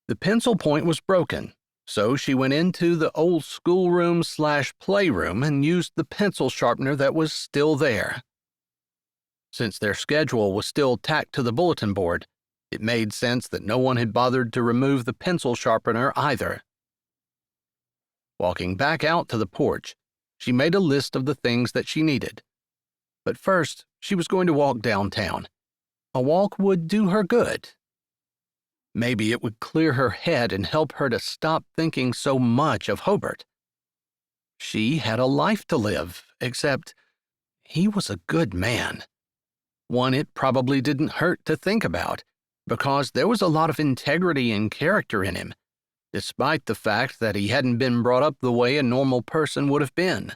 The pencil point was broken, so she went into the old schoolroom/playroom and used the pencil sharpener that was still there. Since their schedule was still tacked to the bulletin board, it made sense that no one had bothered to remove the pencil sharpener either. Walking back out to the porch, she made a list of the things that she needed. But first, she was going to walk downtown. A walk would do her good. Maybe it would clear her head and help her to stop thinking so much of Hobert. She had a life to live, except he was a good man. One it probably didn't hurt to think about, because there was a lot of integrity and character in him, despite the fact that he hadn't been brought up the way a normal person would have been.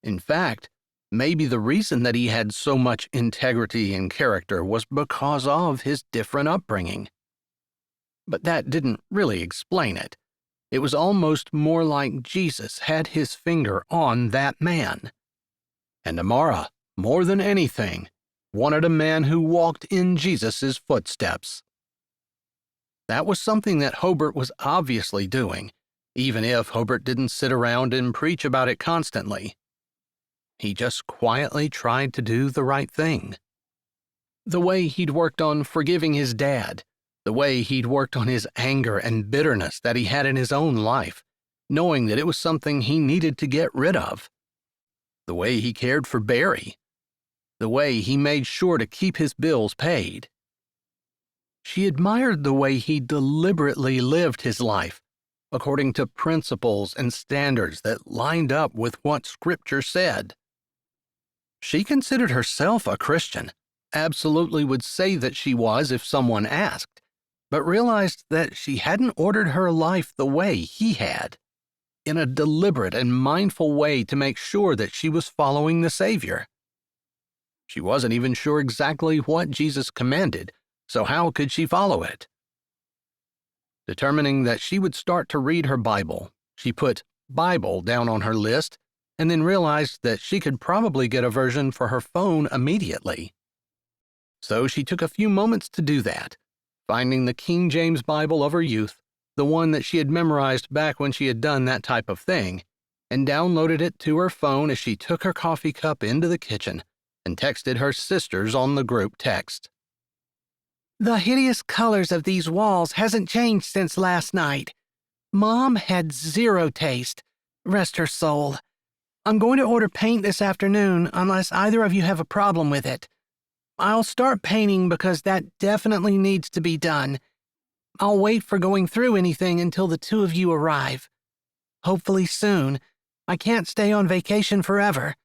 In fact, maybe the reason that he had so much integrity and character was because of his different upbringing. But that didn't really explain it. It was almost more like Jesus had his finger on that man. And Amara, more than anything, wanted a man who walked in Jesus' footsteps. That was something that Hobert was obviously doing, even if Hobert didn't sit around and preach about it constantly. He just quietly tried to do the right thing. The way he'd worked on forgiving his dad, the way he'd worked on his anger and bitterness that he had in his own life, knowing that it was something he needed to get rid of. The way he cared for Barry. The way he made sure to keep his bills paid. She admired the way he deliberately lived his life, according to principles and standards that lined up with what Scripture said. She considered herself a Christian, absolutely would say that she was if someone asked, but realized that she hadn't ordered her life the way he had, in a deliberate and mindful way to make sure that she was following the Savior. She wasn't even sure exactly what Jesus commanded, so how could she follow it? Determining that she would start to read her Bible, she put Bible down on her list and then realized that she could probably get a version for her phone immediately. So she took a few moments to do that, finding the King James Bible of her youth, the one that she had memorized back when she had done that type of thing, and downloaded it to her phone as she took her coffee cup into the kitchen and texted her sisters on the group text.
The hideous colors of these walls hasn't changed since last night. Mom had zero taste. Rest her soul. I'm going to order paint this afternoon unless either of you have a problem with it. I'll start painting because that definitely needs to be done. I'll wait for going through anything until the two of you arrive. Hopefully soon. I can't stay on vacation forever.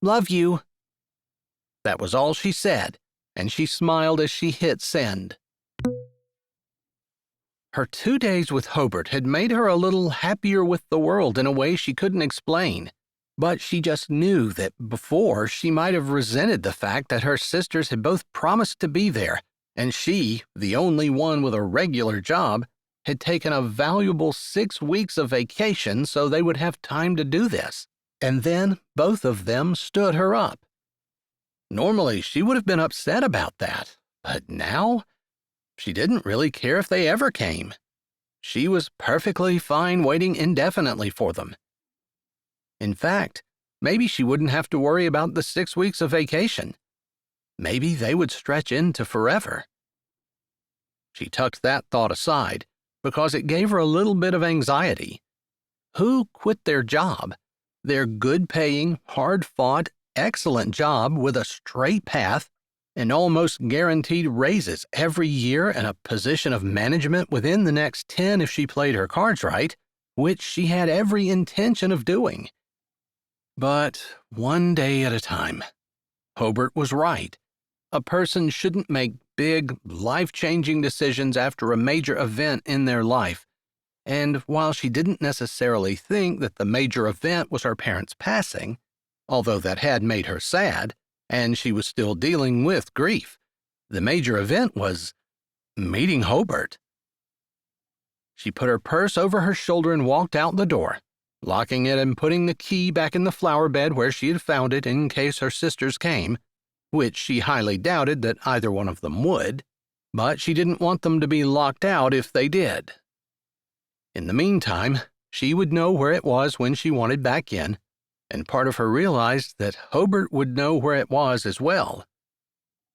Love you.
That was all she said, and she smiled as she hit send. Her 2 days with Hobert had made her a little happier with the world in a way she couldn't explain, but she just knew that before she might have resented the fact that her sisters had both promised to be there, and she, the only one with a regular job, had taken a valuable 6 weeks of vacation so they would have time to do this. And then both of them stood her up. Normally, she would have been upset about that, but now she didn't really care if they ever came. She was perfectly fine waiting indefinitely for them. In fact, maybe she wouldn't have to worry about the 6 weeks of vacation. Maybe they would stretch into forever. She tucked that thought aside because it gave her a little bit of anxiety. Who quit their job, their good-paying, hard-fought, excellent job with a straight path and almost guaranteed raises every year and a position of management within the next 10 if she played her cards right, which she had every intention of doing? But one day at a time. Hobert was right. A person shouldn't make big, life-changing decisions after a major event in their life. And while she didn't necessarily think that the major event was her parents' passing, although that had made her sad, and she was still dealing with grief, the major event was meeting Hobert. She put her purse over her shoulder and walked out the door, locking it and putting the key back in the flower bed where she had found it in case her sisters came, which she highly doubted that either one of them would, but she didn't want them to be locked out if they did. In the meantime, she would know where it was when she wanted back in, and part of her realized that Hobert would know where it was as well,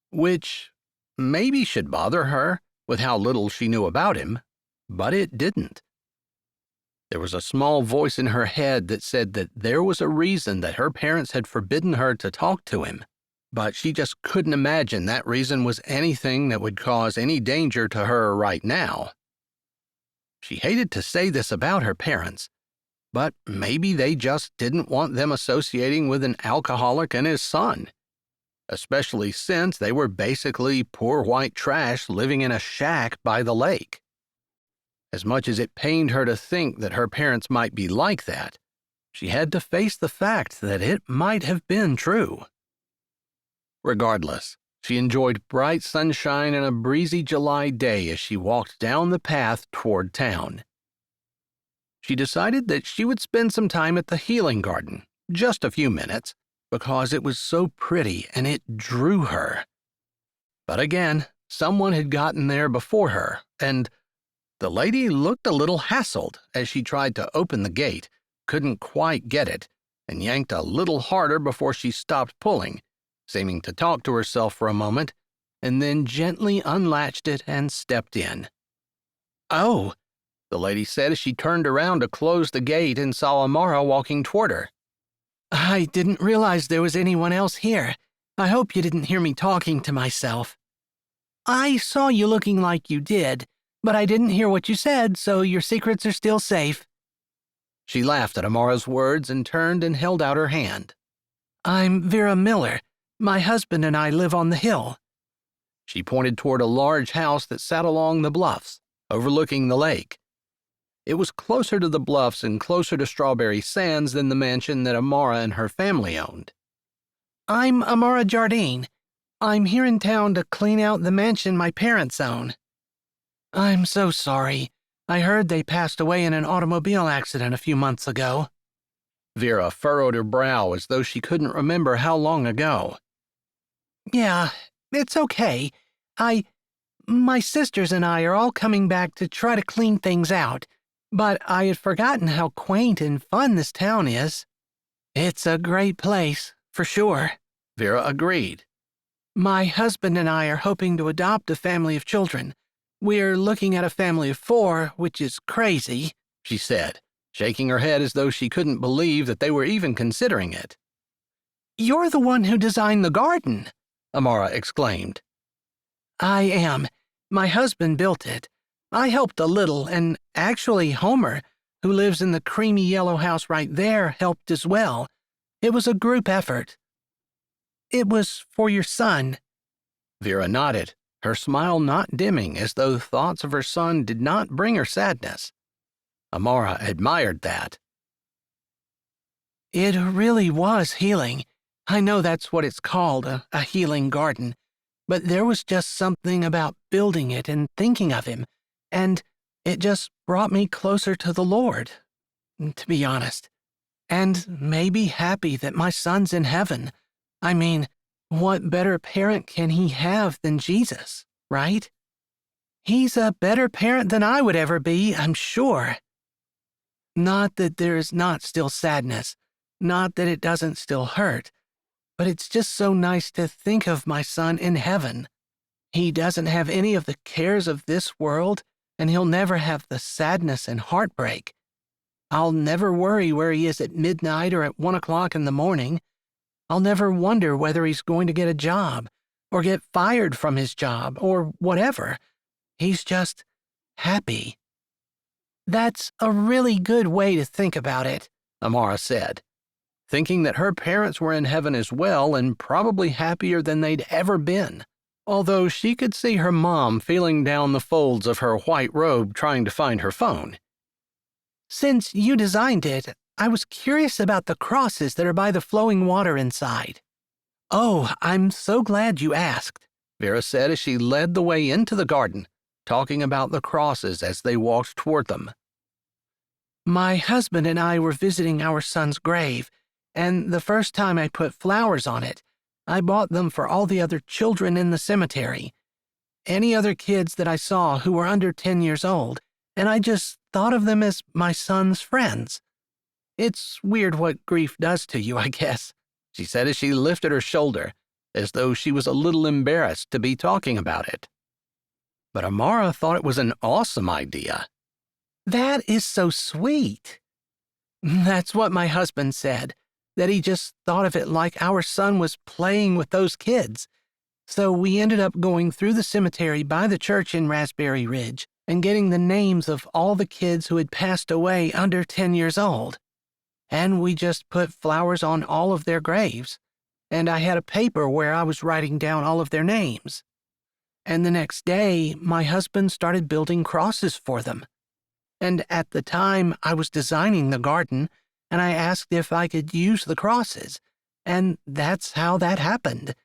which maybe should bother her with how little she knew about him, but it didn't. There was a small voice in her head that said that there was a reason that her parents had forbidden her to talk to him, but she just couldn't imagine that reason was anything that would cause any danger to her right now. She hated to say this about her parents, but maybe they just didn't want them associating with an alcoholic and his son, especially since they were basically poor white trash living in a shack by the lake. As much as it pained her to think that her parents might be like that, she had to face the fact that it might have been true. Regardless, she enjoyed bright sunshine and a breezy July day as she walked down the path toward town. She decided that she would spend some time at the healing garden, just a few minutes, because it was so pretty and it drew her. But again, someone had gotten there before her, and the lady looked a little hassled as she tried to open the gate, couldn't quite get it, and yanked a little harder before she stopped pulling, seeming to talk to herself for a moment, and then gently unlatched it and stepped in. "Oh," the lady said as she turned around to close the gate and saw Amara walking toward her. "I didn't realize there was anyone else here. I hope you didn't hear me talking to myself." "I saw you looking like you did, but I didn't hear what you said, so your secrets are still safe." She laughed at Amara's words and turned and held out her hand. "I'm Vera Miller. My husband and I live on the hill." She pointed toward a large house that sat along the bluffs, overlooking the lake. It was closer to the bluffs and closer to Strawberry Sands than the mansion that Amara and her family owned. "I'm Amara Jardine. I'm here in town to clean out the mansion my parents own." "I'm so sorry. I heard they passed away in an automobile accident a few months ago." Vera furrowed her brow as though she couldn't remember how long ago. "Yeah, it's okay. My sisters and I are all coming back to try to clean things out, but I had forgotten how quaint and fun this town is." "It's a great place, for sure," Vera agreed. "My husband and I are hoping to adopt a family of children. We're looking at a family of 4, which is crazy," she said, shaking her head as though she couldn't believe that they were even considering it. "You're the one who designed the garden," Amara exclaimed. "I am. My husband built it. I helped a little, and actually Homer, who lives in the creamy yellow house right there, helped as well. It was a group effort." "It was for your son." Vera nodded, her smile not dimming as though thoughts of her son did not bring her sadness. Amara admired that. "It really was healing. I know that's what it's called, a healing garden. But there was just something about building it and thinking of him, and it just brought me closer to the Lord, to be honest.
and maybe happy that my son's in heaven. I mean, what better parent can he have than Jesus, right? He's a better parent than I would ever be, I'm sure. Not that there is not still sadness, not that it doesn't still hurt, but it's just so nice to think of my son in heaven. He doesn't have any of the cares of this world, and he'll never have the sadness and heartbreak. I'll never worry where he is at midnight or at 1 o'clock in the morning. I'll never wonder whether he's going to get a job, or get fired from his job, or whatever. He's just happy. That's a really good way to think about it, Amara said, thinking that her parents were in heaven as well and probably happier than they'd ever been, although she could see her mom feeling down the folds of her white robe trying to find her phone. Since you designed it, I was curious about the crosses that are by the flowing water inside. Oh, I'm so glad you asked, Vera said as she led the way into the garden, talking about the crosses as they walked toward them. My husband and I were visiting our son's grave, and the first time I put flowers on it, I bought them for all the other children in the cemetery, any other kids that I saw who were under 10 years old, and I just thought of them as my son's friends. It's weird what grief does to you, I guess, she said as she lifted her shoulder, as though she was a little embarrassed to be talking about it. But Amara thought it was an awesome idea. That is so sweet. That's what my husband said, that he just thought of it like our son was playing with those kids. So we ended up going through the cemetery by the church in Raspberry Ridge and getting the names of all the kids who had passed away under 10 years old. And we just put flowers on all of their graves, and I had a paper where I was writing down all of their names. And the next day, my husband started building crosses for them. And at the time, I was designing the garden, and I asked if I could use the crosses, and that's how that happened.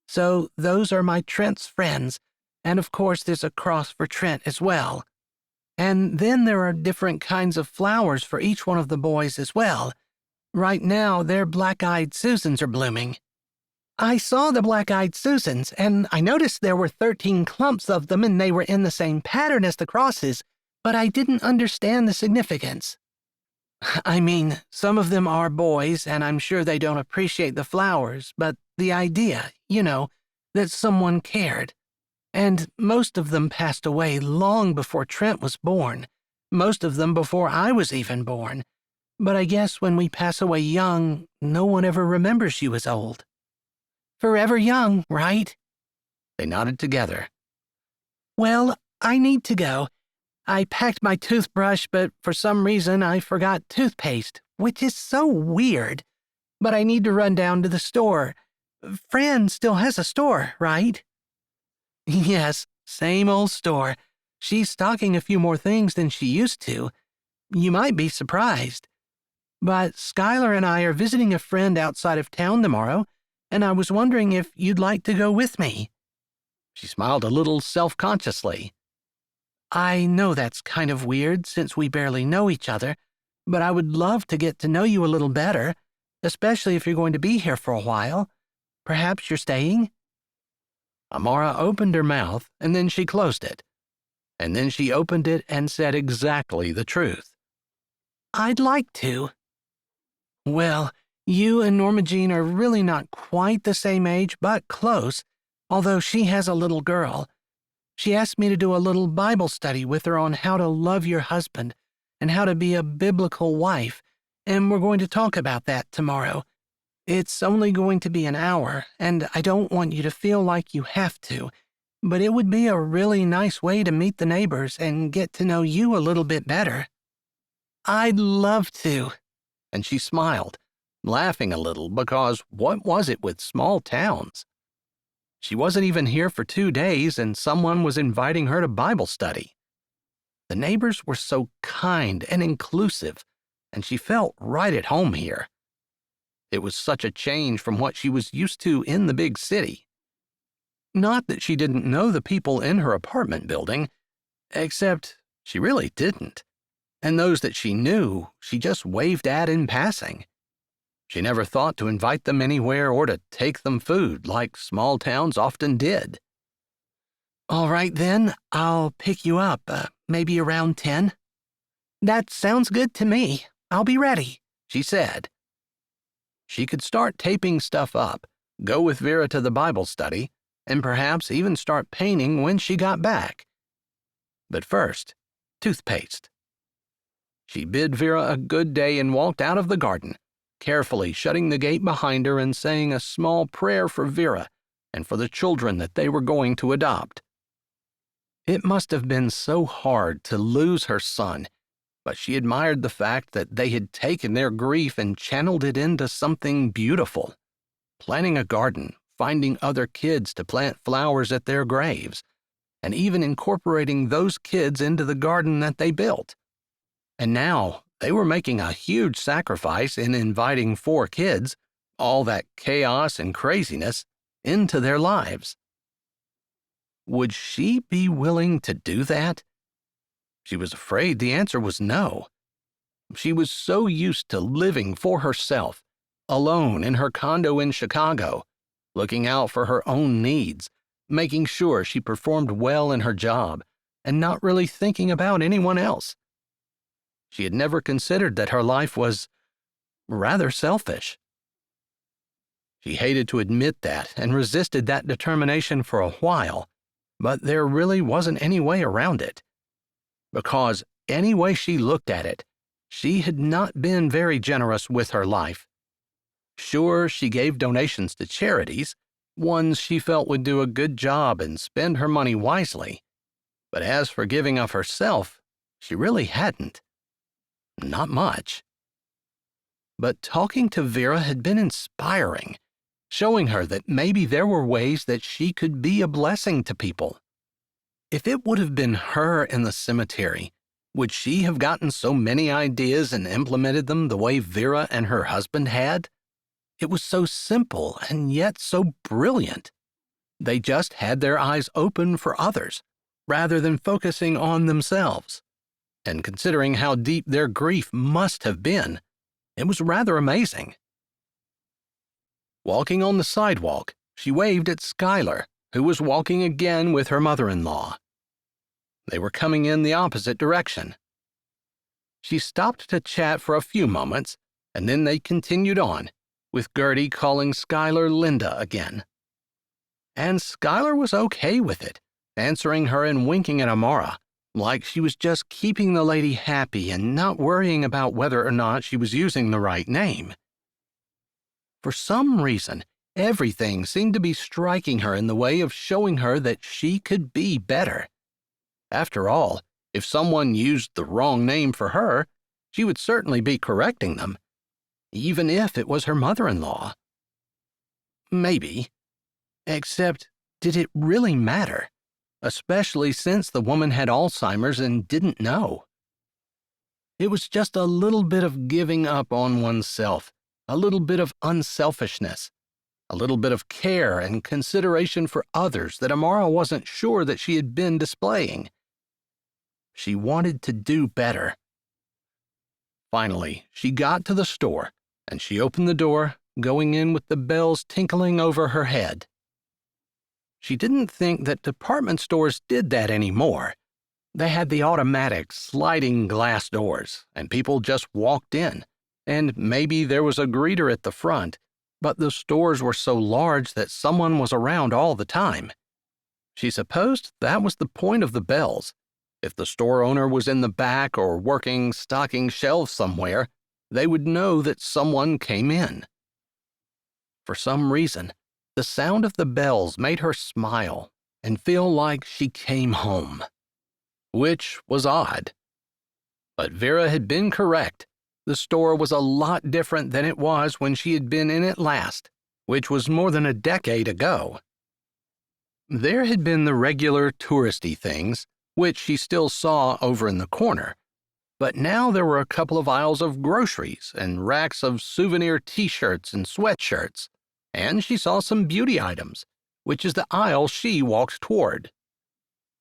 So those are my Trent's friends, and of course there's a cross for Trent as well. And then there are different kinds of flowers for each one of the boys as well. Right now, their black-eyed Susans are blooming. I saw the black-eyed Susans, and I noticed there were 13 clumps of them and they were in the same pattern as the crosses, but I didn't understand the significance. I mean, some of them are boys, and I'm sure they don't appreciate the flowers, but the idea, that someone cared. And most of them passed away long before Trent was born, most of them before I was even born. But I guess when we pass away young, no one ever remembers you as old. Forever young, right? They nodded together. Well, I need to go. I packed my toothbrush, but for some reason I forgot toothpaste, which is so weird. But I need to run down to the store. Fran still has a store, right? Yes, same old store. She's stocking a few more things than she used to. You might be surprised. But Skylar and I are visiting a friend outside of town tomorrow, and I was wondering if you'd like to go with me. She smiled a little self-consciously. I know that's kind of weird since we barely know each other, but I would love to get to know you a little better, especially if you're going to be here for a while. Perhaps you're staying? Amara opened her mouth, and then she closed it. And then she opened it and said exactly the truth. I'd like to. Well, you and Norma Jean are really not quite the same age, but close, although she has a little girl. She asked me to do a little Bible study with her on how to love your husband and how to be a biblical wife, and we're going to talk about that tomorrow. It's only going to be an hour, and I don't want you to feel like you have to, but it would be a really nice way to meet the neighbors and get to know you a little bit better. I'd love to. And she smiled, laughing a little because what was it with small towns? She wasn't even here for 2 days and someone was inviting her to Bible study. The neighbors were so kind and inclusive, and she felt right at home here. It was such a change from what she was used to in the big city. Not that she didn't know the people in her apartment building, except she really didn't.
and those that she knew, she just waved at in passing. She never thought to invite them anywhere or to take them food like small towns often did.
All right then, I'll pick you up, maybe around 10. That sounds good to me. I'll be ready,
she said. She could start taping stuff up, go with Vera to the Bible study, and perhaps even start painting when she got back. But first, toothpaste. She bid Vera a good day and walked out of the garden, carefully shutting the gate behind her and saying a small prayer for Vera and for the children that they were going to adopt. It must have been so hard to lose her son, but she admired the fact that they had taken their grief and channeled it into something beautiful, planting a garden, finding other kids to plant flowers at their graves, and even incorporating those kids into the garden that they built. And now they were making a huge sacrifice in inviting 4 kids, all that chaos and craziness, into their lives. Would she be willing to do that? She was afraid the answer was no. She was so used to living for herself, alone in her condo in Chicago, looking out for her own needs, making sure she performed well in her job, and not really thinking about anyone else. She had never considered that her life was rather selfish. She hated to admit that and resisted that determination for a while, but there really wasn't any way around it. Because any way she looked at it, she had not been very generous with her life. Sure, she gave donations to charities, ones she felt would do a good job and spend her money wisely. But as for giving of herself, she really hadn't. Not much. But talking to Vera had been inspiring, showing her that maybe there were ways that she could be a blessing to people. If it would have been her in the cemetery, would she have gotten so many ideas and implemented them the way Vera and her husband had? It was so simple and yet so brilliant. They just had their eyes open for others, rather than focusing on themselves. And considering how deep their grief must have been, it was rather amazing. Walking on the sidewalk, she waved at Schuyler, who was walking again with her mother-in-law. They were coming in the opposite direction. She stopped to chat for a few moments, and then they continued on, with Gertie calling Schuyler Linda again. And Schuyler was okay with it, answering her and winking at Amara, like she was just keeping the lady happy and not worrying about whether or not she was using the right name. For some reason, everything seemed to be striking her in the way of showing her that she could be better. After all, if someone used the wrong name for her, she would certainly be correcting them, even if it was her mother-in-law. Maybe. Except, did it really matter? Especially since the woman had Alzheimer's and didn't know. It was just a little bit of giving up on oneself, a little bit of unselfishness, a little bit of care and consideration for others that Amara wasn't sure that she had been displaying. She wanted to do better. Finally, she got to the store, and she opened the door, going in with the bells tinkling over her head. She didn't think that department stores did that anymore. They had the automatic sliding glass doors, and people just walked in, and maybe there was a greeter at the front, but the stores were so large that someone was around all the time. She supposed that was the point of the bells. If the store owner was in the back or working stocking shelves somewhere, they would know that someone came in. For some reason, the sound of the bells made her smile and feel like she came home, which was odd. But Vera had been correct. The store was a lot different than it was when she had been in it last, which was more than a decade ago. There had been the regular touristy things, which she still saw over in the corner, but now there were a couple of aisles of groceries and racks of souvenir t-shirts and sweatshirts, and she saw some beauty items, which is the aisle she walked toward.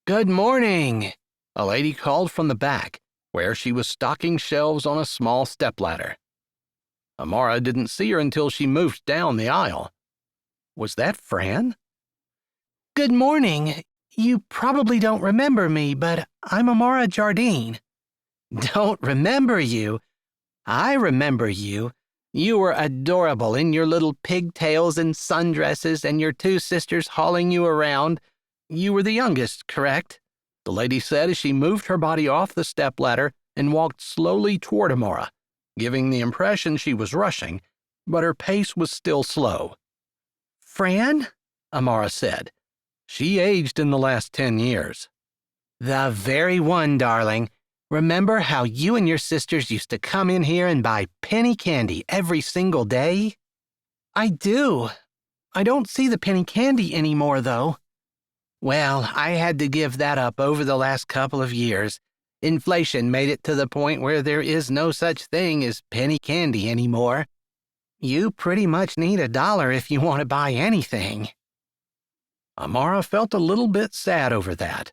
"Good morning," a lady called from the back, where she was stocking shelves on a small stepladder. Amara didn't see her until she moved down the aisle. Was that Fran?
Good morning. You probably don't remember me, but I'm Amara Jardine. Don't remember you? I remember you. You were adorable in your little pigtails and sundresses and your two sisters hauling you around. You were the youngest, correct? The lady said as she moved her body off the stepladder and walked slowly toward Amara, giving the impression she was rushing, but her pace was still slow. Fran? Amara said. She aged in the last 10 years. The very one, darling. Remember how you and your sisters used to come in here and buy penny candy every single day? I do. I don't see the penny candy anymore, though. Well, I had to give that up over the last couple of years. Inflation made it to the point where there is no such thing as penny candy anymore. You pretty much need $1 if you want to buy anything. Amara felt a little bit sad over that.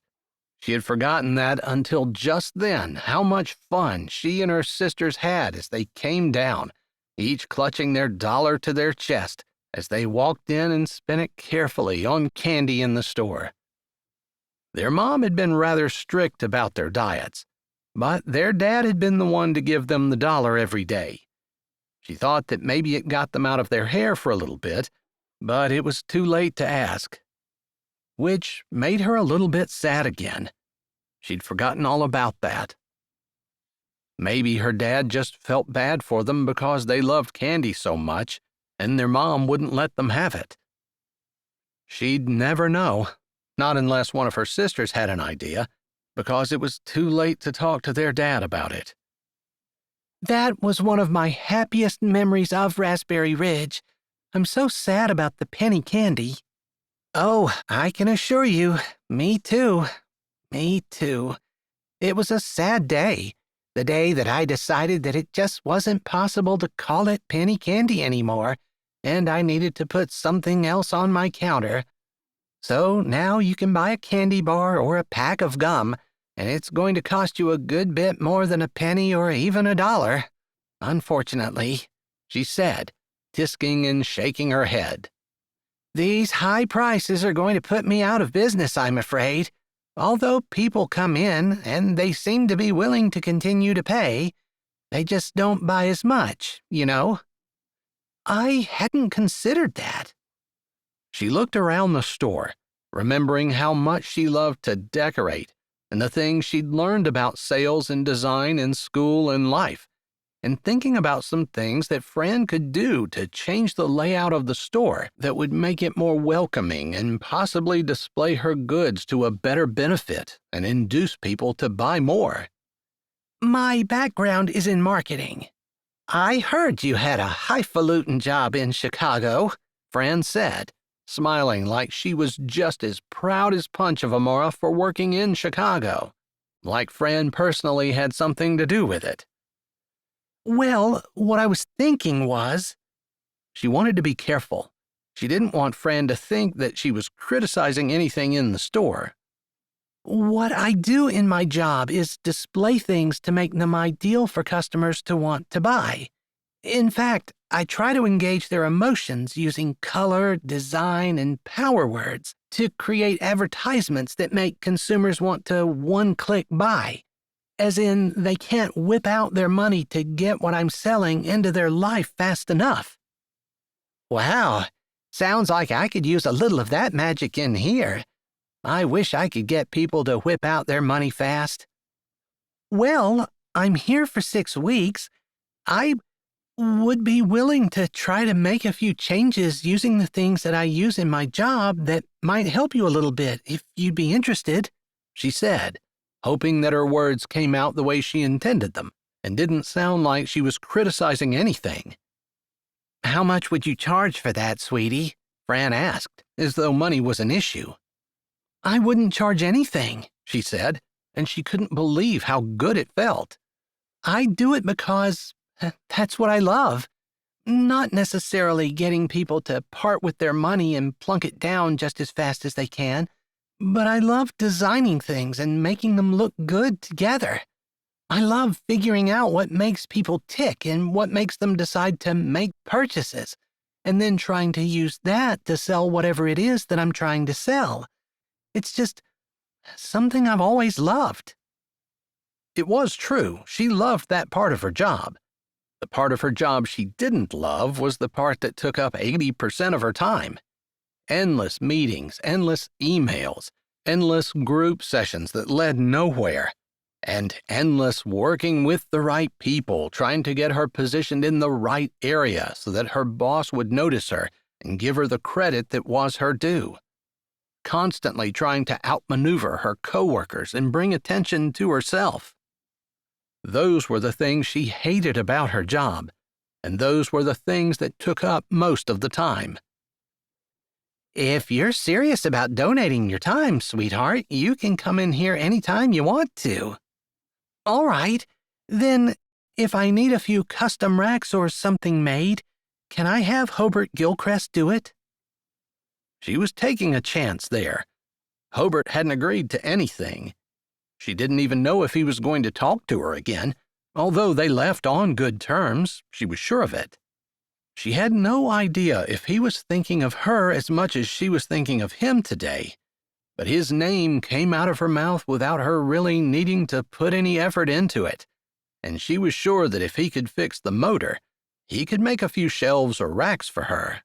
She had forgotten that until just then how much fun she and her sisters had as they came down, each clutching their dollar to their chest as they walked in and spent it carefully on candy in the store. Their mom had been rather strict about their diets, but their dad had been the one to give them the $1 every day. She thought that maybe it got them out of their hair for a little bit, but it was too late to ask, which made her a little bit sad again. She'd forgotten all about that. Maybe her dad just felt bad for them because they loved candy so much, and their mom wouldn't let them have it. She'd never know, not unless one of her sisters had an idea, because it was too late to talk to their dad about it. That was one of my happiest memories of Raspberry Ridge. I'm so sad about the penny candy. Oh, I can assure you, me too. Me too. It was a sad day, the day that I decided that it just wasn't possible to call it penny candy anymore, and I needed to put something else on my counter. So now you can buy a candy bar or a pack of gum, and it's going to cost you a good bit more than a penny or even $1, unfortunately, she said, tisking and shaking her head. These high prices are going to put me out of business, I'm afraid. Although people come in, and they seem to be willing to continue to pay, they just don't buy as much, you know. I hadn't considered that. She looked around the store, remembering how much she loved to decorate and the things she'd learned about sales and design in school and life, and thinking about some things that Fran could do to change the layout of the store that would make it more welcoming and possibly display her goods to a better benefit and induce people to buy more. My background is in marketing. I heard you had a highfalutin job in Chicago, Fran said, smiling like she was just as proud as punch of Amara for working in Chicago, like Fran personally had something to do with it. Well, what I was thinking was... She wanted to be careful. She didn't want Fran to think that she was criticizing anything in the store. What I do in my job is display things to make them ideal for customers to want to buy. In fact, I try to engage their emotions using color, design, and power words to create advertisements that make consumers want to one-click buy. As in, they can't whip out their money to get what I'm selling into their life fast enough. Wow, sounds like I could use a little of that magic in here. I wish I could get people to whip out their money fast. Well, I'm here for 6 weeks. I would be willing to try to make a few changes using the things that I use in my job that might help you a little bit if you'd be interested, she said, hoping that her words came out the way she intended them and didn't sound like she was criticizing anything. How much would you charge for that, sweetie? Fran asked, as though money was an issue. I wouldn't charge anything, she said, and she couldn't believe how good it felt. I do it because that's what I love. Not necessarily getting people to part with their money and plunk it down just as fast as they can, but I love designing things and making them look good together. I love figuring out what makes people tick and what makes them decide to make purchases, and then trying to use that to sell whatever it is that I'm trying to sell. It's just something I've always loved.
It was true. She loved that part of her job. The part of her job she didn't love was the part that took up 80% of her time. Endless meetings, endless emails, endless group sessions that led nowhere, and endless working with the right people, trying to get her positioned in the right area so that her boss would notice her and give her the credit that was her due. Constantly trying to outmaneuver her coworkers and bring attention to herself. Those were the things she hated about her job, and those were the things that took up most of the time.
If you're serious about donating your time, sweetheart, you can come in here anytime you want to. All right, then if I need a few custom racks or something made, can I have Hobert Gilcrest do it?
She was taking a chance there. Hobert hadn't agreed to anything. She didn't even know if he was going to talk to her again, although they left on good terms, she was sure of it. She had no idea if he was thinking of her as much as she was thinking of him today, but his name came out of her mouth without her really needing to put any effort into it, and she was sure that if he could fix the motor, he could make a few shelves or racks for her.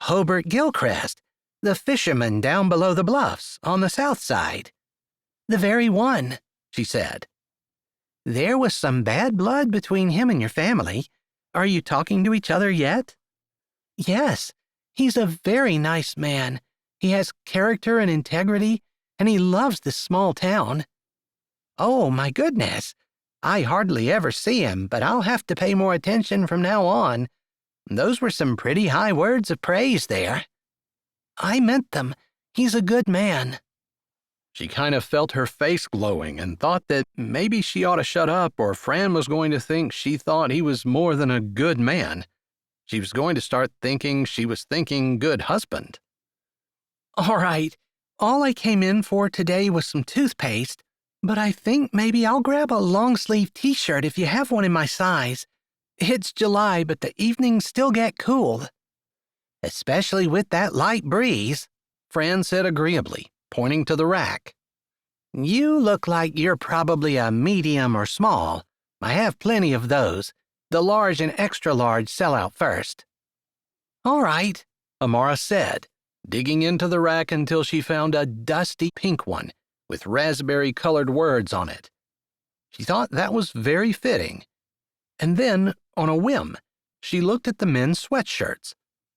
Hobert Gilcrest, the fisherman down below the bluffs on the south side. The very one, she said. There was some bad blood between him and your family. Are you talking to each other yet? Yes, he's a very nice man. He has character and integrity, and he loves this small town. Oh, my goodness. I hardly ever see him, but I'll have to pay more attention from now on. Those were some pretty high words of praise there. I meant them. He's a good man.
She kind of felt her face glowing and thought that maybe she ought to shut up or Fran was going to think she thought he was more than a good man. She was going to start thinking she was thinking good husband.
All right, all I came in for today was some toothpaste, but I think maybe I'll grab a long-sleeve t-shirt if you have one in my size. It's July, but the evenings still get cool. Especially with that light breeze,
Fran said agreeably, pointing to the rack.
You look like you're probably a medium or small. I have plenty of those. The large and extra large sell out first. All right,
Amara said, digging into the rack until she found a dusty pink one with raspberry-colored words on it. She thought that was very fitting. And then, on a whim, she looked at the men's sweatshirts,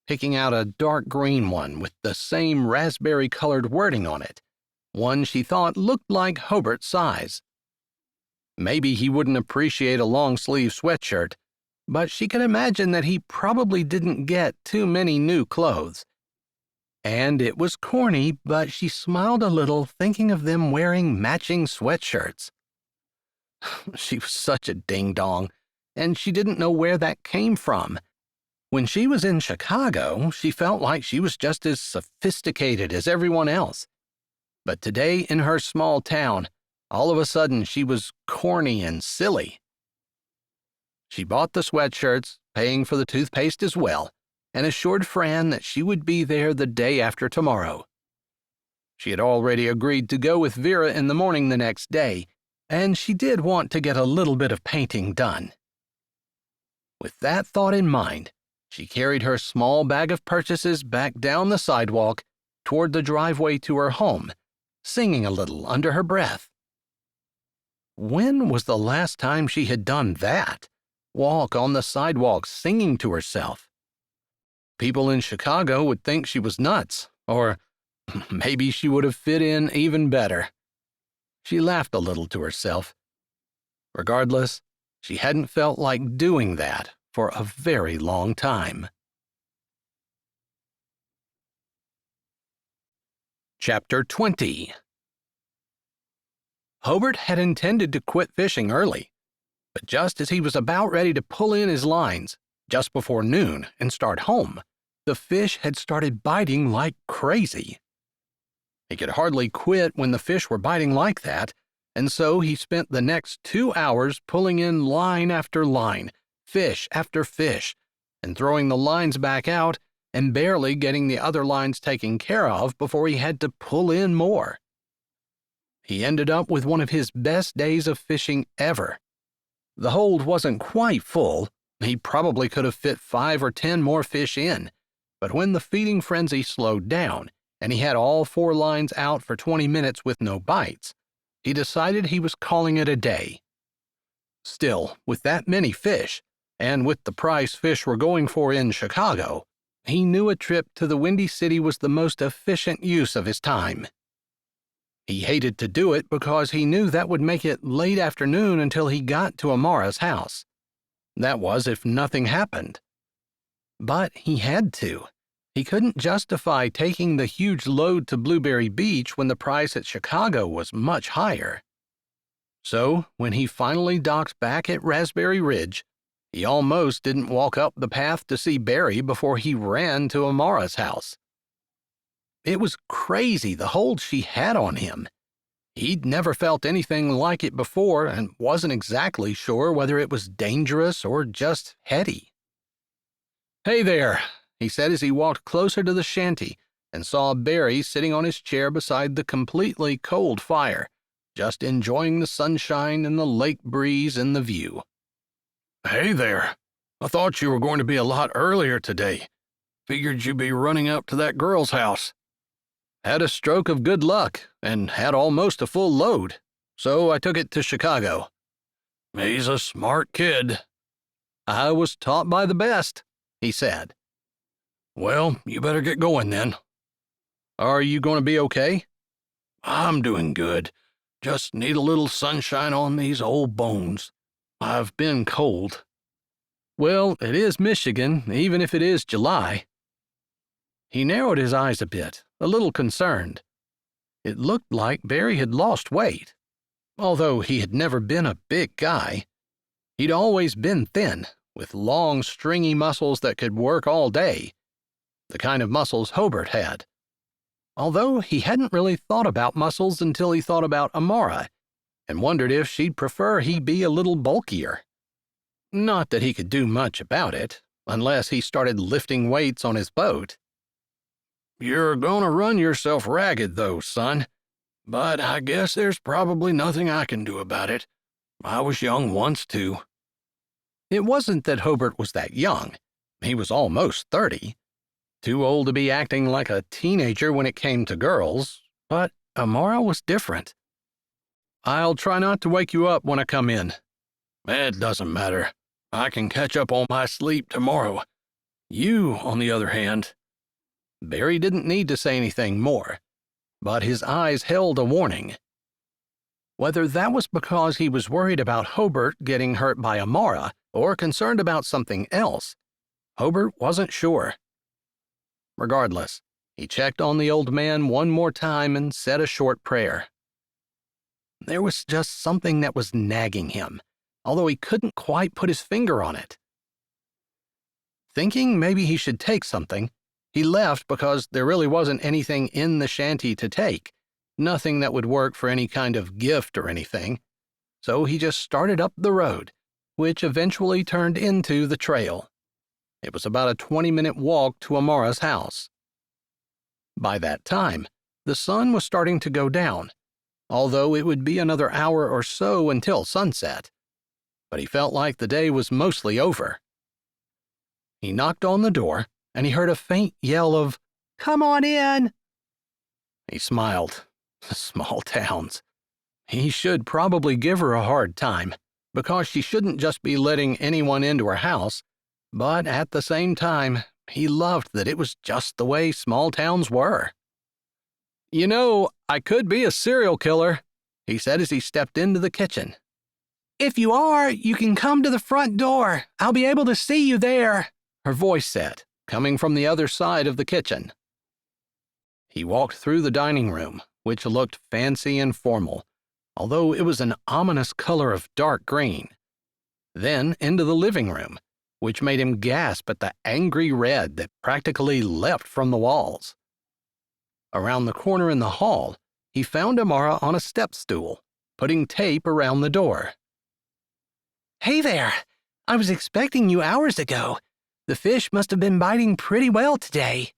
picking out a dark green one with the same raspberry-colored wording on it, one she thought looked like Hobert's size. Maybe he wouldn't appreciate a long-sleeve sweatshirt, but she could imagine that he probably didn't get too many new clothes. And it was corny, but she smiled a little thinking of them wearing matching sweatshirts. She was such a ding-dong, and she didn't know where that came from. When she was in Chicago, she felt like she was just as sophisticated as everyone else. But today in her small town, all of a sudden she was corny and silly. She bought the sweatshirts, paying for the toothpaste as well, and assured Fran that she would be there the day after tomorrow. She had already agreed to go with Vera in the morning the next day, and she did want to get a little bit of painting done. With that thought in mind, she carried her small bag of purchases back down the sidewalk toward the driveway to her home, singing a little under her breath. When was the last time she had done that? Walk on the sidewalk singing to herself? People in Chicago would think she was nuts, or maybe she would have fit in even better. She laughed a little to herself. Regardless, she hadn't felt like doing that for a very long time. Chapter 20. Hobert had intended to quit fishing early, but just as he was about ready to pull in his lines, just before noon, and start home, the fish had started biting like crazy. He could hardly quit when the fish were biting like that, and so he spent the next 2 hours pulling in line after line, fish after fish, and throwing the lines back out and barely getting the other lines taken care of before he had to pull in more. He ended up with one of his best days of fishing ever. The hold wasn't quite full. He probably could have fit 5 or 10 more fish in, but when the feeding frenzy slowed down and he had all 4 lines out for 20 minutes with no bites, he decided he was calling it a day. Still, with that many fish, and with the price fish were going for in Chicago, he knew a trip to the Windy City was the most efficient use of his time. He hated to do it because he knew that would make it late afternoon until he got to Amara's house. That was if nothing happened. But he had to. He couldn't justify taking the huge load to Blueberry Beach when the price at Chicago was much higher. So, when he finally docked back at Raspberry Ridge, he almost didn't walk up the path to see Barry before he ran to Amara's house. It was crazy the hold she had on him. He'd never felt anything like it before and wasn't exactly sure whether it was dangerous or just heady. "Hey there," he said as he walked closer to the shanty and saw Barry sitting on his chair beside the completely cold fire, just enjoying the sunshine and the lake breeze and the view.
Hey there. I thought you were going to be a lot earlier today. Figured you'd be running up to that girl's house.
Had a stroke of good luck and had almost a full load, so I took it to Chicago.
He's a smart kid.
I was taught by the best, he said.
Well, you better get going then.
Are you going to be okay?
I'm doing good. Just need a little sunshine on these old bones. I've been cold.
Well, it is Michigan, even if it is July. He narrowed his eyes a bit, a little concerned. It looked like Barry had lost weight, although he had never been a big guy. He'd always been thin, with long, stringy muscles that could work all day, the kind of muscles Hobert had. Although he hadn't really thought about muscles until he thought about Amara, and wondered if she'd prefer he be a little bulkier. Not that he could do much about it, unless he started lifting weights on his boat.
You're gonna run yourself ragged, though, son. But I guess there's probably nothing I can do about it. I was young once, too.
It wasn't that Hobert was that young. He was almost 30. Too old to be acting like a teenager when it came to girls, but Amara was different. "I'll try not to wake you up when I come in."
It doesn't matter. I can catch up on my sleep tomorrow. You, on the other hand...
Barry didn't need to say anything more, but his eyes held a warning. Whether that was because he was worried about Hobert getting hurt by Amara or concerned about something else, Hobert wasn't sure. Regardless, he checked on the old man one more time and said a short prayer. There was just something that was nagging him, although he couldn't quite put his finger on it. Thinking maybe he should take something, he left because there really wasn't anything in the shanty to take, nothing that would work for any kind of gift or anything. So he just started up the road, which eventually turned into the trail. It was about a 20-minute walk to Amara's house. By that time, the sun was starting to go down, although it would be another hour or so until sunset. But he felt like the day was mostly over. He knocked on the door, and he heard a faint yell of, "Come on in!" He smiled. Small towns. He should probably give her a hard time, because she shouldn't just be letting anyone into her house, but at the same time, he loved that it was just the way small towns were. "You know, I could be a serial killer," he said as he stepped into the kitchen. "If you are, you can come to the front door. I'll be able to see you there," her voice said, coming from the other side of the kitchen. He walked through the dining room, which looked fancy and formal, although it was an ominous color of dark green. Then into the living room, which made him gasp at the angry red that practically leapt from the walls. Around the corner in the hall, he found Amara on a step stool, putting tape around the door.
Hey there! I was expecting you hours ago. The fish must have been biting pretty well today.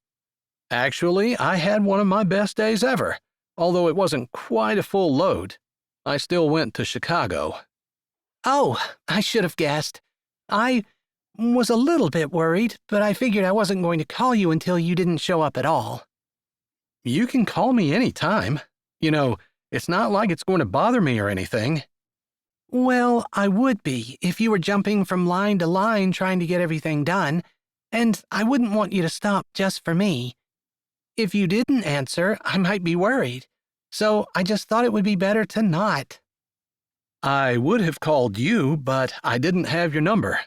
Actually, I had one of my best days ever, although it wasn't quite a full load. I still went to Chicago.
Oh, I should have guessed. I was a little bit worried, but I figured I wasn't going to call you until you didn't show up at all.
You can call me any time. It's not like it's going to bother me or anything.
Well, I would be if you were jumping from line to line trying to get everything done, and I wouldn't want you to stop just for me. If you didn't answer, I might be worried, so I just thought it would be better to not.
I would have called you, but I didn't have your number.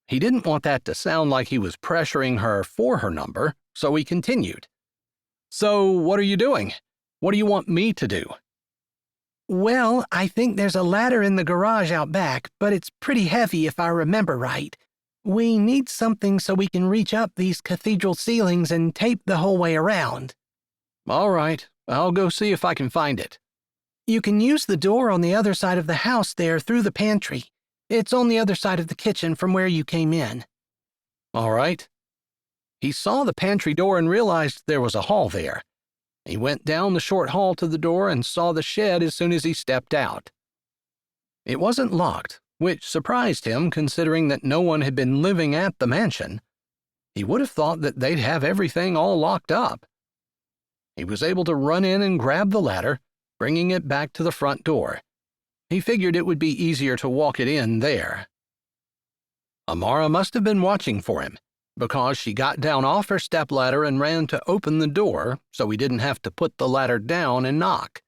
He didn't want that to sound like he was pressuring her for her number, so he continued. So, what are you doing? What do you want me to do?
Well, I think there's a ladder in the garage out back, but it's pretty heavy if I remember right. We need something so we can reach up these cathedral ceilings and tape the whole way around.
All right, I'll go see if I can find it.
You can use the door on the other side of the house there through the pantry. It's on the other side of the kitchen from where you came in.
All right. He saw the pantry door and realized there was a hall there. He went down the short hall to the door and saw the shed as soon as he stepped out. It wasn't locked, which surprised him considering that no one had been living at the mansion. He would have thought that they'd have everything all locked up. He was able to run in and grab the ladder, bringing it back to the front door. He figured it would be easier to walk it in there. Amara must have been watching for him, because she got down off her stepladder and ran to open the door so he didn't have to put the ladder down and knock.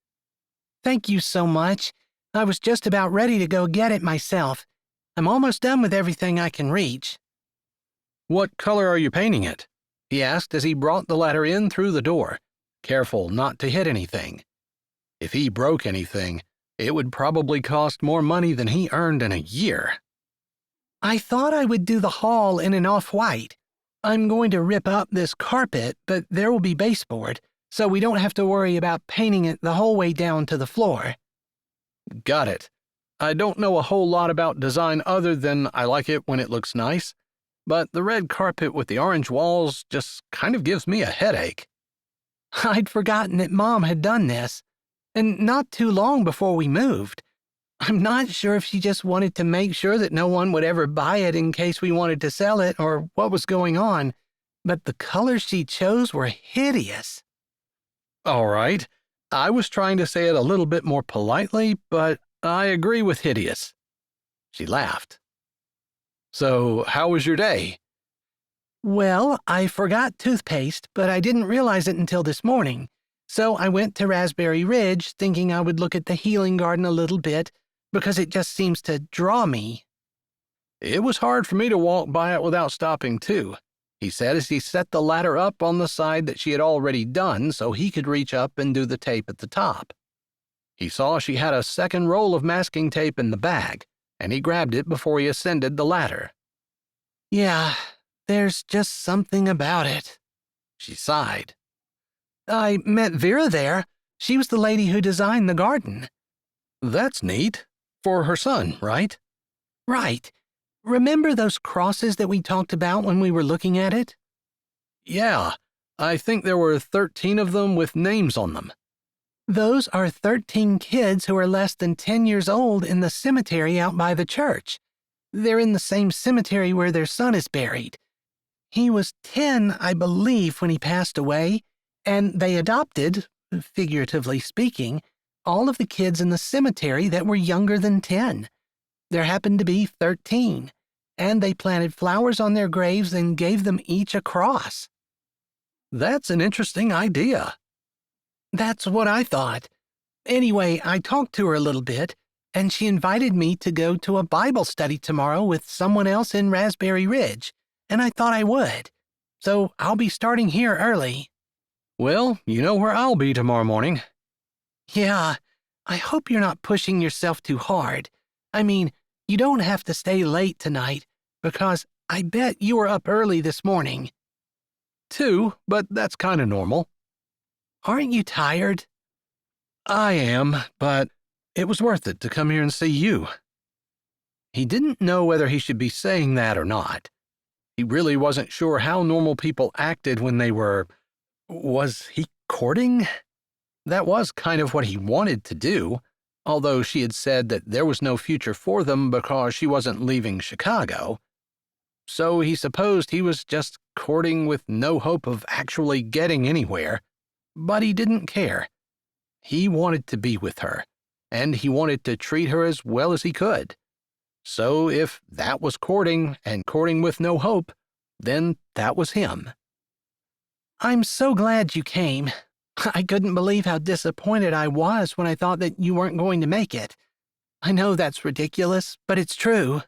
Thank you so much. I was just about ready to go get it myself. I'm almost done with everything I can reach.
What color are you painting it? He asked as he brought the ladder in through the door, careful not to hit anything. If he broke anything, it would probably cost more money than he earned in a year.
I thought I would do the hall in an off-white. I'm going to rip up this carpet, but there will be baseboard, so we don't have to worry about painting it the whole way down to the floor.
Got it. I don't know a whole lot about design other than I like it when it looks nice, but the red carpet with the orange walls just kind of gives me a headache.
I'd forgotten that Mom had done this, and not too long before we moved. I'm not sure if she just wanted to make sure that no one would ever buy it in case we wanted to sell it or what was going on, but the colors she chose were hideous.
All right. I was trying to say it a little bit more politely, but I agree with hideous. She laughed. So, how was your day?
Well, I forgot toothpaste, but I didn't realize it until this morning. So I went to Raspberry Ridge thinking I would look at the healing garden a little bit because it just seems to draw me.
It was hard for me to walk by it without stopping too, he said as he set the ladder up on the side that she had already done so he could reach up and do the tape at the top. He saw she had a second roll of masking tape in the bag, and he grabbed it before he ascended the ladder.
Yeah, there's just something about it.
She sighed.
I met Vera there. She was the lady who designed the garden.
That's neat. For her son, right?
Right. Remember those crosses that we talked about when we were looking at it?
Yeah, I think there were 13 of them with names on them.
Those are 13 kids who are less than 10 years old in the cemetery out by the church. They're in the same cemetery where their son is buried. He was 10, I believe, when he passed away, and they adopted, figuratively speaking, all of the kids in the cemetery that were younger than 10. There happened to be 13, and they planted flowers on their graves and gave them each a cross.
That's an interesting idea.
That's what I thought. Anyway, I talked to her a little bit, and she invited me to go to a Bible study tomorrow with someone else in Raspberry Ridge, and I thought I would. So I'll be starting here early.
Well, you know where I'll be tomorrow morning.
Yeah, I hope you're not pushing yourself too hard. I mean, you don't have to stay late tonight, because I bet you were up early this morning.
2, but that's kind of normal.
Aren't you tired?
I am, but It was worth it to come here and see you. He didn't know whether he should be saying that or not. He really wasn't sure how normal people acted when they were... Was he courting? That was kind of what he wanted to do, although she had said that there was no future for them because she wasn't leaving Chicago. So he supposed he was just courting with no hope of actually getting anywhere, but he didn't care. He wanted to be with her, and he wanted to treat her as well as he could. So if that was courting, and courting with no hope, then that was him.
I'm so glad you came. I couldn't believe how disappointed I was when I thought that you weren't going to make it. I know that's ridiculous, but it's true.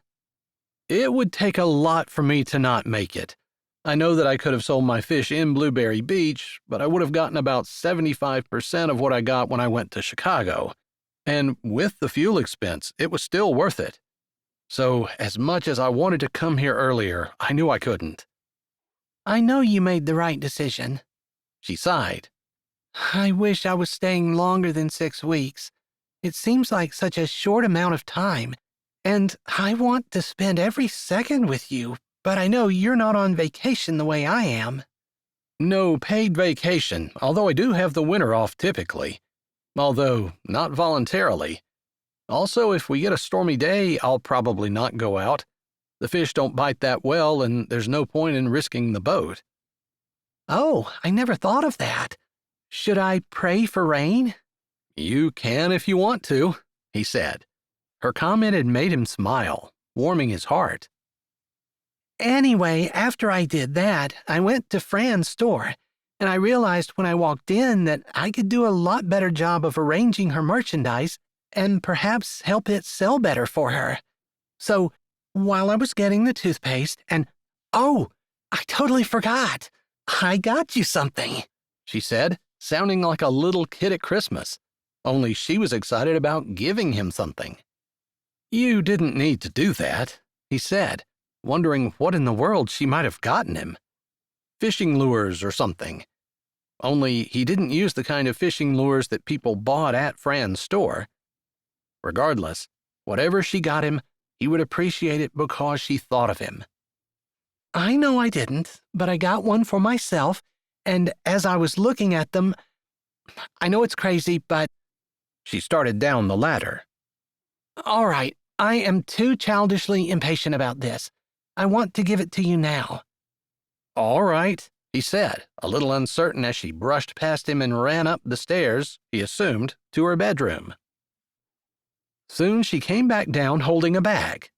It would take a lot for me to not make it. I know that I could have sold my fish in Blueberry Beach, but I would have gotten about 75% of what I got when I went to Chicago. And with the fuel expense, it was still worth it. So as much as I wanted to come here earlier, I knew I couldn't.
I know you made the right decision.
She sighed.
I wish I was staying longer than 6 weeks. It seems like such a short amount of time, and I want to spend every second with you, but I know you're not on vacation the way I am.
No paid vacation, although I do have the winter off typically. Although not voluntarily. Also, if we get a stormy day, I'll probably not go out. The fish don't bite that well, and there's no point in risking the boat.
Oh, I never thought of that. Should I pray for rain?
You can if you want to, he said. Her comment had made him smile, warming his heart.
Anyway, after I did that, I went to Fran's store, and I realized when I walked in that I could do a lot better job of arranging her merchandise and perhaps help it sell better for her. So, while I was getting the toothpaste and... Oh, I totally forgot. I got you something,
she said, sounding like a little kid at Christmas, only she was excited about giving him something. You didn't need to do that, he said, wondering what in the world she might have gotten him. Fishing lures or something. Only he didn't use the kind of fishing lures that people bought at Fran's store. Regardless, whatever she got him, he would appreciate it because she thought of him.
I know I didn't, but I got one for myself, and as I was looking at them, I know it's crazy, but...
She started down the ladder.
All right, I am too childishly impatient about this. I want to give it to you now.
All right, he said, a little uncertain as she brushed past him and ran up the stairs, he assumed, to her bedroom. Soon she came back down holding a bag.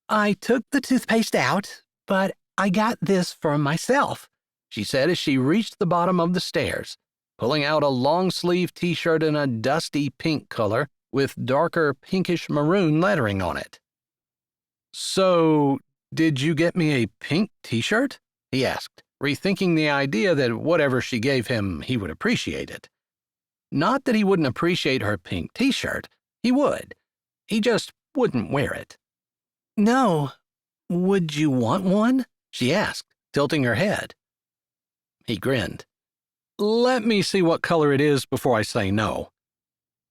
I took the toothpaste out, but I got this for myself,
she said as she reached the bottom of the stairs, pulling out a long-sleeve t-shirt in a dusty pink color with darker pinkish maroon lettering on it. So, did you get me a pink t-shirt? He asked, rethinking the idea that whatever she gave him, he would appreciate it. Not that he wouldn't appreciate her pink t-shirt. He would. He just wouldn't wear it.
No. Would you want one?
She asked, tilting her head. He grinned. Let me see what color it is before I say no.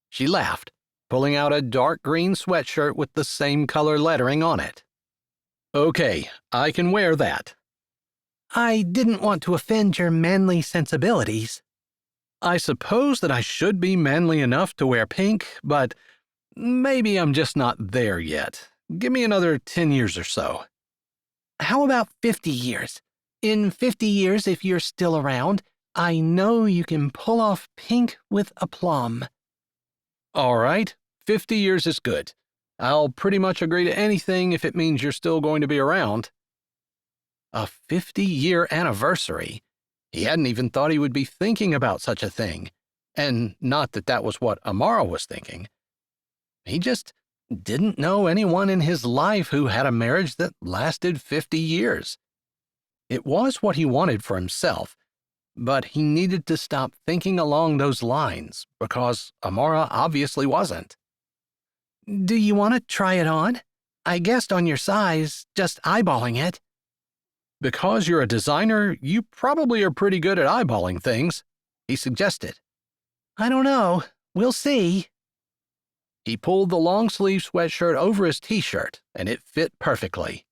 She laughed, pulling out a dark green sweatshirt with the same color lettering on it. Okay, I can wear that.
I didn't want to offend your manly sensibilities.
I suppose that I should be manly enough to wear pink, but maybe I'm just not there yet. Give me another 10 years or so.
How about 50 years? In 50 years, if you're still around, I know you can pull off pink with aplomb.
All right, 50 years is good. I'll pretty much agree to anything if it means you're still going to be around. A 50-year anniversary. He hadn't even thought he would be thinking about such a thing. And not that that was what Amara was thinking. He just didn't know anyone in his life who had a marriage that lasted 50 years. It was what he wanted for himself, but he needed to stop thinking along those lines because Amara obviously wasn't.
Do you want to try it on? I guessed on your size, just eyeballing it.
Because you're a designer, you probably are pretty good at eyeballing things, he suggested.
I don't know. We'll see.
He pulled the long-sleeve sweatshirt over his t-shirt, and it fit perfectly.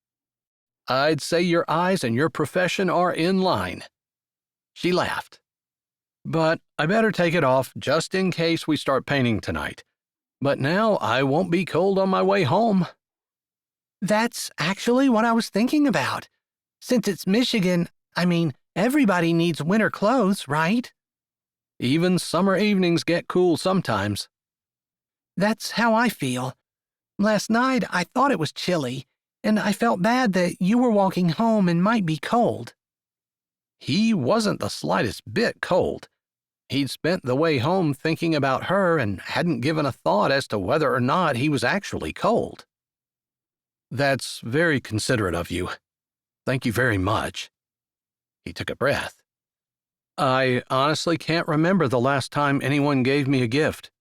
"I'd say your eyes and your profession are in line." She laughed. "But I better take it off just in case we start painting tonight. But now I won't be cold on my way home."
That's actually what I was thinking about. Since it's Michigan, everybody needs winter clothes, right?
"Even summer evenings get cool sometimes."
That's how I feel. Last night I thought it was chilly, and I felt bad that you were walking home and might be cold.
He wasn't the slightest bit cold. He'd spent the way home thinking about her and hadn't given a thought as to whether or not he was actually cold. "That's very considerate of you. Thank you very much." He took a breath. "I honestly can't remember the last time anyone gave me a gift."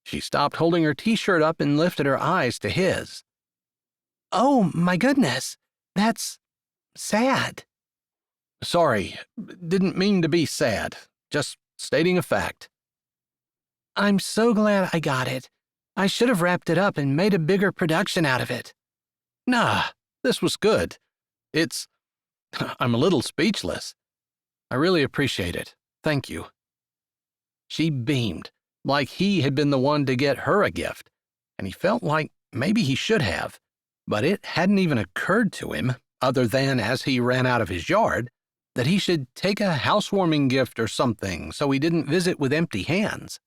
She stopped holding her t-shirt up and lifted her eyes to his.
Oh, my goodness. That's sad.
"Sorry, didn't mean to be sad. Just stating a fact."
I'm so glad I got it. I should have wrapped it up and made a bigger production out of it.
"Nah, this was good. I'm a little speechless. I really appreciate it. Thank you." She beamed, like he had been the one to get her a gift, and he felt like maybe he should have, but it hadn't even occurred to him, other than as he ran out of his yard, that he should take a housewarming gift or something so he didn't visit with empty hands.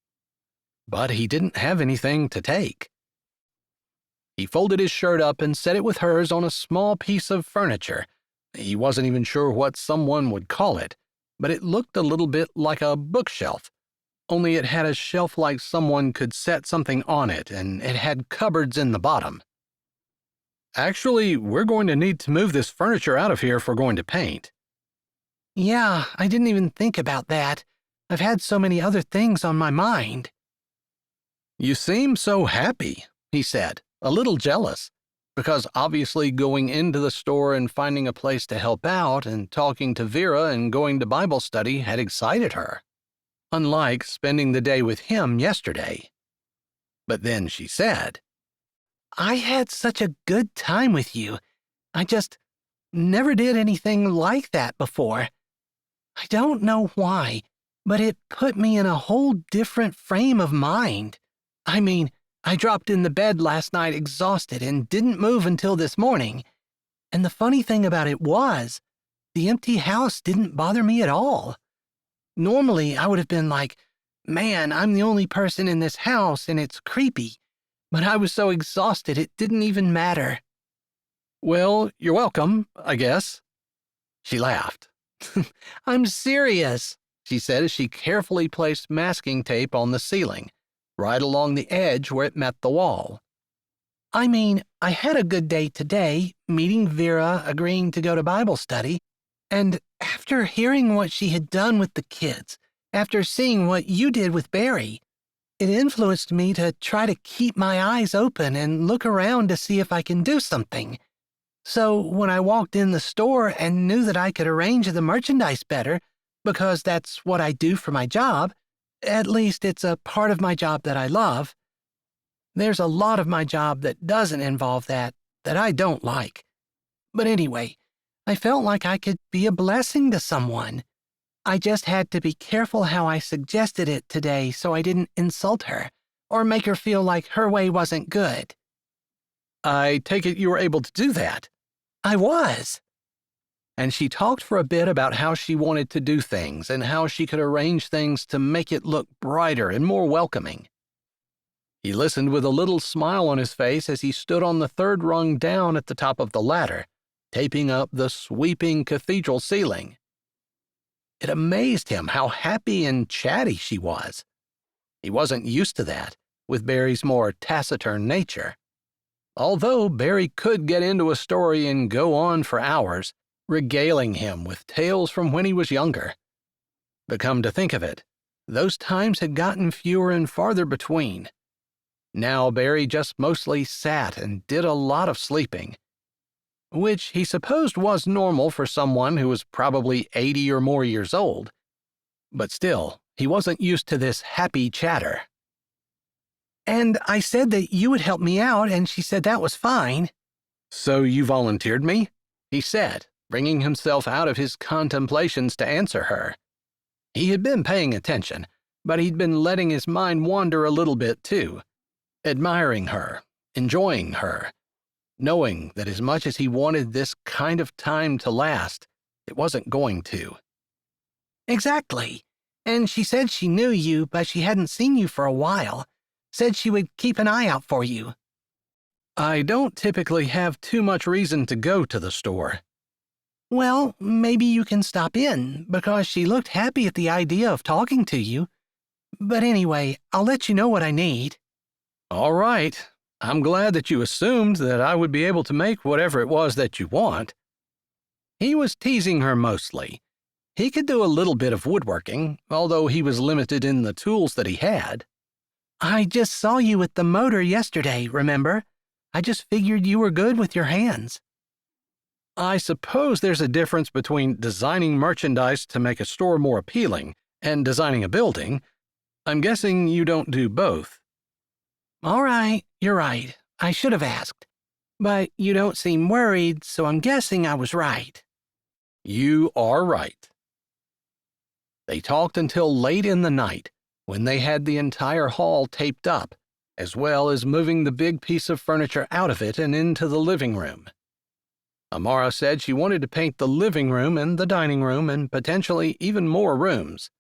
But he didn't have anything to take. He folded his shirt up and set it with hers on a small piece of furniture. He wasn't even sure what someone would call it, but it looked a little bit like a bookshelf, only it had a shelf like someone could set something on it, and it had cupboards in the bottom. "Actually, we're going to need to move this furniture out of here if we're going to paint."
Yeah, I didn't even think about that. I've had so many other things on my mind.
"You seem so happy," he said, a little jealous, because obviously going into the store and finding a place to help out and talking to Vera and going to Bible study had excited her, unlike spending the day with him yesterday. But then she said,
I had such a good time with you. I just never did anything like that before. I don't know why, but it put me in a whole different frame of mind. I dropped in the bed last night exhausted and didn't move until this morning. And the funny thing about it was, the empty house didn't bother me at all. Normally, I would have been like, man, I'm the only person in this house and it's creepy. But I was so exhausted it didn't even matter.
"Well, you're welcome, I guess." She laughed.
I'm serious,
she said as she carefully placed masking tape on the ceiling, right along the edge where it met the wall.
I had a good day today, meeting Vera, agreeing to go to Bible study, and after hearing what she had done with the kids, after seeing what you did with Barry, it influenced me to try to keep my eyes open and look around to see if I can do something. So when I walked in the store and knew that I could arrange the merchandise better, because that's what I do for my job, at least it's a part of my job that I love. There's a lot of my job that doesn't involve that I don't like. But anyway, I felt like I could be a blessing to someone. I just had to be careful how I suggested it today so I didn't insult her or make her feel like her way wasn't good.
"I take it you were able to do that."
I was.
And she talked for a bit about how she wanted to do things and how she could arrange things to make it look brighter and more welcoming. He listened with a little smile on his face as he stood on the third rung down at the top of the ladder, taping up the sweeping cathedral ceiling. It amazed him how happy and chatty she was. He wasn't used to that, with Barry's more taciturn nature. Although Barry could get into a story and go on for hours, regaling him with tales from when he was younger. But come to think of it, those times had gotten fewer and farther between. Now Barry just mostly sat and did a lot of sleeping, which he supposed was normal for someone who was probably 80 or more years old. But still, he wasn't used to this happy chatter.
And I said that you would help me out, and she said that was fine.
So you volunteered me? He said, bringing himself out of his contemplations to answer her. He had been paying attention, but he'd been letting his mind wander a little bit too, admiring her, enjoying her, knowing that as much as he wanted this kind of time to last, it wasn't going to.
Exactly. And she said she knew you, but she hadn't seen you for a while. Said she would keep an eye out for you.
I don't typically have too much reason to go to the store.
Well, maybe you can stop in, because she looked happy at the idea of talking to you. But anyway, I'll let you know what I need.
All right. I'm glad that you assumed that I would be able to make whatever it was that you want. He was teasing her mostly. He could do a little bit of woodworking, although he was limited in the tools that he had.
I just saw you at the motor yesterday, remember? I just figured you were good with your hands.
I suppose there's a difference between designing merchandise to make a store more appealing and designing a building. I'm guessing you don't do both.
All right, you're right. I should have asked. But you don't seem worried, so I'm guessing I was right.
You are right. They talked until late in the night, when they had the entire hall taped up, as well as moving the big piece of furniture out of it and into the living room. Amara said she wanted to paint the living room and the dining room and potentially even more rooms.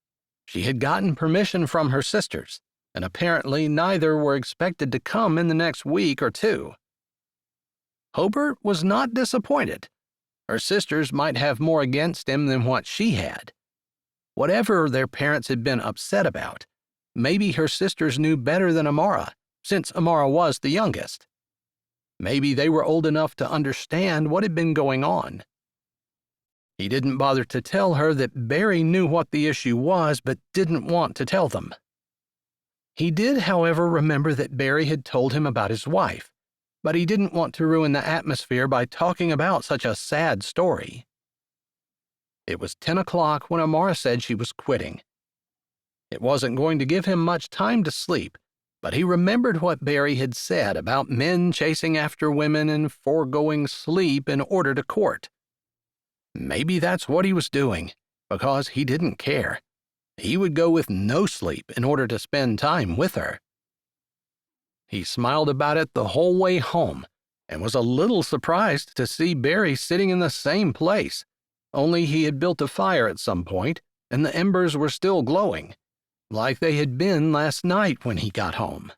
She had gotten permission from her sisters, and apparently neither were expected to come in the next week or two. Hobert was not disappointed. Her sisters might have more against him than what she had. Whatever their parents had been upset about, maybe her sisters knew better than Amara, since Amara was the youngest. Maybe they were old enough to understand what had been going on. He didn't bother to tell her that Barry knew what the issue was but didn't want to tell them. He did, however, remember that Barry had told him about his wife, but he didn't want to ruin the atmosphere by talking about such a sad story. It was 10 o'clock when Amara said she was quitting. It wasn't going to give him much time to sleep, but he remembered what Barry had said about men chasing after women and foregoing sleep in order to court. Maybe that's what he was doing, because he didn't care. He would go with no sleep in order to spend time with her. He smiled about it the whole way home and was a little surprised to see Barry sitting in the same place, only he had built a fire at some point and the embers were still glowing, like they had been last night when he got home.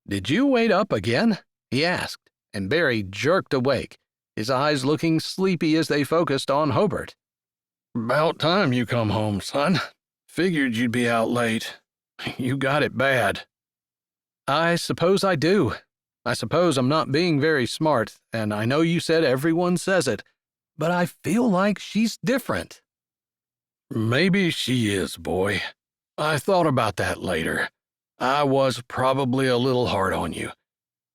"Did you wait up again?" he asked, and Barry jerked awake, his eyes looking sleepy as they focused on Hobert.
"About time you come home, son. Figured you'd be out late. You got it bad."
"I suppose I do. I suppose I'm not being very smart, and I know you said everyone says it, but I feel like she's different."
"Maybe she is, boy. I thought about that later. I was probably a little hard on you.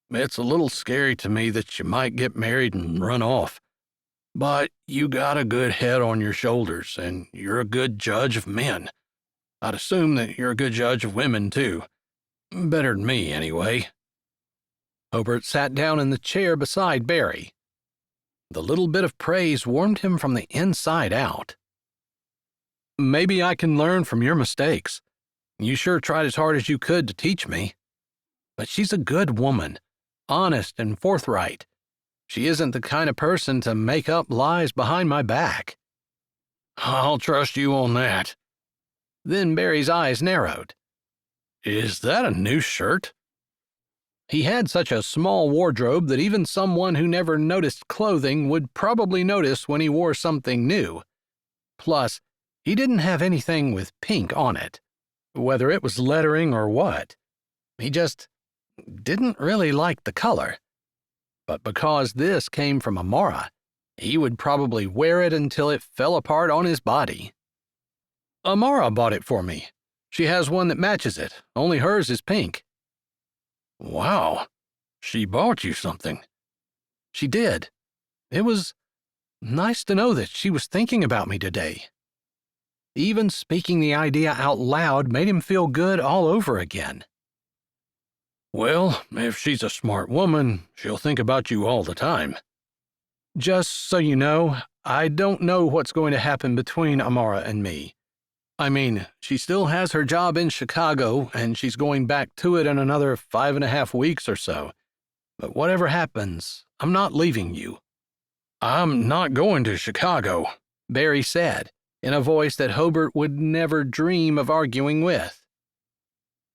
It's a little scary to me that you might get married and run off. But you got a good head on your shoulders, and you're a good judge of men. I'd assume that you're a good judge of women, too. Better than me, anyway."
Hobert sat down in the chair beside Barry. The little bit of praise warmed him from the inside out. "Maybe I can learn from your mistakes. You sure tried as hard as you could to teach me. But she's a good woman, honest and forthright. She isn't the kind of person to make up lies behind my back."
"I'll trust you on that."
Then Barry's eyes narrowed.
"Is that a new shirt?"
He had such a small wardrobe that even someone who never noticed clothing would probably notice when he wore something new. Plus, he didn't have anything with pink on it, whether it was lettering or what. He just didn't really like the color. But because this came from Amara, he would probably wear it until it fell apart on his body. "Amara bought it for me. She has one that matches it, only hers is pink."
"Wow, she bought you something."
"She did. It was nice to know that she was thinking about me today." Even speaking the idea out loud made him feel good all over again.
Well, if she's a smart woman, she'll think about you all the time.
Just so you know, I don't know what's going to happen between Amara and me. I mean, she still has her job in Chicago, and she's going back to it in another 5.5 weeks or so. But whatever happens, I'm not leaving you.
I'm not going to Chicago,
Barry said, in a voice that Hobert would never dream of arguing with.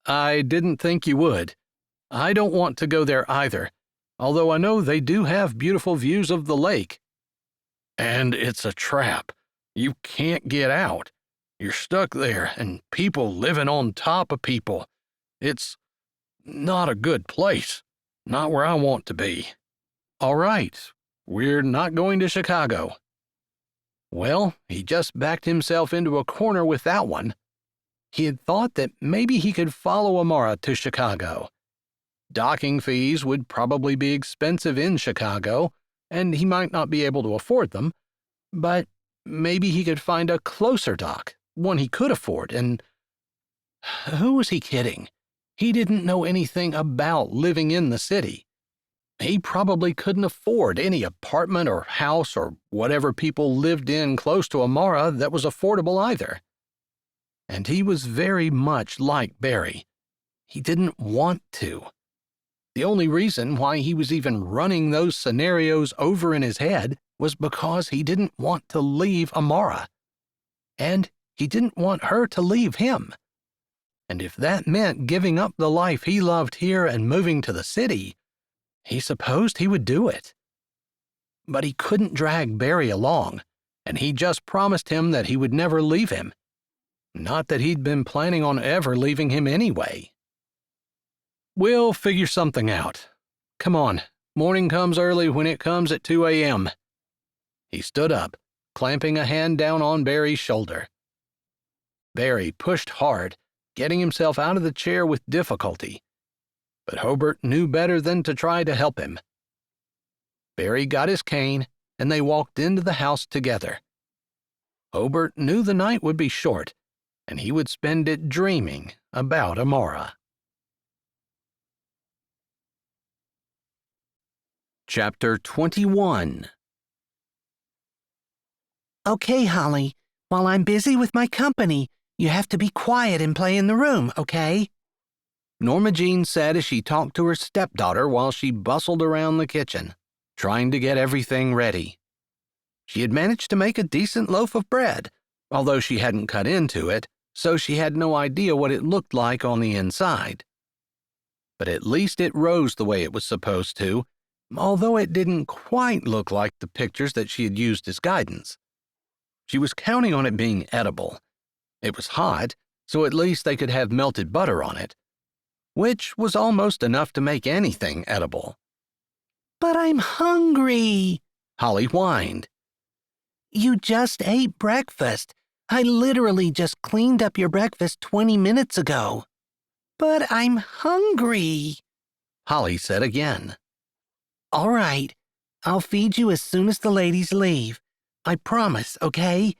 I didn't think you would. I don't want to go there either, although I know they do have beautiful views of the lake.
And it's a trap. You can't get out. You're stuck there, and people living on top of people. It's not a good place. Not where I want to be.
All right, we're not going to Chicago. Well, he just backed himself into a corner with that one. He had thought that maybe he could follow Amara to Chicago. Docking fees would probably be expensive in Chicago, and he might not be able to afford them, but maybe he could find a closer dock, one he could afford, and who was he kidding? He didn't know anything about living in the city. He probably couldn't afford any apartment or house or whatever people lived in close to Amara that was affordable either. And he was very much like Barry. He didn't want to. The only reason why he was even running those scenarios over in his head was because he didn't want to leave Amara. And he didn't want her to leave him. And if that meant giving up the life he loved here and moving to the city, he supposed he would do it. But he couldn't drag Barry along, and he just promised him that he would never leave him. Not that he'd been planning on ever leaving him anyway. We'll figure something out. Come on, morning comes early when it comes at 2 a.m. He stood up, clamping a hand down on Barry's shoulder. Barry pushed hard, getting himself out of the chair with difficulty. But Hobert knew better than to try to help him. Barry got his cane, and they walked into the house together. Hobert knew the night would be short, and he would spend it dreaming about Amara. Chapter 21.
Okay, Holly, while I'm busy with my company, you have to be quiet and play in the room, okay?
Norma Jean said as she talked to her stepdaughter while she bustled around the kitchen, trying to get everything ready. She had managed to make a decent loaf of bread, although she hadn't cut into it, so she had no idea what it looked like on the inside. But at least it rose the way it was supposed to, although it didn't quite look like the pictures that she had used as guidance. She was counting on it being edible. It was hot, so at least they could have melted butter on it, which was almost enough to make anything edible.
But I'm hungry,
Holly whined.
You just ate breakfast. I literally just cleaned up your breakfast 20 minutes ago. But I'm hungry,
Holly said again.
All right, I'll feed you as soon as the ladies leave. I promise, okay?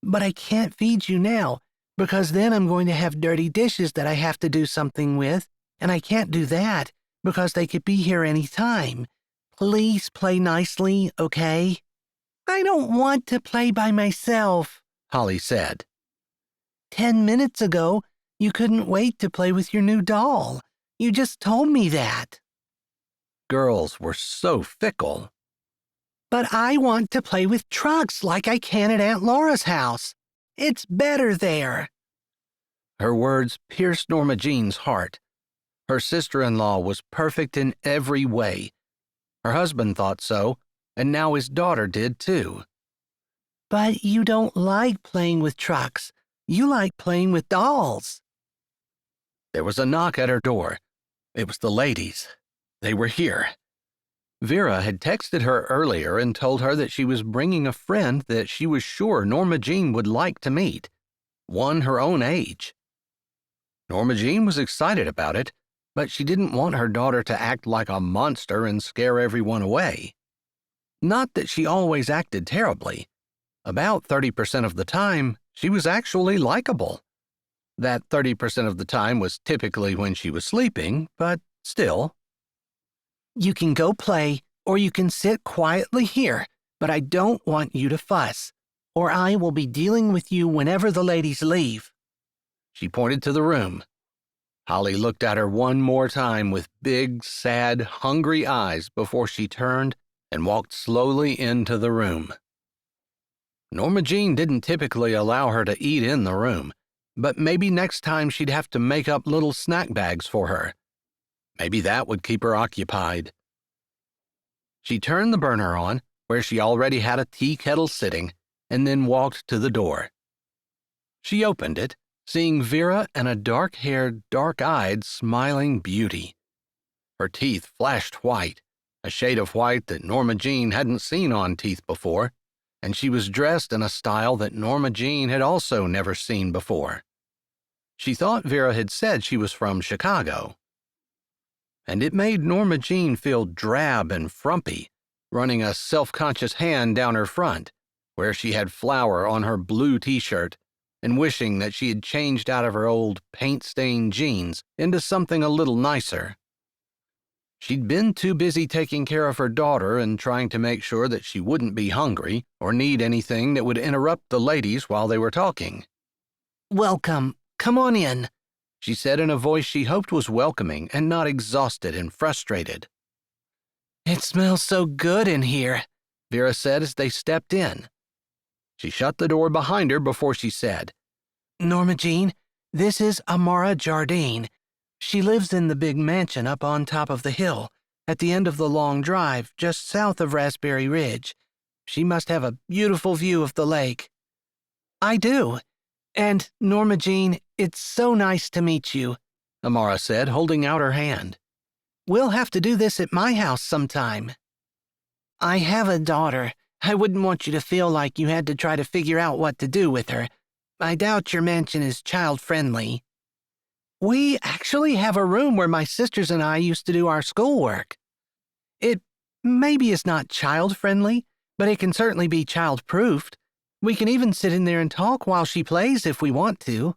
But I can't feed you now, because then I'm going to have dirty dishes that I have to do something with, and I can't do that, because they could be here any time. Please play nicely, okay? I don't want to play by myself,
Holly said.
10 minutes ago, you couldn't wait to play with your new doll. You just told me that.
Girls were so fickle.
But I want to play with trucks like I can at Aunt Laura's house. It's better there.
Her words pierced Norma Jean's heart. Her sister-in-law was perfect in every way. Her husband thought so, and now his daughter did too.
But you don't like playing with trucks. You like playing with dolls.
There was a knock at her door. It was the ladies. They were here. Vera had texted her earlier and told her that she was bringing a friend that she was sure Norma Jean would like to meet, one her own age. Norma Jean was excited about it, but she didn't want her daughter to act like a monster and scare everyone away. Not that she always acted terribly. About 30% of the time, she was actually likable. That 30% of the time was typically when she was sleeping, but Still,
You can go play, or you can sit quietly here, but I don't want you to fuss, or I will be dealing with you whenever the ladies leave.
she pointed to the room. Holly looked at her one more time with big, sad, hungry eyes before she turned and walked slowly into the room. Norma Jean didn't typically allow her to eat in the room, but maybe next time she'd have to make up little snack bags for her. Maybe that would keep her occupied. She turned the burner on, where she already had a tea kettle sitting, and then walked to the door. She opened it, seeing Vera and a dark-haired, dark-eyed, smiling beauty. Her teeth flashed white, a shade of white that Norma Jean hadn't seen on teeth before, and she was dressed in a style that Norma Jean had also never seen before. She thought Vera had said she was from Chicago. And it made Norma Jean feel drab and frumpy, running a self-conscious hand down her front, where she had flour on her blue t-shirt, and wishing that she had changed out of her old paint-stained jeans into something a little nicer. She'd been too busy taking care of her daughter and trying to make sure that she wouldn't be hungry or need anything that would interrupt the ladies while they were talking.
Welcome. Come on in,
she said in a voice she hoped was welcoming and not exhausted and frustrated.
It smells so good in here,
Vera said as they stepped in. She shut the door behind her before she said,
Norma Jean, this is Amara Jardine. She lives in the big mansion up on top of the hill, at the end of the long drive, just south of Raspberry Ridge. She must have a beautiful view of the lake. I do. And, Norma Jean, it's so nice to meet you,
Amara said, holding out her hand.
We'll have to do this at my house sometime. I have a daughter. I wouldn't want you to feel like you had to try to figure out what to do with her. I doubt your mansion is child-friendly. We actually have a room where my sisters and I used to do our schoolwork. It maybe is not child-friendly, but it can certainly be child-proofed. We can even sit in there and talk while she plays if we want to.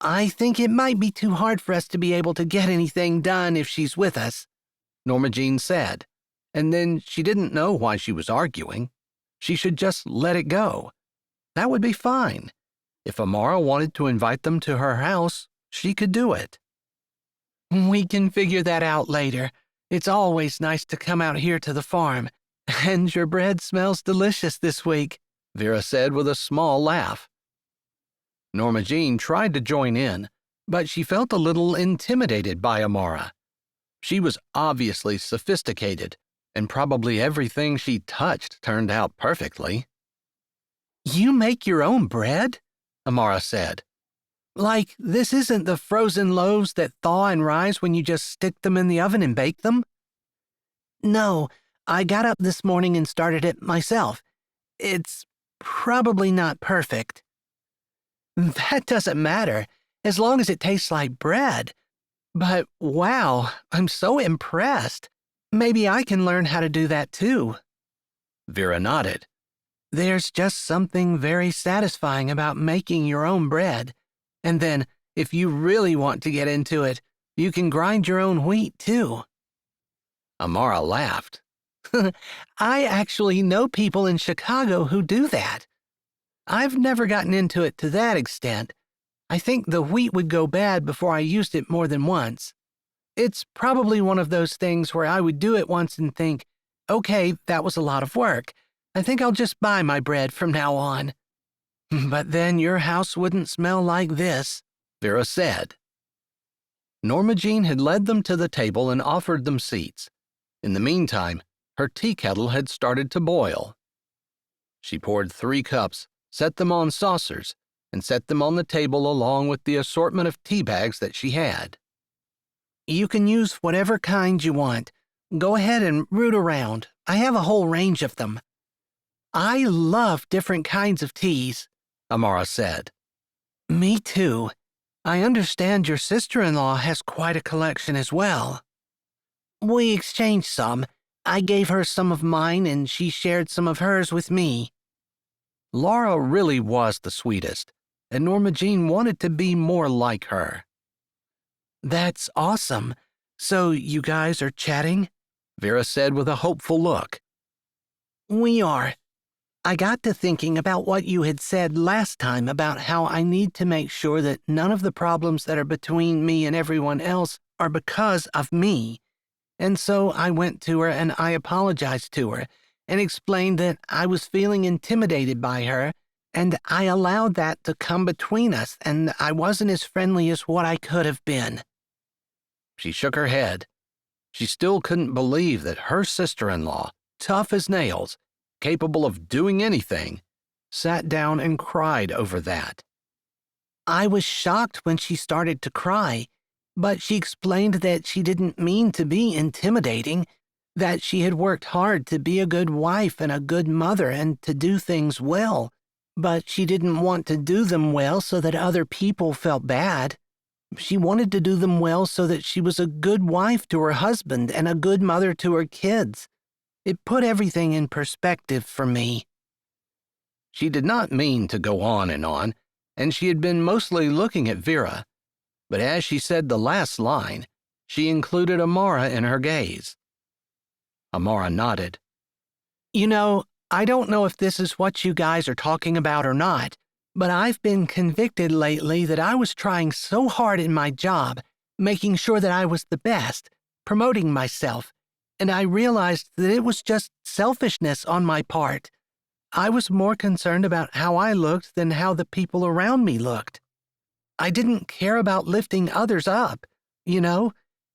I think it might be too hard for us to be able to get anything done if she's with us,
Norma Jean said, and then she didn't know why she was arguing. She should just let it go. That would be fine. If Amara wanted to invite them to her house, she could do it.
We can figure that out later. It's always nice to come out here to the farm. And your bread smells delicious this week,
Vera said with a small laugh. Norma Jean tried to join in, but she felt a little intimidated by Amara. She was obviously sophisticated, and probably everything she touched turned out perfectly.
You make your own bread? Amara said. Like, this isn't the frozen loaves that thaw and rise when you just stick them in the oven and bake them? No, I got up this morning and started it myself. It's probably not perfect. That doesn't matter, as long as it tastes like bread. But wow, I'm so impressed. Maybe I can learn how to do that too.
Vera nodded.
There's just something very satisfying about making your own bread. And then, if you really want to get into it, you can grind your own wheat too.
Amara laughed.
I actually know people in Chicago who do that. I've never gotten into it to that extent. I think the wheat would go bad before I used it more than once. It's probably one of those things where I would do it once and think, okay, that was a lot of work. I think I'll just buy my bread from now on. But then your house wouldn't smell like this,
Vera said. Norma Jean had led them to the table and offered them seats. In the meantime, her tea kettle had started to boil. She poured 3 cups, set them on saucers, and set them on the table along with the assortment of tea bags that she had.
You can use whatever kind you want. Go ahead and root around. I have a whole range of them. I love different kinds of teas,
Amara said.
Me too. I understand your sister-in-law has quite a collection as well. We exchanged some. I gave her some of mine and she shared some of hers with me.
Laura really was the sweetest, and Norma Jean wanted to be more like her.
That's awesome.
So you guys are chatting? Vera said with a hopeful look.
We are. I got to thinking about what you had said last time about how I need to make sure that none of the problems that are between me and everyone else are because of me. And so I went to her and I apologized to her and explained that I was feeling intimidated by her, and I allowed that to come between us, and I wasn't as friendly as what I could have been.
She shook her head. She still couldn't believe that her sister-in-law, tough as nails, capable of doing anything, sat down and cried over that.
I was shocked when she started to cry, but she explained that she didn't mean to be intimidating, that she had worked hard to be a good wife and a good mother and to do things well, but she didn't want to do them well so that other people felt bad. She wanted to do them well so that she was a good wife to her husband and a good mother to her kids. It put everything in perspective for me.
She did not mean to go on, and she had been mostly looking at Vera, but as she said the last line, she included Amara in her gaze. Amara nodded.
You know, I don't know if this is what you guys are talking about or not, but I've been convicted lately that I was trying so hard in my job, making sure that I was the best, promoting myself, and I realized that it was just selfishness on my part. I was more concerned about how I looked than how the people around me looked. I didn't care about lifting others up, you know?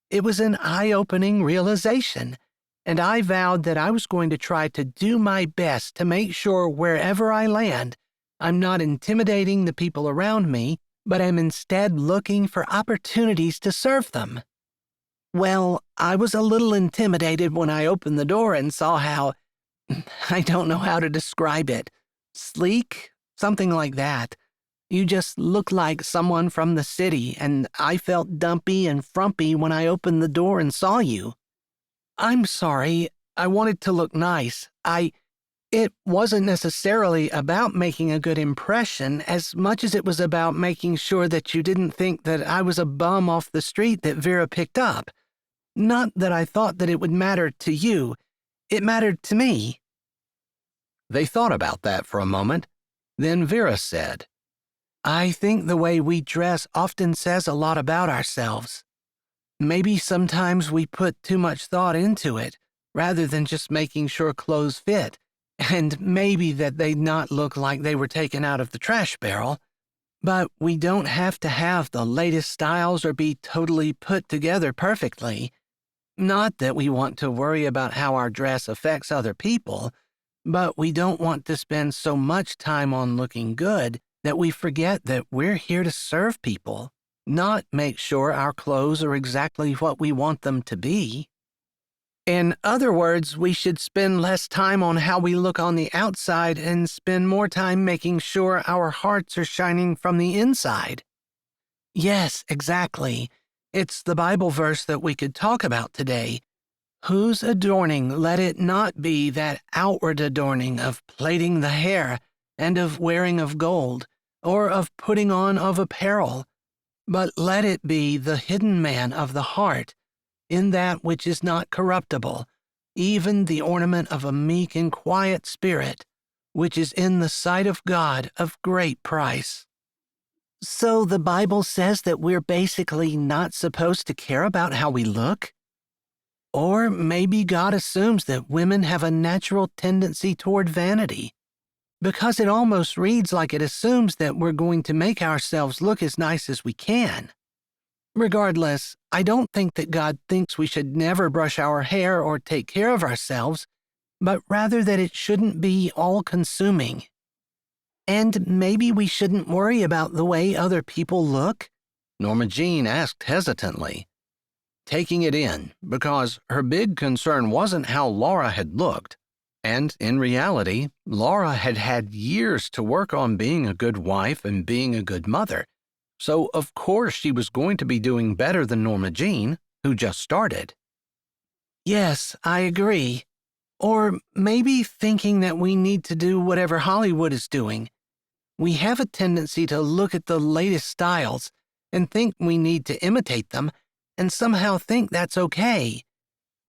It was an eye-opening realization, and I vowed that I was going to try to do my best to make sure wherever I land, I'm not intimidating the people around me, but am instead looking for opportunities to serve them. Well, I was a little intimidated when I opened the door and saw how, I don't know how to describe it, sleek, something like that. You just looked like someone from the city, and I felt dumpy and frumpy when I opened the door and saw you. I'm sorry, I wanted to look nice. It wasn't necessarily about making a good impression as much as it was about making sure that you didn't think that I was a bum off the street that Vera picked up. Not that I thought that it would matter to you. It mattered to me.
They thought about that for a moment. Then Vera said,
I think the way we dress often says a lot about ourselves. Maybe sometimes we put too much thought into it, rather than just making sure clothes fit, and maybe that they'd not look like they were taken out of the trash barrel. But we don't have to have the latest styles or be totally put together perfectly. Not that we want to worry about how our dress affects other people, but we don't want to spend so much time on looking good that we forget that we're here to serve people, not make sure our clothes are exactly what we want them to be. In other words, we should spend less time on how we look on the outside and spend more time making sure our hearts are shining from the inside. Yes, exactly. It's the Bible verse that we could talk about today. Whose adorning let it not be that outward adorning of plaiting the hair and of wearing of gold, or of putting on of apparel, but let it be the hidden man of the heart, in that which is not corruptible, even the ornament of a meek and quiet spirit, which is in the sight of God of great price. So the Bible says that we're basically not supposed to care about how we look? Or maybe God assumes that women have a natural tendency toward vanity, because it almost reads like it assumes that we're going to make ourselves look as nice as we can. Regardless, I don't think that God thinks we should never brush our hair or take care of ourselves, but rather that it shouldn't be all-consuming. And maybe we shouldn't worry about the way other people look?
Norma Jean asked hesitantly, taking it in because her big concern wasn't how Laura had looked, and in reality, Laura had had years to work on being a good wife and being a good mother, so of course she was going to be doing better than Norma Jean, who just started.
Yes, I agree. Or maybe thinking that we need to do whatever Hollywood is doing. We have a tendency to look at the latest styles and think we need to imitate them, and somehow think that's okay.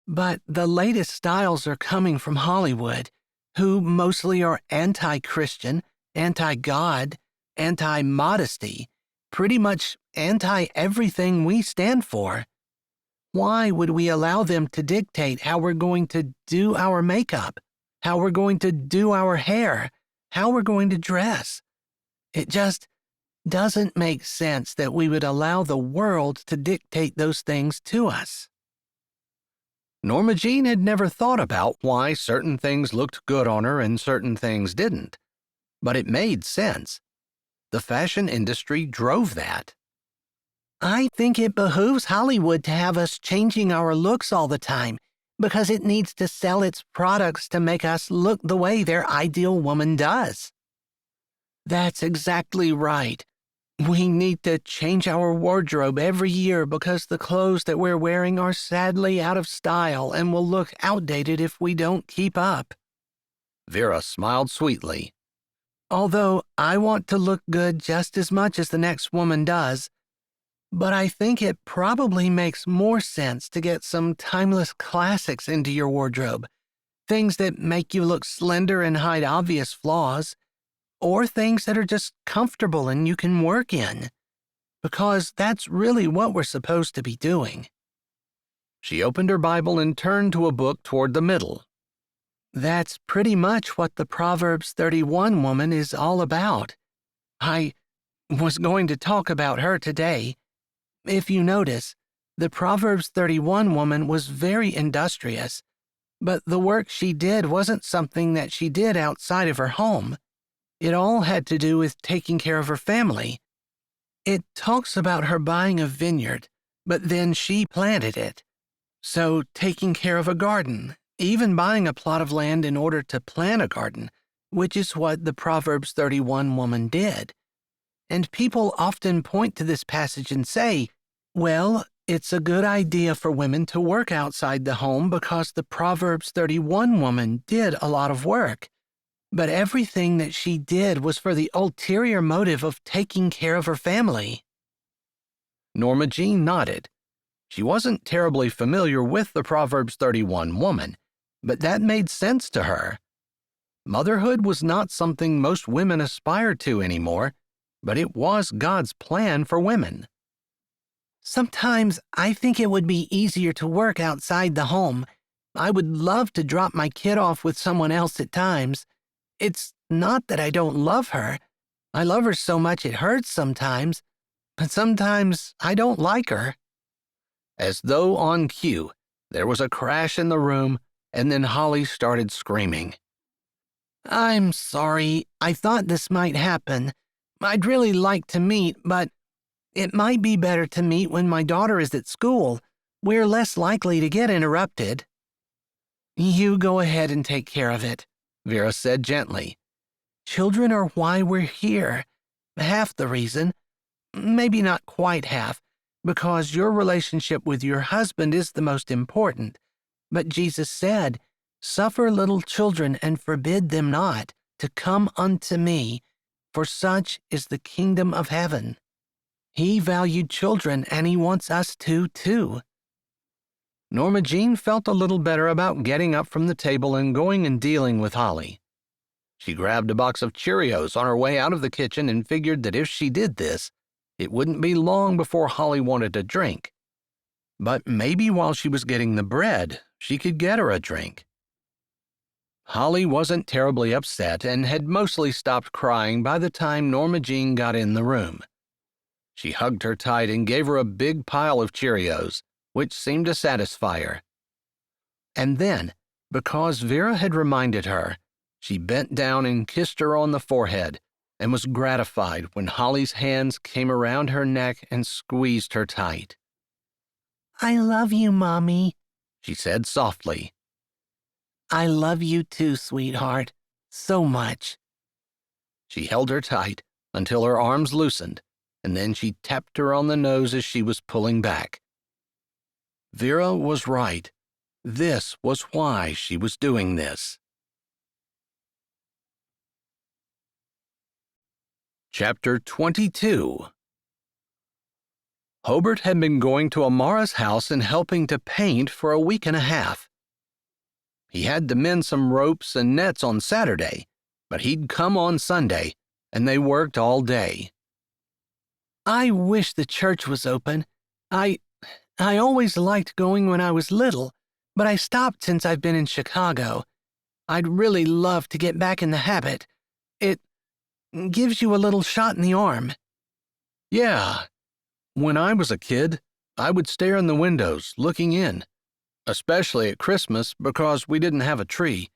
But the latest styles are coming from Hollywood, who mostly are anti-Christian, anti-God, anti-modesty, pretty much anti-everything we stand for. Why would we allow them to dictate how we're going to do our makeup, how we're going to do our hair, how we're going to dress? It just doesn't make sense that we would allow the world to dictate those things to us.
Norma Jean had never thought about why certain things looked good on her and certain things didn't, but it made sense. The fashion industry drove that.
I think it behooves Hollywood to have us changing our looks all the time because it needs to sell its products to make us look the way their ideal woman does. That's exactly right. We need to change our wardrobe every year because the clothes that we're wearing are sadly out of style and will look outdated if we don't keep up.
Vera smiled sweetly.
Although I want to look good just as much as the next woman does, but I think it probably makes more sense to get some timeless classics into your wardrobe, things that make you look slender and hide obvious flaws, or things that are just comfortable and you can work in, because that's really what we're supposed to be doing.
She opened her Bible and turned to a book toward the middle.
That's pretty much what the Proverbs 31 woman is all about. I was going to talk about her today. If you notice, the Proverbs 31 woman was very industrious, but the work she did wasn't something that she did outside of her home. It all had to do with taking care of her family. It talks about her buying a vineyard, but then she planted it. So taking care of a garden, even buying a plot of land in order to plant a garden, which is what the Proverbs 31 woman did. And people often point to this passage and say, well, it's a good idea for women to work outside the home because the Proverbs 31 woman did a lot of work. But everything that she did was for the ulterior motive of taking care of her family.
Norma Jean nodded. She wasn't terribly familiar with the Proverbs 31 woman, but that made sense to her. Motherhood was not something most women aspired to anymore, but it was God's plan for women.
Sometimes I think it would be easier to work outside the home. I would love to drop my kid off with someone else at times. It's not that I don't love her. I love her so much it hurts sometimes, but sometimes I don't like her.
As though on cue, there was a crash in the room, and then Holly started screaming.
I'm sorry. I thought this might happen. I'd really like to meet, but it might be better to meet when my daughter is at school. We're less likely to get interrupted. You go ahead and take care of it, Vera said gently. Children are why we're here. Half the reason. Maybe not quite half, because your relationship with your husband is the most important. But Jesus said, "Suffer little children and forbid them not to come unto me, for such is the kingdom of heaven." He valued children, and he wants us to, too.
Norma Jean felt a little better about getting up from the table and going and dealing with Holly. She grabbed a box of Cheerios on her way out of the kitchen and figured that if she did this, it wouldn't be long before Holly wanted a drink. But maybe while she was getting the bread, she could get her a drink. Holly wasn't terribly upset and had mostly stopped crying by the time Norma Jean got in the room. She hugged her tight and gave her a big pile of Cheerios, which seemed to satisfy her. And then, because Vera had reminded her, she bent down and kissed her on the forehead and was gratified when Holly's hands came around her neck and squeezed her tight.
I love you, Mommy,
she said softly.
I love you too, sweetheart, so much.
She held her tight until her arms loosened, and then she tapped her on the nose as she was pulling back. Vera was right. This was why she was doing this. Chapter 22. Hobert had been going to Amara's house and helping to paint for a week and a half. He had to mend some ropes and nets on Saturday, but he'd come on Sunday, and they worked all day.
I wish the church was open. I always liked going when I was little, but I stopped since I've been in Chicago. I'd really love to get back in the habit. It gives you a little shot in the arm.
Yeah. When I was a kid, I would stare in the windows, looking in, especially at Christmas because we didn't have a tree,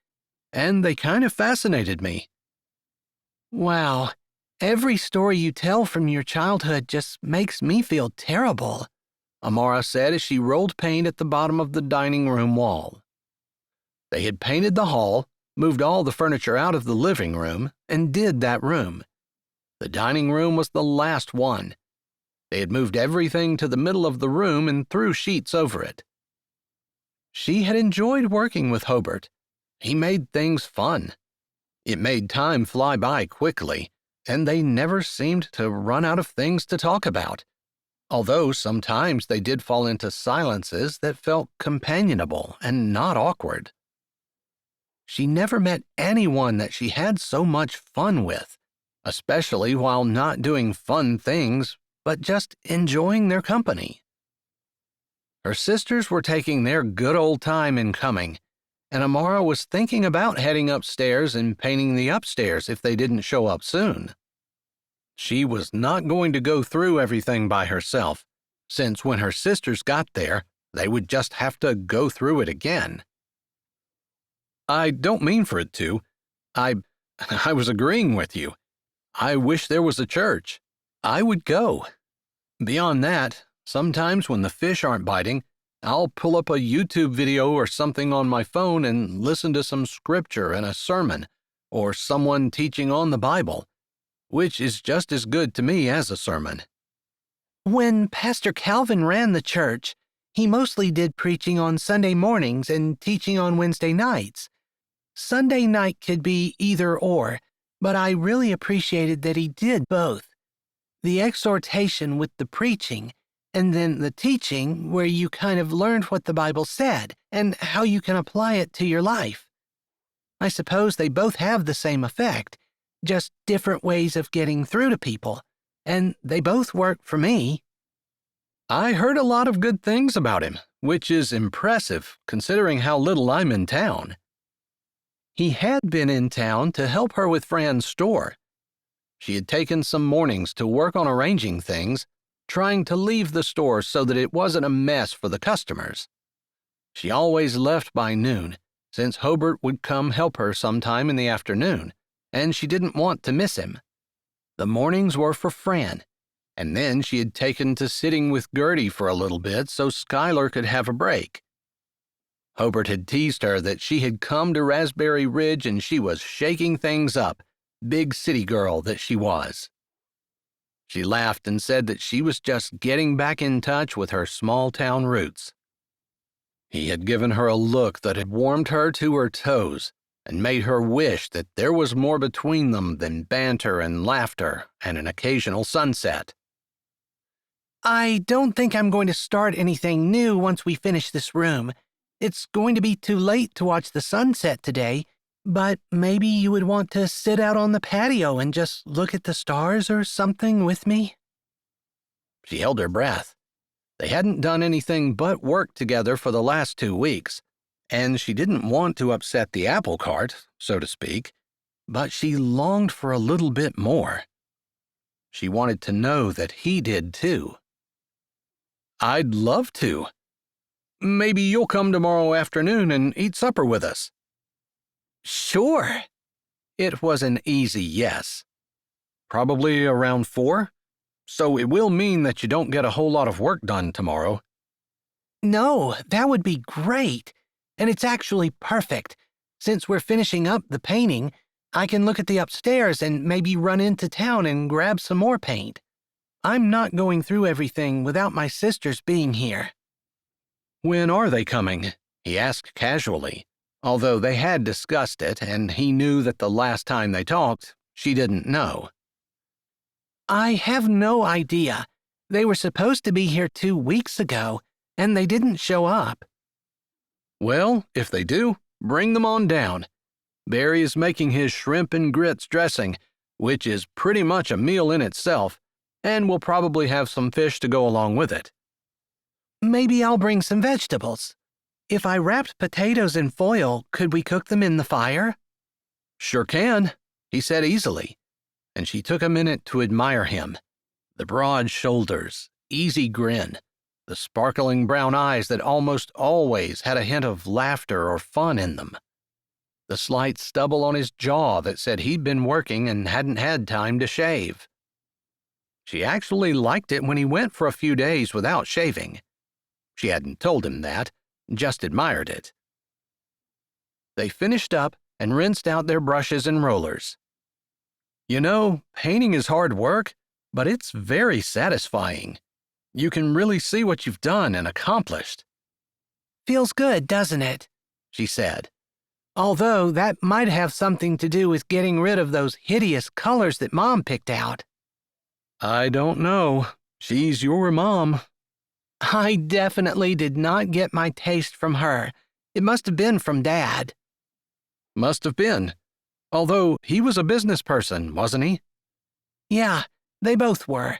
and they kind of fascinated me.
Wow, every story you tell from your childhood just makes me feel terrible,
Amara said as she rolled paint at the bottom of the dining room wall. They had painted the hall, moved all the furniture out of the living room, and did that room. The dining room was the last one. They had moved everything to the middle of the room and threw sheets over it. She had enjoyed working with Hobert. He made things fun. It made time fly by quickly, and they never seemed to run out of things to talk about, although sometimes they did fall into silences that felt companionable and not awkward. She never met anyone that she had so much fun with, especially while not doing fun things, but just enjoying their company. Her sisters were taking their good old time in coming, and Amara was thinking about heading upstairs and painting the upstairs if they didn't show up soon. She was not going to go through everything by herself, since when her sisters got there, they would just have to go through it again. I don't mean for it to. I was agreeing with you. I wish there was a church. I would go. Beyond that, sometimes when the fish aren't biting, I'll pull up a YouTube video or something on my phone and listen to some scripture and a sermon, or someone teaching on the Bible, which is just as good to me as a sermon.
When Pastor Calvin ran the church, he mostly did preaching on Sunday mornings and teaching on Wednesday nights. Sunday night could be either or, but I really appreciated that he did both. The exhortation with the preaching, and then the teaching where you kind of learned what the Bible said and how you can apply it to your life. I suppose they both have the same effect, just different ways of getting through to people, and they both work for me.
I heard a lot of good things about him, which is impressive considering how little I'm in town. He had been in town to help her with Fran's store. She had taken some mornings to work on arranging things, trying to leave the store so that it wasn't a mess for the customers. She always left by noon, since Hobert would come help her sometime in the afternoon, and she didn't want to miss him. The mornings were for Fran, and then she had taken to sitting with Gertie for a little bit so Skylar could have a break. Hobert had teased her that she had come to Raspberry Ridge and she was shaking things up, big city girl that she was. She laughed and said that she was just getting back in touch with her small-town roots. He had given her a look that had warmed her to her toes and made her wish that there was more between them than banter and laughter and an occasional sunset.
I don't think I'm going to start anything new once we finish this room. It's going to be too late to watch the sunset today, but maybe you would want to sit out on the patio and just look at the stars or something with me?
She held her breath. They hadn't done anything but work together for the last 2 weeks, and she didn't want to upset the apple cart, so to speak, but she longed for a little bit more. She wanted to know that he did too. I'd love to. Maybe you'll come tomorrow afternoon and eat supper with us.
Sure.
It was an easy yes. Probably around 4, so it will mean that you don't get a whole lot of work done tomorrow.
No, that would be great. And it's actually perfect. Since we're finishing up the painting, I can look at the upstairs and maybe run into town and grab some more paint. I'm not going through everything without my sisters being here.
When are they coming? He asked casually, although they had discussed it and he knew that the last time they talked, she didn't know.
I have no idea. They were supposed to be here 2 weeks ago, and they didn't show up.
Well, if they do, bring them on down. Barry is making his shrimp and grits dressing, which is pretty much a meal in itself, and we'll probably have some fish to go along with it.
Maybe I'll bring some vegetables. If I wrapped potatoes in foil, could we cook them in the fire?
Sure can, he said easily, and she took a minute to admire him. The broad shoulders, easy grin, the sparkling brown eyes that almost always had a hint of laughter or fun in them. The slight stubble on his jaw that said he'd been working and hadn't had time to shave. She actually liked it when he went for a few days without shaving. She hadn't told him that, just admired it. They finished up and rinsed out their brushes and rollers. You know, painting is hard work, but it's very satisfying. You can really see what you've done and accomplished.
Feels good, doesn't it? She said. Although that might have something to do with getting rid of those hideous colors that Mom picked out.
I don't know. She's your mom.
I definitely did not get my taste from her. It must have been from Dad.
Must have been. Although he was a business person, wasn't he?
Yeah, they both were.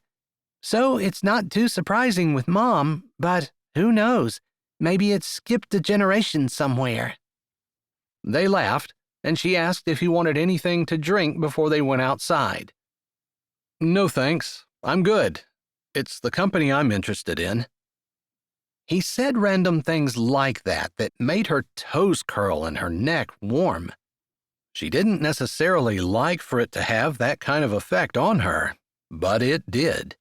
So it's not too surprising with Mom, but who knows? Maybe it skipped a generation somewhere.
They laughed, and she asked if he wanted anything to drink before they went outside. No thanks, I'm good. It's the company I'm interested in. He said random things like that made her toes curl and her neck warm. She didn't necessarily like for it to have that kind of effect on her, but it did.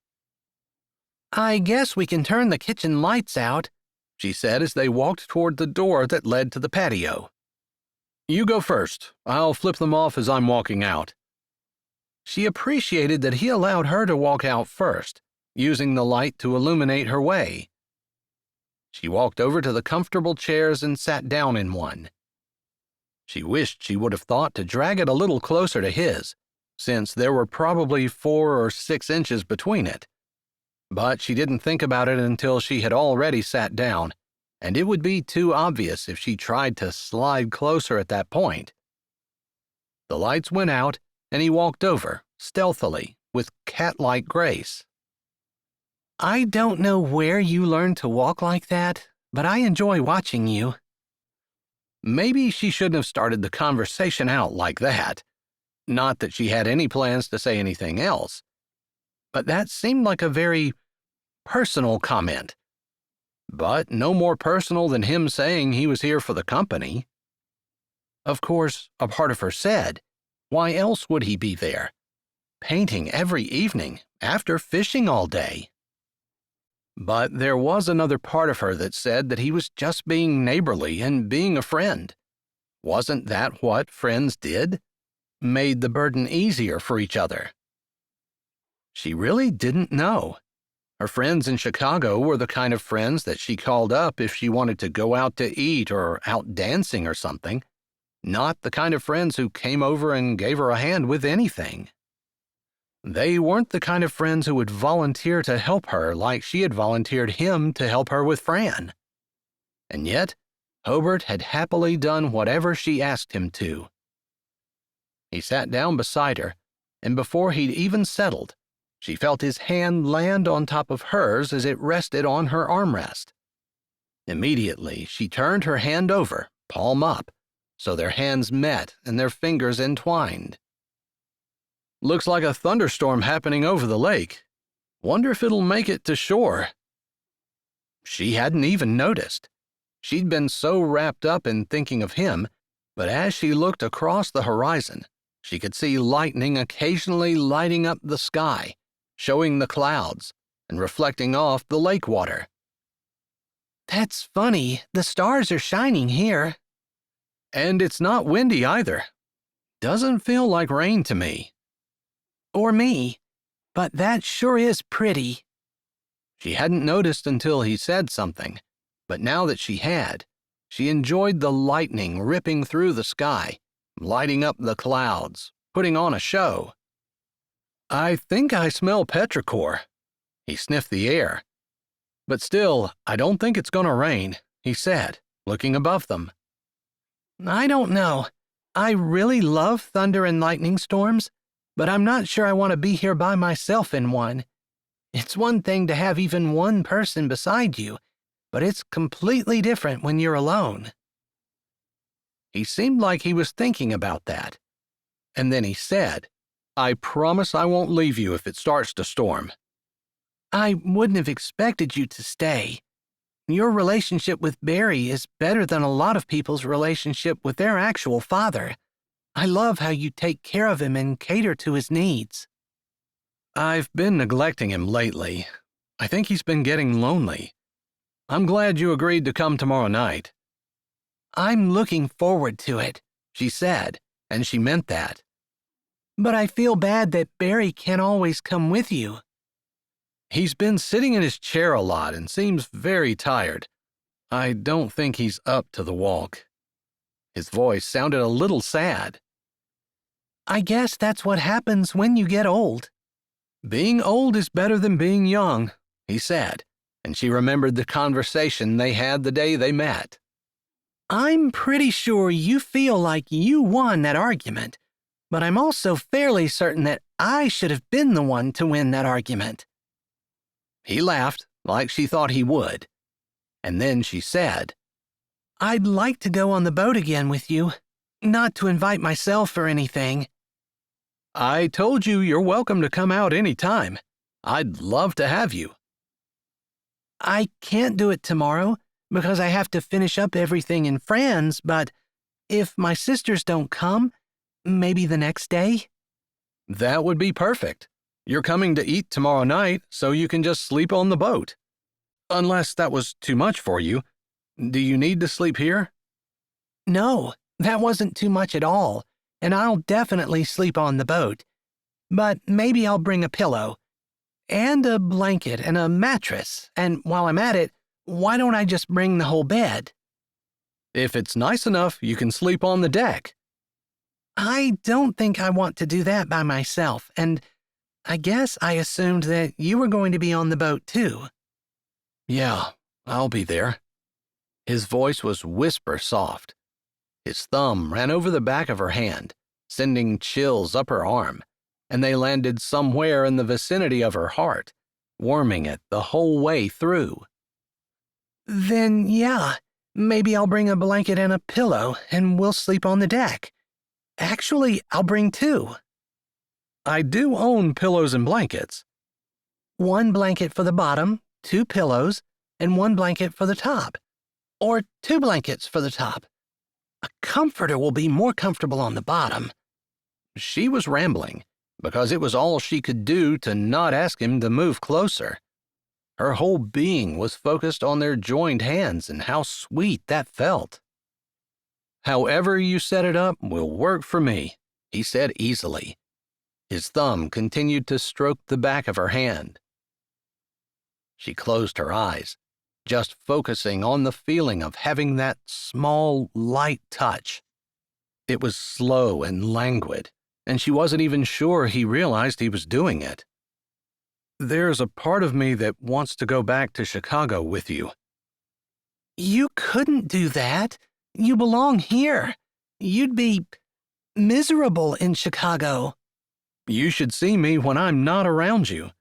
I guess we can turn the kitchen lights out,
she said as they walked toward the door that led to the patio. You go first. I'll flip them off as I'm walking out. She appreciated that he allowed her to walk out first, using the light to illuminate her way. She walked over to the comfortable chairs and sat down in one. She wished she would have thought to drag it a little closer to his, since there were probably 4 or 6 inches between it. But she didn't think about it until she had already sat down, and it would be too obvious if she tried to slide closer at that point. The lights went out, and he walked over, stealthily, with cat-like grace.
I don't know where you learned to walk like that, but I enjoy watching you.
Maybe she shouldn't have started the conversation out like that. Not that she had any plans to say anything else. But that seemed like a very personal comment. But no more personal than him saying he was here for the company. Of course, a part of her said, why else would he be there? Painting every evening, after fishing all day. But there was another part of her that said that he was just being neighborly and being a friend. Wasn't that what friends did? Made the burden easier for each other. She really didn't know. Her friends in Chicago were the kind of friends that she called up if she wanted to go out to eat or out dancing or something, not the kind of friends who came over and gave her a hand with anything. They weren't the kind of friends who would volunteer to help her like she had volunteered him to help her with Fran. And yet, Hobert had happily done whatever she asked him to. He sat down beside her, and before he'd even settled, she felt his hand land on top of hers as it rested on her armrest. Immediately, she turned her hand over, palm up, so their hands met and their fingers entwined. Looks like a thunderstorm happening over the lake. Wonder if it'll make it to shore. She hadn't even noticed. She'd been so wrapped up in thinking of him, but as she looked across the horizon, she could see lightning occasionally lighting up the sky, showing the clouds, and reflecting off the lake water.
That's funny. The stars are shining here.
And it's not windy either. Doesn't feel like rain to me.
Or me. But that sure is pretty.
She hadn't noticed until he said something, but now that she had, she enjoyed the lightning ripping through the sky, lighting up the clouds, putting on a show. I think I smell petrichor. He sniffed the air. But still, I don't think it's going to rain, he said, looking above them.
I don't know. I really love thunder and lightning storms, but I'm not sure I want to be here by myself in one. It's one thing to have even one person beside you, but it's completely different when you're alone.
He seemed like he was thinking about that. And then he said, I promise I won't leave you if it starts to storm.
I wouldn't have expected you to stay. Your relationship with Barry is better than a lot of people's relationship with their actual father. I love how you take care of him and cater to his needs.
I've been neglecting him lately. I think he's been getting lonely. I'm glad you agreed to come tomorrow night.
I'm looking forward to it, she said, and she meant that. But I feel bad that Barry can't always come with you.
He's been sitting in his chair a lot and seems very tired. I don't think he's up to the walk. His voice sounded a little sad.
I guess that's what happens when you get old.
Being old is better than being young, he said, and she remembered the conversation they had the day they met.
I'm pretty sure you feel like you won that argument, but I'm also fairly certain that I should have been the one to win that argument.
He laughed, like she thought he would. And then she said,
I'd like to go on the boat again with you, not to invite myself or anything.
I told you you're welcome to come out any time. I'd love to have you.
I can't do it tomorrow because I have to finish up everything in Fran's, but if my sisters don't come, maybe the next day?
That would be perfect. You're coming to eat tomorrow night, so you can just sleep on the boat. Unless that was too much for you. Do you need to sleep here?
No, that wasn't too much at all, and I'll definitely sleep on the boat. But maybe I'll bring a pillow, and a blanket and a mattress, and while I'm at it, why don't I just bring the whole bed?
If it's nice enough, you can sleep on the deck.
I don't think I want to do that by myself, and I guess I assumed that you were going to be on the boat too.
Yeah, I'll be there. His voice was whisper soft. His thumb ran over the back of her hand, sending chills up her arm, and they landed somewhere in the vicinity of her heart, warming it the whole way through.
Then, yeah, maybe I'll bring a blanket and a pillow, and we'll sleep on the deck. Actually, I'll bring two.
I do own pillows and blankets.
One blanket for the bottom, 2 pillows, and 1 blanket for the top. Or 2 blankets for the top. A comforter will be more comfortable on the bottom.
She was rambling, because it was all she could do to not ask him to move closer. Her whole being was focused on their joined hands and how sweet that felt. However you set it up will work for me, he said easily. His thumb continued to stroke the back of her hand. She closed her eyes, just focusing on the feeling of having that small, light touch. It was slow and languid, and she wasn't even sure he realized he was doing it. There's a part of me that wants to go back to Chicago with you.
You couldn't do that. You belong here. You'd be miserable in Chicago.
You should see me when I'm not around you.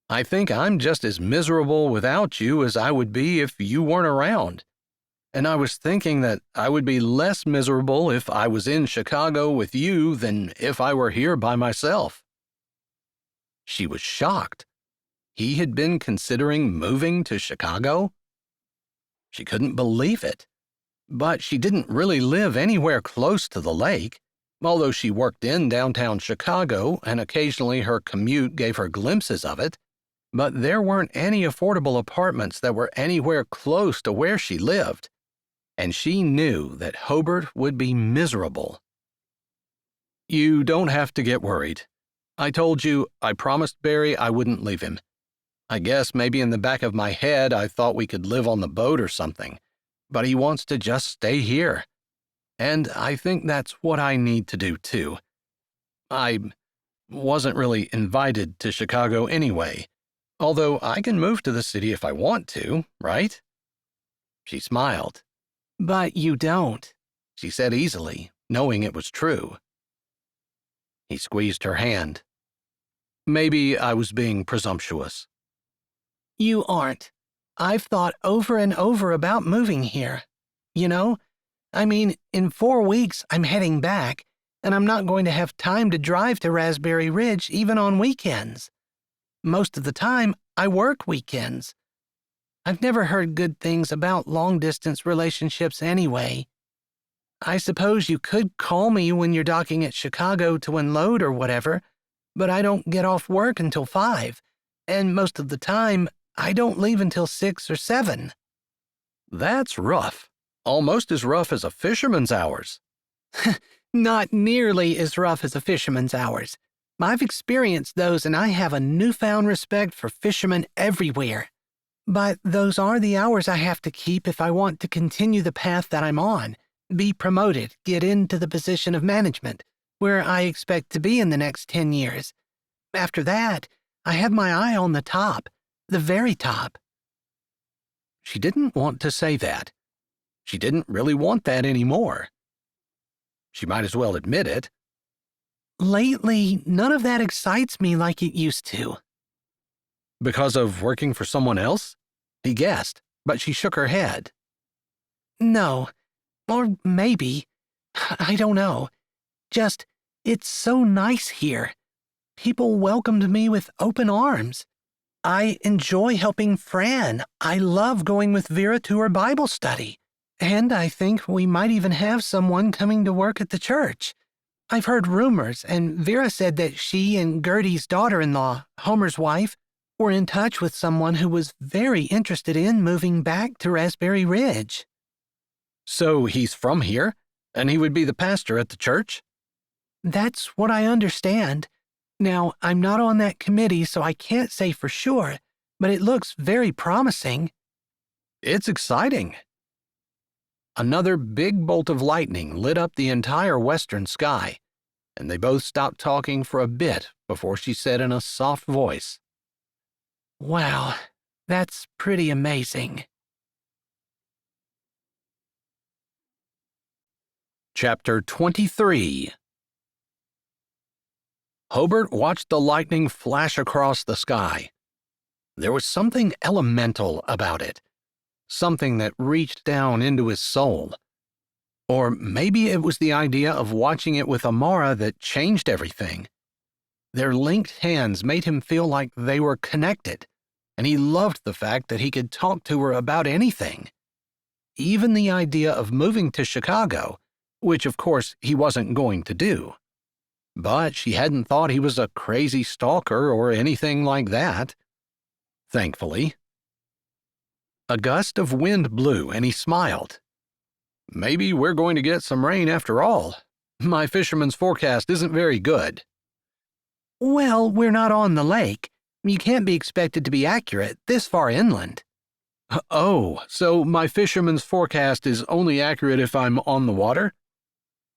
I think I'm just as miserable without you as I would be if you weren't around. And I was thinking that I would be less miserable if I was in Chicago with you than if I were here by myself. She was shocked. He had been considering moving to Chicago? She couldn't believe it. But she didn't really live anywhere close to the lake, although she worked in downtown Chicago and occasionally her commute gave her glimpses of it. But there weren't any affordable apartments that were anywhere close to where she lived, and she knew that Hobert would be miserable. You don't have to get worried. I told you I promised Barry I wouldn't leave him. I guess maybe in the back of my head I thought we could live on the boat or something, but he wants to just stay here. And I think that's what I need to do too. I wasn't really invited to Chicago anyway. Although I can move to the city if I want to, right? She smiled.
But you don't,
She said easily, knowing it was true. He squeezed her hand. Maybe I was being presumptuous.
You aren't. I've thought over and over about moving here. You know, I mean, in 4 weeks I'm heading back, and I'm not going to have time to drive to Raspberry Ridge even on weekends. Most of the time, I work weekends. I've never heard good things about long-distance relationships anyway. I suppose you could call me when you're docking at Chicago to unload or whatever, but I don't get off work until 5, and most of the time, I don't leave until 6 or 7.
That's rough. Almost as rough as a fisherman's hours.
Not nearly as rough as a fisherman's hours. I've experienced those, and I have a newfound respect for fishermen everywhere. But those are the hours I have to keep if I want to continue the path that I'm on, be promoted, get into the position of management, where I expect to be in the next 10 years. After that, I have my eye on the top, the very top.
She didn't want to say that. She didn't really want that anymore. She might as well admit it.
Lately, none of that excites me like it used to.
Because of working for someone else? He guessed, but she shook her head.
No, or maybe. I don't know. Just, it's so nice here. People welcomed me with open arms. I enjoy helping Fran. I love going with Vera to her Bible study. And I think we might even have someone coming to work at the church. I've heard rumors, and Vera said that she and Gertie's daughter-in-law, Homer's wife, were in touch with someone who was very interested in moving back to Raspberry Ridge.
So he's from here, and he would be the pastor at the church?
That's what I understand. Now, I'm not on that committee, so I can't say for sure, but it looks very promising.
It's exciting. Another big bolt of lightning lit up the entire western sky, and they both stopped talking for a bit before she said in a soft voice,
Wow, that's pretty amazing.
Chapter 23. Hobert watched the lightning flash across the sky. There was something elemental about it, something that reached down into his soul. Or maybe it was the idea of watching it with Amara that changed everything. Their linked hands made him feel like they were connected, and he loved the fact that he could talk to her about anything. Even the idea of moving to Chicago, which of course he wasn't going to do. But she hadn't thought he was a crazy stalker or anything like that. Thankfully. A gust of wind blew and he smiled. Maybe we're going to get some rain after all. My fisherman's forecast isn't very good.
Well, we're not on the lake. You can't be expected to be accurate this far inland.
Oh, so my fisherman's forecast is only accurate if I'm on the water?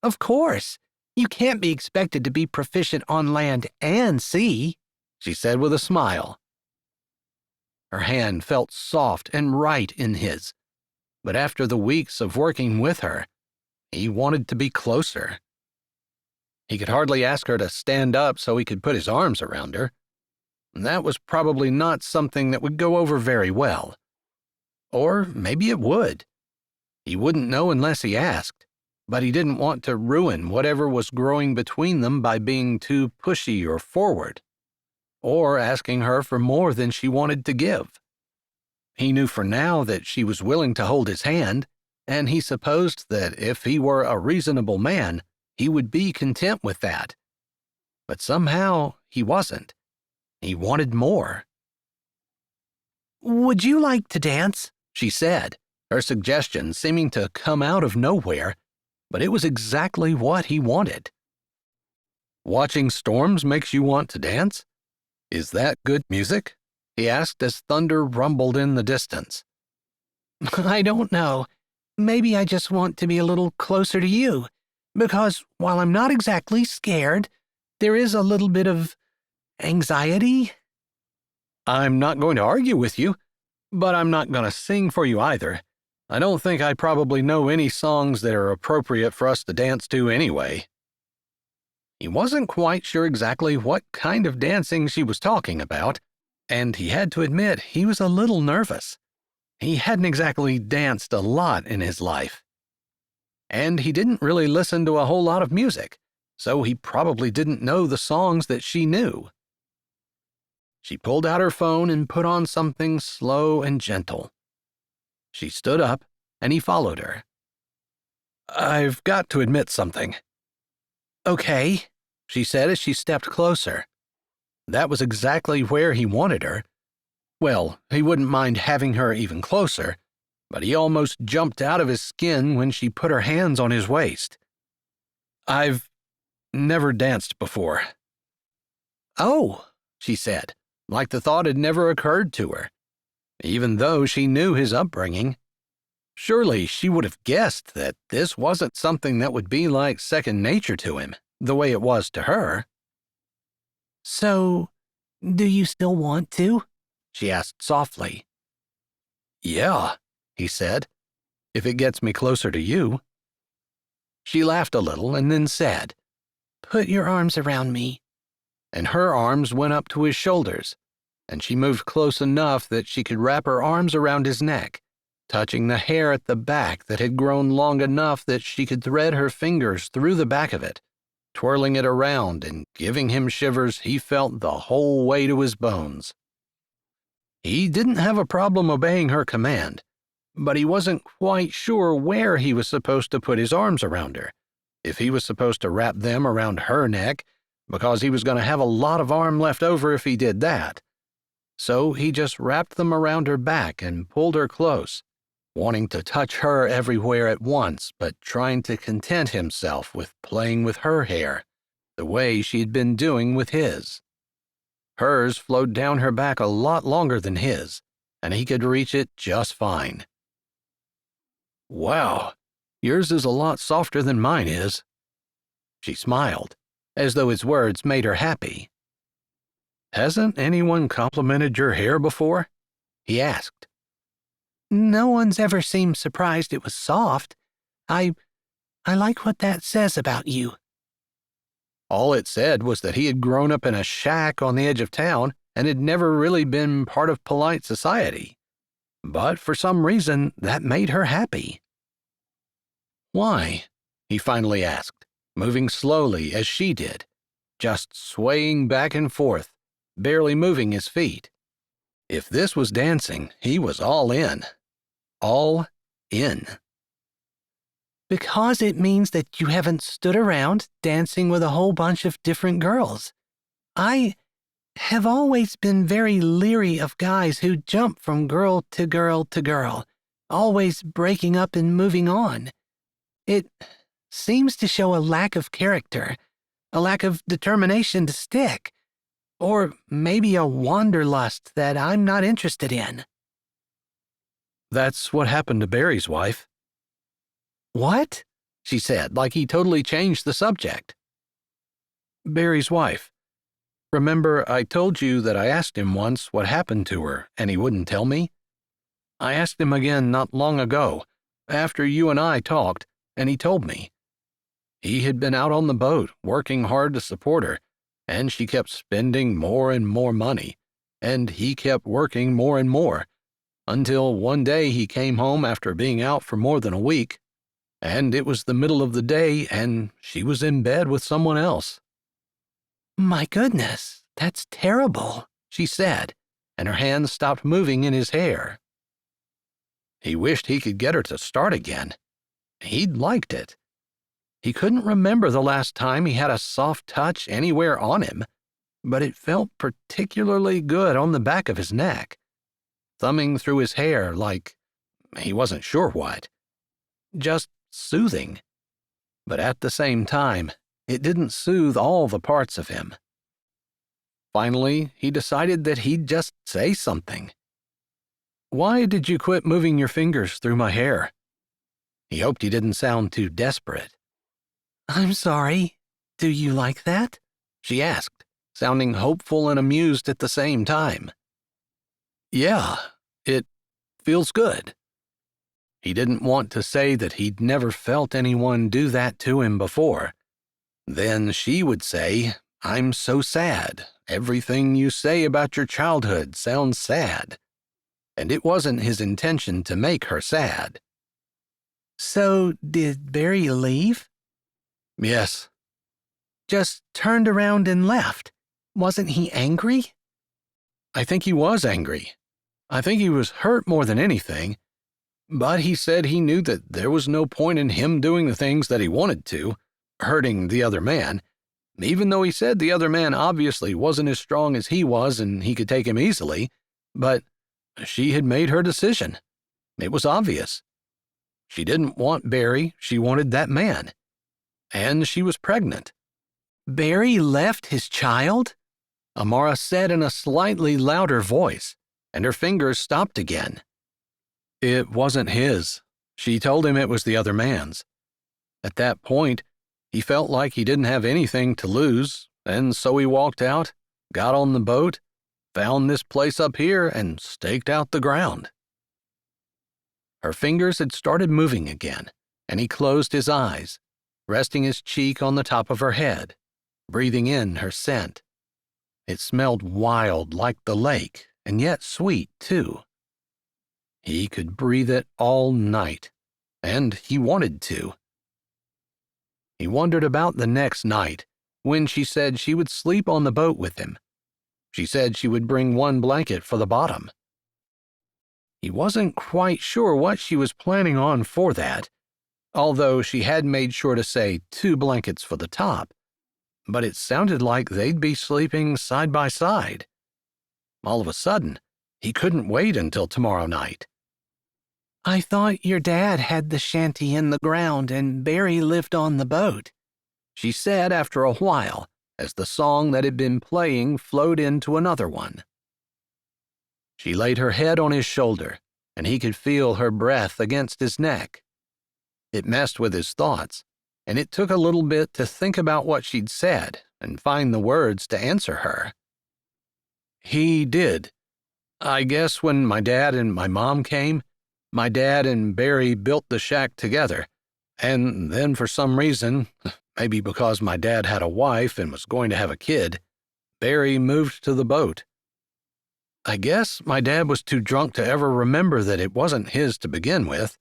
Of course. You can't be expected to be proficient on land and sea,
she said with a smile. Her hand felt soft and right in his, but after the weeks of working with her, he wanted to be closer. He could hardly ask her to stand up so he could put his arms around her. That was probably not something that would go over very well. Or maybe it would. He wouldn't know unless he asked, but he didn't want to ruin whatever was growing between them by being too pushy or forward, or asking her for more than she wanted to give. He knew for now that she was willing to hold his hand, and he supposed that if he were a reasonable man, he would be content with that. But somehow he wasn't. He wanted more.
Would you like to dance?
She said, her suggestion seeming to come out of nowhere, but it was exactly what he wanted. Watching storms makes you want to dance? Is that good music? He asked as thunder rumbled in the distance.
I don't know. Maybe I just want to be a little closer to you, because while I'm not exactly scared, there is a little bit of anxiety.
I'm not going to argue with you, but I'm not going to sing for you either. I don't think I probably know any songs that are appropriate for us to dance to anyway. He wasn't quite sure exactly what kind of dancing she was talking about, and he had to admit he was a little nervous. He hadn't exactly danced a lot in his life. And he didn't really listen to a whole lot of music, so he probably didn't know the songs that she knew. She pulled out her phone and put on something slow and gentle. She stood up, and he followed her. "I've got to admit something." "Okay," she said as she stepped closer. That was exactly where he wanted her. Well, he wouldn't mind having her even closer, but he almost jumped out of his skin when she put her hands on his waist. "I've never danced before." "Oh," she said, like the thought had never occurred to her, even though she knew his upbringing. Surely she would have guessed that this wasn't something that would be like second nature to him, the way it was to her. "So, do you still want to?" she asked softly. "Yeah," he said, "if it gets me closer to you." She laughed a little and then said, "Put your arms around me." And her arms went up to his shoulders, and she moved close enough that she could wrap her arms around his neck, touching the hair at the back that had grown long enough that she could thread her fingers through the back of it, twirling it around and giving him shivers he felt the whole way to his bones. He didn't have a problem obeying her command, but he wasn't quite sure where he was supposed to put his arms around her, if he was supposed to wrap them around her neck, because he was going to have a lot of arm left over if he did that. So he just wrapped them around her back and pulled her close, wanting to touch her everywhere at once, but trying to content himself with playing with her hair, the way she had been doing with his. Hers flowed down her back a lot longer than his, and he could reach it just fine. "Wow, yours is a lot softer than mine is." She smiled, as though his words made her happy. "Hasn't anyone complimented your hair before?" he asked. "No one's ever seemed surprised it was soft. I like what that says about you." All it said was that he had grown up in a shack on the edge of town and had never really been part of polite society. But for some reason, that made her happy. "Why?" he finally asked, moving slowly as she did, just swaying back and forth, barely moving his feet. If this was dancing, he was all in. All in. "Because it means that you haven't stood around dancing with a whole bunch of different girls. I have always been very leery of guys who jump from girl to girl to girl, always breaking up and moving on. It seems to show a lack of character, a lack of determination to stick, or maybe a wanderlust that I'm not interested in." "That's what happened to Barry's wife." "What?" she said, like he totally changed the subject. "Barry's wife. Remember, I told you that I asked him once what happened to her, and he wouldn't tell me? I asked him again not long ago, after you and I talked, and he told me. He had been out on the boat, working hard to support her, and she kept spending more and more money, and he kept working more and more, until one day he came home after being out for more than a week, and it was the middle of the day, and she was in bed with someone else." "My goodness, that's terrible," she said, and her hands stopped moving in his hair. He wished he could get her to start again. He'd liked it. He couldn't remember the last time he had a soft touch anywhere on him, but it felt particularly good on the back of his neck, thumbing through his hair like he wasn't sure what. Just soothing. But at the same time, it didn't soothe all the parts of him. Finally, he decided that he'd just say something. "Why did you quit moving your fingers through my hair?" He hoped he didn't sound too desperate. "I'm sorry. Do you like that?" she asked, sounding hopeful and amused at the same time. Yeah, it feels good. He didn't want to say that he'd never felt anyone do that to him before. Then she would say, "I'm so sad. Everything you say about your childhood sounds sad." And it wasn't his intention to make her sad.
So, did Barry leave?
Yes.
Just turned around and left. Wasn't he angry?
I think he was angry. I think he was hurt more than anything. But he said he knew that there was no point in him doing the things that he wanted to, hurting the other man, even though he said the other man obviously wasn't as strong as he was and he could take him easily. But she had made her decision. It was obvious. She didn't want Barry, she wanted that man. And she was pregnant.
Barry left his child?
Amara said in a slightly louder voice, and her fingers stopped again. It wasn't his. She told him it was the other man's. At that point, he felt like he didn't have anything to lose, and so he walked out, got on the boat, found this place up here, and staked out the ground. Her fingers had started moving again, and he closed his eyes, resting his cheek on the top of her head, breathing in her scent. It smelled wild like the lake, and yet sweet, too. He could breathe it all night, and he wanted to. He wondered about the next night, when she said she would sleep on the boat with him. She said she would bring one blanket for the bottom. He wasn't quite sure what she was planning on for that, although she had made sure to say 2 blankets for the top, but it sounded like they'd be sleeping side by side. All of a sudden, he couldn't wait until tomorrow night.
I thought your dad had the shanty in the ground and Barry lived on the boat,
she said after a while, as the song that had been playing flowed into another one. She laid her head on his shoulder, and he could feel her breath against his neck. It messed with his thoughts, and it took a little bit to think about what she'd said and find the words to answer her. He did. I guess when my dad and my mom came, my dad and Barry built the shack together, and then for some reason, maybe because my dad had a wife and was going to have a kid, Barry moved to the boat. I guess my dad was too drunk to ever remember that it wasn't his to begin with,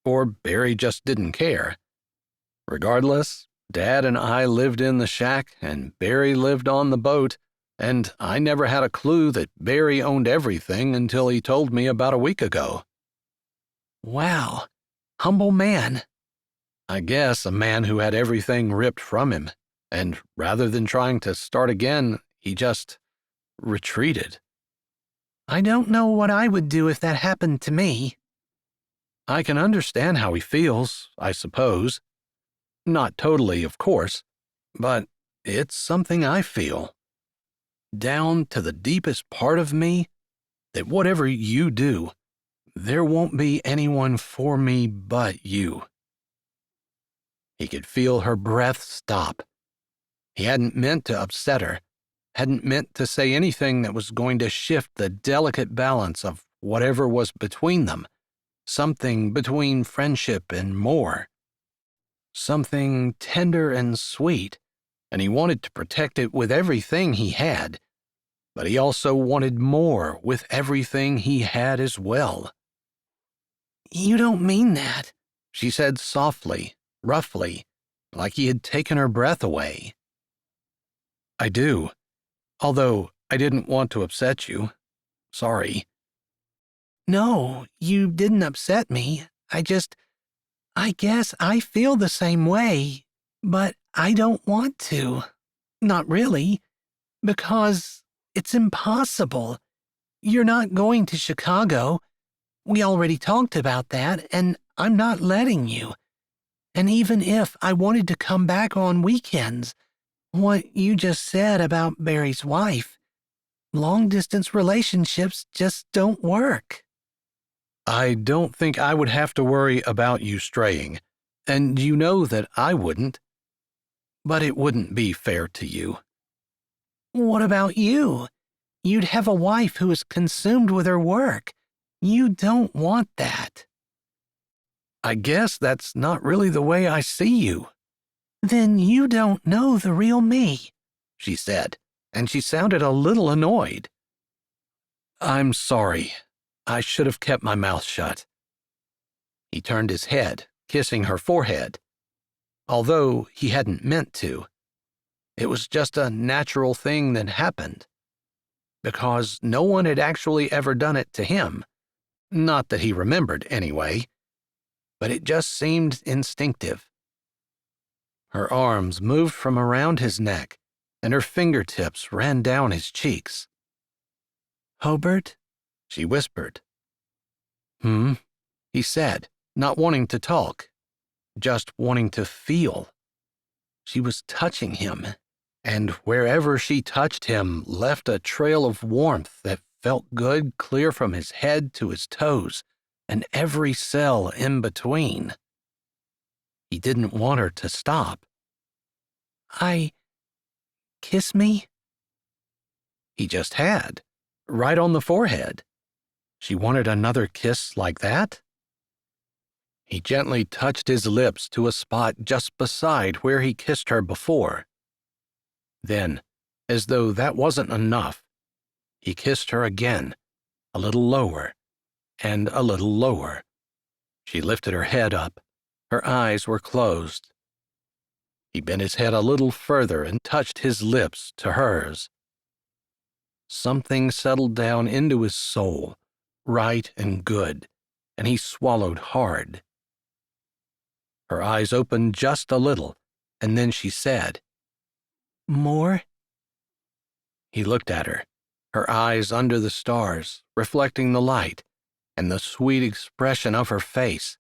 or Barry just didn't care. Regardless, Dad and I lived in the shack and Barry lived on the boat, and I never had a clue that Barry owned everything until he told me about a week ago.
Wow, humble man.
I guess a man who had everything ripped from him, and rather than trying to start again, he just retreated.
I don't know what I would do if that happened to me.
I can understand how he feels, I suppose. Not totally, of course, but it's something I feel. Down to the deepest part of me, that whatever you do, there won't be anyone for me but you. He could feel her breath stop. He hadn't meant to upset her, hadn't meant to say anything that was going to shift the delicate balance of whatever was between them, something between friendship and more. Something tender and sweet, and he wanted to protect it with everything he had, but he also wanted more with everything he had as well.
You don't mean that,
she said softly, roughly, like he had taken her breath away. I do, although I didn't want to upset you. Sorry.
No, you didn't upset me. I guess I feel the same way, but I don't want to. Not really, because it's impossible. You're not going to Chicago. We already talked about that, and I'm not letting you. And even if I wanted to come back on weekends, what you just said about Barry's wife, long-distance relationships just don't work.
I don't think I would have to worry about you straying, and you know that I wouldn't. But it wouldn't be fair to you.
What about you? You'd have a wife who is consumed with her work. You don't want that.
I guess that's not really the way I see you,
Then you don't know the real me.
she said, and she sounded a little annoyed. I'm sorry. I should have kept my mouth shut. He turned his head, kissing her forehead. Although he hadn't meant to. It was just a natural thing that happened. Because no one had actually ever done it to him. Not that he remembered, anyway. But it just seemed instinctive. Her arms moved from around his neck, and her fingertips ran down his cheeks.
Hobert?
She whispered. He said, not wanting to talk, just wanting to feel. She was touching him, and wherever she touched him left a trail of warmth that felt good clear from his head to his toes and every cell in between. He didn't want her to stop.
Kiss me?
He just had, right on the forehead. She wanted another kiss like that? He gently touched his lips to a spot just beside where he kissed her before. Then, as though that wasn't enough, he kissed her again, a little lower, and a little lower. She lifted her head up. Her eyes were closed. He bent his head a little further and touched his lips to hers. Something settled down into his soul, right and good, and he swallowed hard. Her eyes opened just a little, and then she said,
More?
He looked at her, her eyes under the stars, reflecting the light, and the sweet expression of her face,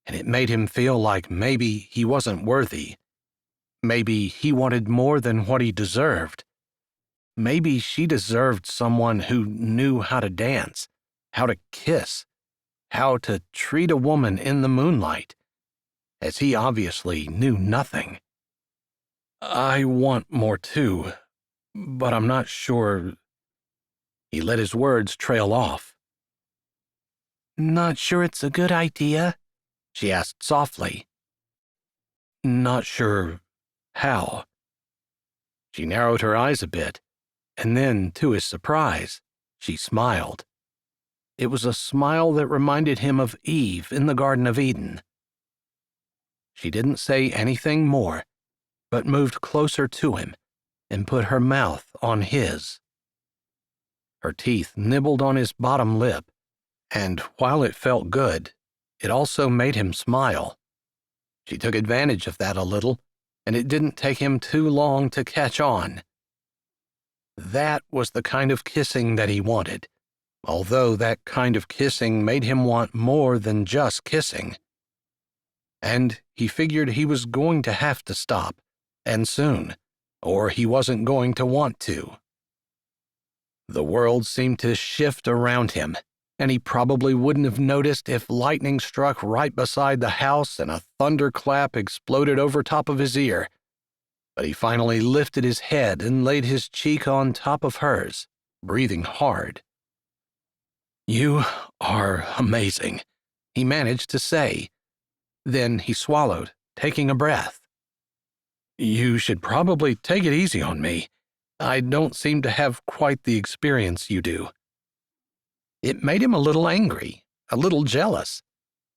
and it made him feel like maybe he wasn't worthy. Maybe he wanted more than what he deserved. Maybe she deserved someone who knew how to dance, how to kiss, how to treat a woman in the moonlight, as he obviously knew nothing. I want more too, but I'm not sure. He let his words trail off.
Not sure it's a good idea?
She asked softly. Not sure how. She narrowed her eyes a bit, and then, to his surprise, she smiled. It was a smile that reminded him of Eve in the Garden of Eden. She didn't say anything more, but moved closer to him and put her mouth on his. Her teeth nibbled on his bottom lip, and while it felt good, it also made him smile. She took advantage of that a little, and it didn't take him too long to catch on. That was the kind of kissing that he wanted, although that kind of kissing made him want more than just kissing. And he figured he was going to have to stop, and soon, or he wasn't going to want to. The world seemed to shift around him, and he probably wouldn't have noticed if lightning struck right beside the house and a thunderclap exploded over top of his ear. But he finally lifted his head and laid his cheek on top of hers, breathing hard. You are amazing, he managed to say. Then he swallowed, taking a breath. You should probably take it easy on me. I don't seem to have quite the experience you do. It made him a little angry, a little jealous,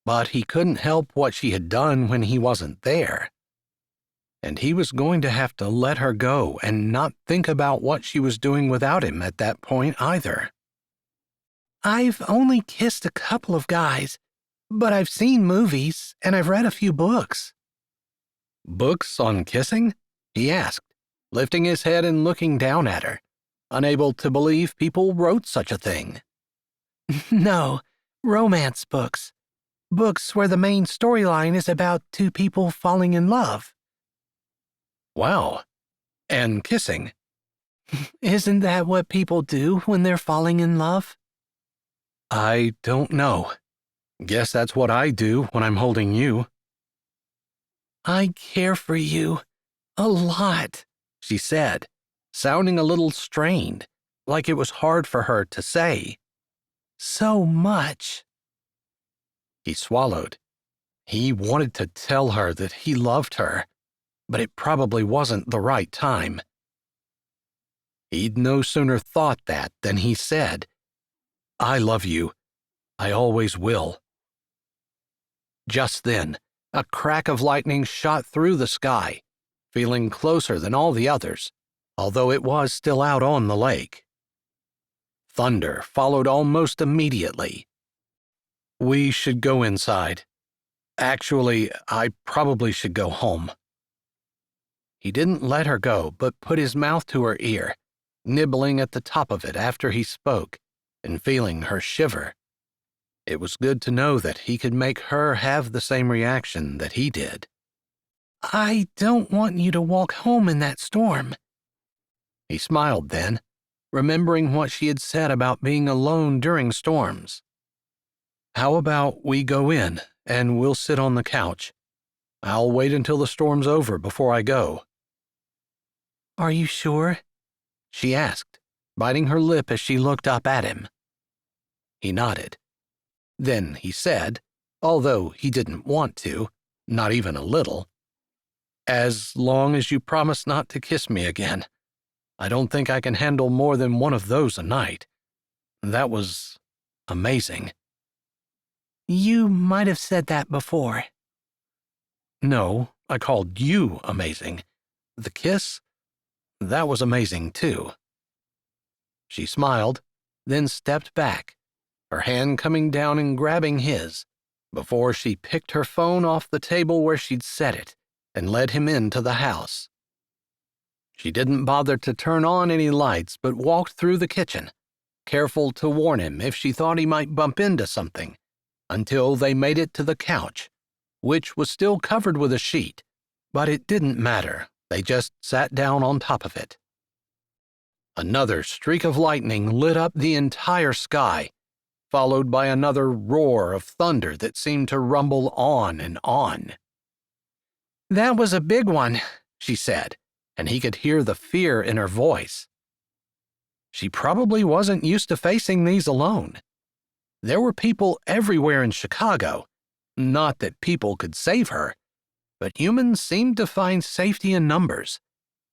but he couldn't help what she had done when he wasn't there. And he was going to have to let her go and not think about what she was doing without him at that point either.
I've only kissed a couple of guys, but I've seen movies and I've read a few books.
Books on kissing? He asked, lifting his head and looking down at her, unable to believe people wrote such a thing.
No, romance books. Books where the main storyline is about two people falling in love.
Wow. And kissing.
Isn't that what people do when they're falling in love?
I don't know. Guess that's what I do when I'm holding you.
I care for you a lot,
she said, sounding a little strained, like it was hard for her to say.
So much.
He swallowed. He wanted to tell her that he loved her, but it probably wasn't the right time. He'd no sooner thought that than he said, "I love you. I always will." Just then, a crack of lightning shot through the sky, feeling closer than all the others, although it was still out on the lake. Thunder followed almost immediately. "We should go inside. Actually, I probably should go home." He didn't let her go, but put his mouth to her ear, nibbling at the top of it after he spoke, and feeling her shiver. It was good to know that he could make her have the same reaction that he did.
I don't want you to walk home in that storm.
He smiled then, remembering what she had said about being alone during storms. "How about we go in, and we'll sit on the couch? I'll wait until the storm's over before I go."
Are you sure?
She asked, biting her lip as she looked up at him. He nodded. Then he said, although he didn't want to, not even a little, "As long as you promise not to kiss me again. I don't think I can handle more than one of those a night. That was amazing."
You might have said that before.
No, I called you amazing. The kiss? That was amazing, too. She smiled, then stepped back, her hand coming down and grabbing his, before she picked her phone off the table where she'd set it and led him into the house. She didn't bother to turn on any lights but walked through the kitchen, careful to warn him if she thought he might bump into something, until they made it to the couch, which was still covered with a sheet, but it didn't matter. They just sat down on top of it. Another streak of lightning lit up the entire sky, followed by another roar of thunder that seemed to rumble on and on.
That was a big one,
she said, and he could hear the fear in her voice. She probably wasn't used to facing these alone. There were people everywhere in Chicago. Not that people could save her, but humans seemed to find safety in numbers,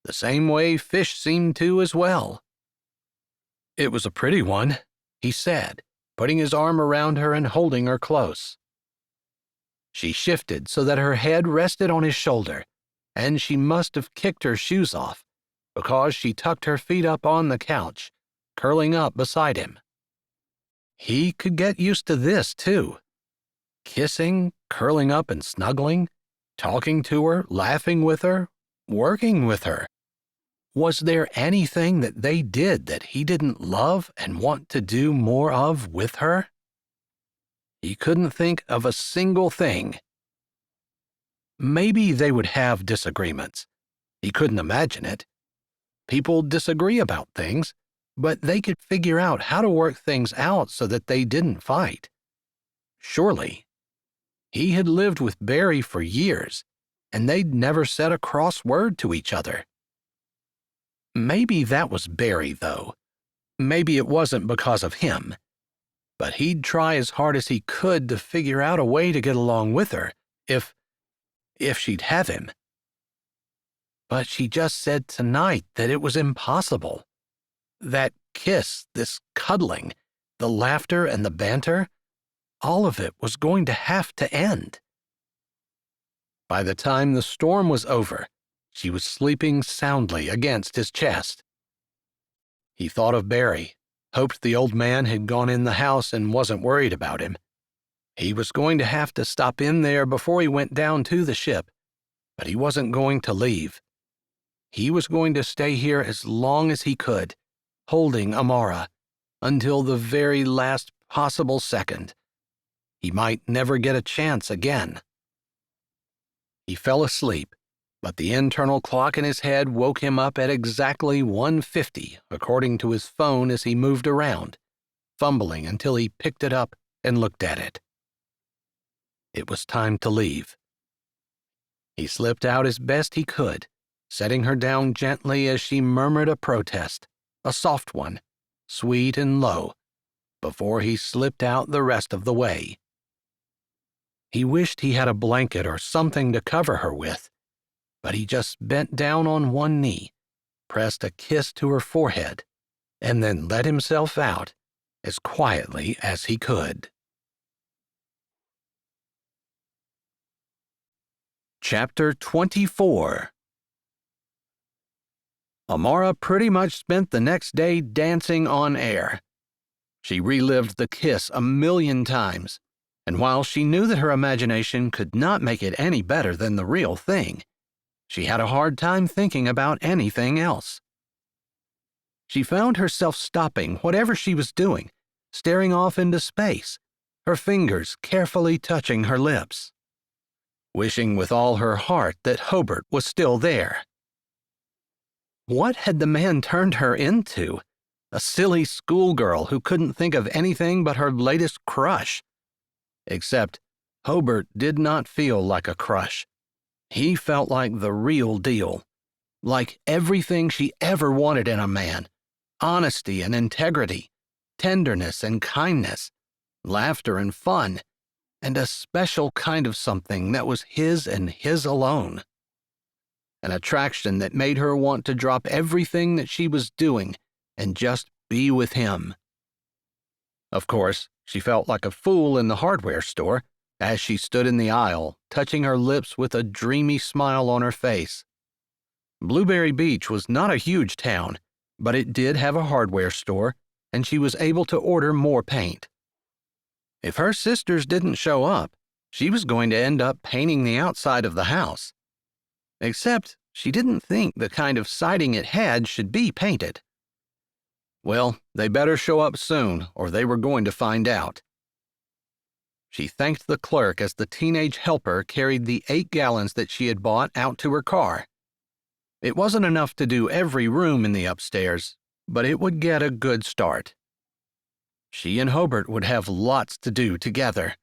the same way fish seemed to as well. "It was a pretty one," he said, putting his arm around her and holding her close. She shifted so that her head rested on his shoulder, and she must have kicked her shoes off, because she tucked her feet up on the couch, curling up beside him. He could get used to this, too. Kissing, curling up and snuggling, talking to her, laughing with her, working with her. Was there anything that they did that he didn't love and want to do more of with her? He couldn't think of a single thing. Maybe they would have disagreements. He couldn't imagine it. People disagree about things, but they could figure out how to work things out so that they didn't fight. Surely. He had lived with Barry for years, and they'd never said a cross word to each other. Maybe that was Barry, though. Maybe it wasn't because of him. But he'd try as hard as he could to figure out a way to get along with her, if she'd have him. But she just said tonight that it was impossible. That kiss, this cuddling, the laughter and the banter, all of it was going to have to end. By the time the storm was over, she was sleeping soundly against his chest. He thought of Barry, hoped the old man had gone in the house and wasn't worried about him. He was going to have to stop in there before he went down to the ship, but he wasn't going to leave. He was going to stay here as long as he could, holding Amara, until the very last possible second. He might never get a chance again. He fell asleep, but the internal clock in his head woke him up at exactly 1:50, according to his phone as he moved around, fumbling until he picked it up and looked at it. It was time to leave. He slipped out as best he could, setting her down gently as she murmured a protest, a soft one, sweet and low, before he slipped out the rest of the way. He wished he had a blanket or something to cover her with, but he just bent down on one knee, pressed a kiss to her forehead, and then let himself out as quietly as he could. Chapter 24. Amara pretty much spent the next day dancing on air. She relived the kiss a million times, and while she knew that her imagination could not make it any better than the real thing, she had a hard time thinking about anything else. She found herself stopping whatever she was doing, staring off into space, her fingers carefully touching her lips, wishing with all her heart that Hobert was still there. What had the man turned her into? A silly schoolgirl who couldn't think of anything but her latest crush. Except Hobert did not feel like a crush. He felt like the real deal, like everything she ever wanted in a man: honesty and integrity, tenderness and kindness, laughter and fun, and a special kind of something that was his and his alone. An attraction that made her want to drop everything that she was doing and just be with him. Of course, she felt like a fool in the hardware store as she stood in the aisle, touching her lips with a dreamy smile on her face. Blueberry Beach was not a huge town, but it did have a hardware store, and she was able to order more paint. If her sisters didn't show up, she was going to end up painting the outside of the house. Except she didn't think the kind of siding it had should be painted. Well, they better show up soon, or they were going to find out. She thanked the clerk as the teenage helper carried the 8 gallons that she had bought out to her car. It wasn't enough to do every room in the upstairs, but it would get a good start. She and Hobert would have lots to do together.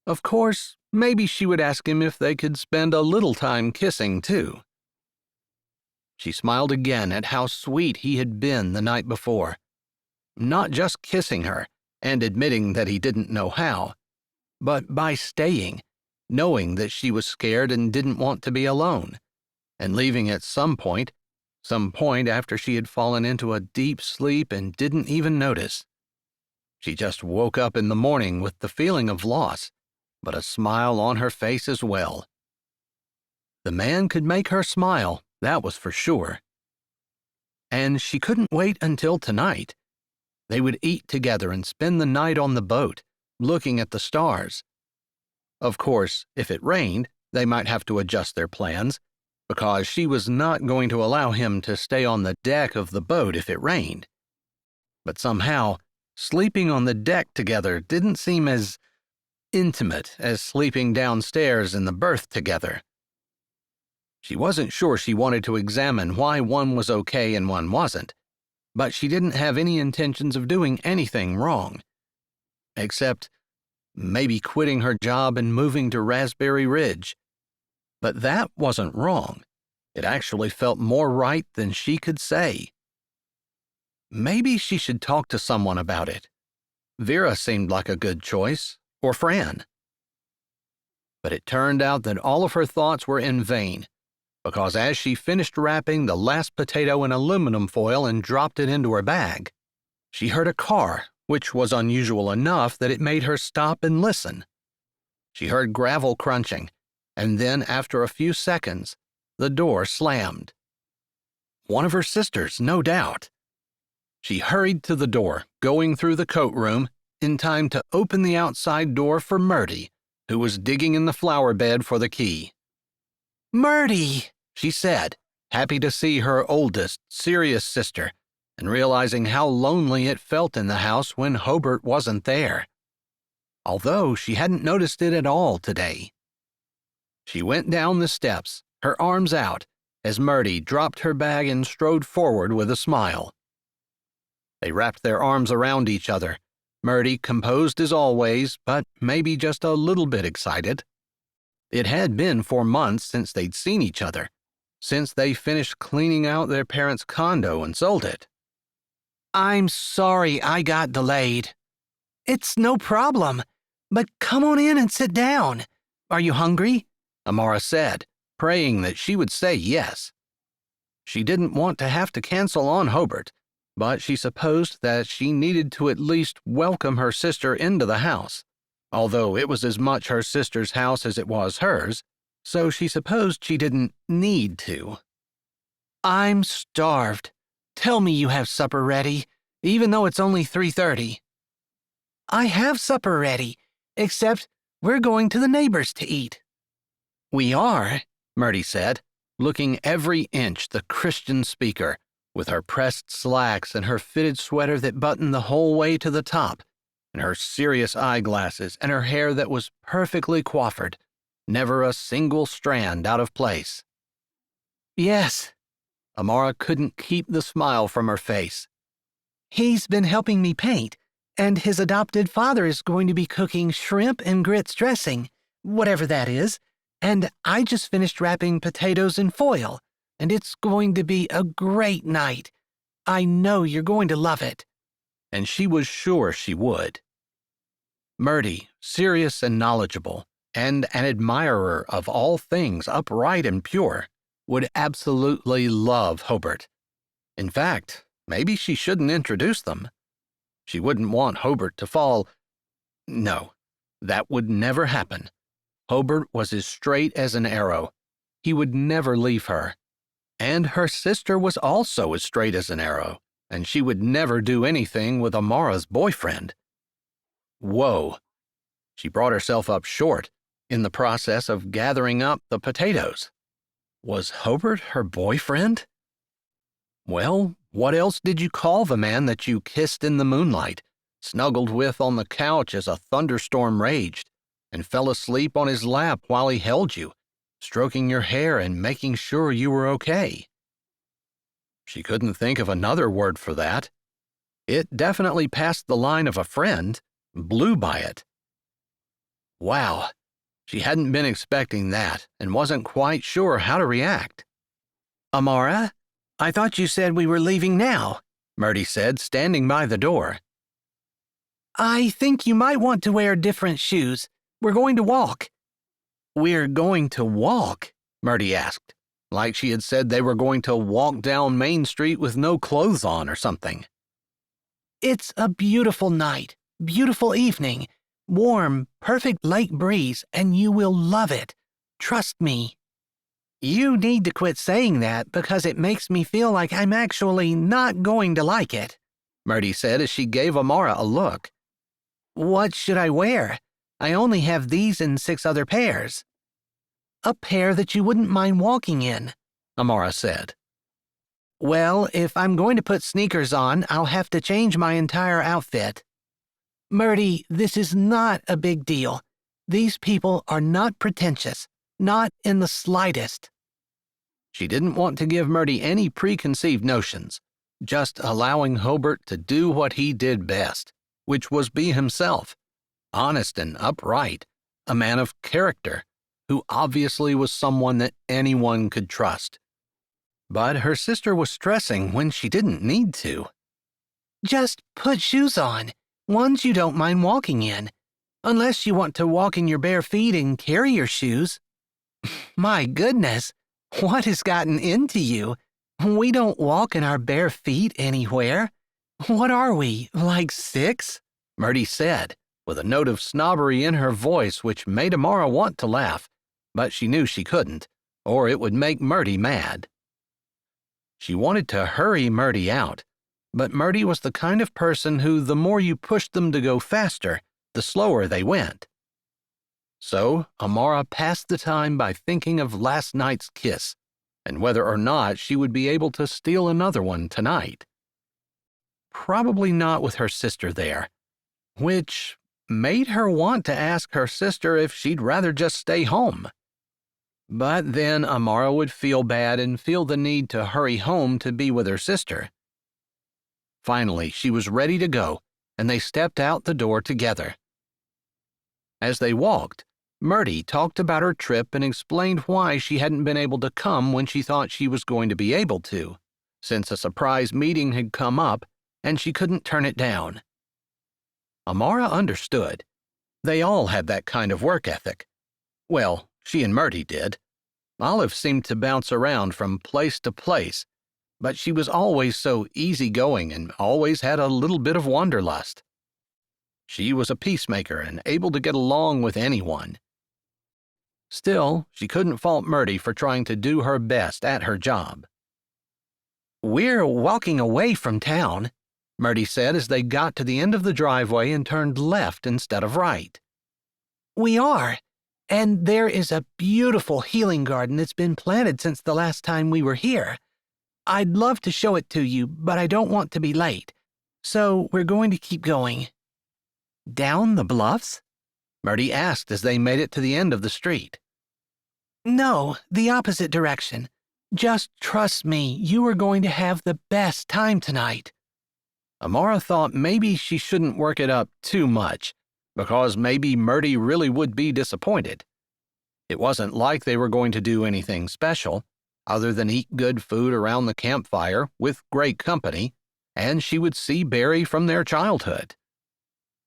Of course, maybe she would ask him if they could spend a little time kissing, too. She smiled again at how sweet he had been the night before. Not just kissing her and admitting that he didn't know how, but by staying, knowing that she was scared and didn't want to be alone, and leaving at some point after she had fallen into a deep sleep and didn't even notice. She just woke up in the morning with the feeling of loss, but a smile on her face as well. The man could make her smile, that was for sure. And she couldn't wait until tonight. They would eat together and spend the night on the boat, looking at the stars. Of course, if it rained, they might have to adjust their plans, because she was not going to allow him to stay on the deck of the boat if it rained. But somehow, sleeping on the deck together didn't seem as intimate as sleeping downstairs in the berth together. She wasn't sure she wanted to examine why one was okay and one wasn't, but she didn't have any intentions of doing anything wrong. Except maybe quitting her job and moving to Raspberry Ridge. But that wasn't wrong. It actually felt more right than she could say. Maybe she should talk to someone about it. Vera seemed like a good choice, or Fran. But it turned out that all of her thoughts were in vain, because as she finished wrapping the last potato in aluminum foil and dropped it into her bag, she heard a car, which was unusual enough that it made her stop and listen. She heard gravel crunching, and then after a few seconds, the door slammed. One of her sisters, no doubt. She hurried to the door, going through the coat room, in time to open the outside door for Murdy, who was digging in the flower bed for the key. "Murdy," she said, happy to see her oldest, serious sister, and realizing how lonely it felt in the house when Hobert wasn't there. Although she hadn't noticed it at all today. She went down the steps, her arms out, as Murdy dropped her bag and strode forward with a smile. They wrapped their arms around each other, Murdy composed as always, but maybe just a little bit excited. It had been 4 months since they'd seen each other, since they finished cleaning out their parents' condo and sold it.
I'm sorry I got delayed. It's no problem, but come on in and sit down. Are you hungry?
Amara said, praying that she would say yes. She didn't want to have to cancel on Hobert, but she supposed that she needed to at least welcome her sister into the house, although it was as much her sister's house as it was hers, so she supposed she didn't need to.
I'm starved. Tell me you have supper ready, even though it's only 3:30. I have supper ready, except we're going to the neighbors to eat.
We are, Murdy said, looking every inch the Christian speaker, with her pressed slacks and her fitted sweater that buttoned the whole way to the top, and her serious eyeglasses and her hair that was perfectly coiffured, never a single strand out of place.
Yes.
Amara couldn't keep the smile from her face.
He's been helping me paint, and his adopted father is going to be cooking shrimp and grits dressing, whatever that is, and I just finished wrapping potatoes in foil, and it's going to be a great night. I know you're going to love it.
And she was sure she would. Murdy, serious and knowledgeable, and an admirer of all things upright and pure, would absolutely love Hobert. In fact, maybe she shouldn't introduce them. She wouldn't want Hobert to fall. No, that would never happen. Hobert was as straight as an arrow. He would never leave her. And her sister was also as straight as an arrow, and she would never do anything with Amara's boyfriend. Whoa. She brought herself up short in the process of gathering up the potatoes. Was Hobert her boyfriend? Well, what else did you call the man that you kissed in the moonlight, snuggled with on the couch as a thunderstorm raged, and fell asleep on his lap while he held you, stroking your hair and making sure you were okay? She couldn't think of another word for that. It definitely passed the line of a friend, blew by it. Wow, she hadn't been expecting that and wasn't quite sure how to react.
Amara, I thought you said we were leaving now,
Murdy said, standing by the door.
I think you might want to wear different shoes. We're going to walk.
We're going to walk? Murdy asked, like she had said they were going to walk down Main Street with no clothes on or something.
It's a beautiful night, beautiful evening, warm, perfect lake breeze, and you will love it. Trust me. You need to quit saying that because it makes me feel like I'm actually not going to like it,
Murdy said as she gave Amara a look.
What should I wear? I only have these and 6 other pairs. A pair that you wouldn't mind walking in,
Amara said.
Well, if I'm going to put sneakers on, I'll have to change my entire outfit. Murdy, this is not a big deal. These people are not pretentious, not in the slightest.
She didn't want to give Murdy any preconceived notions, just allowing Hobert to do what he did best, which was be himself, honest and upright, a man of character, who obviously was someone that anyone could trust. But her sister was stressing when she didn't need to.
Just put shoes on, ones you don't mind walking in, unless you want to walk in your bare feet and carry your shoes. My goodness, what has gotten into you? We don't walk in our bare feet anywhere. What are we, like 6?
Murdy said, with a note of snobbery in her voice which made Amara want to laugh, but she knew she couldn't, or it would make Murdy mad. She wanted to hurry Murdy out, but Murdy was the kind of person who the more you pushed them to go faster, the slower they went. So Amara passed the time by thinking of last night's kiss, and whether or not she would be able to steal another one tonight. Probably not with her sister there, which made her want to ask her sister if she'd rather just stay home. But then Amara would feel bad and feel the need to hurry home to be with her sister. Finally, she was ready to go, and they stepped out the door together. As they walked, Murdy talked about her trip and explained why she hadn't been able to come when she thought she was going to be able to, since a surprise meeting had come up and she couldn't turn it down. Amara understood. They all had that kind of work ethic. Well, she and Murty did. Olive seemed to bounce around from place to place, but she was always so easygoing and always had a little bit of wanderlust. She was a peacemaker and able to get along with anyone. Still, she couldn't fault Murty for trying to do her best at her job. "We're walking away from town," Murty said as they got to the end of the driveway and turned left instead of right. "We are, and there is a beautiful healing garden that's been planted since the last time we were here. I'd love to show it to you, but I don't want to be late, so we're going to keep going." "Down the bluffs?" Murty asked as they made it to the end of the street. "No, the opposite direction. Just trust me, you are going to have the best time tonight." Amara thought maybe she shouldn't work it up too much, because maybe Murty really would be disappointed. It wasn't like they were going to do anything special, other than eat good food around the campfire with great company, and she would see Barry from their childhood.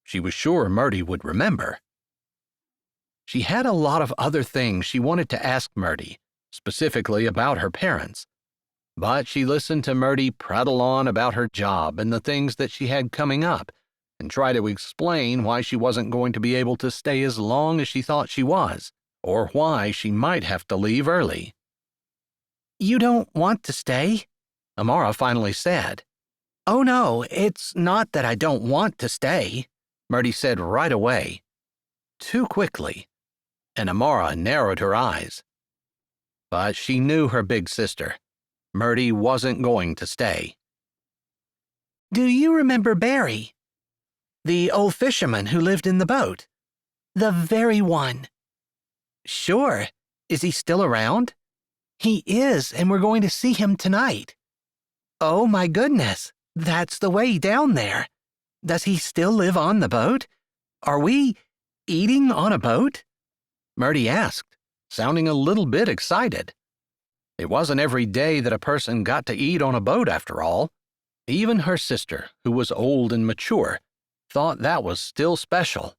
She was sure Murty would remember. She had a lot of other things she wanted to ask Murty, specifically about her parents, but she listened to Murty prattle on about her job and the things that she had coming up, and try to explain why she wasn't going to be able to stay as long as she thought she was, or why she might have to leave early. "You don't want to stay?" Amara finally said. "Oh no, it's not that I don't want to stay," Murty said right away. Too quickly, and Amara narrowed her eyes. But she knew her big sister. Murty wasn't going to stay. "Do you remember Barry? The old fisherman who lived in the boat? The very one." "Sure. Is he still around?" "He is, and we're going to see him tonight." "Oh my goodness, that's the way down there. Does he still live on the boat? Are we eating on a boat?" Murty asked, sounding a little bit excited. It wasn't every day that a person got to eat on a boat after all. Even her sister, who was old and mature, thought that was still special.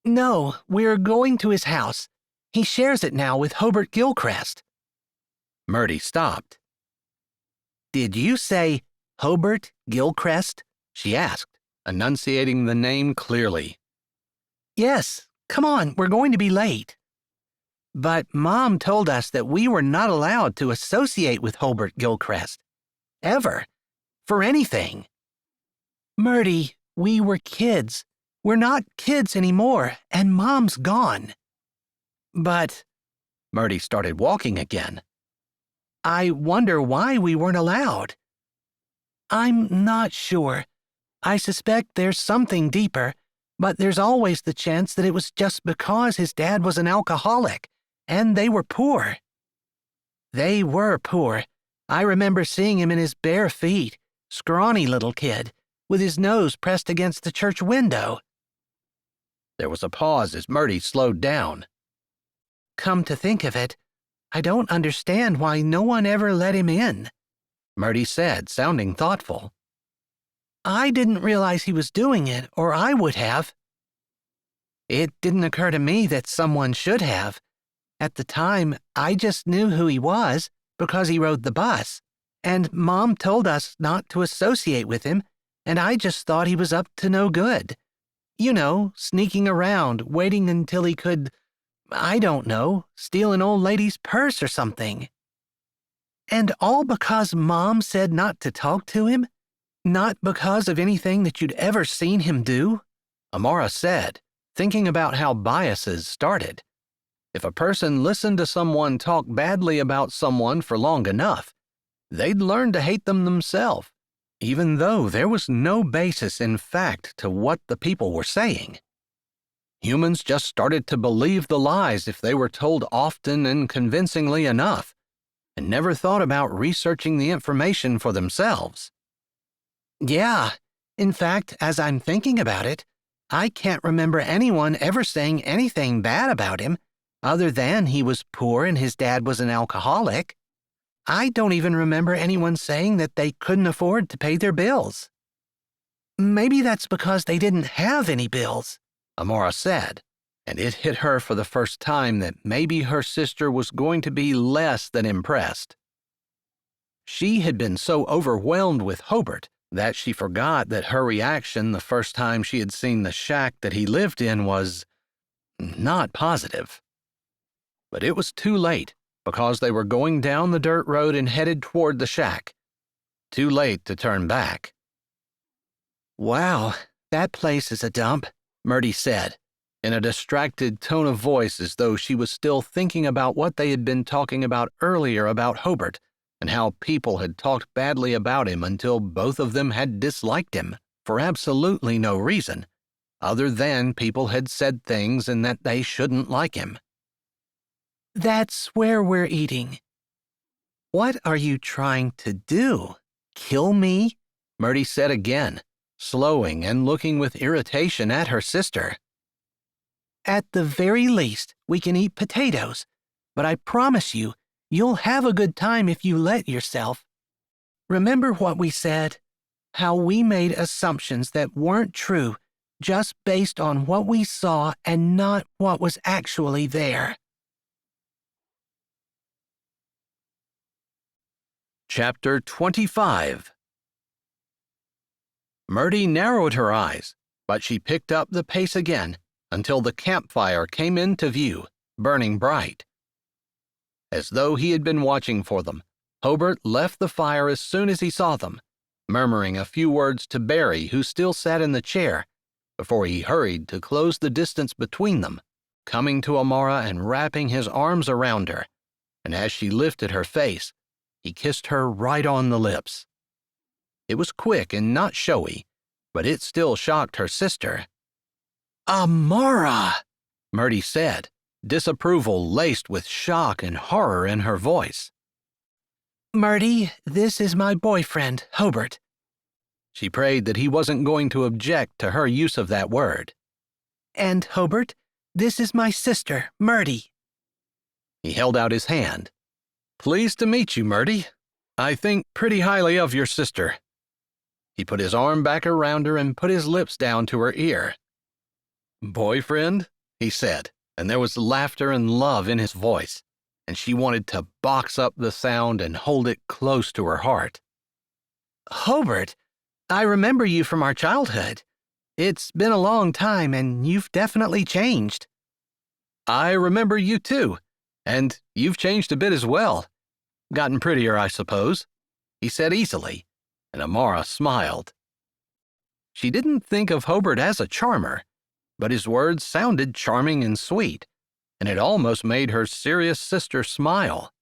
"No, we're going to his house. He shares it now with Hobert Gilcrest." Murty stopped. "Did you say Hobert Gilcrest?" she asked, enunciating the name clearly. "Yes, come on, we're going to be late." "But Mom told us that we were not allowed to associate with Hobert Gilcrest. Ever. For anything." "Murty, we were kids. We're not kids anymore, and Mom's gone." "But," Murty started walking again. "I wonder why we weren't allowed." "I'm not sure. I suspect there's something deeper, but there's always the chance that it was just because his dad was an alcoholic, and they were poor." "They were poor. I remember seeing him in his bare feet, scrawny little kid, with his nose pressed against the church window." There was a pause as Murty slowed down. "Come to think of it, I don't understand why no one ever let him in," Murty said, sounding thoughtful. "I didn't realize he was doing it, or I would have." "It didn't occur to me that someone should have. At the time, I just knew who he was because he rode the bus, and Mom told us not to associate with him, and I just thought he was up to no good. You know, sneaking around, waiting until he could, I don't know, steal an old lady's purse or something." "And all because Mom said not to talk to him? Not because of anything that you'd ever seen him do?" Amara said, thinking about how biases started. If a person listened to someone talk badly about someone for long enough, they'd learn to hate them themselves, even though there was no basis in fact to what the people were saying. Humans just started to believe the lies if they were told often and convincingly enough, and never thought about researching the information for themselves. "Yeah, in fact, as I'm thinking about it, I can't remember anyone ever saying anything bad about him, other than he was poor and his dad was an alcoholic. I don't even remember anyone saying that they couldn't afford to pay their bills."
Maybe that's because they didn't have any bills,
Amara said, and it hit her for the first time that maybe her sister was going to be less than impressed. She had been so overwhelmed with Hobert that she forgot that her reaction the first time she had seen the shack that he lived in was not positive. But it was too late, because they were going down the dirt road and headed toward the shack. Too late to turn back.
"Wow, that place is a dump,"
Murdy said, in a distracted tone of voice as though she was still thinking about what they had been talking about earlier about Hobert and how people had talked badly about him until both of them had disliked him for absolutely no reason, other than people had said things and that they shouldn't like him.
"That's where we're eating."
"What are you trying to do? Kill me?" Murdy said again, slowing and looking with irritation at her sister.
"At the very least, we can eat potatoes, but I promise you, you'll have a good time if you let yourself. Remember what we said? How we made assumptions that weren't true just based on what we saw and not what was actually there."
Chapter 25. Murdy narrowed her eyes, but she picked up the pace again until the campfire came into view, burning bright. As though he had been watching for them, Hobert left the fire as soon as he saw them, murmuring a few words to Barry, who still sat in the chair, before he hurried to close the distance between them, coming to Amara and wrapping his arms around her, and as she lifted her face, he kissed her right on the lips. It was quick and not showy, but it still shocked her sister.
"Amara!"
Murdy said, disapproval laced with shock and horror in her voice.
"Murdy, this is my boyfriend, Hobert."
She prayed that he wasn't going to object to her use of that word.
"And Hobert, this is my sister, Murdy."
He held out his hand. "Pleased to meet you, Murdy. I think pretty highly of your sister." He put his arm back around her and put his lips down to her ear. "Boyfriend?" he said, and there was laughter and love in his voice, and she wanted to box up the sound and hold it close to her heart.
"Hobert, I remember you from our childhood. It's been a long time, and you've definitely changed."
"I remember you too, and you've changed a bit as well. Gotten prettier, I suppose," he said easily, and Amara smiled. She didn't think of Hobert as a charmer, but his words sounded charming and sweet, and it almost made her serious sister smile.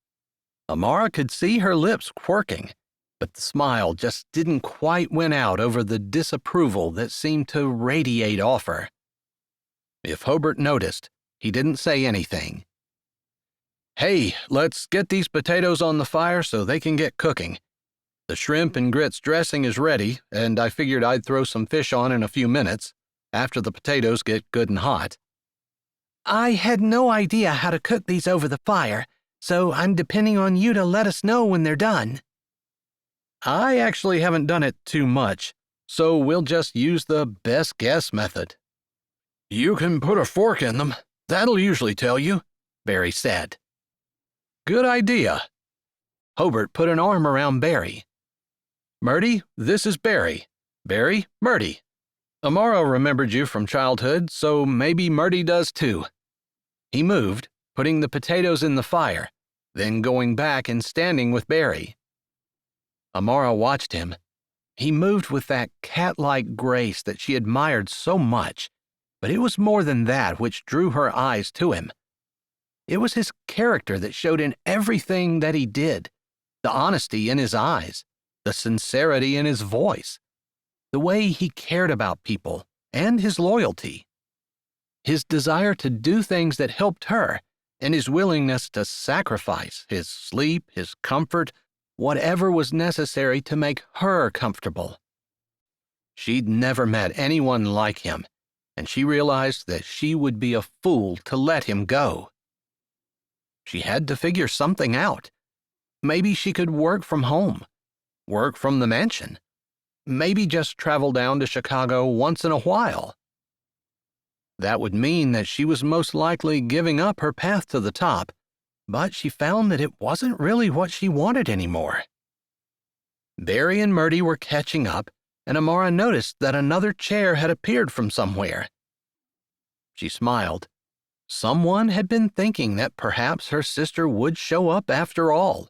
Amara could see her lips quirking, but the smile just didn't quite win out over the disapproval that seemed to radiate off her. If Hobert noticed, he didn't say anything. "Hey, let's get these potatoes on the fire so they can get cooking. The shrimp and grits dressing is ready, and I figured I'd throw some fish on in a few minutes, after the potatoes get good and hot."
"I had no idea how to cook these over the fire, so I'm depending on you to let us know when they're done."
"I actually haven't done it too much, so we'll just use the best guess method." "You can put a fork in them. That'll usually tell you," Barry said. "Good idea." Hobert put an arm around Barry. "Murdy, this is Barry. Barry, Murdy. Amara remembered you from childhood, so maybe Murdy does too." He moved, putting the potatoes in the fire, then going back and standing with Barry. Amara watched him. He moved with that cat-like grace that she admired so much, but it was more than that which drew her eyes to him. It was his character that showed in everything that he did, the honesty in his eyes, the sincerity in his voice, the way he cared about people, and his loyalty. His desire to do things that helped her, and his willingness to sacrifice his sleep, his comfort, whatever was necessary to make her comfortable. She'd never met anyone like him, and she realized that she would be a fool to let him go. She had to figure something out. Maybe she could work from home, work from the mansion, maybe just travel down to Chicago once in a while. That would mean that she was most likely giving up her path to the top, but she found that it wasn't really what she wanted anymore. Barry and Murdy were catching up, and Amara noticed that another chair had appeared from somewhere. She smiled. Someone had been thinking that perhaps her sister would show up after all.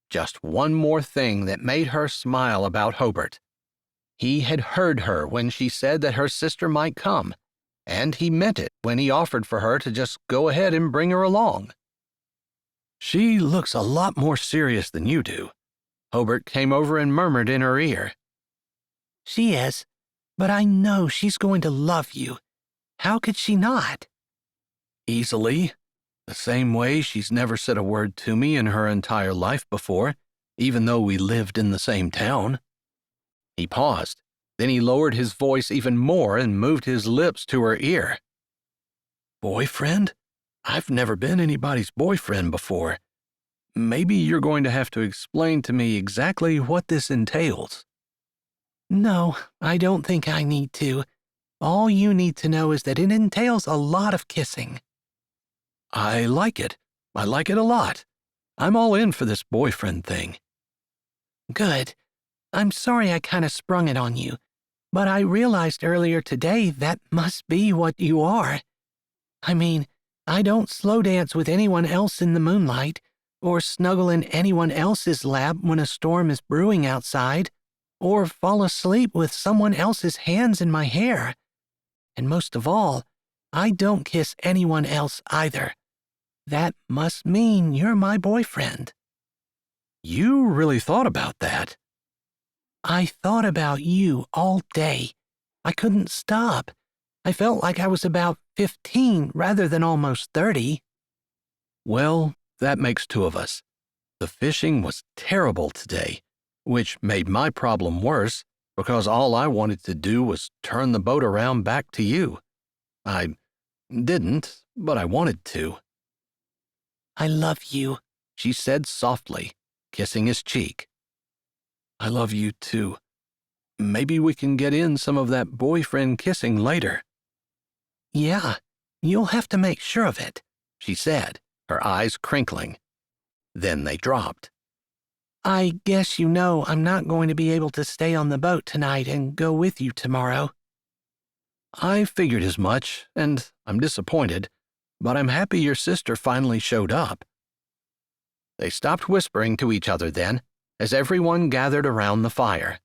Just one more thing that made her smile about Hobert. He had heard her when she said that her sister might come, and he meant it when he offered for her to just go ahead and bring her along. "She looks a lot more serious than you do," Hobert came over and murmured in her ear.
She is, but I know she's going to love you. How could she not?
Easily. The same way she's never said a word to me in her entire life before, even though we lived in the same town. He paused. Then he lowered his voice even more and moved his lips to her ear. "Boyfriend? I've never been anybody's boyfriend before. Maybe you're going to have to explain to me exactly what this entails."
No, I don't think I need to. All you need to know is that it entails a lot of kissing.
I like it. I like it a lot. I'm all in for this boyfriend thing.
Good. I'm sorry I kind of sprung it on you, but I realized earlier today that must be what you are. I mean, I don't slow dance with anyone else in the moonlight, or snuggle in anyone else's lap when a storm is brewing outside, or fall asleep with someone else's hands in my hair. And most of all, I don't kiss anyone else either. That must mean you're my boyfriend.
You really thought about that?
I thought about you all day. I couldn't stop. I felt like I was about 15 rather than almost 30.
Well, that makes two of us. The fishing was terrible today, which made my problem worse because all I wanted to do was turn the boat around back to you. I didn't, but I wanted to.
I love you,
she said softly, kissing his cheek. I love you too. Maybe we can get in some of that boyfriend kissing later.
Yeah, you'll have to make sure of it,
she said, her eyes crinkling. Then they dropped.
I guess you know I'm not going to be able to stay on the boat tonight and go with you tomorrow.
I figured as much, and I'm disappointed, but I'm happy your sister finally showed up. They stopped whispering to each other then, as everyone gathered around the fire.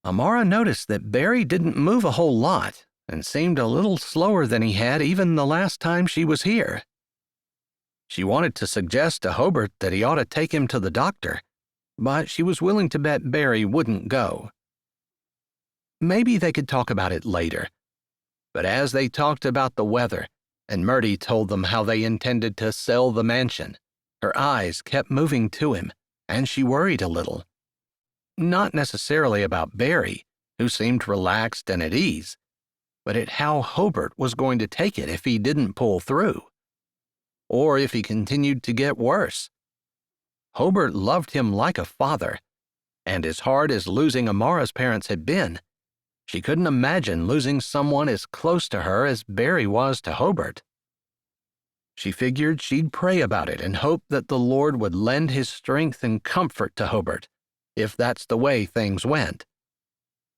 Amara noticed that Barry didn't move a whole lot and seemed a little slower than he had even the last time she was here. She wanted to suggest to Hobert that he ought to take him to the doctor, but she was willing to bet Barry wouldn't go. Maybe they could talk about it later. But as they talked about the weather, and Murdy told them how they intended to sell the mansion, her eyes kept moving to him, and she worried a little. Not necessarily about Barry, who seemed relaxed and at ease, but at how Hobert was going to take it if he didn't pull through, or if he continued to get worse. Hobert loved him like a father, and as hard as losing Amara's parents had been, she couldn't imagine losing someone as close to her as Barry was to Hobert. She figured she'd pray about it and hope that the Lord would lend his strength and comfort to Hobert, if that's the way things went.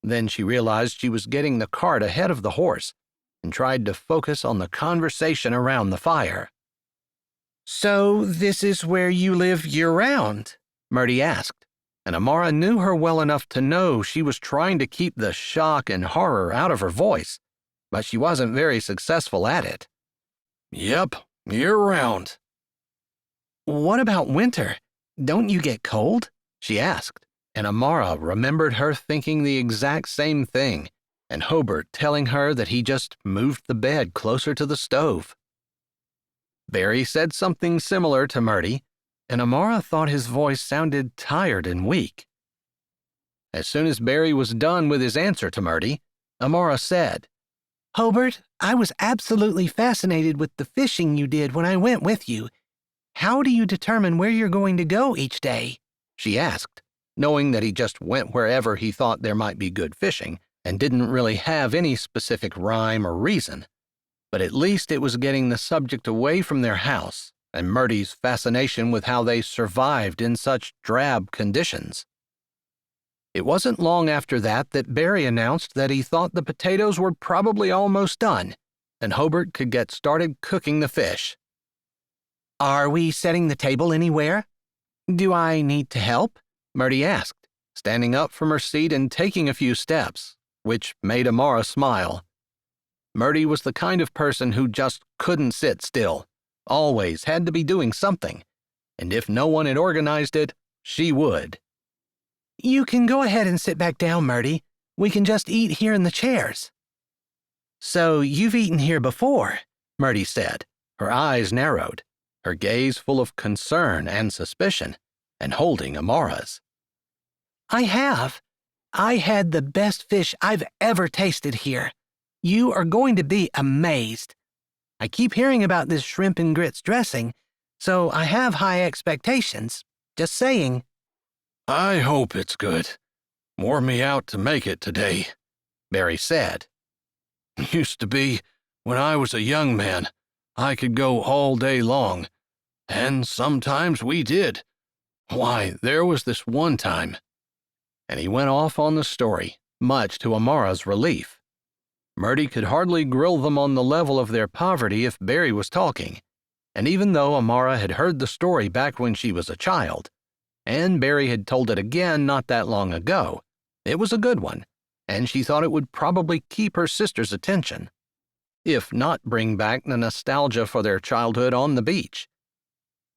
Then she realized she was getting the cart ahead of the horse and tried to focus on the conversation around the fire.
So this is where you live year-round?
Murdy asked, and Amara knew her well enough to know she was trying to keep the shock and horror out of her voice, but she wasn't very successful at it. Yep, year-round.
What about winter? Don't you get cold?
She asked, and Amara remembered her thinking the exact same thing, and Hobert telling her that he just moved the bed closer to the stove. Barry said something similar to Murdy, and Amara thought his voice sounded tired and weak. As soon as Barry was done with his answer to Murdy, Amara said,
Hobert, I was absolutely fascinated with the fishing you did when I went with you. How do you determine where you're going to go each day?
She asked, knowing that he just went wherever he thought there might be good fishing and didn't really have any specific rhyme or reason. But at least it was getting the subject away from their house and Murty's fascination with how they survived in such drab conditions. It wasn't long after that Barry announced that he thought the potatoes were probably almost done, and Hobert could get started cooking the fish.
Are we setting the table anywhere? Do I need to help?
Murty asked, standing up from her seat and taking a few steps, which made Amara smile. Murty was the kind of person who just couldn't sit still, always had to be doing something, and if no one had organized it, she would.
You can go ahead and sit back down, Murty. We can just eat here in the chairs.
So you've eaten here before, Murty said, her eyes narrowed, her gaze full of concern and suspicion, and holding Amara's.
I have. I had the best fish I've ever tasted here. You are going to be amazed. I keep hearing about this shrimp and grits dressing, so I have high expectations. Just saying.
I hope it's good. Wore me out to make it today,
Barry said.
Used to be, when I was a young man, I could go all day long. And sometimes we did. Why, there was this one time.
And he went off on the story, much to Amara's relief. Murty could hardly grill them on the level of their poverty if Barry was talking, and even though Amara had heard the story back when she was a child, and Barry had told it again not that long ago, it was a good one, and she thought it would probably keep her sister's attention, if not bring back the nostalgia for their childhood on the beach.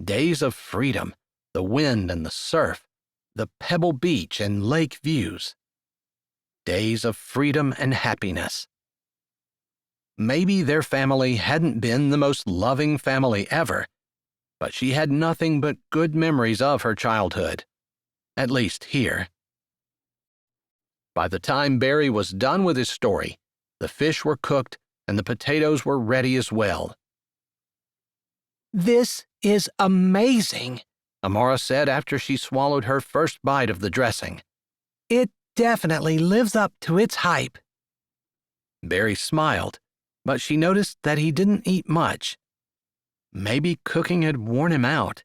Days of freedom, the wind and the surf, the pebble beach and lake views. Days of freedom and happiness. Maybe their family hadn't been the most loving family ever, but she had nothing but good memories of her childhood, at least here. By the time Barry was done with his story, the fish were cooked and the potatoes were ready as well.
This is amazing,
Amara said after she swallowed her first bite of the dressing.
It definitely lives up to its hype.
Barry smiled, but she noticed that he didn't eat much. Maybe cooking had worn him out,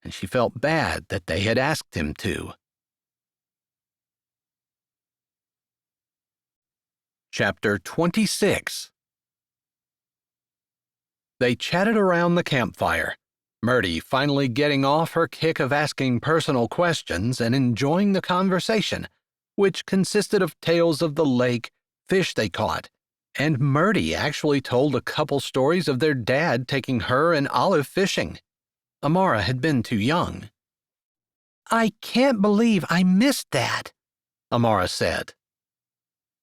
and she felt bad that they had asked him to. Chapter 26. They chatted around the campfire, Murty finally getting off her kick of asking personal questions and enjoying the conversation, which consisted of tales of the lake, fish they caught, and Murty actually told a couple stories of their dad taking her and Olive fishing. Amara had been too young.
I can't believe I missed that,
Amara said.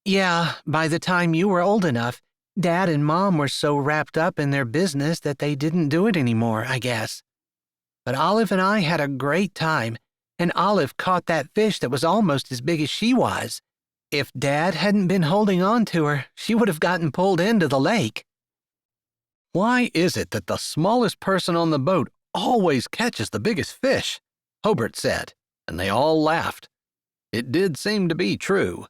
Yeah, by the time you were old enough, Dad and Mom were so wrapped up in their business that they didn't do it anymore, I guess. But Olive and I had a great time, and Olive caught that fish that was almost as big as she was. If Dad hadn't been holding on to her, she would have gotten pulled into the lake.
Why is it that the smallest person on the boat always catches the biggest fish? Hobert said, and they all laughed. It did seem to be true.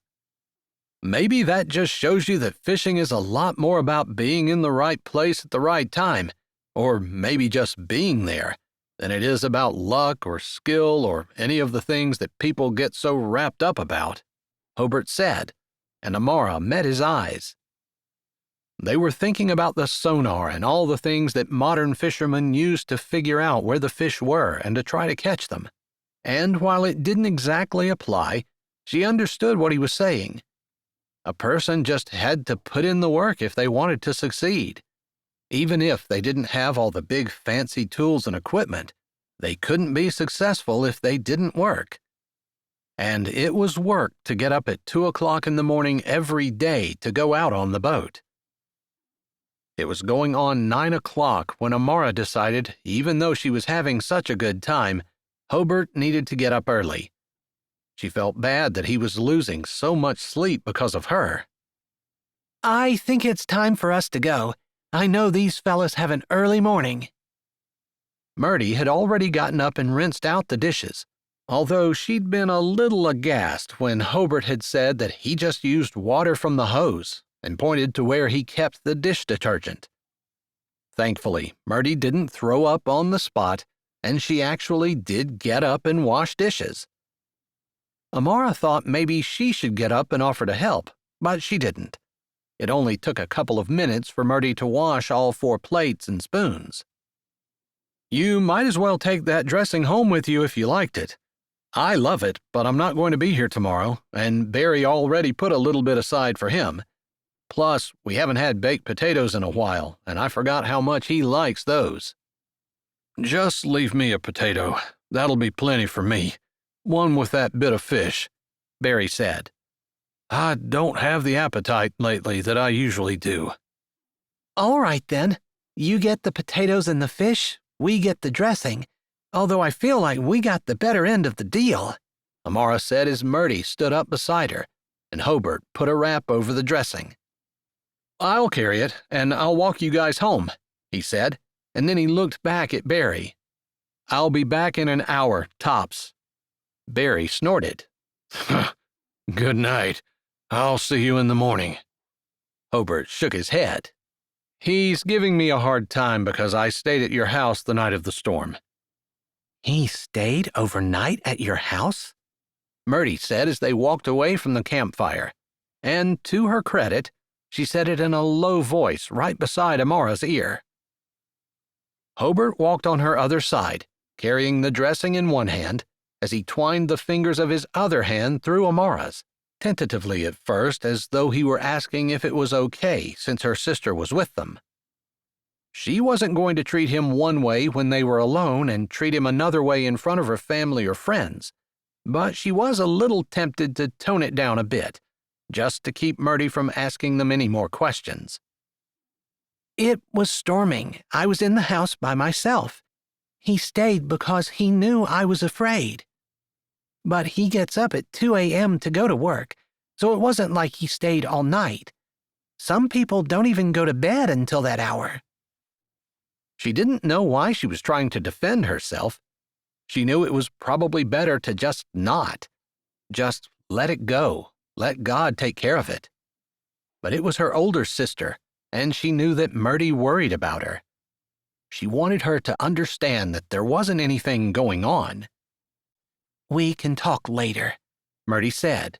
Maybe that just shows you that fishing is a lot more about being in the right place at the right time, or maybe just being there, than it is about luck or skill or any of the things that people get so wrapped up about, Hobert said, and Amara met his eyes. They were thinking about the sonar and all the things that modern fishermen use to figure out where the fish were and to try to catch them. And while it didn't exactly apply, she understood what he was saying. A person just had to put in the work if they wanted to succeed. Even if they didn't have all the big fancy tools and equipment, they couldn't be successful if they didn't work. And it was work to get up at 2 o'clock in the morning every day to go out on the boat. It was going on 9 o'clock when Amara decided, even though she was having such a good time, Hobert needed to get up early. She felt bad that he was losing so much sleep because of her.
I think it's time for us to go. I know these fellas have an early morning.
Murty had already gotten up and rinsed out the dishes, although she'd been a little aghast when Hobert had said that he just used water from the hose and pointed to where he kept the dish detergent. Thankfully, Murdy didn't throw up on the spot, and she actually did get up and wash dishes. Amara thought maybe she should get up and offer to help, but she didn't. It only took a couple of minutes for Murdy to wash all 4 plates and spoons. "You might as well take that dressing home with you if you liked it. I love it, but I'm not going to be here tomorrow, and Barry already put a little bit aside for him. Plus, we haven't had baked potatoes in a while, and I forgot how much he likes those." "Just leave me a potato. That'll be plenty for me. One with that bit of fish," Barry said. "I don't have the appetite lately that I usually do."
All right, then. You get the potatoes and the fish, we get the dressing, although I feel like we got the better end of the deal,"
Amara said as Murdy stood up beside her, and Hobert put a wrap over the dressing. "I'll carry it, and I'll walk you guys home," he said, and then he looked back at Barry. "I'll be back in an hour, tops." Barry snorted.
"Good night. I'll see you in the morning."
Hobert shook his head. "He's giving me a hard time because I stayed at your house the night of the storm."
"He stayed overnight at your house?"
Murdy said as they walked away from the campfire, and to her credit, she said it in a low voice right beside Amara's ear. Hobert walked on her other side, carrying the dressing in one hand, as he twined the fingers of his other hand through Amara's, tentatively at first as though he were asking if it was okay since her sister was with them. She wasn't going to treat him one way when they were alone and treat him another way in front of her family or friends, but she was a little tempted to tone it down a bit, just to keep Murdy from asking them any more questions.
"It was storming. I was in the house by myself. He stayed because he knew I was afraid. But he gets up at 2 a.m. to go to work, so it wasn't like he stayed all night. Some people don't even go to bed until that hour."
She didn't know why she was trying to defend herself. She knew it was probably better to just not. Just let it go. Let God take care of it. But it was her older sister, and she knew that Murdy worried about her. She wanted her to understand that there wasn't anything going on.
"We can talk later,"
Murdy said.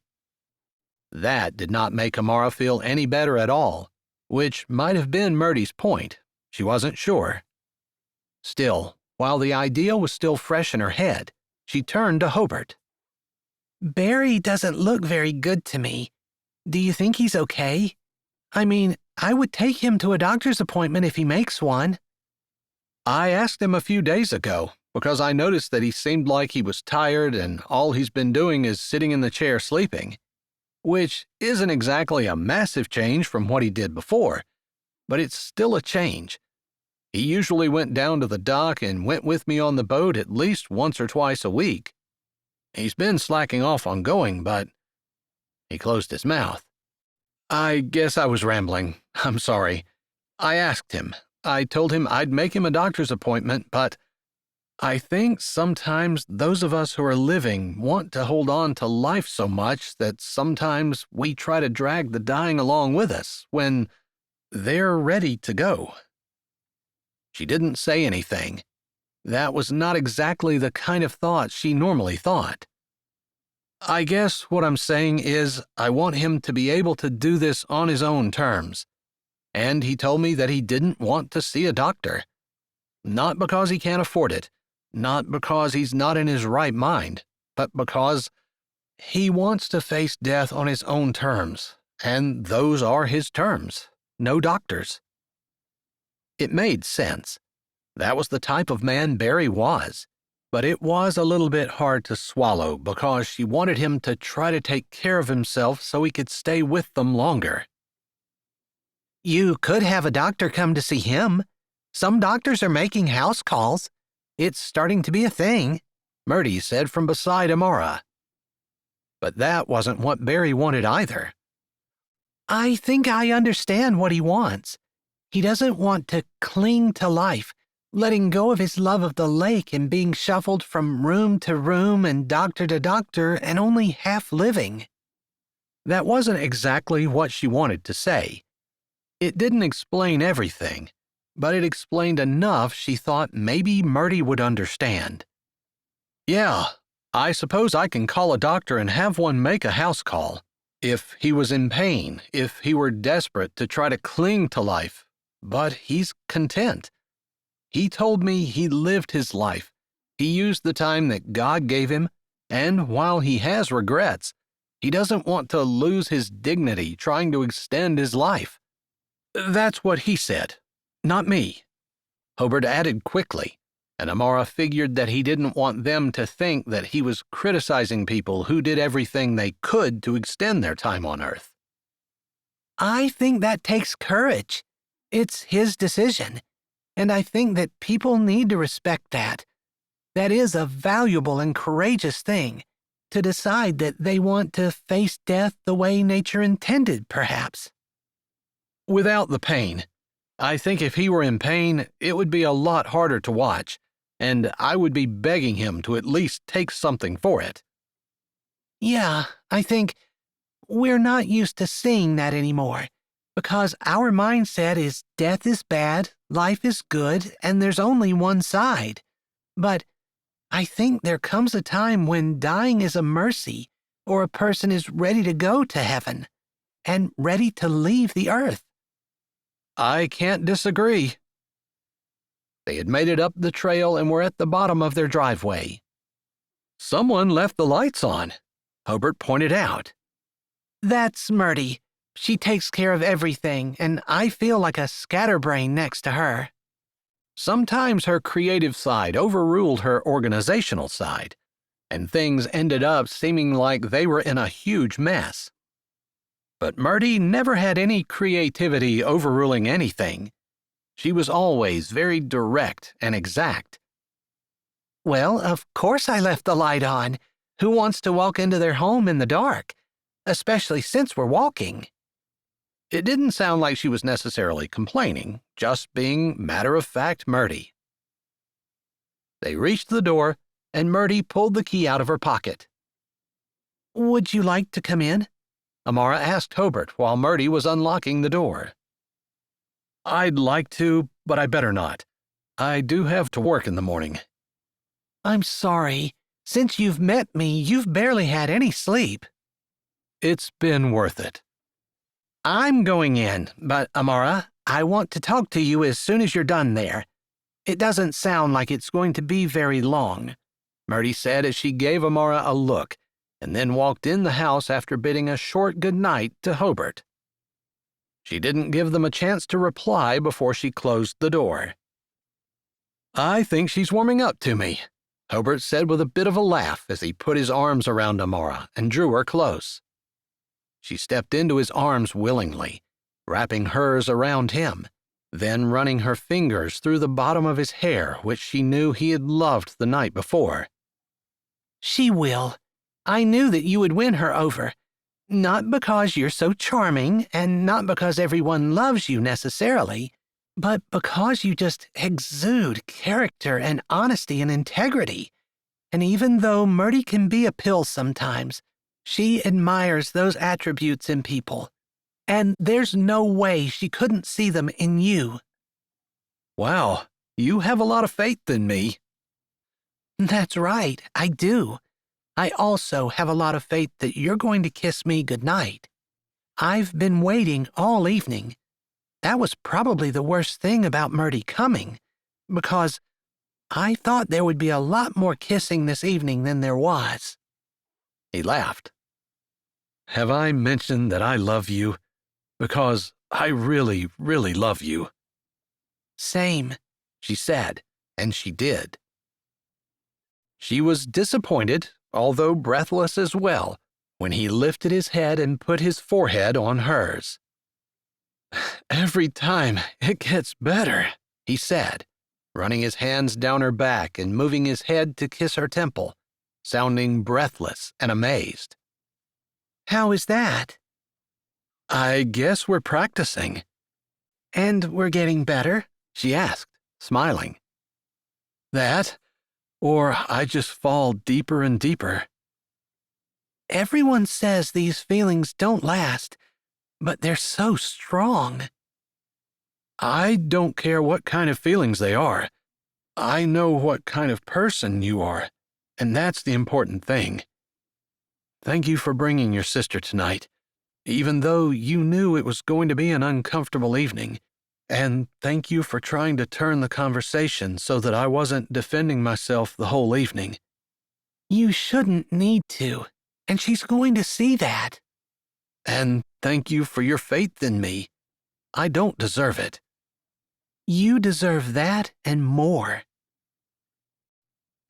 That did not make Amara feel any better at all, which might have been Murdy's point. She wasn't sure. Still, while the idea was still fresh in her head, she turned to Hobert.
"Barry doesn't look very good to me. Do you think he's okay? I mean, I would take him to a doctor's appointment if he makes one."
"I asked him a few days ago, because I noticed that he seemed like he was tired and all he's been doing is sitting in the chair sleeping, which isn't exactly a massive change from what he did before, but it's still a change. He usually went down to the dock and went with me on the boat at least once or twice a week. He's been slacking off on going, but—" He closed his mouth. "I guess I was rambling. I'm sorry. I asked him. I told him I'd make him a doctor's appointment, but I think sometimes those of us who are living want to hold on to life so much that sometimes we try to drag the dying along with us when they're ready to go." She didn't say anything. That was not exactly the kind of thought she normally thought. "I guess what I'm saying is I want him to be able to do this on his own terms. And he told me that he didn't want to see a doctor. Not because he can't afford it, not because he's not in his right mind, but because he wants to face death on his own terms, and those are his terms, no doctors." It made sense. That was the type of man Barry was, but it was a little bit hard to swallow because she wanted him to try to take care of himself so he could stay with them longer.
"You could have a doctor come to see him. Some doctors are making house calls. It's starting to be a thing,"
Murdy said from beside Amara. But that wasn't what Barry wanted either.
"I think I understand what he wants. He doesn't want to cling to life, letting go of his love of the lake and being shuffled from room to room and doctor to doctor and only half living.
That wasn't exactly what she wanted to say. It didn't explain everything, but it explained enough she thought maybe Murdy would understand. Yeah, I suppose I can call a doctor and have one make a house call. If he was in pain, if he were desperate to try to cling to life, but he's content. He told me he lived his life. He used the time that God gave him, and while he has regrets, he doesn't want to lose his dignity trying to extend his life. That's what he said, not me. Hobert added quickly, and Amara figured that he didn't want them to think that he was criticizing people who did everything they could to extend their time on Earth.
I think that takes courage. It's his decision, and I think that people need to respect that. That is a valuable and courageous thing, to decide that they want to face death the way nature intended, perhaps.
Without the pain. I think if he were in pain, it would be a lot harder to watch, and I would be begging him to at least take something for it.
Yeah, I think we're not used to seeing that anymore, because our mindset is death is bad, life is good, and there's only one side. But I think there comes a time when dying is a mercy, or a person is ready to go to heaven, and ready to leave the earth.
I can't disagree. They had made it up the trail and were at the bottom of their driveway. Someone left the lights on, Hobert pointed out.
That's Murdy. She takes care of everything, and I feel like a scatterbrain next to her.
Sometimes her creative side overruled her organizational side, and things ended up seeming like they were in a huge mess. But Murdy never had any creativity overruling anything. She was always very direct and exact.
Well, of course I left the light on. Who wants to walk into their home in the dark? Especially since we're walking.
It didn't sound like she was necessarily complaining, just being matter-of-fact Murdy. They reached the door, and Murdy pulled the key out of her pocket.
Would you like to come in?
Amara asked Hobert while Murdy was unlocking the door. I'd like to, but I better not. I do have to work in the morning.
I'm sorry. Since you've met me, you've barely had any sleep.
It's been worth it.
I'm going in, but Amara, I want to talk to you as soon as you're done there. It doesn't sound like it's going to be very long,
Murdy said as she gave Amara a look, and then walked in the house after bidding a short good night to Hobert. She didn't give them a chance to reply before she closed the door. I think she's warming up to me, Hobert said with a bit of a laugh as he put his arms around Amara and drew her close. She stepped into his arms willingly, wrapping hers around him, then running her fingers through the bottom of his hair, which she knew he had loved the night before.
She will. I knew that you would win her over. Not because you're so charming, and not because everyone loves you necessarily, but because you just exude character and honesty and integrity. And even though Murdy can be a pill sometimes, she admires those attributes in people. And there's no way she couldn't see them in you.
Wow, you have a lot of faith in me.
That's right, I do. I also have a lot of faith that you're going to kiss me goodnight. I've been waiting all evening. That was probably the worst thing about Murdy coming, because I thought there would be a lot more kissing this evening than there was.
He laughed. Have I mentioned that I love you? Because I really, really love you.
Same,
she said, and she did. She was disappointed, although breathless as well, when he lifted his head and put his forehead on hers. Every time it gets better, he said, running his hands down her back and moving his head to kiss her temple, sounding breathless and amazed.
How is that?
I guess we're practicing.
And we're getting better?
She asked, smiling. That, or I just fall deeper and deeper.
Everyone says these feelings don't last, but they're so strong.
I don't care what kind of feelings they are. I know what kind of person you are, and that's the important thing. Thank you for bringing your sister tonight, even though you knew it was going to be an uncomfortable evening. And thank you for trying to turn the conversation so that I wasn't defending myself the whole evening.
You shouldn't need to, and she's going to see that.
And thank you for your faith in me. I don't deserve it.
You deserve that and more.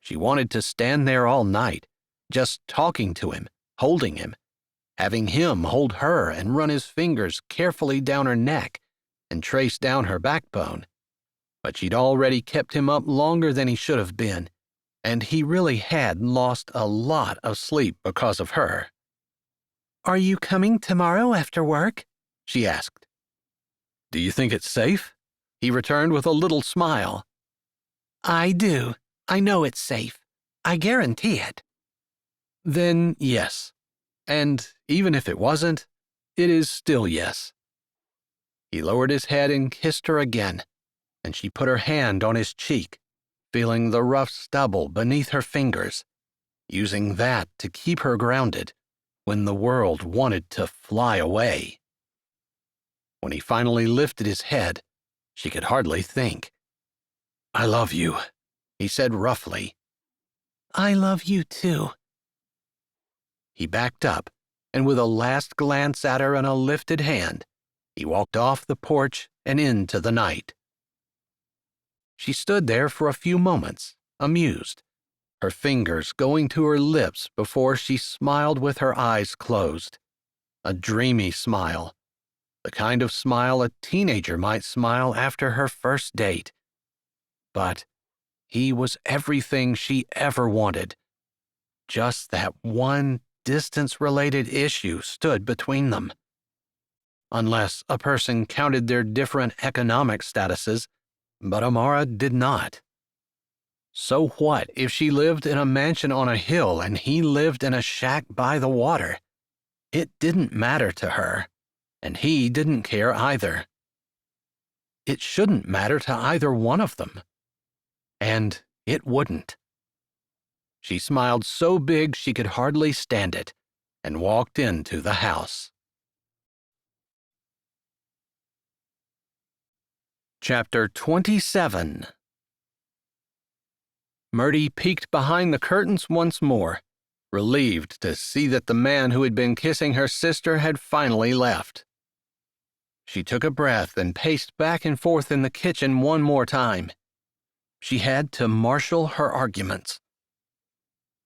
She wanted to stand there all night, just talking to him, holding him, having him hold her and run his fingers carefully down her neck and trace down her backbone. But she'd already kept him up longer than he should have been, and he really had lost a lot of sleep because of her.
Are you coming tomorrow after work?
She asked. Do you think it's safe? He returned with a little smile.
I do. I know it's safe. I guarantee it.
Then yes. And even if it wasn't, it is still yes. He lowered his head and kissed her again, and she put her hand on his cheek, feeling the rough stubble beneath her fingers, using that to keep her grounded when the world wanted to fly away. When he finally lifted his head, she could hardly think. I love you, he said roughly.
I love you too.
He backed up, and with a last glance at her and a lifted hand, he walked off the porch and into the night. She stood there for a few moments, amused, her fingers going to her lips before she smiled with her eyes closed. A dreamy smile, the kind of smile a teenager might smile after her first date. But he was everything she ever wanted. Just that one distance-related issue stood between them. Unless a person counted their different economic statuses, but Amara did not. So what if she lived in a mansion on a hill and he lived in a shack by the water? It didn't matter to her, and he didn't care either. It shouldn't matter to either one of them. And it wouldn't. She smiled so big she could hardly stand it, and walked into the house. Chapter 27. Murdy peeked behind the curtains once more, relieved to see that the man who had been kissing her sister had finally left. She took a breath and paced back and forth in the kitchen one more time. She had to marshal her arguments.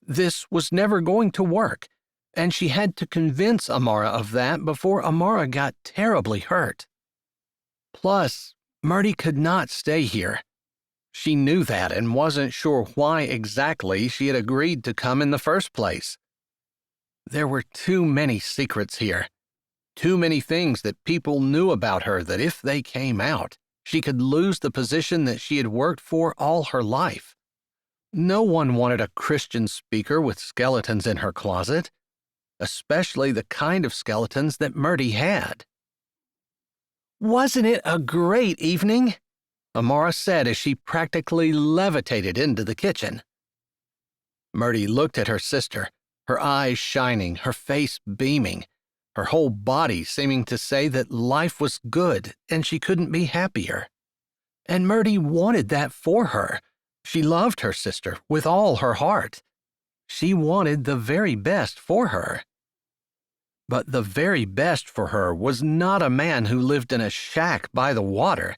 This was never going to work, and she had to convince Amara of that before Amara got terribly hurt. Plus, Murdy could not stay here. She knew that and wasn't sure why exactly she had agreed to come in the first place. There were too many secrets here, too many things that people knew about her that if they came out, she could lose the position that she had worked for all her life. No one wanted a Christian speaker with skeletons in her closet, especially the kind of skeletons that Murdy had.
Wasn't it a great evening?
Amara said as she practically levitated into the kitchen. Murdy looked at her sister, her eyes shining, her face beaming, her whole body seeming to say that life was good and she couldn't be happier. And Murdy wanted that for her. She loved her sister with all her heart. She wanted the very best for her. But the very best for her was not a man who lived in a shack by the water,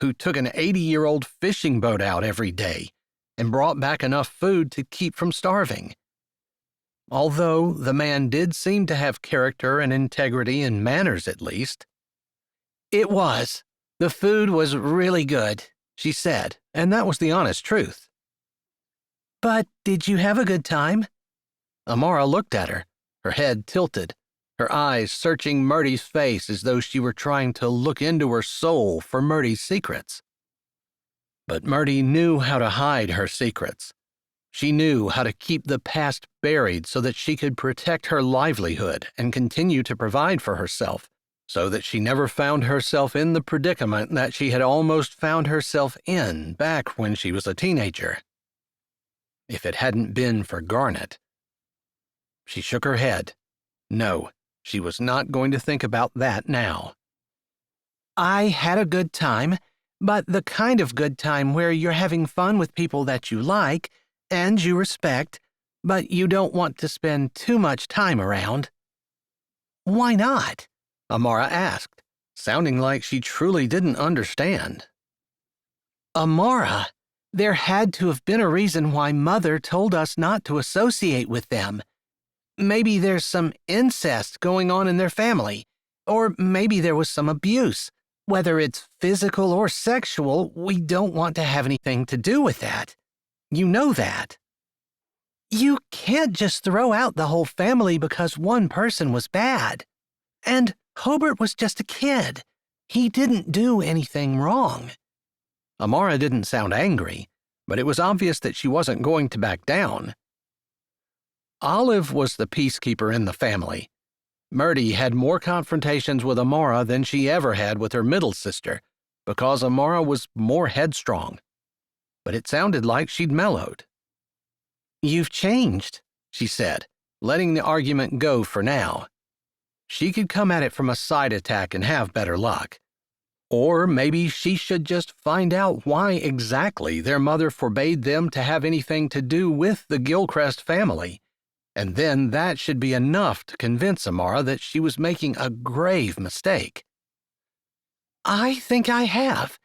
who took an 80-year-old fishing boat out every day and brought back enough food to keep from starving. Although the man did seem to have character and integrity and manners at least.
It was. The food was really good,
she said, and that was the honest truth.
But did you have a good time?
Amara looked at her head tilted, her eyes searching Murdy's face as though she were trying to look into her soul for Murdy's secrets. But Murdy knew how to hide her secrets. She knew how to keep the past buried so that she could protect her livelihood and continue to provide for herself, so that she never found herself in the predicament that she had almost found herself in back when she was a teenager. If it hadn't been for Garnet. She shook her head. No, she was not going to think about that now.
I had a good time, but the kind of good time where you're having fun with people that you like and you respect, but you don't want to spend too much time around. Why not?
Amara asked, sounding like she truly didn't understand.
Amara, there had to have been a reason why Mother told us not to associate with them. Maybe there's some incest going on in their family, or maybe there was some abuse. Whether it's physical or sexual, we don't want to have anything to do with that. You know that. You can't just throw out the whole family because one person was bad. And Hobert was just a kid. He didn't do anything wrong.
Amara didn't sound angry, but it was obvious that she wasn't going to back down. Olive was the peacekeeper in the family. Murdy had more confrontations with Amara than she ever had with her middle sister, because Amara was more headstrong. But it sounded like she'd mellowed.
You've changed,
she said, letting the argument go for now. She could come at it from a side attack and have better luck. Or maybe she should just find out why exactly their mother forbade them to have anything to do with the Gilcrest family, and then that should be enough to convince Amara that she was making a grave mistake.
I think I have.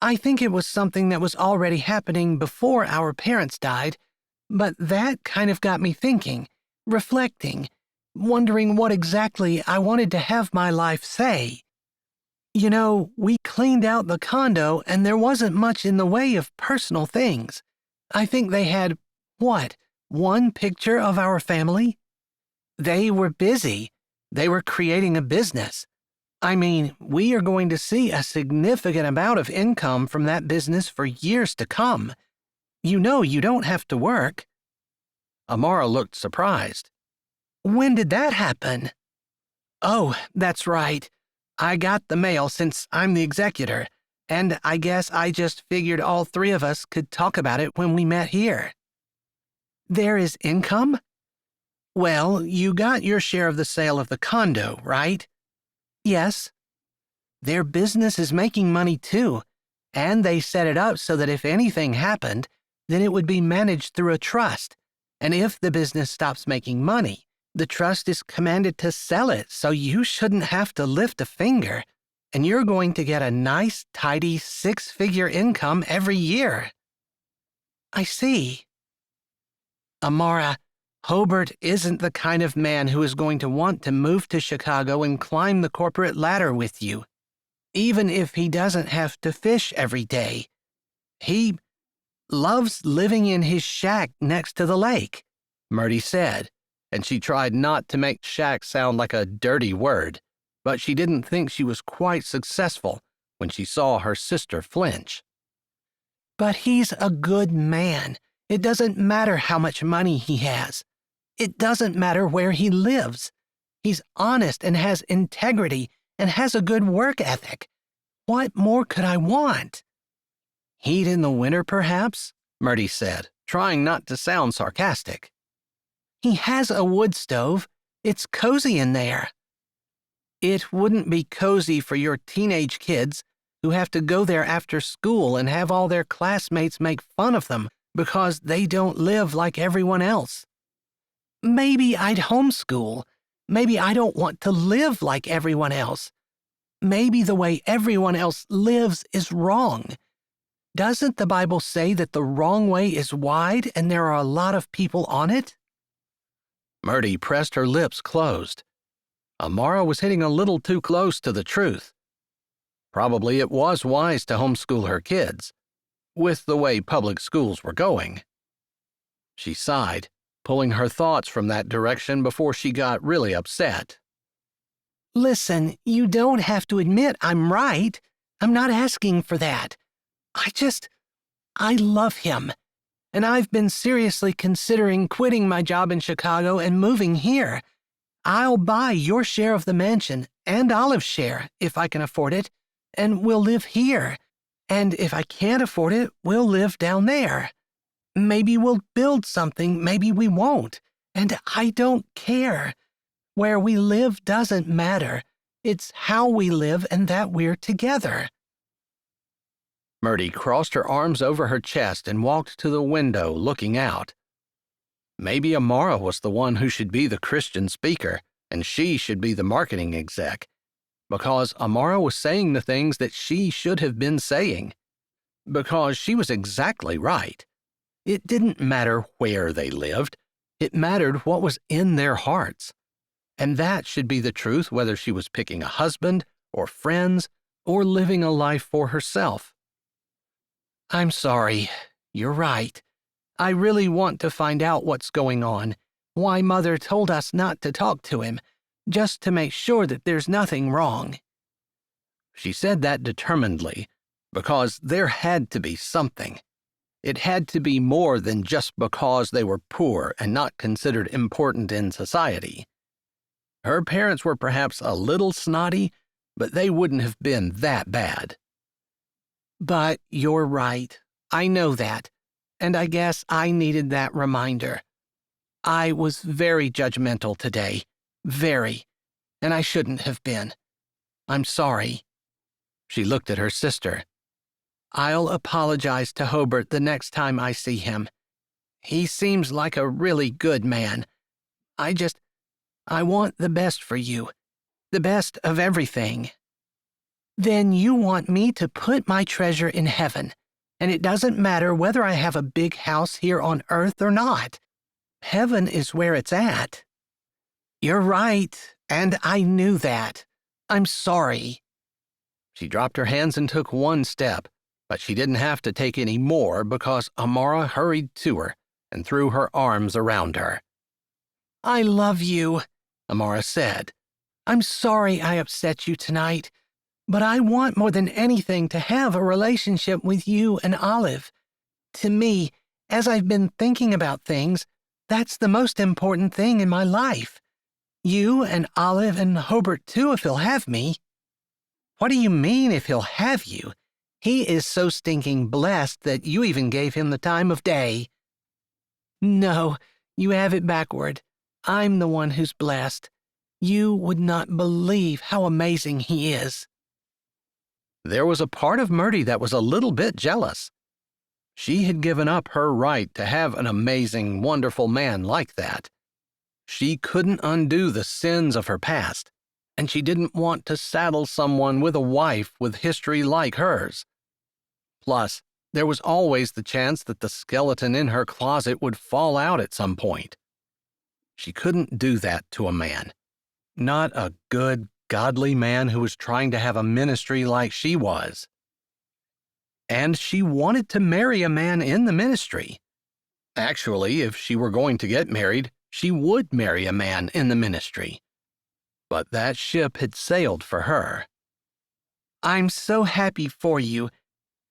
I think it was something that was already happening before our parents died, but that kind of got me thinking, reflecting, wondering what exactly I wanted to have my life say. You know, we cleaned out the condo and there wasn't much in the way of personal things. I think they had, one picture of our family? They were busy. They were creating a business. I mean, we are going to see a significant amount of income from that business for years to come. You know you don't have to work.
Amara looked surprised.
When did that happen? Oh, that's right. I got the mail since I'm the executor, and I guess I just figured all three of us could talk about it when we met here. There is income? Well, you got your share of the sale of the condo, right? Yes. Their business is making money too, and they set it up so that if anything happened, then it would be managed through a trust, and if the business stops making money, the trust is commanded to sell it, so you shouldn't have to lift a finger, and you're going to get a nice, tidy 6-figure income every year. I see. Amara, Hobert isn't the kind of man who is going to want to move to Chicago and climb the corporate ladder with you, even if he doesn't have to fish every day. He loves living in his shack next to the lake,
Murdy said, and she tried not to make shack sound like a dirty word, but she didn't think she was quite successful when she saw her sister flinch.
But he's a good man. It doesn't matter how much money he has. It doesn't matter where he lives. He's honest and has integrity and has a good work ethic. What more could I want? Heat in the winter, perhaps?
Murdy said, trying not to sound sarcastic.
He has a wood stove. It's cozy in there. It wouldn't be cozy for your teenage kids who have to go there after school and have all their classmates make fun of them because they don't live like everyone else. Maybe I'd homeschool. Maybe I don't want to live like everyone else. Maybe the way everyone else lives is wrong. Doesn't the Bible say that the wrong way is wide and there are a lot of people on it?
Murdy pressed her lips closed. Amara was hitting a little too close to the truth. Probably it was wise to homeschool her kids, with the way public schools were going. She sighed, pulling her thoughts from that direction before she got really upset.
Listen, you don't have to admit I'm right. I'm not asking for that. I just I love him, and I've been seriously considering quitting my job in Chicago and moving here. I'll buy your share of the mansion and Olive's share, if I can afford it, and we'll live here. And if I can't afford it, we'll live down there. Maybe we'll build something, maybe we won't. And I don't care. Where we live doesn't matter. It's how we live and that we're together.
Murdy crossed her arms over her chest and walked to the window, looking out. Maybe Amara was the one who should be the Christian speaker, and she should be the marketing exec, because Amara was saying the things that she should have been saying. Because she was exactly right. It didn't matter where they lived. It mattered what was in their hearts. And that should be the truth whether she was picking a husband or friends or living a life for herself. I'm sorry. You're right. I really want to find out what's going on, why Mother told us not to talk to him, just to make sure that there's nothing wrong. She said that determinedly, because there had to be something. It had to be more than just because they were poor and not considered important in society. Her parents were perhaps a little snotty, but they wouldn't have been that bad. But you're right. I know that. And I guess I needed that reminder. I was very judgmental today. Very. And I shouldn't have been. I'm sorry. She looked at her sister. I'll apologize to Hobert the next time I see him. He seems like a really good man. I want the best for you. The best of everything. Then you want me to put my treasure in heaven, and it doesn't matter whether I have a big house here on earth or not. Heaven is where it's at. You're right, and I knew that. I'm sorry. She dropped her hands and took one step, but she didn't have to take any more because Amara hurried to her and threw her arms around her. I love you, Amara said. I'm sorry I upset you tonight, but I want more than anything to have a relationship with you and Olive. To me, as I've been thinking about things, that's the most important thing in my life. You and Olive and Hobert too, if he'll have me. What do you mean, if he'll have you? He is so stinking blessed that you even gave him the time of day. No, you have it backward. I'm the one who's blessed. You would not believe how amazing he is. There was a part of Murdy that was a little bit jealous. She had given up her right to have an amazing, wonderful man like that. She couldn't undo the sins of her past, and she didn't want to saddle someone with a wife with history like hers. Plus, there was always the chance that the skeleton in her closet would fall out at some point. She couldn't do that to a man. Not a good, godly man who was trying to have a ministry like she was. And she wanted to marry a man in the ministry. Actually, if she were going to get married, she would marry a man in the ministry. But that ship had sailed for her. I'm so happy for you,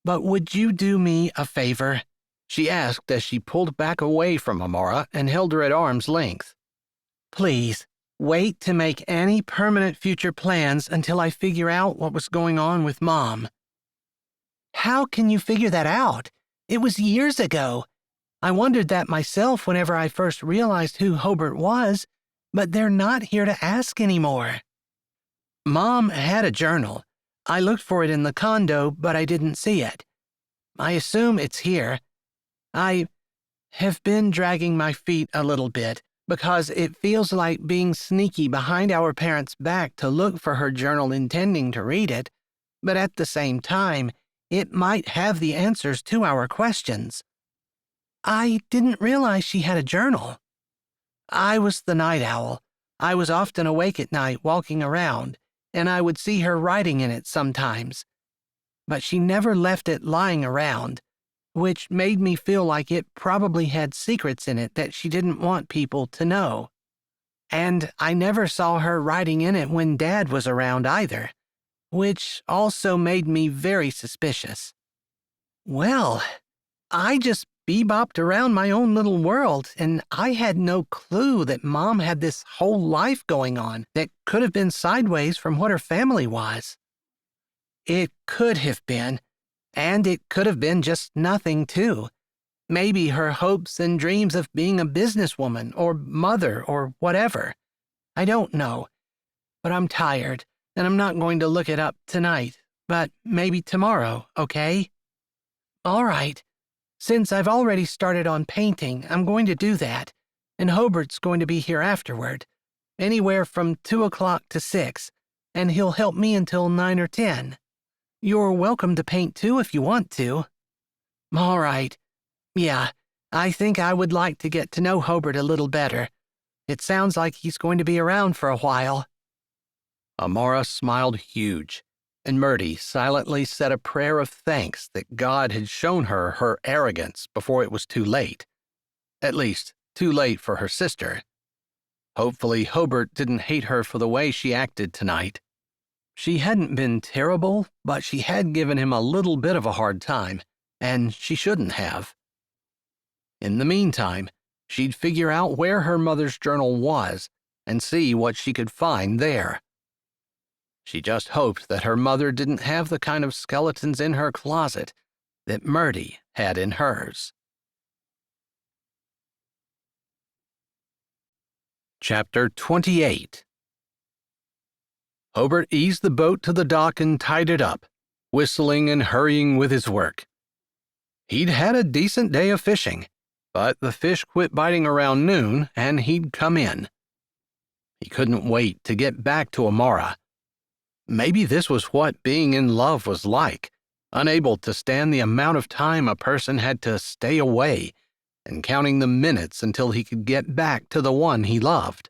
but would you do me a favor? She asked as she pulled back away from Amara and held her at arm's length. Please, wait to make any permanent future plans until I figure out what was going on with Mom. How can you figure that out? It was years ago. I wondered that myself whenever I first realized who Hobert was, but they're not here to ask anymore. Mom had a journal. I looked for it in the condo, but I didn't see it. I assume it's here. I have been dragging my feet a little bit because it feels like being sneaky behind our parents' back to look for her journal intending to read it, but at the same time, it might have the answers to our questions. I didn't realize she had a journal. I was the night owl. I was often awake at night walking around, and I would see her writing in it sometimes. But she never left it lying around, which made me feel like it probably had secrets in it that she didn't want people to know. And I never saw her writing in it when Dad was around either, which also made me very suspicious. Well,
I just bebopped around my own little world, and I had no clue that Mom had this whole life going on that could have been sideways from what her family was. It could have been, and it could have been just nothing, too. Maybe her hopes and dreams of being a businesswoman or mother or whatever. I don't know. But I'm tired, and I'm not going to look it up tonight, but maybe tomorrow, okay? All right. Since I've already started on painting, I'm going to do that, and Hobart's going to be here afterward, anywhere from 2 o'clock to 6, and he'll help me until 9 or 10. You're welcome to paint too if you want to. All right. Yeah, I think I would like to get to know Hobart a little better. It sounds like he's going to be around for a while.
Amara smiled huge, and Murdy silently said a prayer of thanks that God had shown her her arrogance before it was too late. At least, too late for her sister. Hopefully Hobart didn't hate her for the way she acted tonight. She hadn't been terrible, but she had given him a little bit of a hard time, and she shouldn't have. In the meantime, she'd figure out where her mother's journal was and see what she could find there. She just hoped that her mother didn't have the kind of skeletons in her closet that Murdy had in hers. Chapter 28. Hobart eased the boat to the dock and tied it up, whistling and hurrying with his work. He'd had a decent day of fishing, but the fish quit biting around noon and he'd come in. He couldn't wait to get back to Amara. Maybe this was what being in love was like, unable to stand the amount of time a person had to stay away and counting the minutes until he could get back to the one he loved.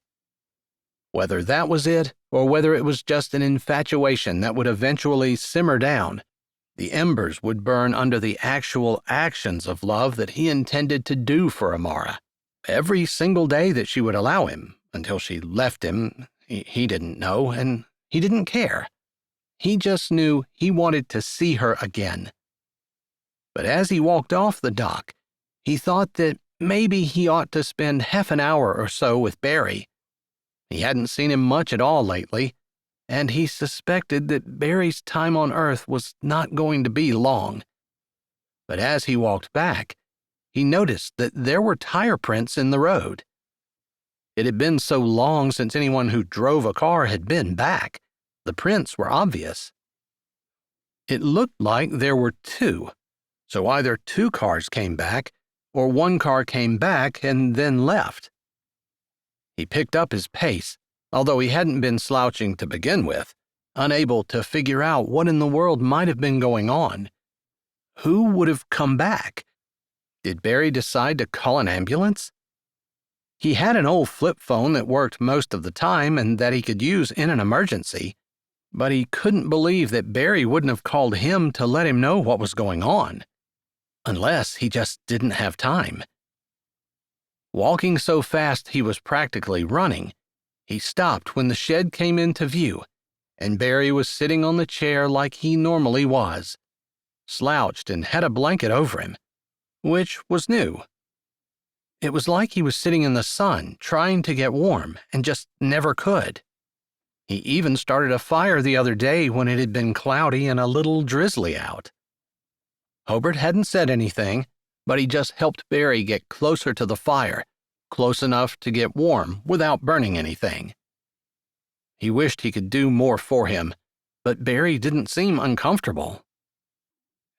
Whether that was it, or whether it was just an infatuation that would eventually simmer down, the embers would burn under the actual actions of love that he intended to do for Amara. Every single day that she would allow him, until she left him, he didn't know, and he didn't care. He just knew he wanted to see her again. But as he walked off the dock, he thought that maybe he ought to spend half an hour or so with Barry. He hadn't seen him much at all lately, and he suspected that Barry's time on Earth was not going to be long. But as he walked back, he noticed that there were tire prints in the road. It had been so long since anyone who drove a car had been back. The prints were obvious. It looked like there were two, so either two cars came back, or one car came back and then left. He picked up his pace, although he hadn't been slouching to begin with, unable to figure out what in the world might have been going on. Who would have come back? Did Barry decide to call an ambulance? He had an old flip phone that worked most of the time and that he could use in an emergency, but he couldn't believe that Barry wouldn't have called him to let him know what was going on. Unless he just didn't have time. Walking so fast he was practically running, he stopped when the shed came into view, and Barry was sitting on the chair like he normally was, slouched and had a blanket over him, which was new. It was like he was sitting in the sun, trying to get warm, and just never could. He even started a fire the other day when it had been cloudy and a little drizzly out. Hobart hadn't said anything, but he just helped Barry get closer to the fire, close enough to get warm without burning anything. He wished he could do more for him, but Barry didn't seem uncomfortable.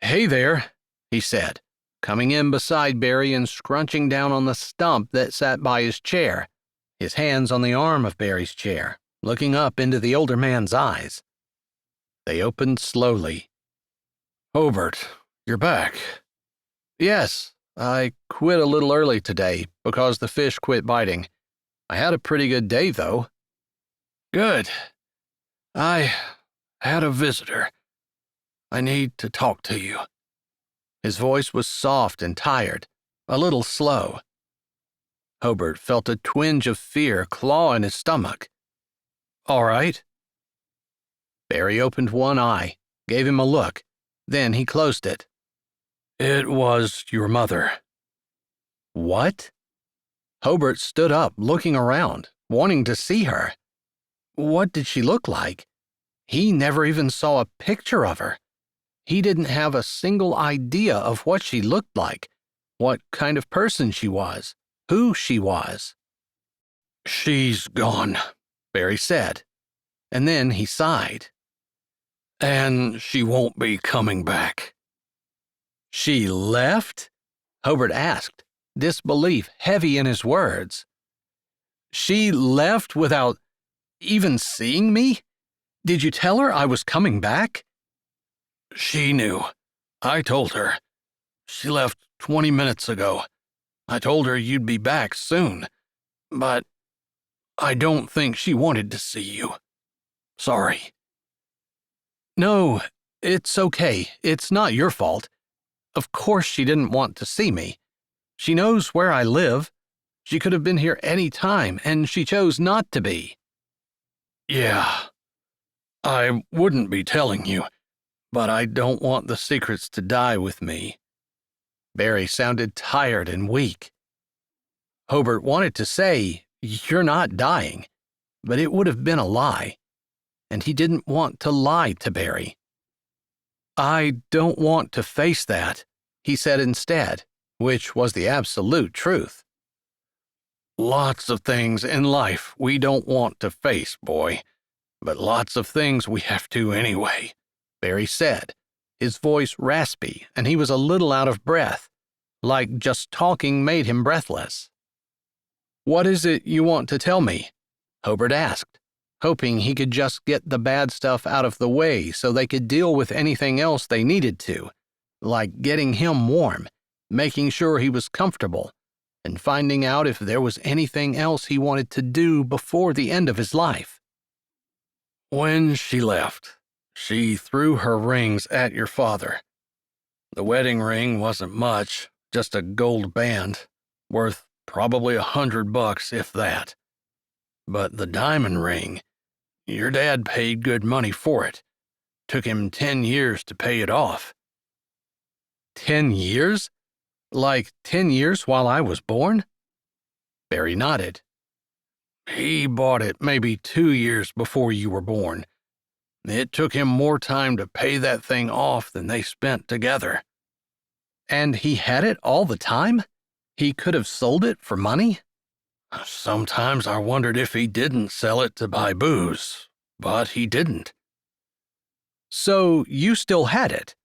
"Hey there," he said, coming in beside Barry and scrunching down on the stump that sat by his chair, his hands on the arm of Barry's chair, looking up into the older man's eyes. They opened slowly. "Hobart, you're back." "Yes, I quit a little early today because the fish quit biting. I had a pretty good day, though." "Good. I had a visitor. I need to talk to you." His voice was soft and tired, a little slow. Hobart felt a twinge of fear claw in his stomach. "All right." Barry opened one eye, gave him a look, then he closed it.
It was your mother.
What? Hobert stood up, looking around, wanting to see her. What did she look like? He never even saw a picture of her. He didn't have a single idea of what she looked like, what kind of person she was, who she was.
She's gone,
Barry said, and then he sighed.
and she won't be coming back.
She left? Hobert asked, disbelief heavy in his words. She left without even seeing me? Did you tell her I was coming back?
She knew. I told her. She left 20 minutes ago. I told her you'd be back soon, but I don't think she wanted to see you. Sorry.
No, it's okay. It's not your fault. Of course she didn't want to see me. She knows where I live. She could have been here any time, and she chose not to be.
Yeah. I wouldn't be telling you, but I don't want the secrets to die with me.
Barry sounded tired and weak. Hobert wanted to say, "You're not dying," but it would have been a lie, and he didn't want to lie to Barry. "I don't want to face that," he said instead, which was the absolute truth.
Lots of things in life we don't want to face, boy, but lots of things we have to anyway,
Barry said, his voice raspy, and he was a little out of breath, like just talking made him breathless. "What is it you want to tell me?" Hobert asked, hoping he could just get the bad stuff out of the way so they could deal with anything else they needed to, like getting him warm, making sure he was comfortable, and finding out if there was anything else he wanted to do before the end of his life.
When she left, she threw her rings at your father. The wedding ring wasn't much, just a gold band, worth probably $100, if that. But the diamond ring, your dad paid good money for it. Took him 10 years to pay it off.
10 years? Like 10 years while I was born? Barry nodded.
He bought it maybe 2 years before you were born. It took him more time to pay that thing off than they spent together.
And he had it all the time? He could have sold it for money?
Sometimes I wondered if he didn't sell it to buy booze, but he didn't.
So you still had it?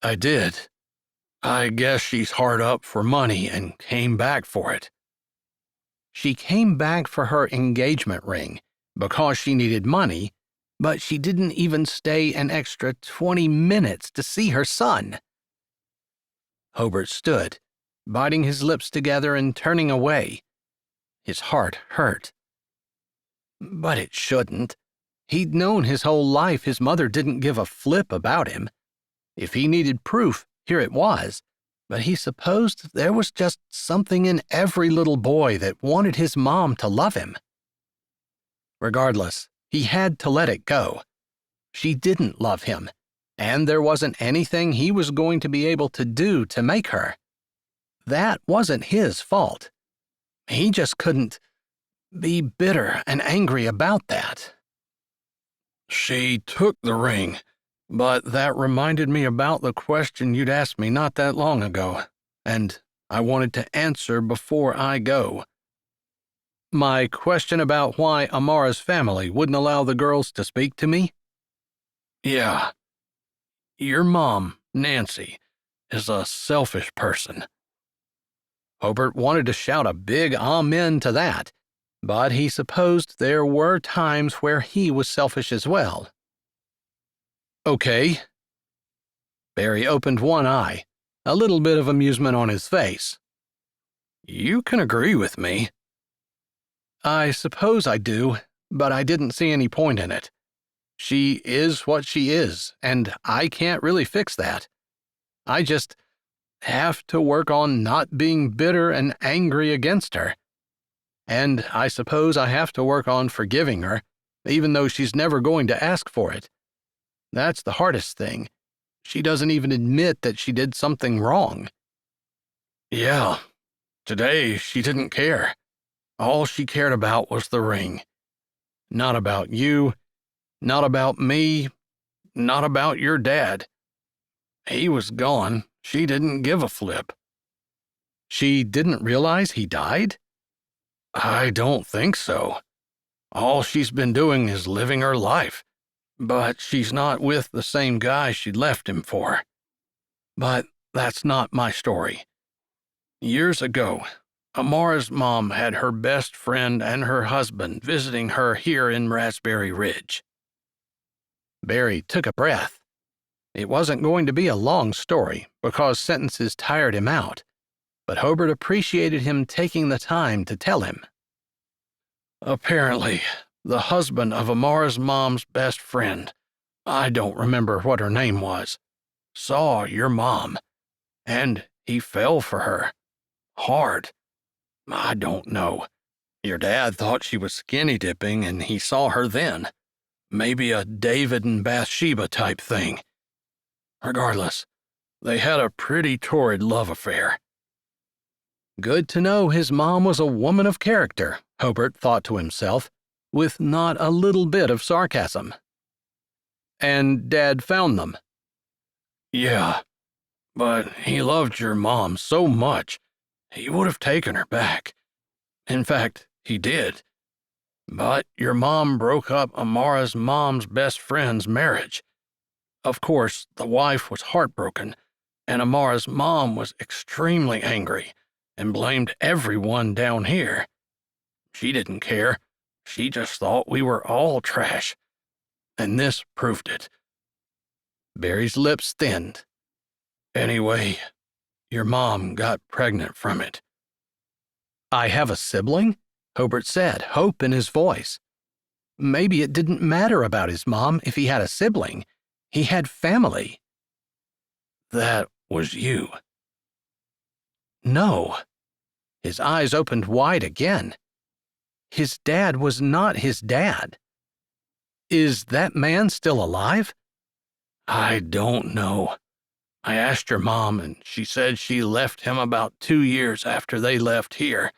I did. I guess she's hard up for money and came back for it.
She came back for her engagement ring because she needed money, but she didn't even stay an extra 20 minutes to see her son. Hobert stood, biting his lips together and turning away. His heart hurt. But it shouldn't. He'd known his whole life his mother didn't give a flip about him. If he needed proof, here it was, but he supposed there was just something in every little boy that wanted his mom to love him. Regardless, he had to let it go. She didn't love him, and there wasn't anything he was going to be able to do to make her. That wasn't his fault. He just couldn't be bitter and angry about that.
She took the ring, but that reminded me about the question you'd asked me not that long ago, and I wanted to answer before I go.
My question about why Amara's family wouldn't allow the girls to speak to me?
Yeah. Your mom, Nancy, is a selfish person.
Hobert wanted to shout a big amen to that, but he supposed there were times where he was selfish as well. Okay. Barry opened one eye, a little bit of amusement on his face.
You can agree with me.
I suppose I do, but I didn't see any point in it. She is what she is, and I can't really fix that. I just have to work on not being bitter and angry against her. And I suppose I have to work on forgiving her, even though she's never going to ask for it. That's the hardest thing, She doesn't even admit that she did something wrong.
Yeah, today she didn't care. All she cared about was the ring. Not about you, not about me, not about your dad. He was gone. She didn't give a flip.
She didn't realize he died?
I don't think so. All she's been doing is living her life. But she's not with the same guy she left him for. But that's not my story. Years ago, Amara's mom had her best friend and her husband visiting her here in Raspberry Ridge.
Barry took a breath. It wasn't going to be a long story because sentences tired him out, but Hobert appreciated him taking the time to tell him.
Apparently, the husband of Amara's mom's best friend, I don't remember what her name was, saw your mom, and he fell for her. Hard. I don't know. Your dad thought she was skinny dipping and he saw her then. Maybe a David and Bathsheba type thing. Regardless, they had a pretty torrid love affair.
Good to know his mom was a woman of character, Hobert thought to himself, with not a little bit of sarcasm. And Dad found them.
Yeah, but he loved your mom so much, he would have taken her back. In fact, he did. But your mom broke up Amara's mom's best friend's marriage. Of course, the wife was heartbroken, and Amara's mom was extremely angry and blamed everyone down here. She didn't care. She just thought we were all trash. And this proved it.
Barry's lips thinned.
Anyway, your mom got pregnant from it.
I have a sibling? Hobert said, hope in his voice. Maybe it didn't matter about his mom if he had a sibling. He had family.
That was you.
No. His eyes opened wide again. His dad was not his dad. Is that man still alive?
I don't know. I asked your mom, and she said she left him about 2 years after they left here.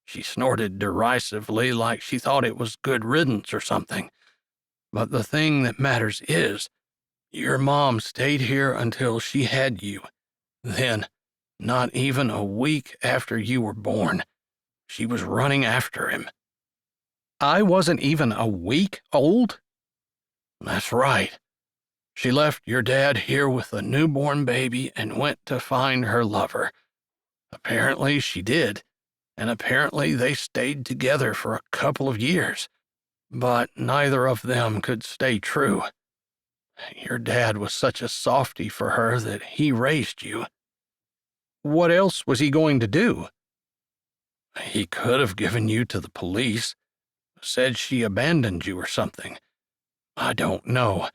She snorted derisively like she thought it was good riddance or something. But the thing that matters is, your mom stayed here until she had you. Then, not even a week after you were born, she was running after him.
I wasn't even a week old?
That's right. She left your dad here with a newborn baby and went to find her lover. Apparently she did, and apparently they stayed together for a couple of years. But neither of them could stay true. Your dad was such a softy for her that he raised you.
What else was he going to do?
He could have given you to the police, said she abandoned you or something. I don't know.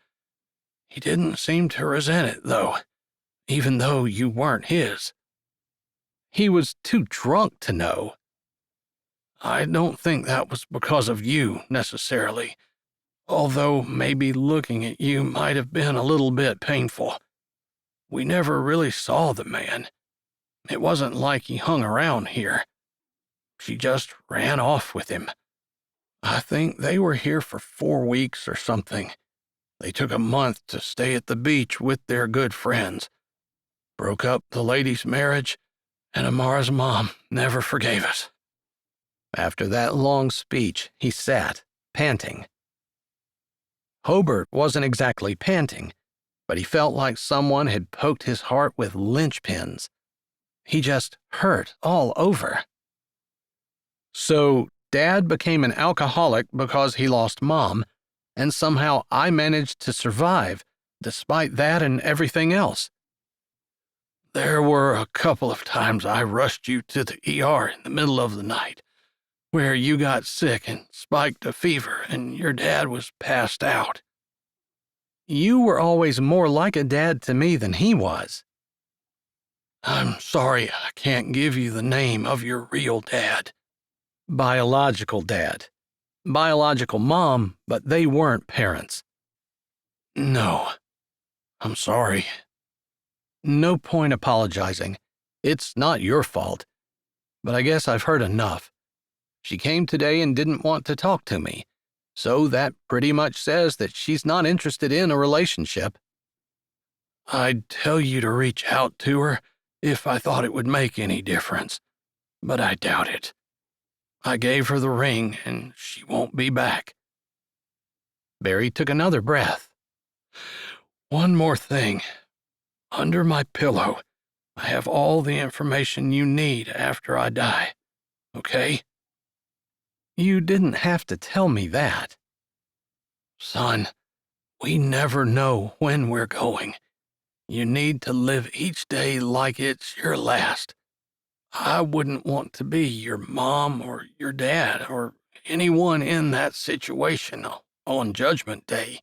He didn't seem to resent it, though, even though you weren't his.
He was too drunk to know.
I don't think that was because of you, necessarily, although maybe looking at you might have been a little bit painful. We never really saw the man. It wasn't like he hung around here. She just ran off with him. I think they were here for 4 weeks or something. They took a month to stay at the beach with their good friends. Broke up the lady's marriage, and Amara's mom never forgave us.
After that long speech, he sat, panting. Hobert wasn't exactly panting, but he felt like someone had poked his heart with linchpins. He just hurt all over. So, Dad became an alcoholic because he lost Mom, and somehow I managed to survive, despite that and everything else.
There were a couple of times I rushed you to the ER in the middle of the night, where you got sick and spiked a fever and your dad was passed out.
You were always more like a dad to me than he was.
I'm sorry I can't give you the name of your real dad.
Biological dad. Biological mom, but they weren't parents.
No. I'm sorry.
No point apologizing. It's not your fault. But I guess I've heard enough. She came today and didn't want to talk to me, so that pretty much says that she's not interested in a relationship.
I'd tell you to reach out to her if I thought it would make any difference, but I doubt it. I gave her the ring, and she won't be back.
Barry took another breath.
One more thing. Under my pillow, I have all the information you need after I die. Okay?
You didn't have to tell me that.
Son, we never know when we're going. You need to live each day like it's your last. I wouldn't want to be your mom or your dad or anyone in that situation on Judgment Day.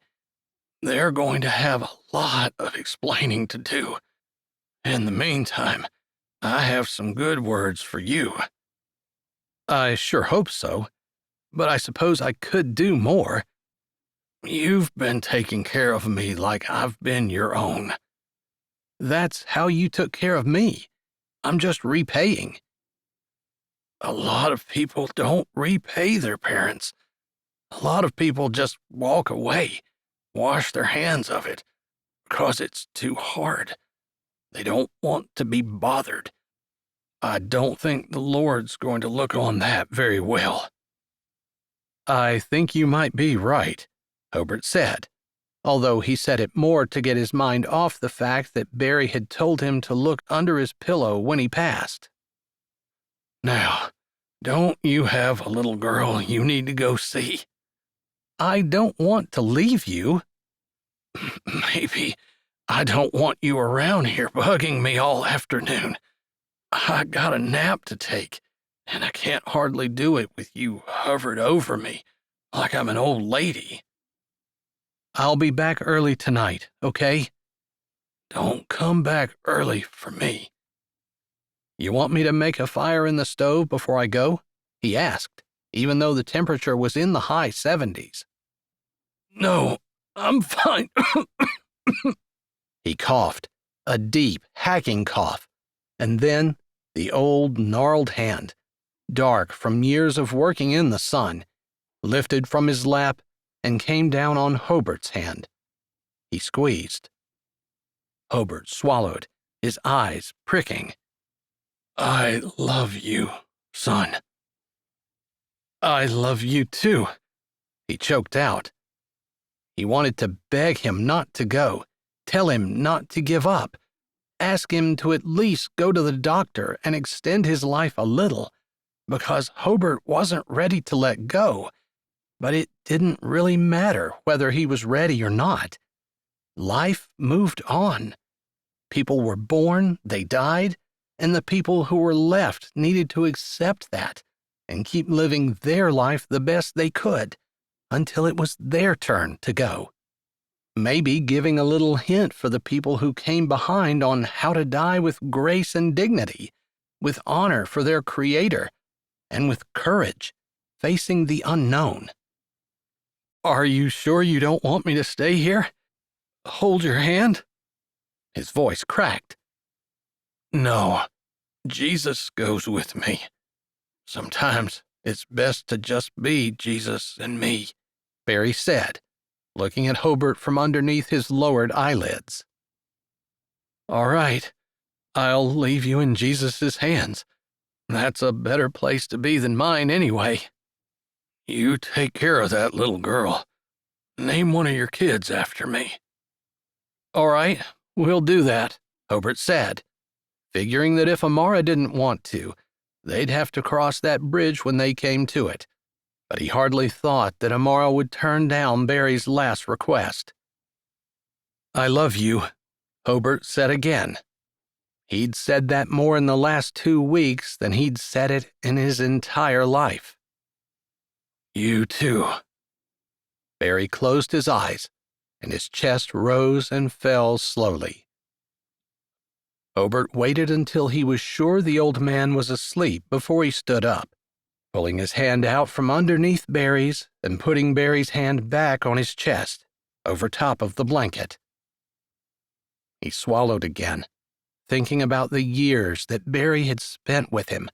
They're going to have a lot of explaining to do. In the meantime, I have some good words for you.
I sure hope so, but I suppose I could do more.
You've been taking care of me like I've been your own.
That's how you took care of me. I'm just repaying.
A lot of people don't repay their parents. A lot of people just walk away, wash their hands of it, because it's too hard. They don't want to be bothered. I don't think the Lord's going to look on that very well.
I think you might be right, Hobert said, although he said it more to get his mind off the fact that Barry had told him to look under his pillow when he passed.
Now, don't you have a little girl you need to go see?
I don't want to leave you.
Maybe I don't want you around here bugging me all afternoon. I got a nap to take, and I can't hardly do it with you hovered over me like I'm an old lady.
I'll be back early tonight, okay?
Don't come back early for me.
You want me to make a fire in the stove before I go? He asked, even though the temperature was in the high 70s.
No, I'm fine.
He coughed, a deep, hacking cough, and then the old, gnarled hand, dark from years of working in the sun, lifted from his lap and came down on Hobert's hand. He squeezed. Hobert swallowed, his eyes pricking.
I love you, son.
I love you too, he choked out. He wanted to beg him not to go, tell him not to give up, ask him to at least go to the doctor and extend his life a little, because Hobert wasn't ready to let go. But it didn't really matter whether he was ready or not. Life moved on. People were born, they died, and the people who were left needed to accept that and keep living their life the best they could until it was their turn to go. Maybe giving a little hint for the people who came behind on how to die with grace and dignity, with honor for their Creator, and with courage, facing the unknown. Are you sure you don't want me to stay here? Hold your hand? His voice cracked.
No, Jesus goes with me. Sometimes it's best to just be Jesus and me,
Barry said, looking at Hobert from underneath his lowered eyelids. All right, I'll leave you in Jesus' hands. That's a better place to be than mine anyway.
You take care of that little girl. Name one of your kids after me.
All right, we'll do that, Hobert said, figuring that if Amara didn't want to, they'd have to cross that bridge when they came to it. But he hardly thought that Amara would turn down Barry's last request. I love you, Hobert said again. He'd said that more in the last 2 weeks than he'd said it in his entire life.
You too.
Barry closed his eyes, and his chest rose and fell slowly. Hobert waited until he was sure the old man was asleep before he stood up, pulling his hand out from underneath Barry's and putting Barry's hand back on his chest, over top of the blanket. He swallowed again, thinking about the years that Barry had spent with him,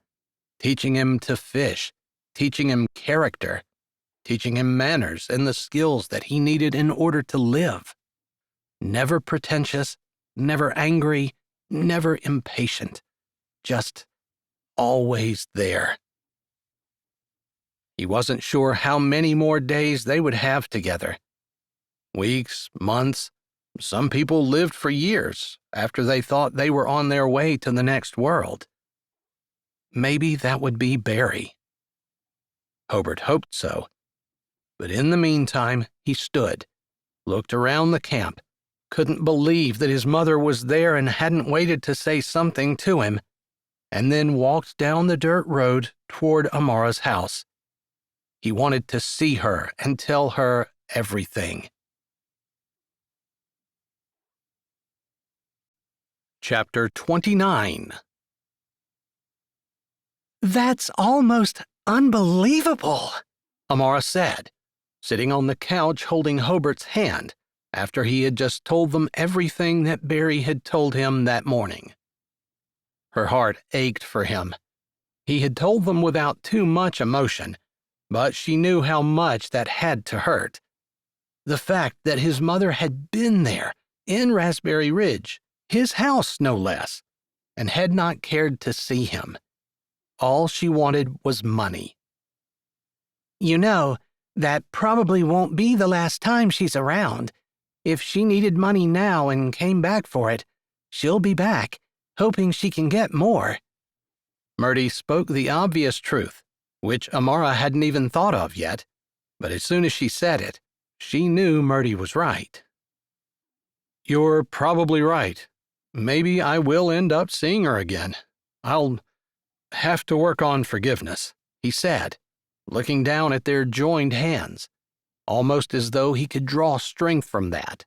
teaching him to fish, teaching him character, teaching him manners and the skills that he needed in order to live. Never pretentious, never angry, never impatient, just always there. He wasn't sure how many more days they would have together. Weeks, months, some people lived for years after they thought they were on their way to the next world. Maybe that would be Barry. Hobert hoped so. But in the meantime, he stood, looked around the camp, couldn't believe that his mother was there and hadn't waited to say something to him, and then walked down the dirt road toward Amara's house. He wanted to see her and tell her everything. Chapter 29.
That's almost unbelievable,
Amara said, sitting on the couch holding Hobert's hand after he had just told them everything that Barry had told him that morning. Her heart ached for him. He had told them without too much emotion, but she knew how much that had to hurt. The fact that his mother had been there, in Raspberry Ridge, his house no less, and had not cared to see him. All she wanted was money.
You know, that probably won't be the last time she's around. If she needed money now and came back for it, she'll be back, hoping she can get more.
Murdy spoke the obvious truth, which Amara hadn't even thought of yet, but as soon as she said it, she knew Murdy was right. You're probably right. Maybe I will end up seeing her again. I'll have to work on forgiveness, he said, looking down at their joined hands, almost as though he could draw strength from that.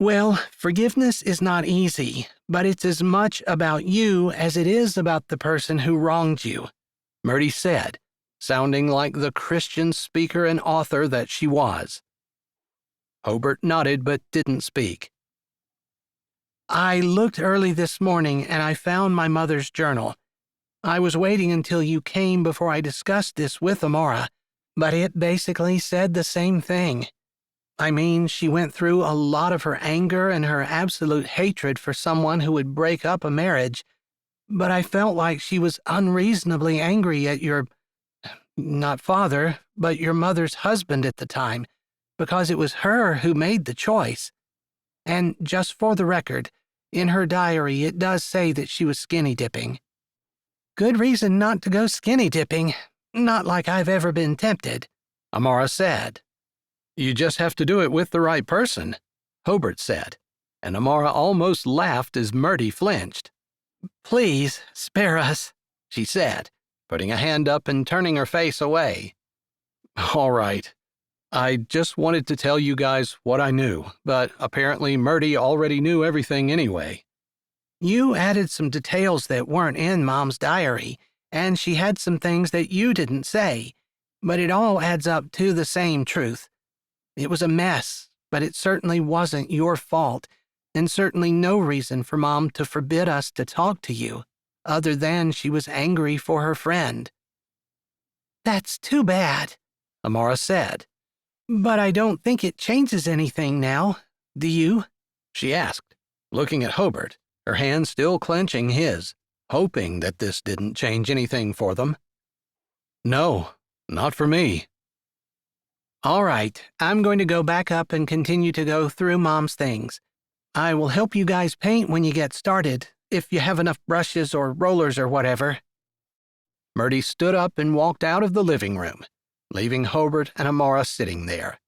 Well, forgiveness is not easy, but it's as much about you as it is about the person who wronged you,
Murdy said, sounding like the Christian speaker and author that she was. Hobert nodded but didn't speak.
I looked early this morning and I found my mother's journal. I was waiting until you came before I discussed this with Amara, but it basically said the same thing. I mean, she went through a lot of her anger and her absolute hatred for someone who would break up a marriage, but I felt like she was unreasonably angry at your, not father, but your mother's husband at the time, because it was her who made the choice. And just for the record, in her diary it does say that she was skinny dipping. Good reason not to go skinny dipping, not like I've ever been tempted,
Amara said. You just have to do it with the right person, Hobert said, and Amara almost laughed as Murdy flinched.
Please, spare us,
she said, putting a hand up and turning her face away. All right. I just wanted to tell you guys what I knew, but apparently Murdy already knew everything anyway.
You added some details that weren't in Mom's diary, and she had some things that you didn't say, but it all adds up to the same truth. It was a mess, but it certainly wasn't your fault, and certainly no reason for Mom to forbid us to talk to you, other than she was angry for her friend. That's too bad,
Amara said.
But I don't think it changes anything now, do you?
She asked, looking at Hobert, her hand still clenching his, hoping that this didn't change anything for them. No, not for me.
All right, I'm going to go back up and continue to go through Mom's things. I will help you guys paint when you get started, if you have enough brushes or rollers or whatever.
Murdy stood up and walked out of the living room, leaving Hobert and Amara sitting there.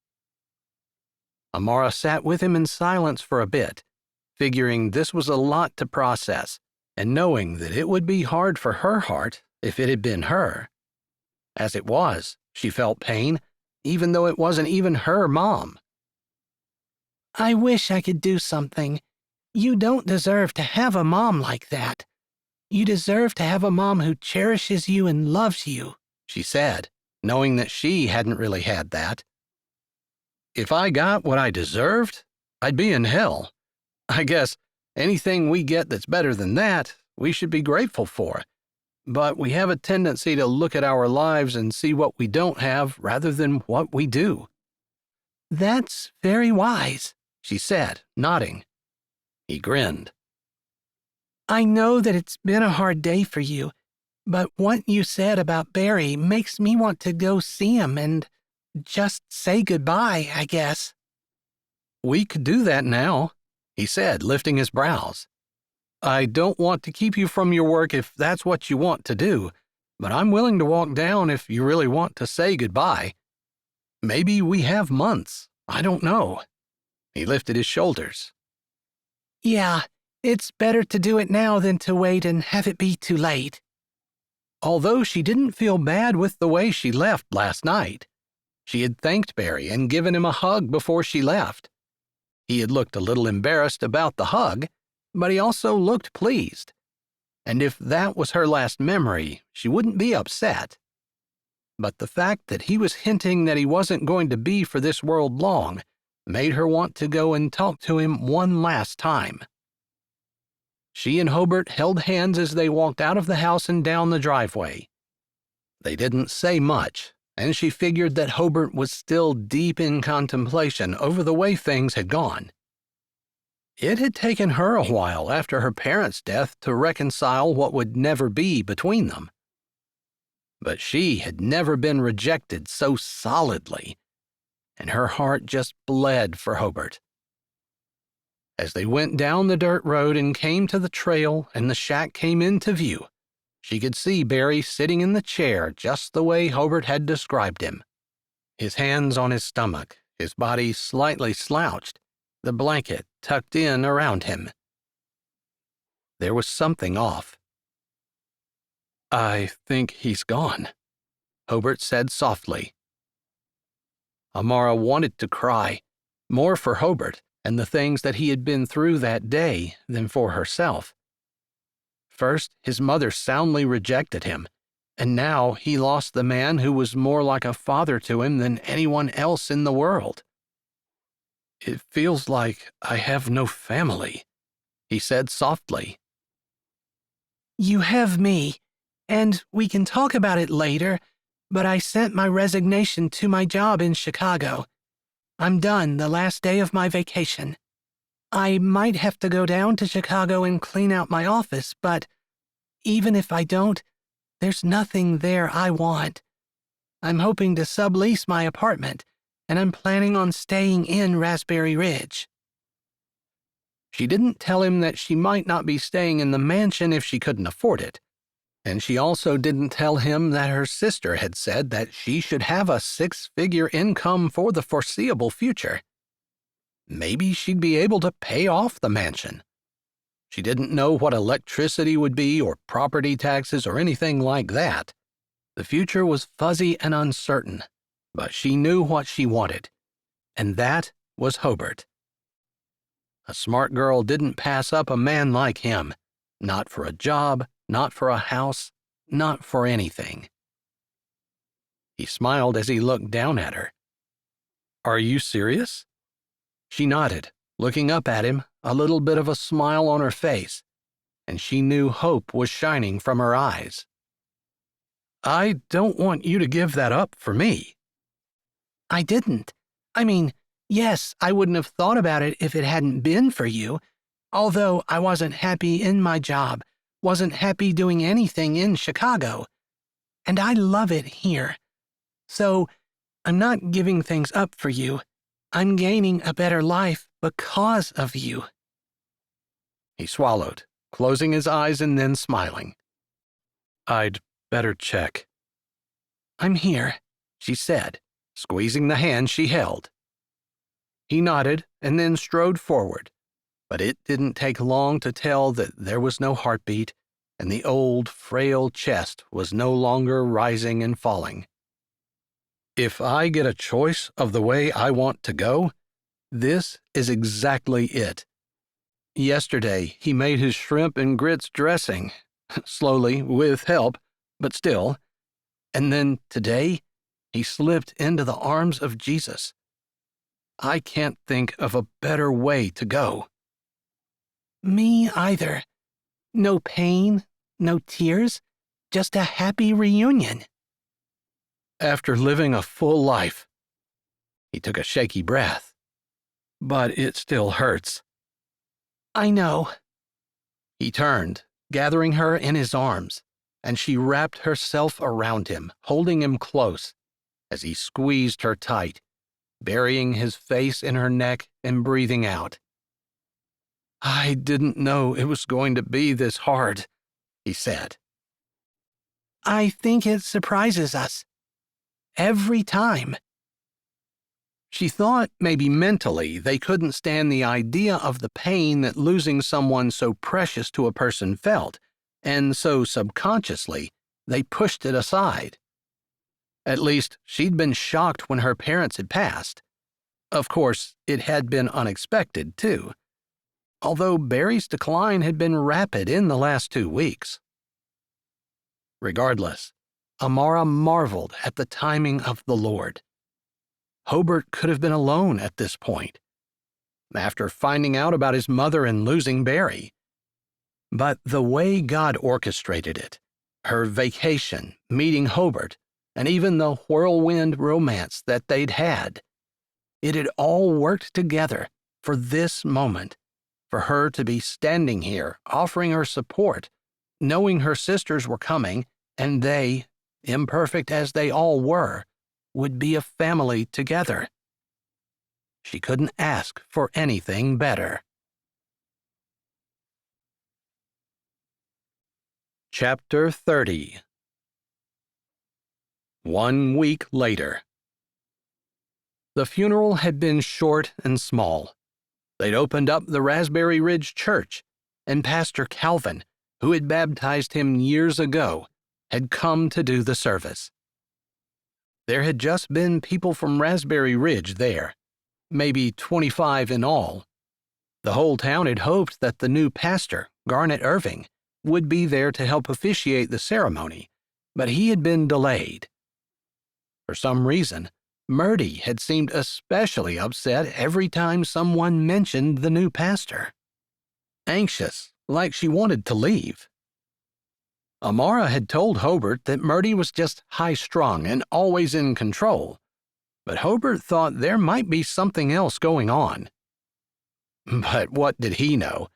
Amara sat with him in silence for a bit, figuring this was a lot to process, and knowing that it would be hard for her heart if it had been her. As it was, she felt pain, even though it wasn't even her mom.
I wish I could do something. You don't deserve to have a mom like that. You deserve to have a mom who cherishes you and loves you,
she said, knowing that she hadn't really had that. If I got what I deserved, I'd be in hell. I guess Anything we get that's better than that, we should be grateful for. But we have a tendency to look at our lives and see what we don't have rather than what we do."
"That's very wise,"
she said, nodding. He grinned.
"I know that it's been a hard day for you, but what you said about Barry makes me want to go see him and just say goodbye, I guess."
"We could do that now," he said, lifting his brows. "I don't want to keep you from your work if that's what you want to do, but I'm willing to walk down if you really want to say goodbye. Maybe we have months. I don't know." He lifted his shoulders.
"Yeah, it's better to do it now than to wait and have it be too late."
Although she didn't feel bad with the way she left last night, she had thanked Barry and given him a hug before she left. He had looked a little embarrassed about the hug, but he also looked pleased. And if that was her last memory, she wouldn't be upset. But the fact that he was hinting that he wasn't going to be for this world long made her want to go and talk to him one last time. She and Hobert held hands as they walked out of the house and down the driveway. They didn't say much, and she figured that Hobert was still deep in contemplation over the way things had gone. It had taken her a while after her parents' death to reconcile what would never be between them. But she had never been rejected so solidly, and her heart just bled for Hobert. As they went down the dirt road and came to the trail and the shack came into view, she could see Barry sitting in the chair just the way Hobert had described him. His hands on his stomach, his body slightly slouched, the blanket tucked in around him. There was something off. "I think he's gone," Hobert said softly. Amara wanted to cry, more for Hobert and the things that he had been through that day than for herself. First, his mother soundly rejected him, and now he lost the man who was more like a father to him than anyone else in the world. "It feels like I have no family," he said softly.
"You have me, and we can talk about it later, but I sent my resignation to my job in Chicago. I'm done the last day of my vacation. I might have to go down to Chicago and clean out my office, but even if I don't, there's nothing there I want. I'm hoping to sublease my apartment, and I'm planning on staying in Raspberry Ridge."
She didn't tell him that she might not be staying in the mansion if she couldn't afford it, and she also didn't tell him that her sister had said that she should have a 6-figure income for the foreseeable future. Maybe she'd be able to pay off the mansion. She didn't know what electricity would be or property taxes or anything like that. The future was fuzzy and uncertain, but she knew what she wanted, and that was Hobert. A smart girl didn't pass up a man like him, not for a job, not for a house, not for anything. He smiled as he looked down at her. "Are you serious?" She nodded, looking up at him, a little bit of a smile on her face, and she knew hope was shining from her eyes. "I don't want you to give that up for me."
"I didn't. I mean, yes, I wouldn't have thought about it if it hadn't been for you, although I wasn't happy in my job, wasn't happy doing anything in Chicago. And I love it here. So I'm not giving things up for you. I'm gaining a better life because of you."
He swallowed, closing his eyes and then smiling. "I'd better check."
"I'm here,"
she said, squeezing the hand she held. He nodded and then strode forward, but it didn't take long to tell that there was no heartbeat, and the old, frail chest was no longer rising and falling. If I get a choice of the way I want to go, this is exactly it. Yesterday, he made his shrimp and grits dressing, slowly, with help, but still. And then today, he slipped into the arms of Jesus. I can't think of a better way to go.
Me either. No pain, no tears, just a happy reunion.
After living a full life. He took a shaky breath. But it still hurts.
I know.
He turned, gathering her in his arms, and she wrapped herself around him, holding him close, as he squeezed her tight, burying his face in her neck and breathing out. I didn't know it was going to be this hard, he said.
I think it surprises us. Every time.
She thought maybe mentally they couldn't stand the idea of the pain that losing someone so precious to a person felt, and so subconsciously they pushed it aside. At least she'd been shocked when her parents had passed. Of course, it had been unexpected, too, although Barry's decline had been rapid in the last 2 weeks. Regardless, Amara marveled at the timing of the Lord. Hobert could have been alone at this point, after finding out about his mother and losing Barry. But the way God orchestrated it, her vacation, meeting Hobert, and even the whirlwind romance that they'd had, it had all worked together for this moment, for her to be standing here, offering her support, knowing her sisters were coming, and they, imperfect as they all were, would be a family together. She couldn't ask for anything better. Chapter 30. 1 week later. The funeral had been short and small. They'd opened up the Raspberry Ridge Church, and Pastor Calvin, who had baptized him years ago, had come to do the service. There had just been people from Raspberry Ridge there, maybe 25 in all. The whole town had hoped that the new pastor, Garnet Irving, would be there to help officiate the ceremony, but he had been delayed. For some reason, Murdy had seemed especially upset every time someone mentioned the new pastor. Anxious, like she wanted to leave. Amara had told Hobert that Murdy was just high-strung and always in control, but Hobert thought there might be something else going on. But what did he know?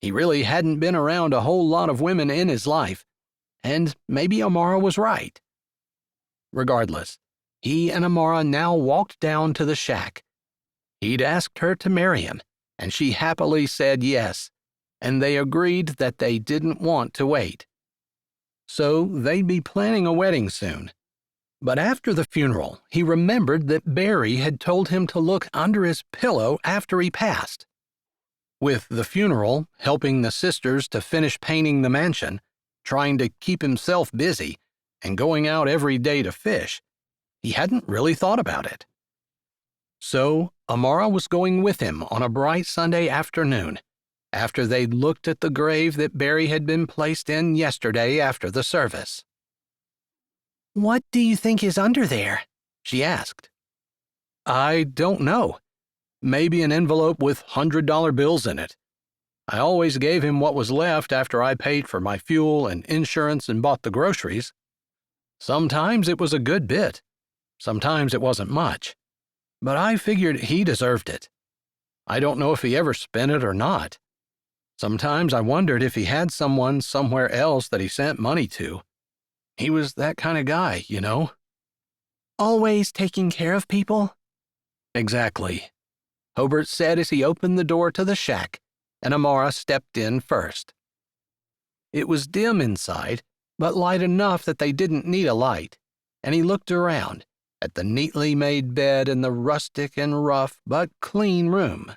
He really hadn't been around a whole lot of women in his life, and maybe Amara was right. Regardless, he and Amara now walked down to the shack. He'd asked her to marry him, and she happily said yes, and they agreed that they didn't want to wait. So they'd be planning a wedding soon. But after the funeral, he remembered that Barry had told him to look under his pillow after he passed. With the funeral, helping the sisters to finish painting the mansion, trying to keep himself busy, and going out every day to fish, he hadn't really thought about it. So Amara was going with him on a bright Sunday afternoon, after they'd looked at the grave that Barry had been placed in yesterday after the service.
What do you think is under there? She asked.
I don't know. Maybe an envelope with $100 bills in it. I always gave him what was left after I paid for my fuel and insurance and bought the groceries. Sometimes it was a good bit. Sometimes it wasn't much. But I figured he deserved it. I don't know if he ever spent it or not. Sometimes I wondered if he had someone somewhere else that he sent money to. He was that kind of guy, you know?
Always taking care of people?
Exactly. Hobert said as he opened the door to the shack, and Amara stepped in first. It was dim inside, but light enough that they didn't need a light, and he looked around at the neatly made bed in the rustic and rough but clean room.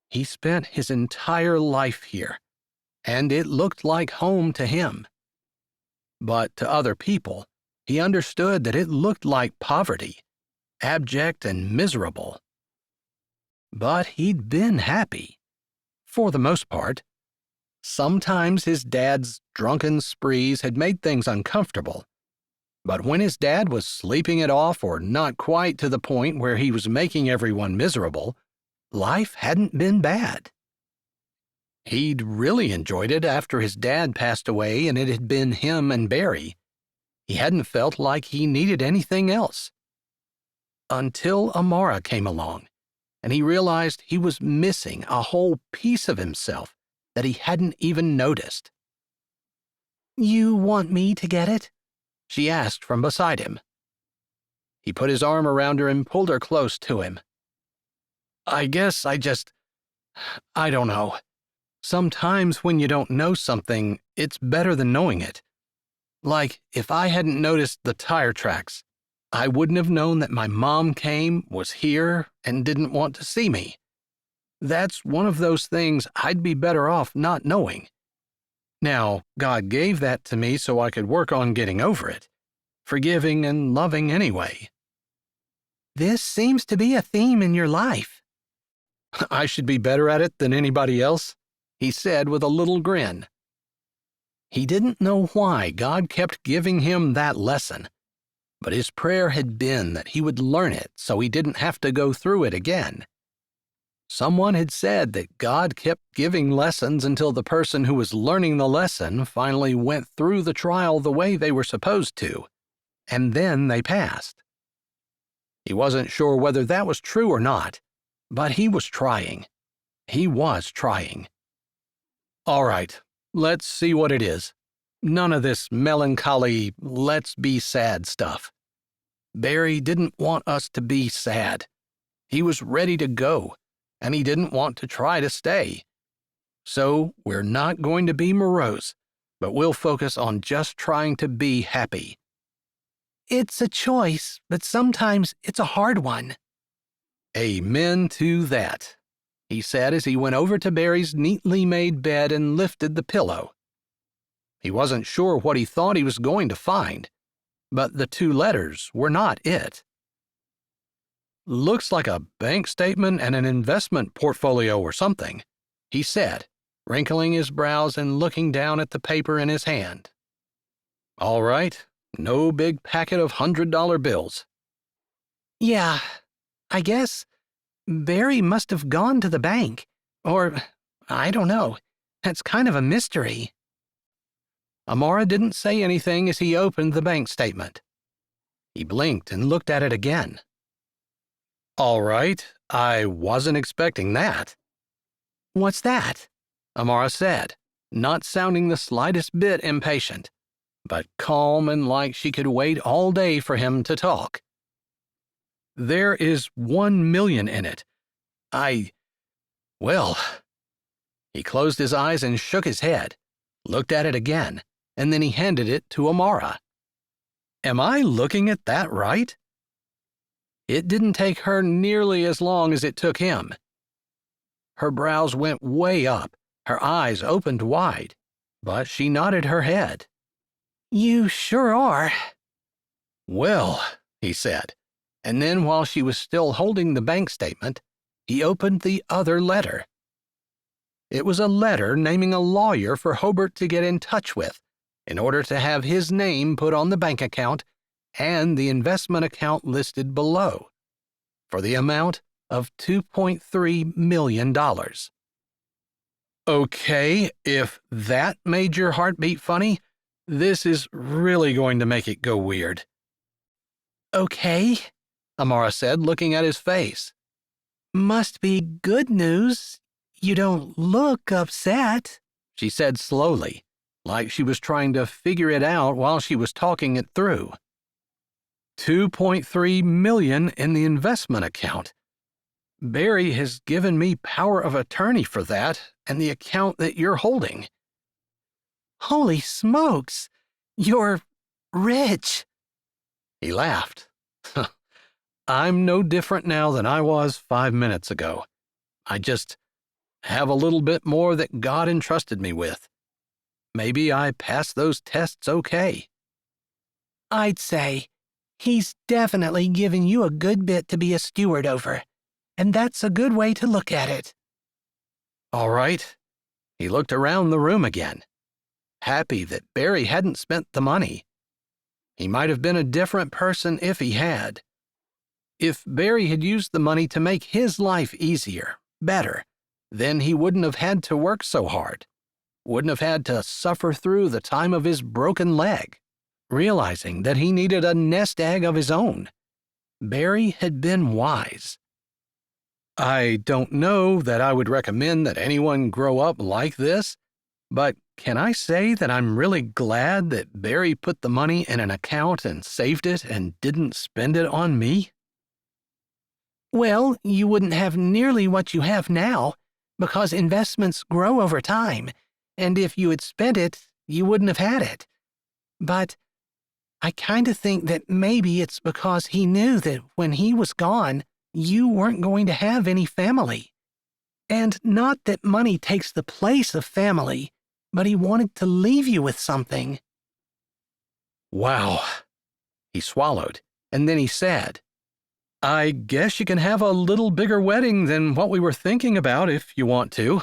He spent his entire life here, and it looked like home to him. But to other people, he understood that it looked like poverty, abject and miserable. But he'd been happy, for the most part. Sometimes his dad's drunken sprees had made things uncomfortable, but when his dad was sleeping it off or not quite to the point where he was making everyone miserable, life hadn't been bad. He'd really enjoyed it after his dad passed away and it had been him and Barry. He hadn't felt like he needed anything else. Until Amara came along, and he realized he was missing a whole piece of himself that he hadn't even noticed.
You want me to get it?
She asked from beside him. He put his arm around her and pulled her close to him. I guess I don't know. Sometimes when you don't know something, it's better than knowing it. Like, if I hadn't noticed the tire tracks, I wouldn't have known that my mom came, was here, and didn't want to see me. That's one of those things I'd be better off not knowing. Now, God gave that to me so I could work on getting over it, forgiving and loving anyway.
This seems to be a theme in your life.
I should be better at it than anybody else, he said with a little grin. He didn't know why God kept giving him that lesson, but his prayer had been that he would learn it so he didn't have to go through it again. Someone had said that God kept giving lessons until the person who was learning the lesson finally went through the trial the way they were supposed to, and then they passed. He wasn't sure whether that was true or not, but he was trying. He was trying. All right, let's see what it is. None of this melancholy, let's be sad stuff. Barry didn't want us to be sad. He was ready to go, and he didn't want to try to stay. So we're not going to be morose, but we'll focus on just trying to be happy.
It's a choice, but sometimes it's a hard one.
Amen to that, he said as he went over to Barry's neatly made bed and lifted the pillow. He wasn't sure what he thought he was going to find, but the 2 letters were not it. Looks like a bank statement and an investment portfolio or something, he said, wrinkling his brows and looking down at the paper in his hand. All right, no big packet of $100 bills.
Yeah, I guess Barry must have gone to the bank, or I don't know. That's kind of a mystery.
Amara didn't say anything as he opened the bank statement. He blinked and looked at it again. All right, I wasn't expecting that.
What's that?
Amara said, not sounding the slightest bit impatient, but calm and like she could wait all day for him to talk. There is $1 million in it. Well. He closed his eyes and shook his head, looked at it again, and then he handed it to Amara. Am I looking at that right? It didn't take her nearly as long as it took him. Her brows went way up, her eyes opened wide, but she nodded her head.
You sure are.
Well, he said, and then while she was still holding the bank statement, he opened the other letter. It was a letter naming a lawyer for Hobert to get in touch with in order to have his name put on the bank account and the investment account listed below for the amount of $2.3 million. Okay, if that made your heart beat funny, this is really going to make it go weird.
Okay,
Amara said, looking at his face.
Must be good news. You don't look upset,
she said slowly, like she was trying to figure it out while she was talking it through. $2.3 million in the investment account. Barry has given me power of attorney for that and the account that you're holding.
Holy smokes, you're rich.
He laughed. I'm no different now than I was 5 minutes ago. I just have a little bit more that God entrusted me with. Maybe I passed those tests okay.
I'd say he's definitely given you a good bit to be a steward over, and that's a good way to look at it.
All right. He looked around the room again, happy that Barry hadn't spent the money. He might have been a different person if he had. If Barry had used the money to make his life easier, better, Then he wouldn't have had to work so hard, wouldn't have had to suffer through the time of his broken leg. Realizing that he needed a nest egg of his own, Barry had been wise. I don't know that I would recommend that anyone grow up like this, but can I say that I'm really glad that Barry put the money in an account and saved it and didn't spend it on me?
Well, you wouldn't have nearly what you have now, because investments grow over time, and if you had spent it, you wouldn't have had it. But I kind of think that maybe it's because he knew that when he was gone, you weren't going to have any family. And not that money takes the place of family, but he wanted to leave you with something.
Wow. He swallowed, and then he said, I guess you can have a little bigger wedding than what we were thinking about if you want to,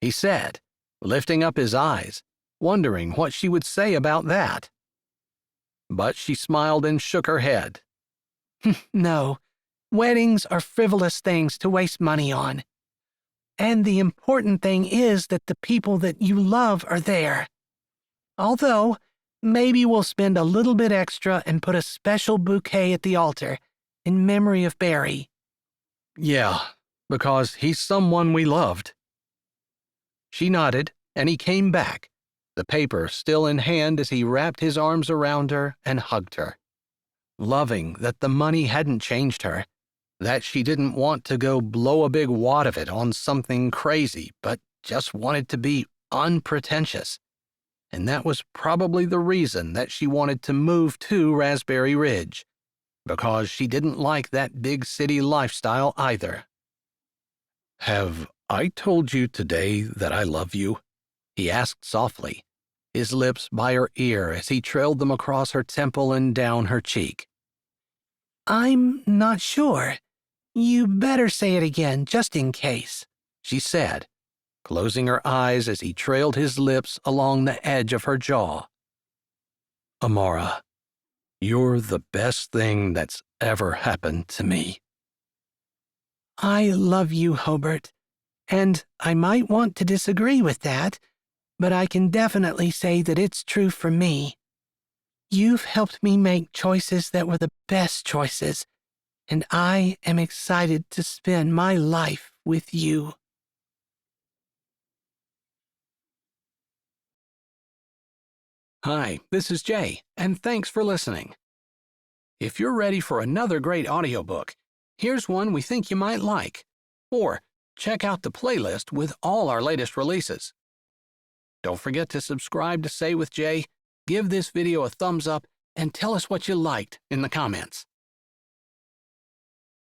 he said, lifting up his eyes, wondering what she would say about that. But she smiled and shook her head.
No, weddings are frivolous things to waste money on. And the important thing is that the people that you love are there. Although, maybe we'll spend a little bit extra and put a special bouquet at the altar in memory of Barry.
Yeah, because he's someone we loved. She nodded, and he came back, the paper still in hand as he wrapped his arms around her and hugged her. Loving that the money hadn't changed her, that she didn't want to go blow a big wad of it on something crazy, but just wanted to be unpretentious. And that was probably the reason that she wanted to move to Raspberry Ridge, because she didn't like that big city lifestyle either. Have I told you today that I love you? He asked softly, his lips by her ear as he trailed them across her temple and down her cheek.
I'm not sure. You better say it again, just in case,
she said, closing her eyes as he trailed his lips along the edge of her jaw. Amara, you're the best thing that's ever happened to me.
I love you, Hobert, and I might want to disagree with that, but I can definitely say that it's true for me. You've helped me make choices that were the best choices, and I am excited to spend my life with you.
Hi, this is Jay, and thanks for listening. If you're ready for another great audiobook, here's one we think you might like. Or check out the playlist with all our latest releases. Don't forget to subscribe to Say with Jay, give this video a thumbs up, and tell us what you liked in the comments.